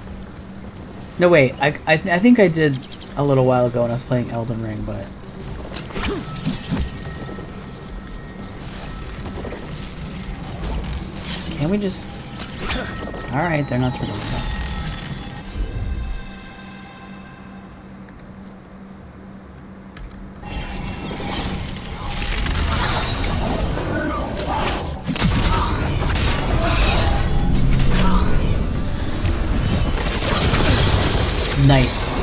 No, wait. I think I did a little while ago when I was playing Elden Ring, but... Can we just... Alright, they're not turning it off. Nice.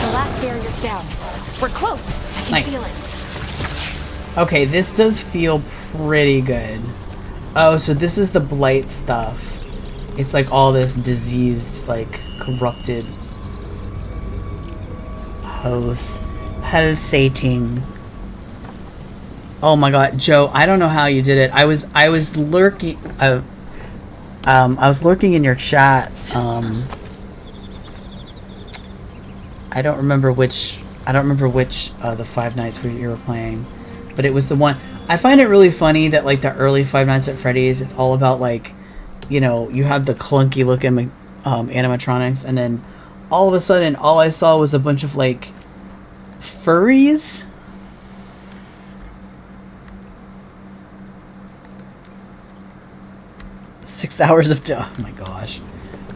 The last barrier's down. We're close. I can feel it. Okay, this does feel pretty good. Oh, so this is the blight stuff. It's like all this disease, like corrupted, pulsating. Oh my god, Joe, I don't know how you did it. I was lurking I was lurking in your chat. I don't remember which the Five Nights where you were playing, but it was the one. I find it really funny that like the early Five Nights at Freddy's, it's all about like, you know, you have the clunky looking animatronics, and then all of a sudden all I saw was a bunch of like furries. Six hours of oh my gosh.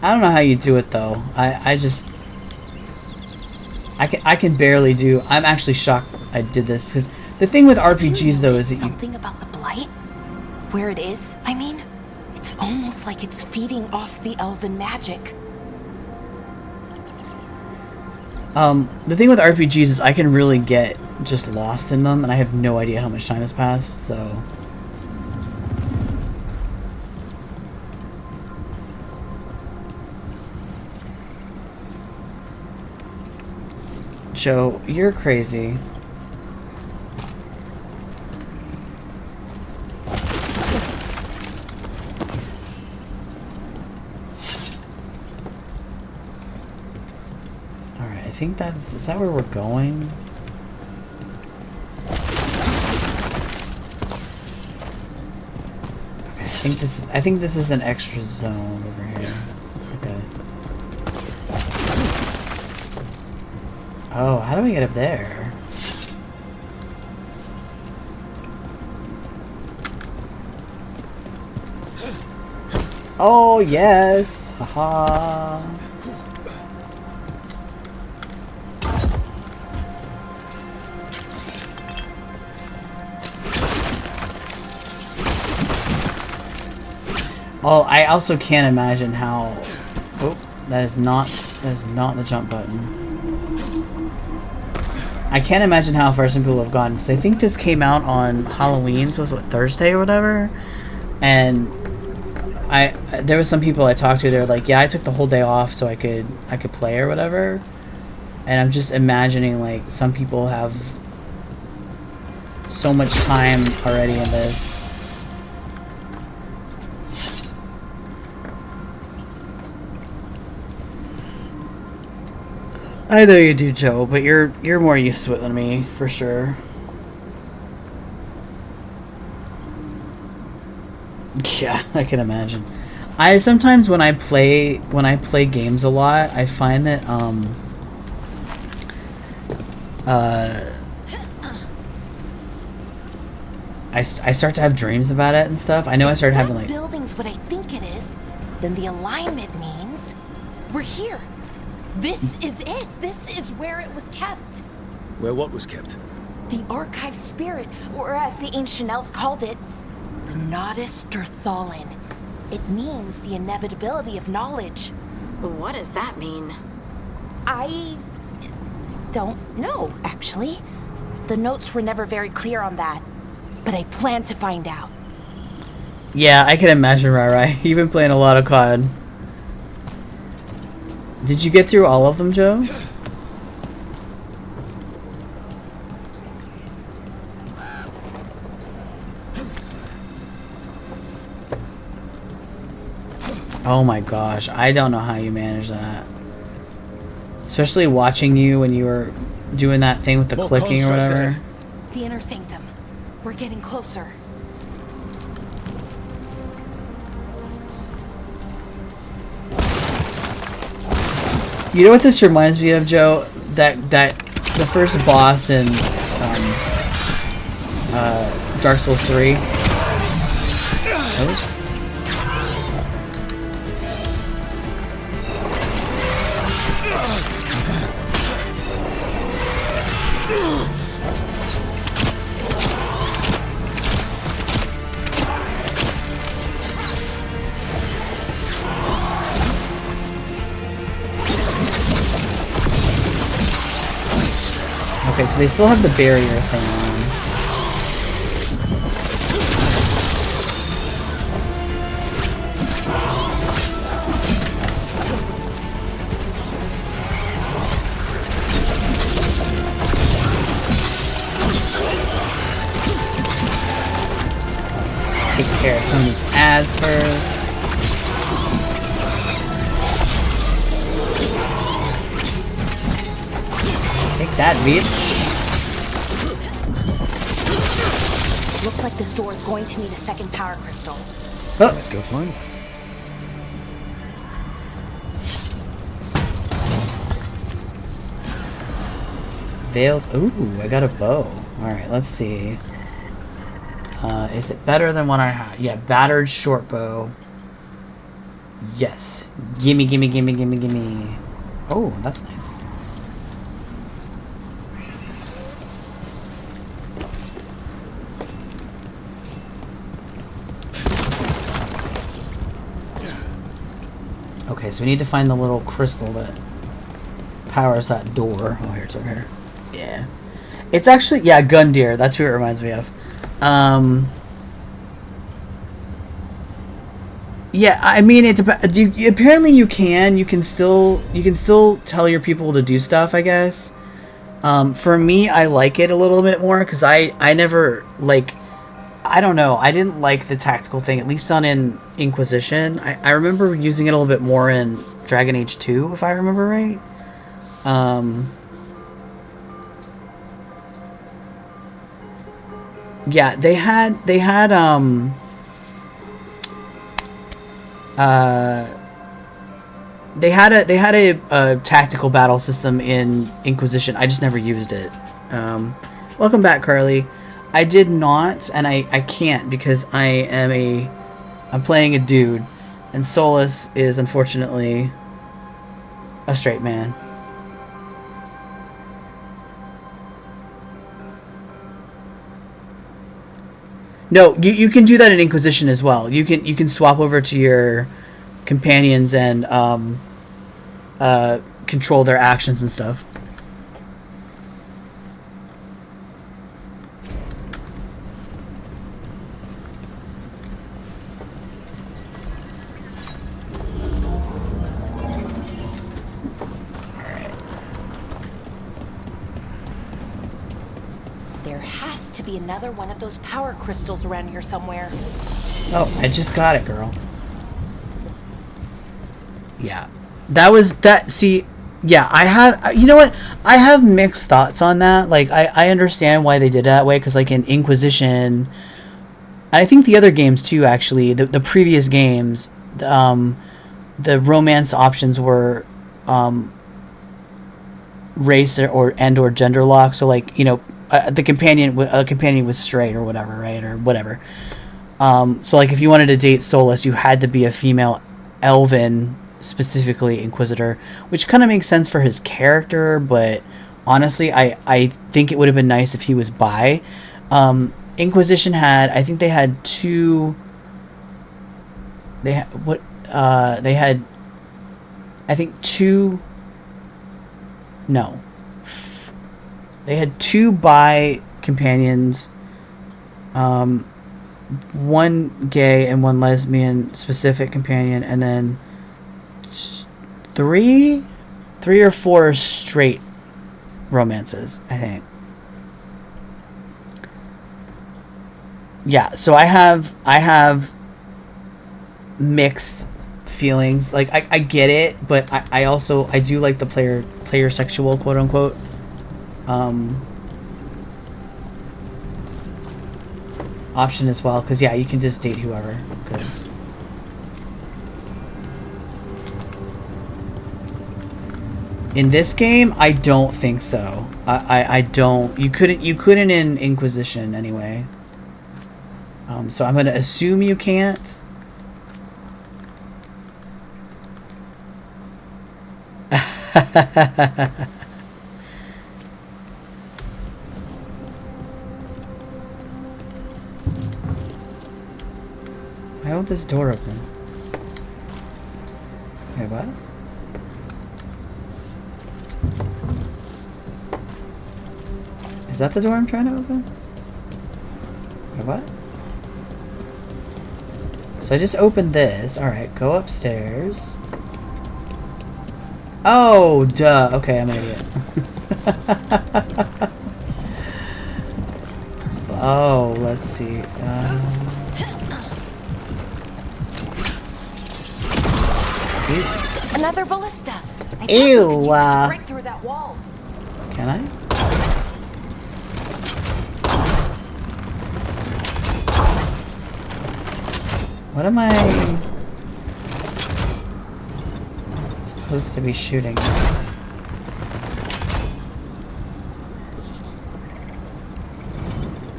I don't know how you do it though. I can barely do. I'm actually shocked I did this, because the thing with RPGs though is that something about the blight, where it is, I mean, it's almost like it's feeding off the elven magic. The thing with RPGs is I can really get just lost in them, and I have no idea how much time has passed, so... Joe, you're crazy. Alright, I think is that where we're going? Okay, I think this is an extra zone over here. Okay. Oh, how do we get up there? Oh, yes! Haha! Oh, I also can't imagine how. Oh, that is not the jump button. I can't imagine how far some people have gone, because I think this came out on Halloween, so it was what, Thursday or whatever, and there was some people I talked to. They're like, yeah, I took the whole day off so I could play or whatever, and I'm just imagining like some people have so much time already in this. I know you do, Joe, but you're more used to it than me, for sure. Yeah, I can imagine. I sometimes when I play games a lot, I find that I start to have dreams about it and stuff. I know I started having like building's what I think it is, then the alignment means we're here. This is it. This is where it was kept. Where what was kept? The archive spirit, or as the ancient elves called it, the Nodus Sturthalin. It means the inevitability of knowledge. What does that mean? I don't know, actually. The notes were never very clear on that, but I plan to find out. Yeah, I can imagine, Rai. You've been playing a lot of COD. Did you get through all of them, Joe? Oh my gosh, I don't know how you manage that. Especially watching you when you were doing that thing with the clicking or whatever. The inner sanctum. We're getting closer. You know what this reminds me of, Joe? That the first boss in Dark Souls 3. Oh. Okay, so they still have the barrier thing on. Let's take care of some of these ads first. Take that, bitch. Looks like this door is going to need a second power crystal. Oh. Let's go find one. Veils. Ooh, I got a bow. Alright, let's see. Is it better than what I had? Yeah, battered short bow. Yes. Gimme, gimme, gimme, gimme, gimme. Oh, that's nice. Okay, so we need to find the little crystal that powers that door. Oh, here, it's over here. Yeah. It's actually, yeah, Gundyr. That's who it reminds me of. Yeah, I mean, apparently you can still tell your people to do stuff, I guess. For me, I like it a little bit more, because I never, like, I don't know, I didn't like the tactical thing, at least not in Inquisition. I remember using it a little bit more in Dragon Age 2, if I remember right. Yeah, they had a tactical battle system in Inquisition. I just never used it. Welcome back, Carly. I did not, and I can't, because I'm playing a dude, and Solus is unfortunately a straight man. No, you can do that in Inquisition as well. You can swap over to your companions and control their actions and stuff. Be another one of those power crystals around here somewhere. Oh, I just got it, girl. Yeah. That was that. See, yeah, I have, you know what? I have mixed thoughts on that. Like, I understand why they did it that way, because, like, in Inquisition, I think the other games, too, actually, the previous games, the romance options were race or gender lock. So, like, you know, the companion was straight or whatever, right? Or whatever. So, like, if you wanted to date Solus, you had to be a female elven, specifically Inquisitor, which kind of makes sense for his character, but honestly, I think it would have been nice if he was bi. Inquisition had, I think they had two... They had, what, they had, I think two... No. They had two bi companions, one gay and one lesbian specific companion, and then three or four straight romances, I think. Yeah, so I have mixed feelings. Like, I get it, but I also do like the player sexual, quote unquote. Option as well, because yeah, you can just date whoever. Because in this game, I don't think so. I don't. You couldn't in Inquisition anyway. So I'm gonna assume you can't. Why won't this door open? Wait, what? Is that the door I'm trying to open? Wait, what? So I just opened this. Alright, go upstairs. Oh, duh. Okay, I'm an idiot. Oh, let's see. Another ballista. Ew. Break through that wall. Can I? What am I supposed to be shooting?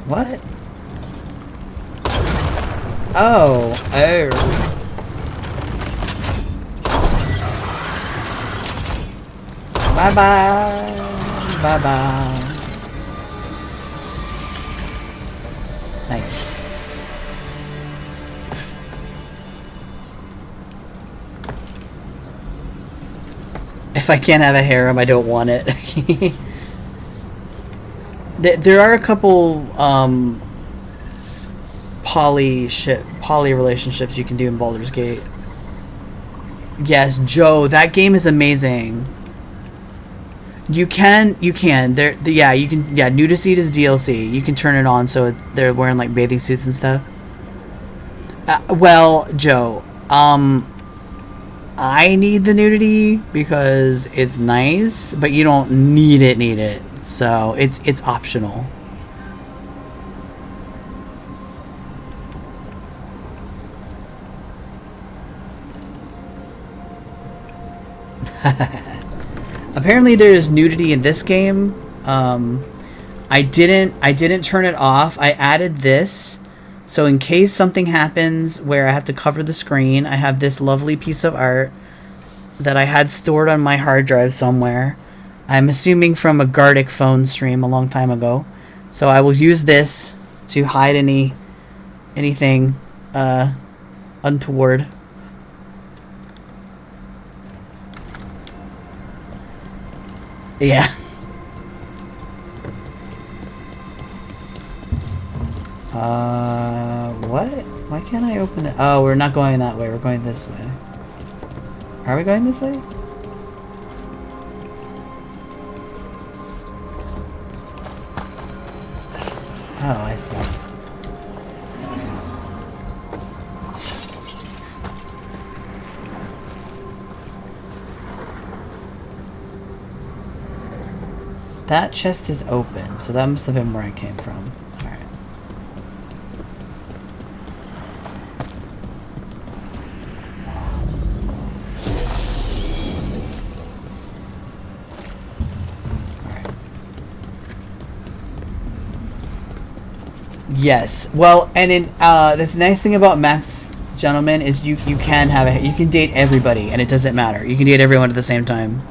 What? Oh. Bye-bye. Bye-bye. Nice. If I can't have a harem, I don't want it. There are a couple poly relationships you can do in Baldur's Gate. Yes, Joe, that game is amazing. You can. You can. Nudicide is DLC. You can turn it on so they're wearing like bathing suits and stuff. Well, Joe, I need the nudity because it's nice, but you don't need it. So it's optional. Apparently there is nudity in this game. I didn't turn it off. I added this. So in case something happens where I have to cover the screen, I have this lovely piece of art that I had stored on my hard drive somewhere. I'm assuming from a Gardic phone stream a long time ago. So I will use this to hide any anything untoward. Yeah. What? Why can't I open it? Oh, we're not going that way. We're going this way. Are we going this way? Oh, I see. That chest is open, so that must have been where I came from. Alright. Yes. Well, and in the nice thing about Max Gentleman is you can have you can date everybody and it doesn't matter. You can date everyone at the same time.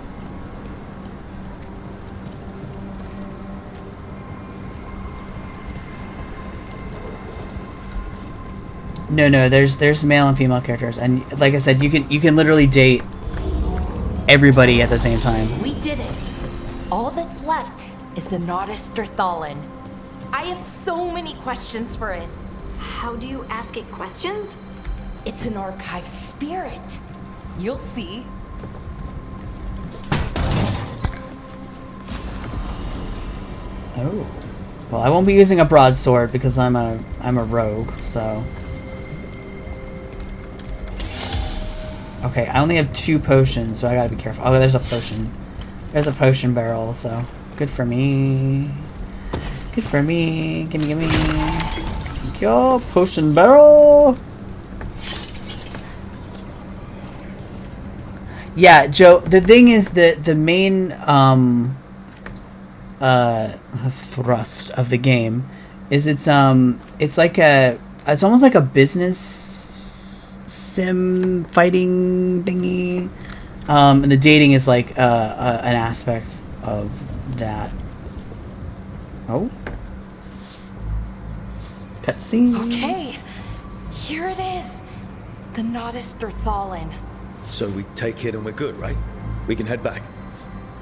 No, there's male and female characters, and like I said, you can literally date everybody at the same time. We did it. All that's left is the Nodus Thalin. I have so many questions for it. How do you ask it questions? It's an archive spirit. You'll see. Oh. Well, I won't be using a broadsword because I'm a rogue, so. Okay, I only have 2 potions, so I gotta be careful. Oh, there's a potion. There's a potion barrel, so good for me. Good for me. Gimme. Thank you. Potion barrel. Yeah, Joe, the thing is that the main thrust of the game is it's almost like a business sim fighting thingy, and the dating is like an aspect of that. Oh, cutscene. Okay, here it is, the Nodus Thalin. So we take it and we're good, right? We can head back.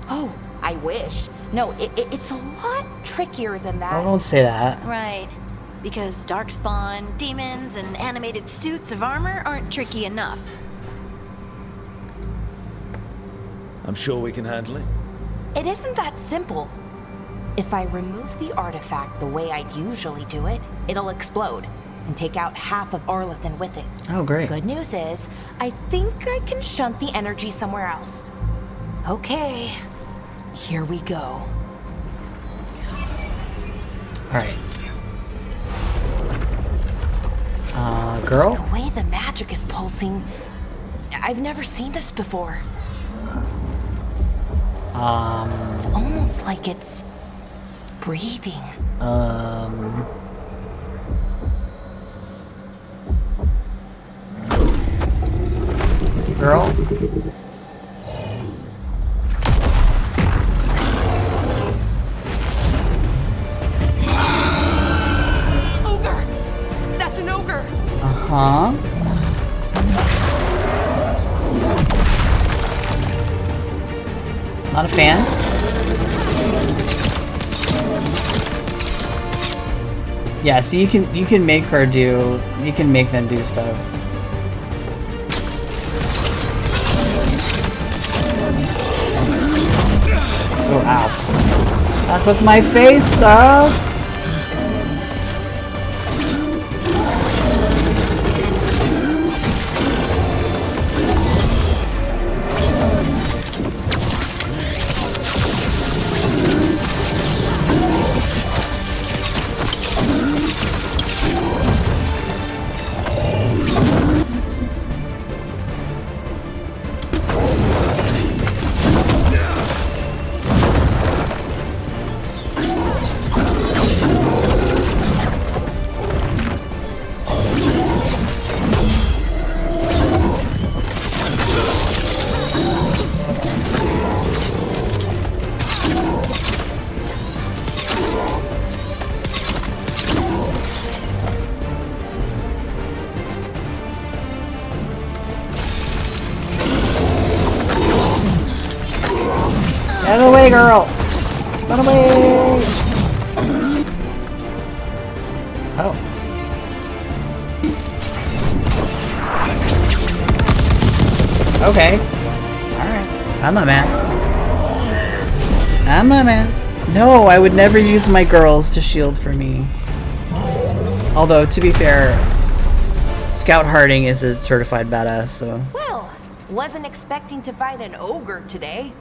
Oh, I wish. No, it's a lot trickier than that. I won't say that. Right. Because darkspawn, demons, and animated suits of armor aren't tricky enough. I'm sure we can handle it. It isn't that simple. If I remove the artifact the way I'd usually do it, it'll explode and take out half of Arlethan with it. Oh, great. Good news is, I think I can shunt the energy somewhere else. Okay, here we go. Alright. Girl? The way the magic is pulsing, I've never seen this before. It's almost like it's breathing. Girl? Ogre! That's an ogre! Uh-huh. Not a fan. Yeah, so you can make her do, you can make them do stuff. Oh, ow. That was my face, sir! Out of the way, girl! Run away! Oh. Okay. Alright. I'm not mad. I'm not mad. No, I would never use my girls to shield for me. Although, to be fair, Scout Harding is a certified badass, so... Well, wasn't expecting to fight an ogre today.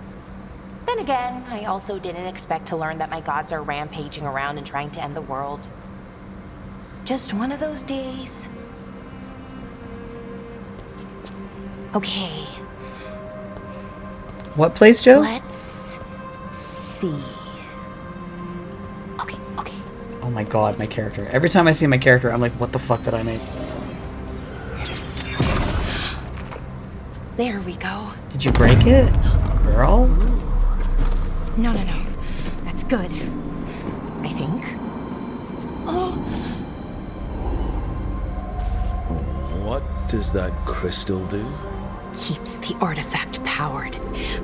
Then again, I also didn't expect to learn that my gods are rampaging around and trying to end the world. Just one of those days. Okay. What place, Joe? Let's see. Okay. Oh my god, my character. Every time I see my character, I'm like, what the fuck did I make? There we go. Did you break it? Girl? No. That's good. I think. Oh. What does that crystal do? Keeps the artifact powered.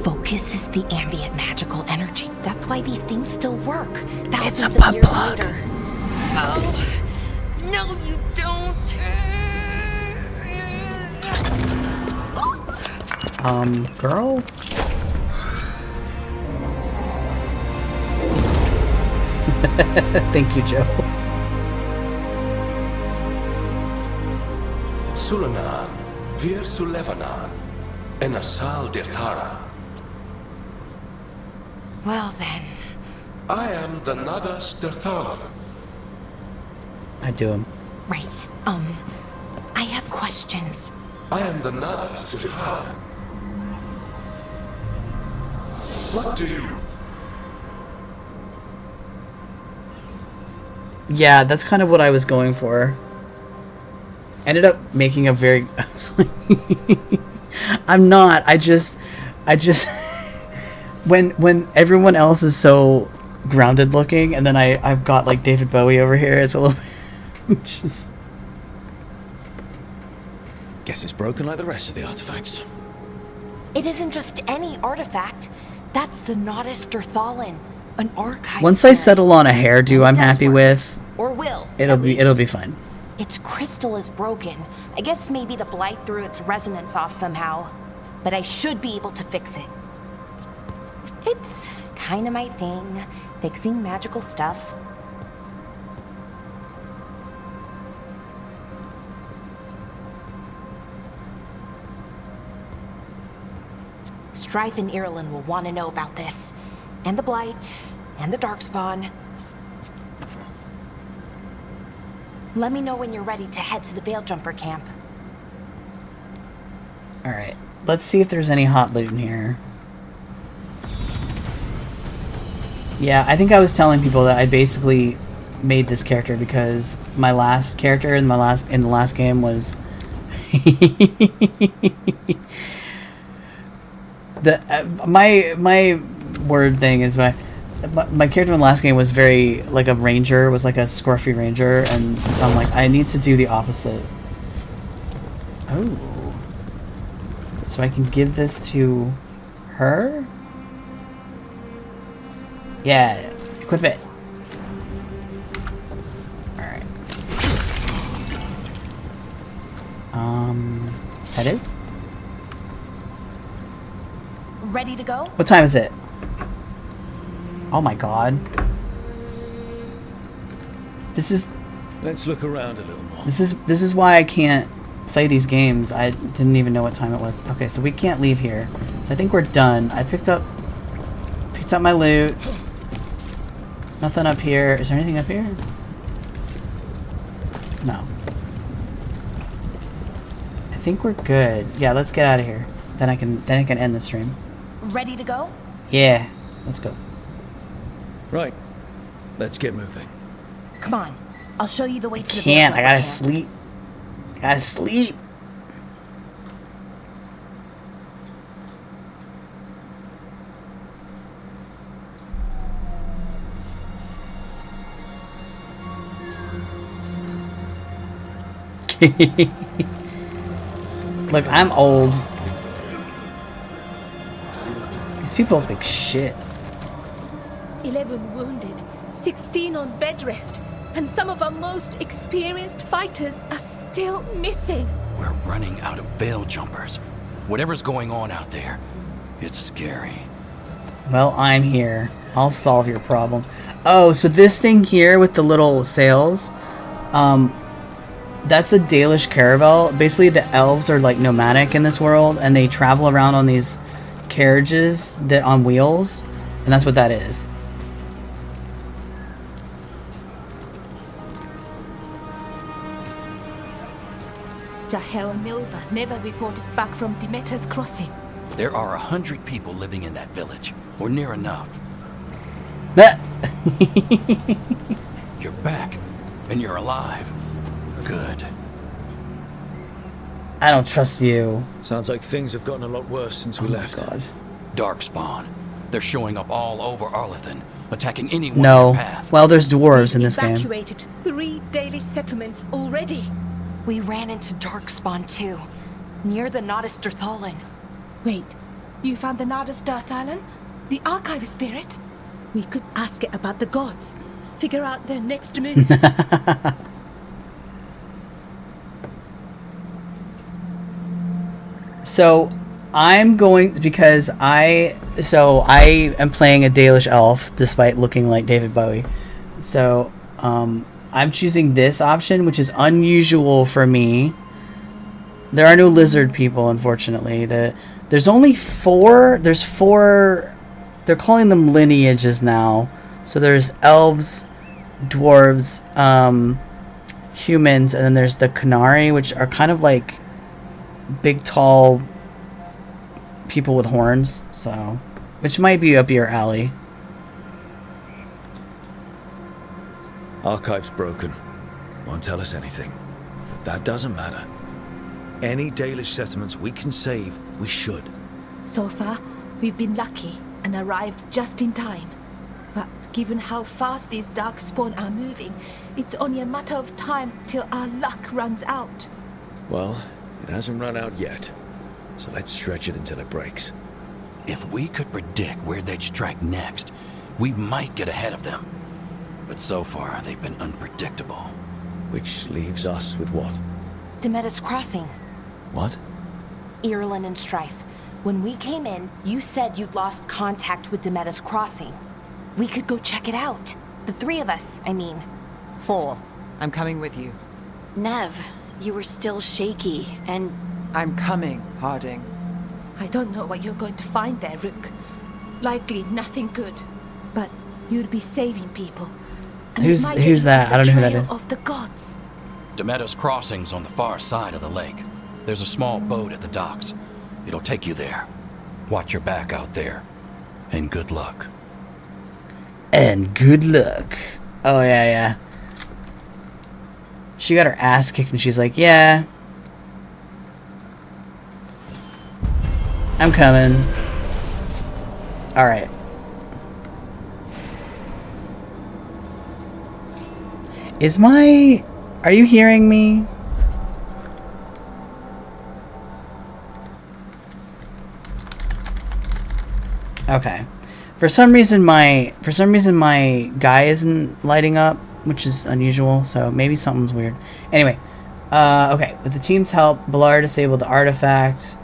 Focuses the ambient magical energy. That's why these things still work. Thousands of years later. Oh. No, you don't. Girl? Thank you, Joe. Sulanan, Vir Sulevanan, and Asal Dirthara. Well then. I am the Nadas Dirthalan. I do him. Right. I have questions. I am the Nadas Dirthalan. What do you? Yeah, that's kind of what I was going for. Ended up making a very... I was like, I'm not. I just when everyone else is so grounded looking, and then I've got like David Bowie over here, it's a little bit just... Guess it's broken like the rest of the artifacts. It isn't just any artifact. That's the Nadas Dirthalan, an archive. Once I settle on a hairdo I'm happy with, or will. it'll be fine. Its crystal is broken. I guess maybe the blight threw its resonance off somehow. But I should be able to fix it. It's kind of my thing, fixing magical stuff. Strife and Irulan will want to know about this. And the blight, and the darkspawn. Let me know when you're ready to head to the Veil Jumper camp. Alright, let's see if there's any hot loot in here. Yeah, I think I was telling people that I basically made this character because my last character in the last game was my word thing is my character in the last game was very like a ranger, was like a scruffy ranger, and so I'm like, I need to do the opposite. Oh. So I can give this to her? Yeah, equip it. Alright. Headed? Ready to go? What time is it? Oh my god. This is... Let's look around a little more. This is why I can't play these games. I didn't even know what time it was. Okay, so we can't leave here. So I think we're done. I picked up my loot. Nothing up here. Is there anything up here? No. I think we're good. Yeah, let's get out of here. Then I can end the stream. Ready to go? Yeah, let's go. Right. Let's get moving. Come on. I'll show you the way to the Can't. Veil I gotta Jumper camp. sleep. I gotta sleep. Look, I'm old. These people look like shit. 11 wounded, 16 on bed rest, and some of our most experienced fighters are still missing. We're running out of veil jumpers. Whatever's going on out there, it's scary. Well, I'm here. I'll solve your problem. Oh, so this thing here with the little sails, that's a Dalish caravel. Basically, the elves are like nomadic in this world, and they travel around on these carriages that on wheels, and that's what that is. Jahel and Milva never reported back from Demeter's crossing. There are 100 people living in that village, or near enough. You're back, and you're alive. Good. I don't trust you. Sounds like things have gotten a lot worse since we left. God. Darkspawn. They're showing up all over Arlathan, attacking anyone No. in their path. Well, there's dwarves in this game. Evacuated 3 Dalish settlements already. We ran into Darkspawn too, near the Nodus Dirthalan. Wait, you found the Nodus Dirthalan? The archive spirit? We could ask it about the gods. Figure out their next move. So I'm going, because I am playing a Dalish elf despite looking like David Bowie. So I'm choosing this option, which is unusual for me. There are no lizard people, unfortunately. There's only 4. There's 4. They're calling them lineages now. So there's elves, dwarves, humans, and then there's the Canari, which are kind of like big, tall people with horns. So, which might be up your alley. Archive's broken. Won't tell us anything. But that doesn't matter. Any Dalish settlements we can save, we should. So far, we've been lucky and arrived just in time. But given how fast these darkspawn are moving, it's only a matter of time till our luck runs out. Well, it hasn't run out yet. So let's stretch it until it breaks. If we could predict where they'd strike next, we might get ahead of them. But so far, they've been unpredictable. Which leaves us with what? Demeter's crossing. What? Irulan and Strife. When we came in, you said you'd lost contact with Demeter's crossing. We could go check it out. The 3 of us, I mean. 4. I'm coming with you. Nev, you were still shaky, and... I'm coming, Harding. I don't know what you're going to find there, Rook. Likely nothing good. But you'd be saving people. And Who's that? I don't know who that is. Of the gods. Demeter's crossing's on the far side of the lake. There's a small boat at the docks. It'll take you there. Watch your back out there. And good luck. And good luck. Oh, yeah. She got her ass kicked and she's like, yeah. I'm coming. Alright. Are you hearing me? Okay. For some reason my guy isn't lighting up, which is unusual, so maybe something's weird. Anyway, okay. With the team's help, Balar disabled the artifact,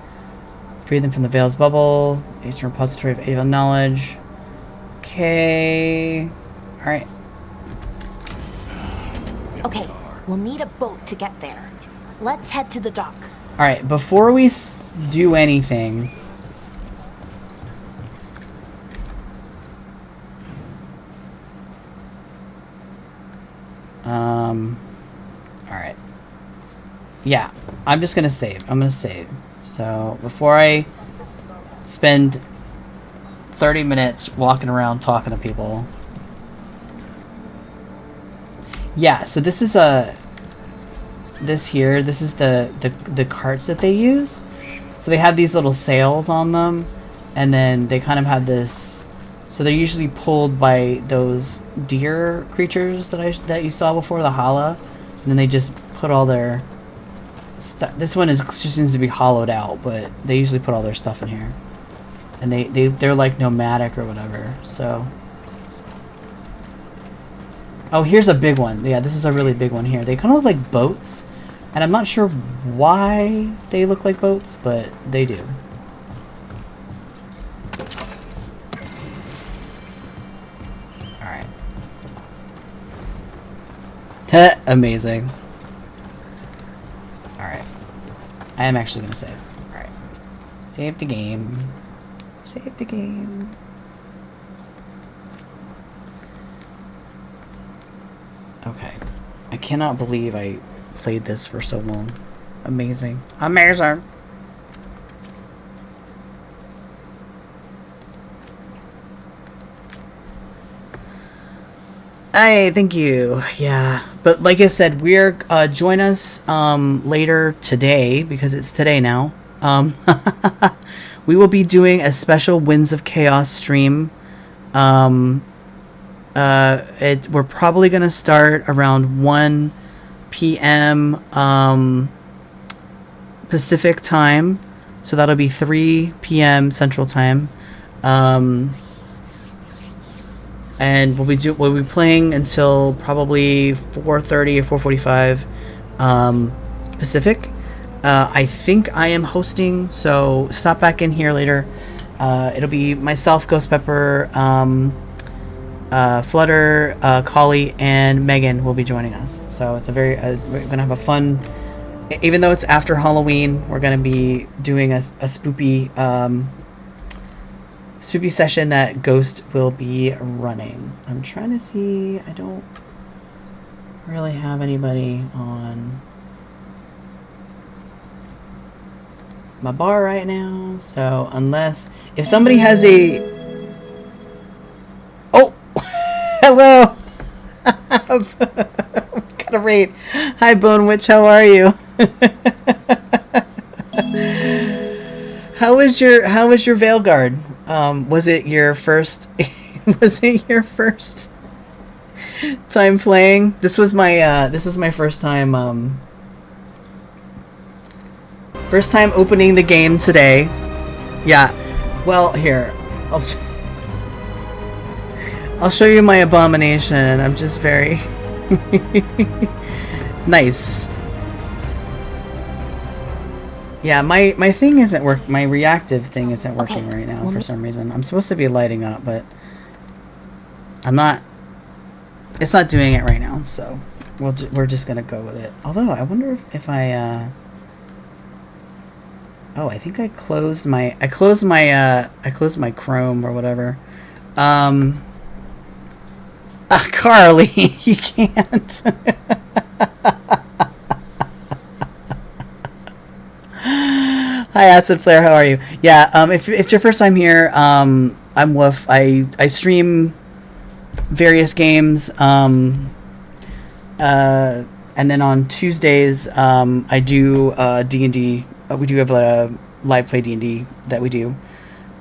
freed them from the Veil's bubble, it's a repository of evil knowledge. Okay. Alright. Okay, we'll need a boat to get there. Let's head to the dock. Alright, before we do anything... Alright. Yeah, I'm just gonna save. I'm gonna save. So, before I spend 30 minutes walking around talking to people... Yeah, so this is this is the carts that they use. So they have these little sails on them, and then they kind of have this, so they're usually pulled by those deer creatures that you saw before, the Hala, and then they just put all their stuff. This one just needs to be hollowed out, but they usually put all their stuff in here. And they're like nomadic or whatever, so Oh, here's a big one. Yeah, this is a really big one here. They kind of look like boats, and I'm not sure why they look like boats, but they do. Alright. Amazing. Alright. I am actually going to save. Alright. Save the game. Save the game. Okay. I cannot believe I played this for so long. Amazing. Amazing. Hey, thank you. Yeah. But like I said, we're join us later today, because it's today now. We will be doing a special Winds of Chaos stream. We're probably gonna start around 1 p.m. Pacific time, so that'll be 3 p.m. Central time. And we'll be playing until probably 4:30 or 4:45 Pacific. I think I am hosting, so stop back in here later. It'll be myself, Ghost Pepper, Flutter, Collie, and Megan will be joining us. So it's a very we're gonna have a fun. Even though it's after Halloween, we're gonna be doing a spoopy spoopy session that Ghost will be running. I'm trying to see. I don't really have anybody on my bar right now, so unless if somebody has a hello. Got a raid. Hi Bone Witch, how are you? How was your Veilguard? Was it your first was it your first time playing? This was my first time opening the game today. Yeah. Well, here. I'll show you my abomination. I'm just very nice. Yeah, my thing isn't my reactive thing isn't working right now for some reason. I'm supposed to be lighting up, but I'm not. It's not doing it right now, so we're just gonna go with it. Although I wonder if I oh, I think I closed my Chrome or whatever. Carly, you can't. Hi, Acid Flare. How are you? Yeah. If it's your first time here, I'm Woof. I stream various games. And then on Tuesdays, I do D&D. We do have a live play D&D that we do.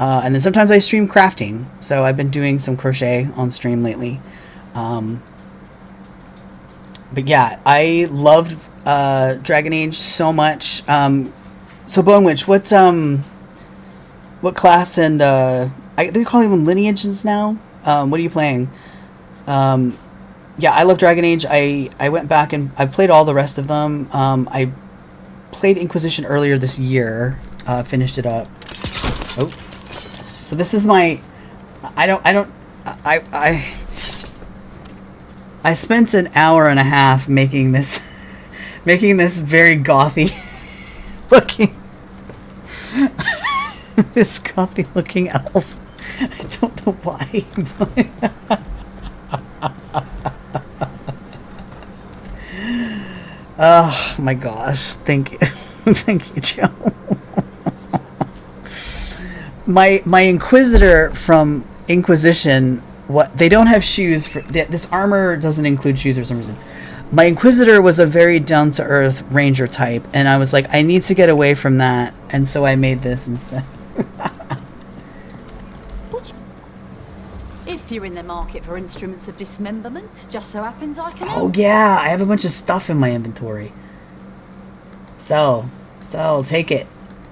And then sometimes I stream crafting. So I've been doing some crochet on stream lately. But yeah, I loved Dragon Age so much. So Bone Witch, what class and they're calling them lineages now? What are you playing? Yeah, I love Dragon Age. I went back and I played all the rest of them. I played Inquisition earlier this year. Finished it up. Oh, so this is my. I spent an hour and a half making this very gothy looking this gothy looking elf. I don't know why, but oh my gosh, thank you. Thank you, Joe. My Inquisitor from Inquisition, they don't have shoes for this armor doesn't include shoes for some reason. My Inquisitor was a very down-to-earth ranger type, and I was like, I need to get away from that, and so I made this instead. If you're in the market for instruments of dismemberment, just so happens I can help. Oh yeah, I have a bunch of stuff in my inventory. Sell, take it.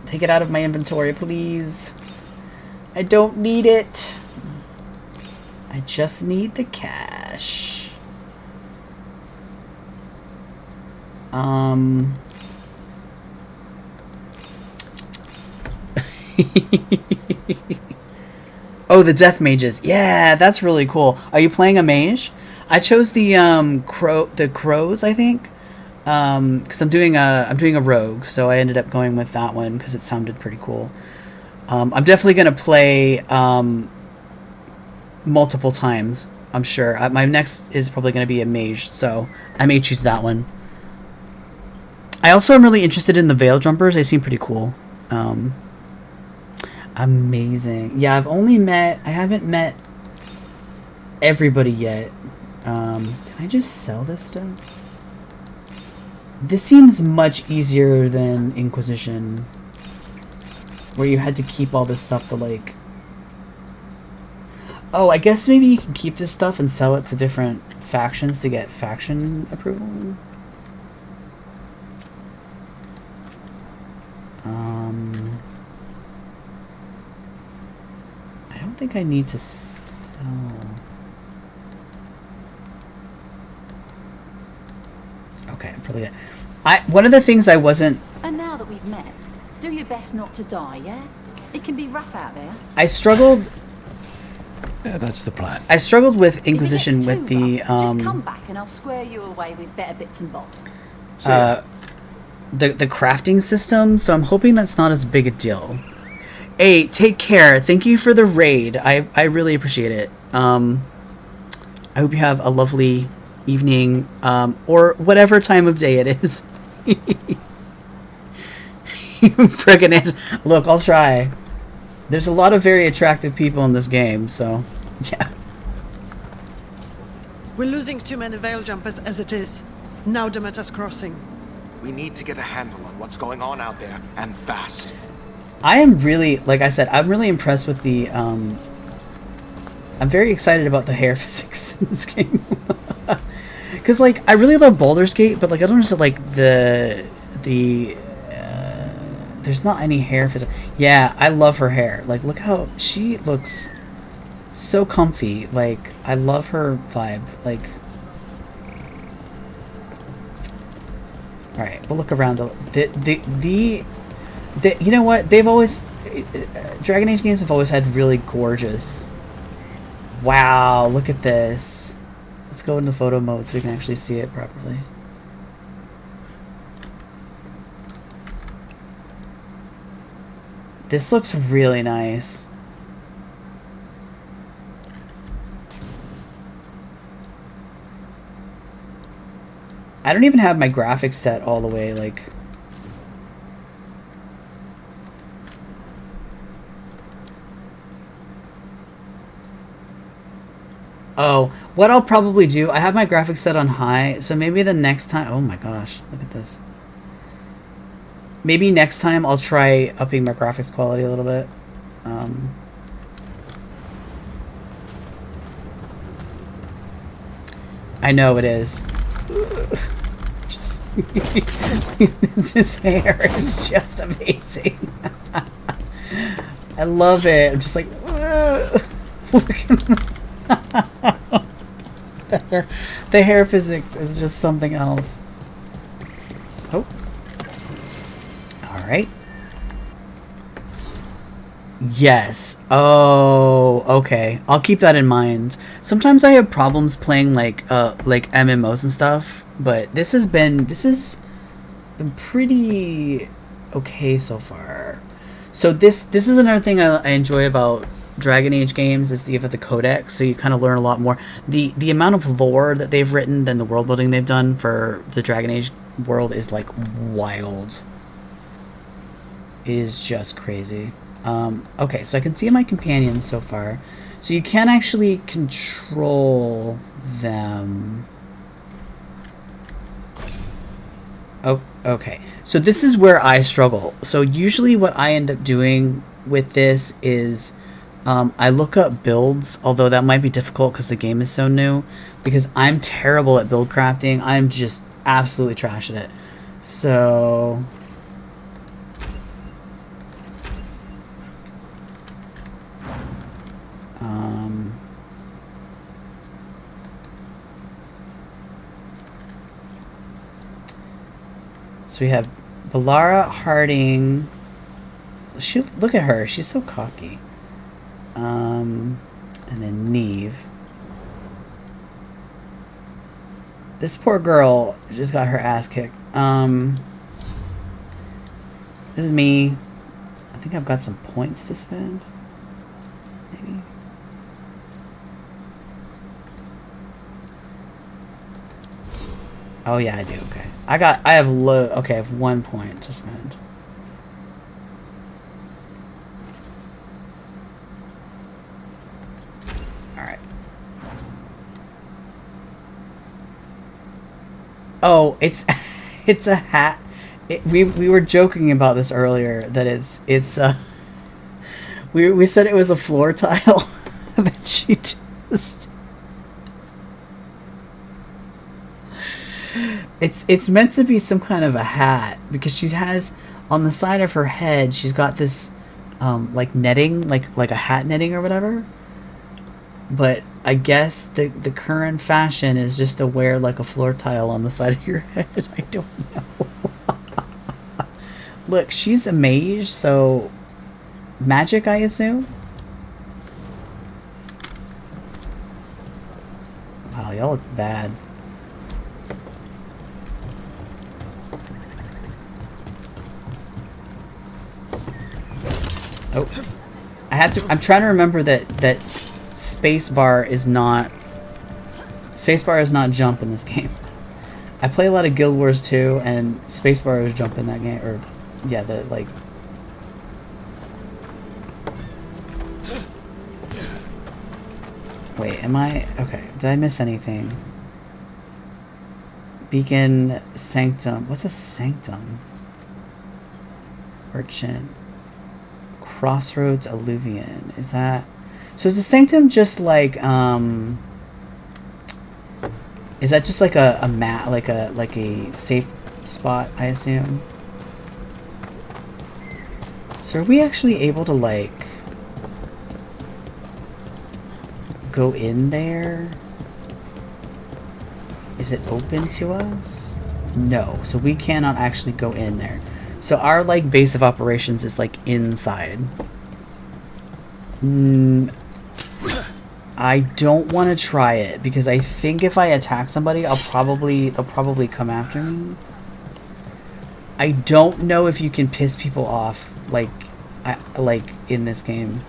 Take it out of my inventory, please. I don't need it. I just need the cash. Oh, the death mages. Yeah, that's really cool. Are you playing a mage? I chose the crows, I think. Because I'm doing a rogue, so I ended up going with that one because it sounded pretty cool. I'm definitely gonna play multiple times. I'm sure. My next is probably gonna be a mage, so I may choose that one. I also am really interested in the veil jumpers. They seem pretty cool. Amazing. Yeah, I haven't met everybody yet. Can I just sell this stuff? This seems much easier than Inquisition, where you had to keep all this stuff to, like... Oh, I guess maybe you can keep this stuff and sell it to different factions to get faction approval? I don't think I need to sell... Okay, I'm probably good. One of the things I wasn't... And now that we've met, do your best not to die, yeah? It can be rough out there. I struggled... Yeah, that's the plan. I struggled with Inquisition with the... Just come back and I'll square you away with better bits and bobs. The crafting system, so I'm hoping that's not as big a deal. Hey, take care. Thank you for the raid. I really appreciate it. I hope you have a lovely evening, or whatever time of day it is. Friggin' look, I'll try. There's a lot of very attractive people in this game, so yeah. We're losing too many veil jumpers as it is. Now Demeter's crossing. We need to get a handle on what's going on out there, and fast. I am really, like I said, I'm really impressed with the, I'm very excited about the hair physics in this game. Because, like, I really love Baldur's Gate, but, like, I don't understand, like, there's not any hair physics. Yeah, I love her hair. Like, look how she looks so comfy. Like, I love her vibe. Like, alright, we'll look around. You know what? They've always... Dragon Age games have always had really gorgeous... Wow, look at this. Let's go into photo mode so we can actually see it properly. This looks really nice. I don't even have my graphics set all the way, like... Oh, what I'll probably do, I have my graphics set on high, so maybe the next time... Oh my gosh, look at this. Maybe next time I'll try upping my graphics quality a little bit. I know it is. Just this hair is just amazing. I love it. I'm just like, look at the hair physics is just something else. Oh. Alright. Yes. Oh, okay. I'll keep that in mind. Sometimes I have problems playing like MMOs and stuff, but this has been pretty okay so far. So this is another thing I enjoy about Dragon Age games is that you have the codex, so you kind of learn a lot more. The amount of lore that they've written and the world building they've done for the Dragon Age world is like wild. It is just crazy. Okay, so I can see my companions so far. So you can actually control them. Oh, okay. So this is where I struggle. So usually what I end up doing with this is I look up builds, although that might be difficult because the game is so new, because I'm terrible at build crafting. I'm just absolutely trash at it. So... So we have Balara Harding. Look at her. She's so cocky. And then Neve. This poor girl just got her ass kicked. This is me. I think I've got some points to spend. Maybe. Oh yeah, I do. Okay. I have 1 point to spend. Alright. Oh, it's it's a hat. We were joking about this earlier that it's we said it was a floor tile that she just it's meant to be some kind of a hat because she has on the side of her head she's got this like netting like a hat netting or whatever, but I guess the current fashion is just to wear like a floor tile on the side of your head. I don't know. Look, she's a mage, so magic, I assume. Wow, y'all look bad. Oh, I'm trying to remember that spacebar is not jump in this game. I play a lot of Guild Wars 2, and spacebar is jump in that game, or yeah, Wait, am I okay? Did I miss anything? Beacon Sanctum. What's a sanctum? Merchant. Crossroads Alluvion. Is that? So is the sanctum just like is that just like a mat, like a safe spot, I assume? So are we actually able to like go in there? Is it open to us? No, so we cannot actually go in there. So our like base of operations is like inside. I don't want to try it because I think if I attack somebody, they'll probably come after me. I don't know if you can piss people off like in this game.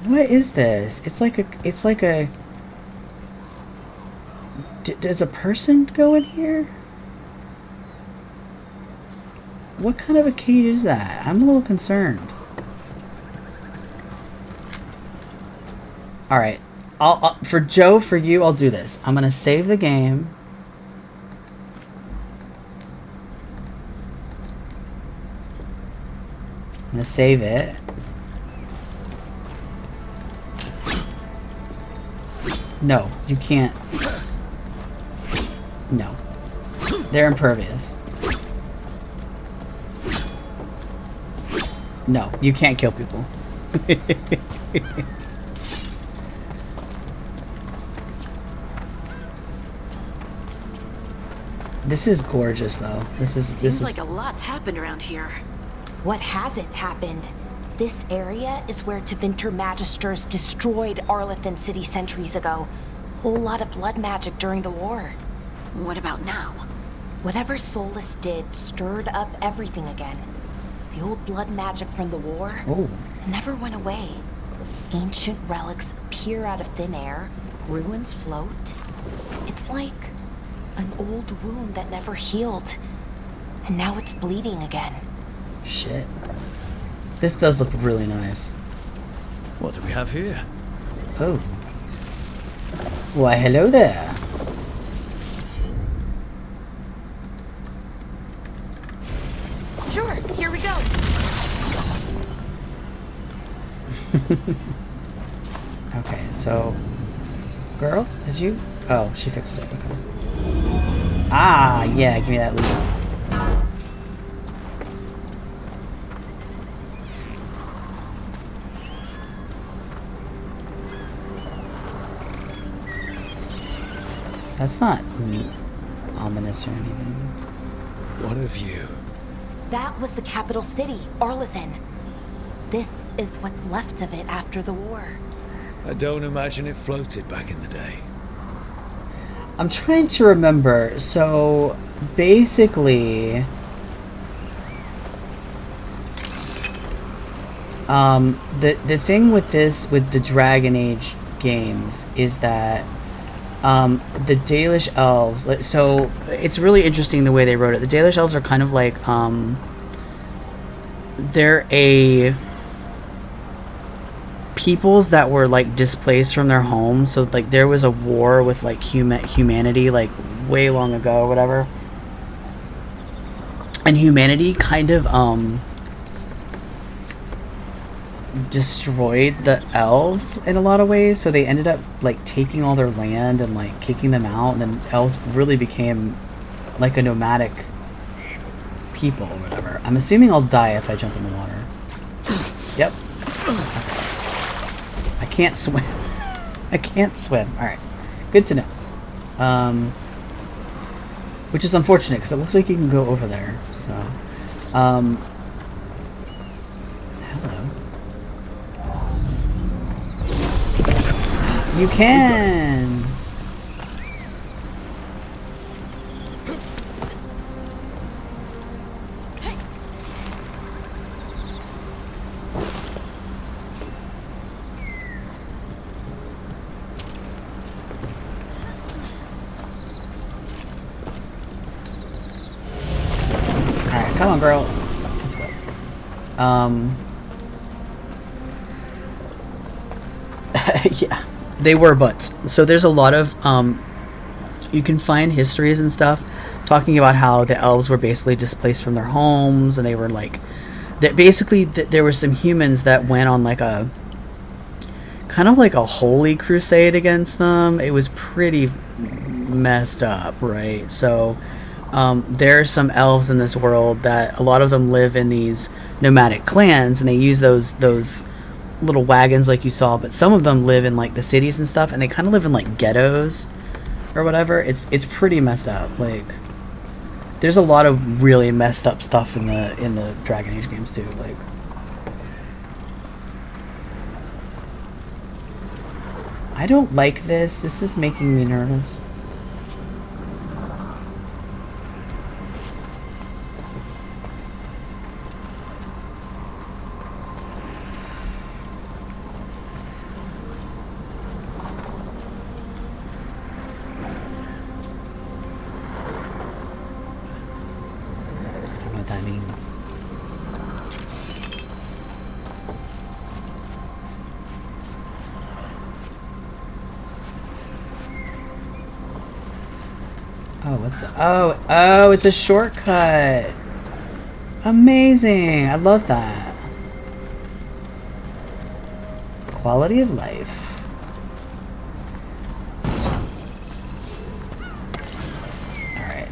What is this? It's like a does a person go in here? What kind of a cage is that? I'm a little concerned. Alright. For Joe, for you, I'll do this. I'm gonna save the game. I'm gonna save it. No, you can't. No. They're impervious. No, you can't kill people. This is gorgeous, though. Seems like a lot's happened around here. What hasn't happened? This area is where Tevinter Magisters destroyed Arlathan City centuries ago. Whole lot of blood magic during the war. What about now? Whatever Solus did stirred up everything again. The old blood magic from the war never went away. Ancient relics appear out of thin air. Ruins float. It's like an old wound that never healed. And now it's bleeding again. Shit. This does look really nice. What do we have here? Oh. Why, hello there. Sure, here we go. Okay, so... Girl, did you... Oh, she fixed it. Okay. Ah, yeah, give me that loot. That's not ominous or anything. What of you? That was the capital city, Arlethan. This is what's left of it after the war. I don't imagine it floated back in the day. I'm trying to remember. So, basically... the thing with this, with the Dragon Age games, is that the Dalish elves, so it's really interesting the way they wrote it. The Dalish elves are kind of like they're a peoples that were like displaced from their homes. So like there was a war with like humanity like way long ago or whatever, and humanity kind of destroyed the elves in a lot of ways, so they ended up like taking all their land and like kicking them out, and then elves really became like a nomadic people or whatever. I'm assuming I'll die if I jump in the water. Yep. Okay. I can't swim. I can't swim. Alright. Good to know. Which is unfortunate because it looks like you can go over there. So hello. You can! Alright, come on, girl. Let's go. Yeah. They were butts. So there's a lot of, you can find histories and stuff talking about how the elves were basically displaced from their homes, and they were like, that basically there were some humans that went on like a, kind of like a holy crusade against them. It was pretty messed up, right? So there are some elves in this world that a lot of them live in these nomadic clans, and they use those little wagons like you saw, but some of them live in like the cities and stuff, and they kind of live in like ghettos or whatever. It's pretty messed up. Like there's a lot of really messed up stuff in the Dragon Age games too. Like I don't like this. This is making me nervous. Oh, it's a shortcut. Amazing. I love that. Quality of life. Alright.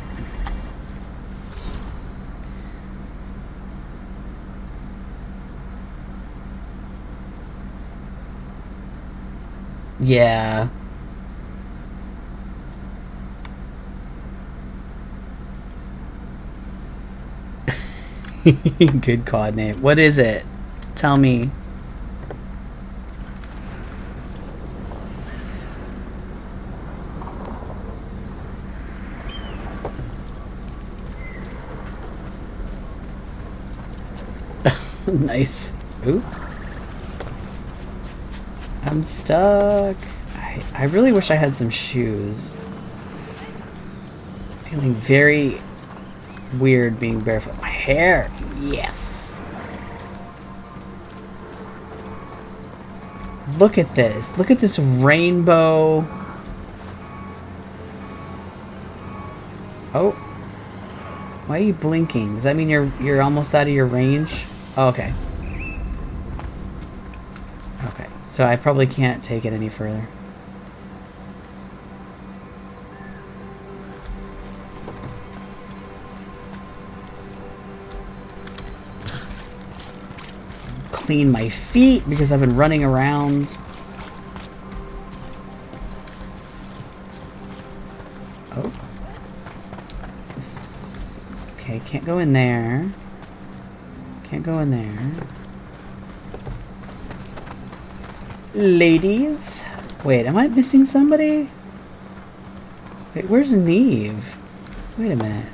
Yeah. Good COD name. What is it? Tell me. Nice. Ooh. I'm stuck. I really wish I had some shoes. Feeling very weird being barefoot. My hair. Yes. Look at this. Look at this rainbow. Oh. Why are you blinking? Does that mean you're almost out of your range? Oh, okay. Okay. So I probably can't take it any further. Clean my feet because I've been running around. Oh. Okay, can't go in there. Can't go in there. Ladies? Wait, am I missing somebody? Wait, where's Neve? Wait a minute.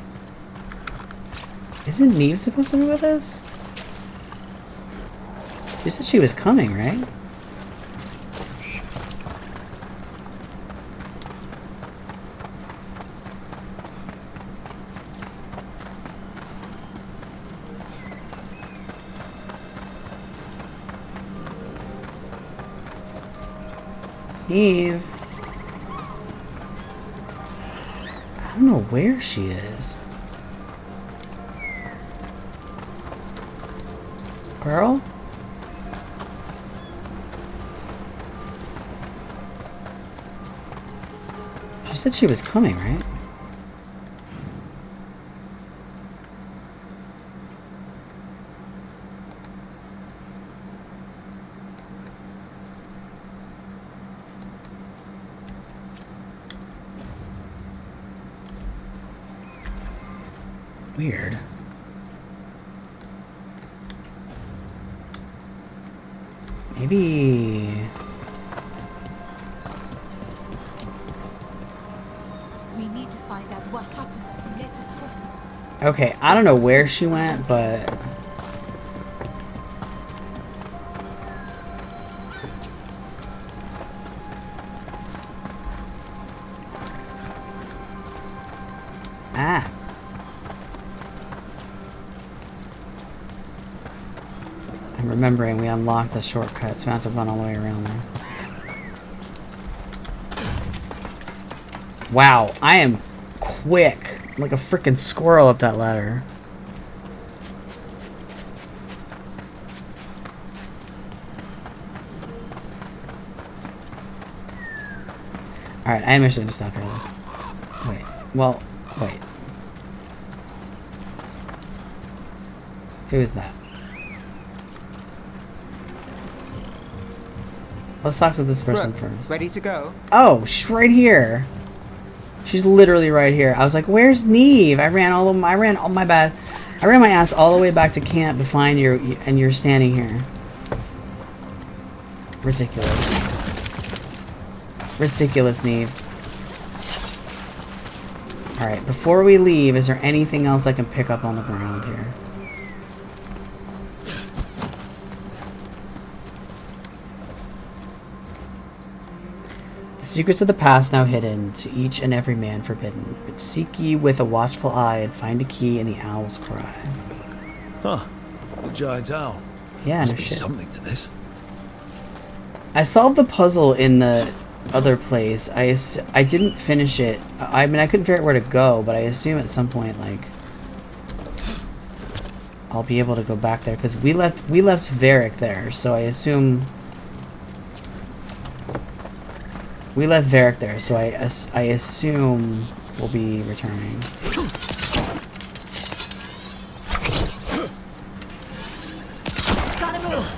Isn't Neve supposed to be with us? She said she was coming, right? Eve. I don't know where she is. Girl? She said she was coming, right? Weird. Maybe... We need to find out what happened at the latest crossing. Okay, I don't know where she went, but... Ah. I'm remembering we unlocked a shortcut, so I have to run all the way around there. Wow, I am quick. Like a freaking squirrel up that ladder. Alright, I am actually going to stop here though. Wait. Well, wait. Who is that? Let's talk to this person Brooke, first. ready to go? Oh, she's right here. She's literally right here. I was like, "Where's Neve?" I ran all my ass all the way back to camp to find you, and you're standing here. Ridiculous. Ridiculous, Neve. All right, before we leave, is there anything else I can pick up on the ground here? The secrets of the past now hidden, to each and every man forbidden. But seek ye with a watchful eye, and find a key in the owl's cry. Huh. The giant owl. Yeah, Must no be shit. something to this. I solved the puzzle in the other place. I didn't finish it. I mean, I couldn't figure out where to go, but I assume at some point, like, I'll be able to go back there, because we left Varric there, so I assume... We left Varric there, so I assume we'll be returning. Gotta move.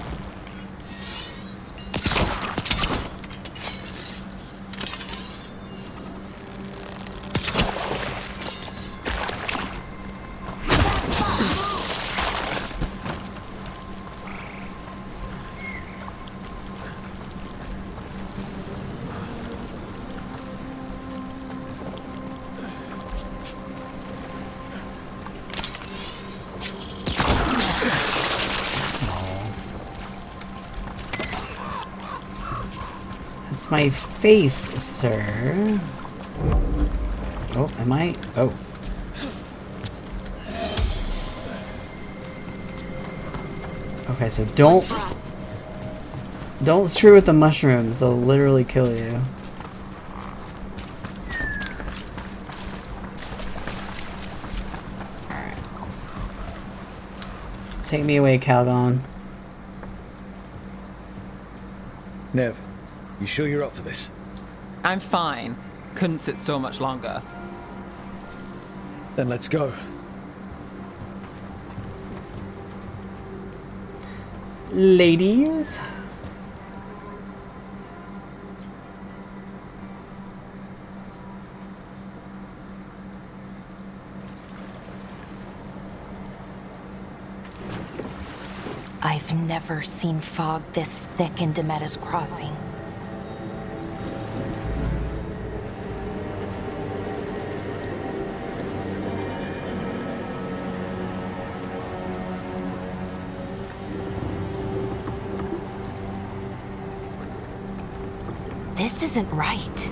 That's my face, sir. Oh, am I? Oh. Okay, so don't screw with the mushrooms. They'll literally kill you. Alright. Take me away, Calgon. Nev, you sure you're up for this? I'm fine. Couldn't sit still much longer. Then let's go. Ladies? I've never seen fog this thick in Demetta's Crossing. This isn't right.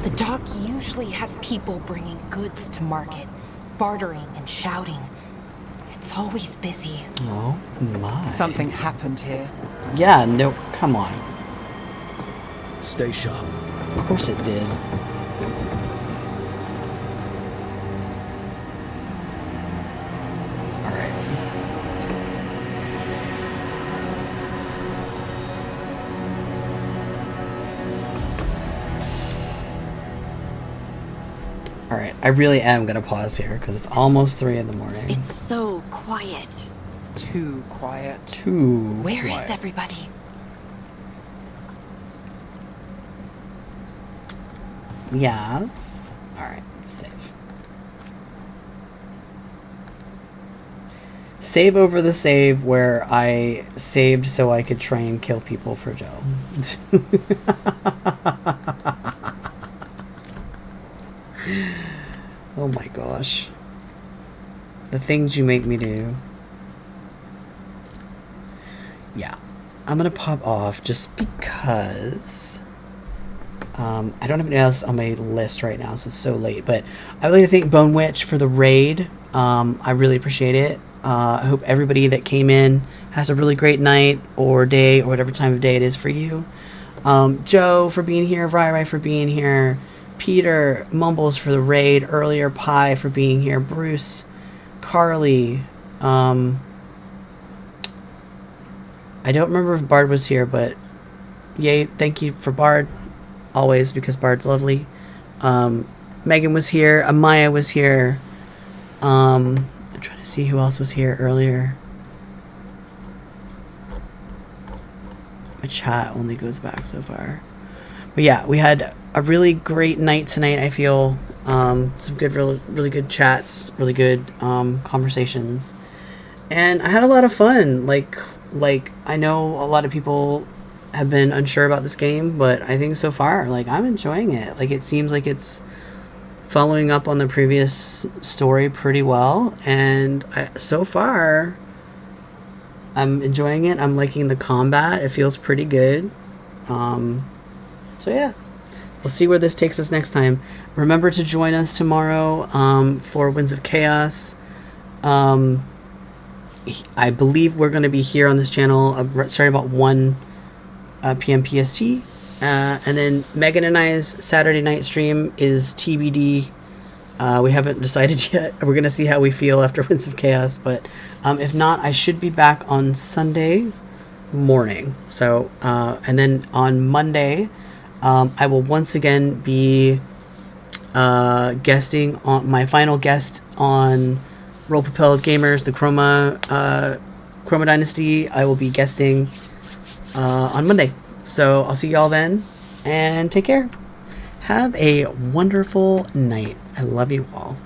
The dock usually has people bringing goods to market, bartering and shouting. It's always busy. Oh my. Something happened here. Yeah, no, come on. Stay sharp. Of course it did. Alright, I really am gonna pause here because it's almost 3 in the morning. It's so quiet. Too quiet. Where is everybody? Yes. Alright, save. Save over the save where I saved so I could try and kill people for Joe. Oh my gosh. The things you make me do. Yeah. I'm gonna pop off just because I don't have anything else on my list right now, so it's so late. But I would like to thank Bone Witch for the raid. I really appreciate it. I hope everybody that came in has a really great night or day or whatever time of day it is for you. Joe for being here, Rai for being here, Peter, Mumbles for the raid earlier, Pi for being here, Bruce, Carly. I don't remember if Bard was here, but yay, thank you for Bard, always, because Bard's lovely. Megan was here, Amaya was here. I'm trying to see who else was here earlier. My chat only goes back so far. But yeah, we had a really great night tonight, I feel. Some good, really good chats, really good conversations. And I had a lot of fun. Like I know a lot of people have been unsure about this game, but I think so far, like, I'm enjoying it. Like, it seems like it's following up on the previous story pretty well, and so far I'm enjoying it. I'm liking the combat. It feels pretty good. So yeah, we'll see where this takes us next time. Remember to join us tomorrow for Winds of Chaos. I believe we're going to be here on this channel starting about 1 p.m. PST. And then Megan and I's Saturday night stream is TBD. We haven't decided yet. We're going to see how we feel after Winds of Chaos. But if not, I should be back on Sunday morning. So, and then on Monday, I will once again be guesting on my final guest on Roll Propelled Gamers, the Chroma Dynasty. I will be guesting on Monday. So I'll see y'all then, and take care. Have a wonderful night. I love you all.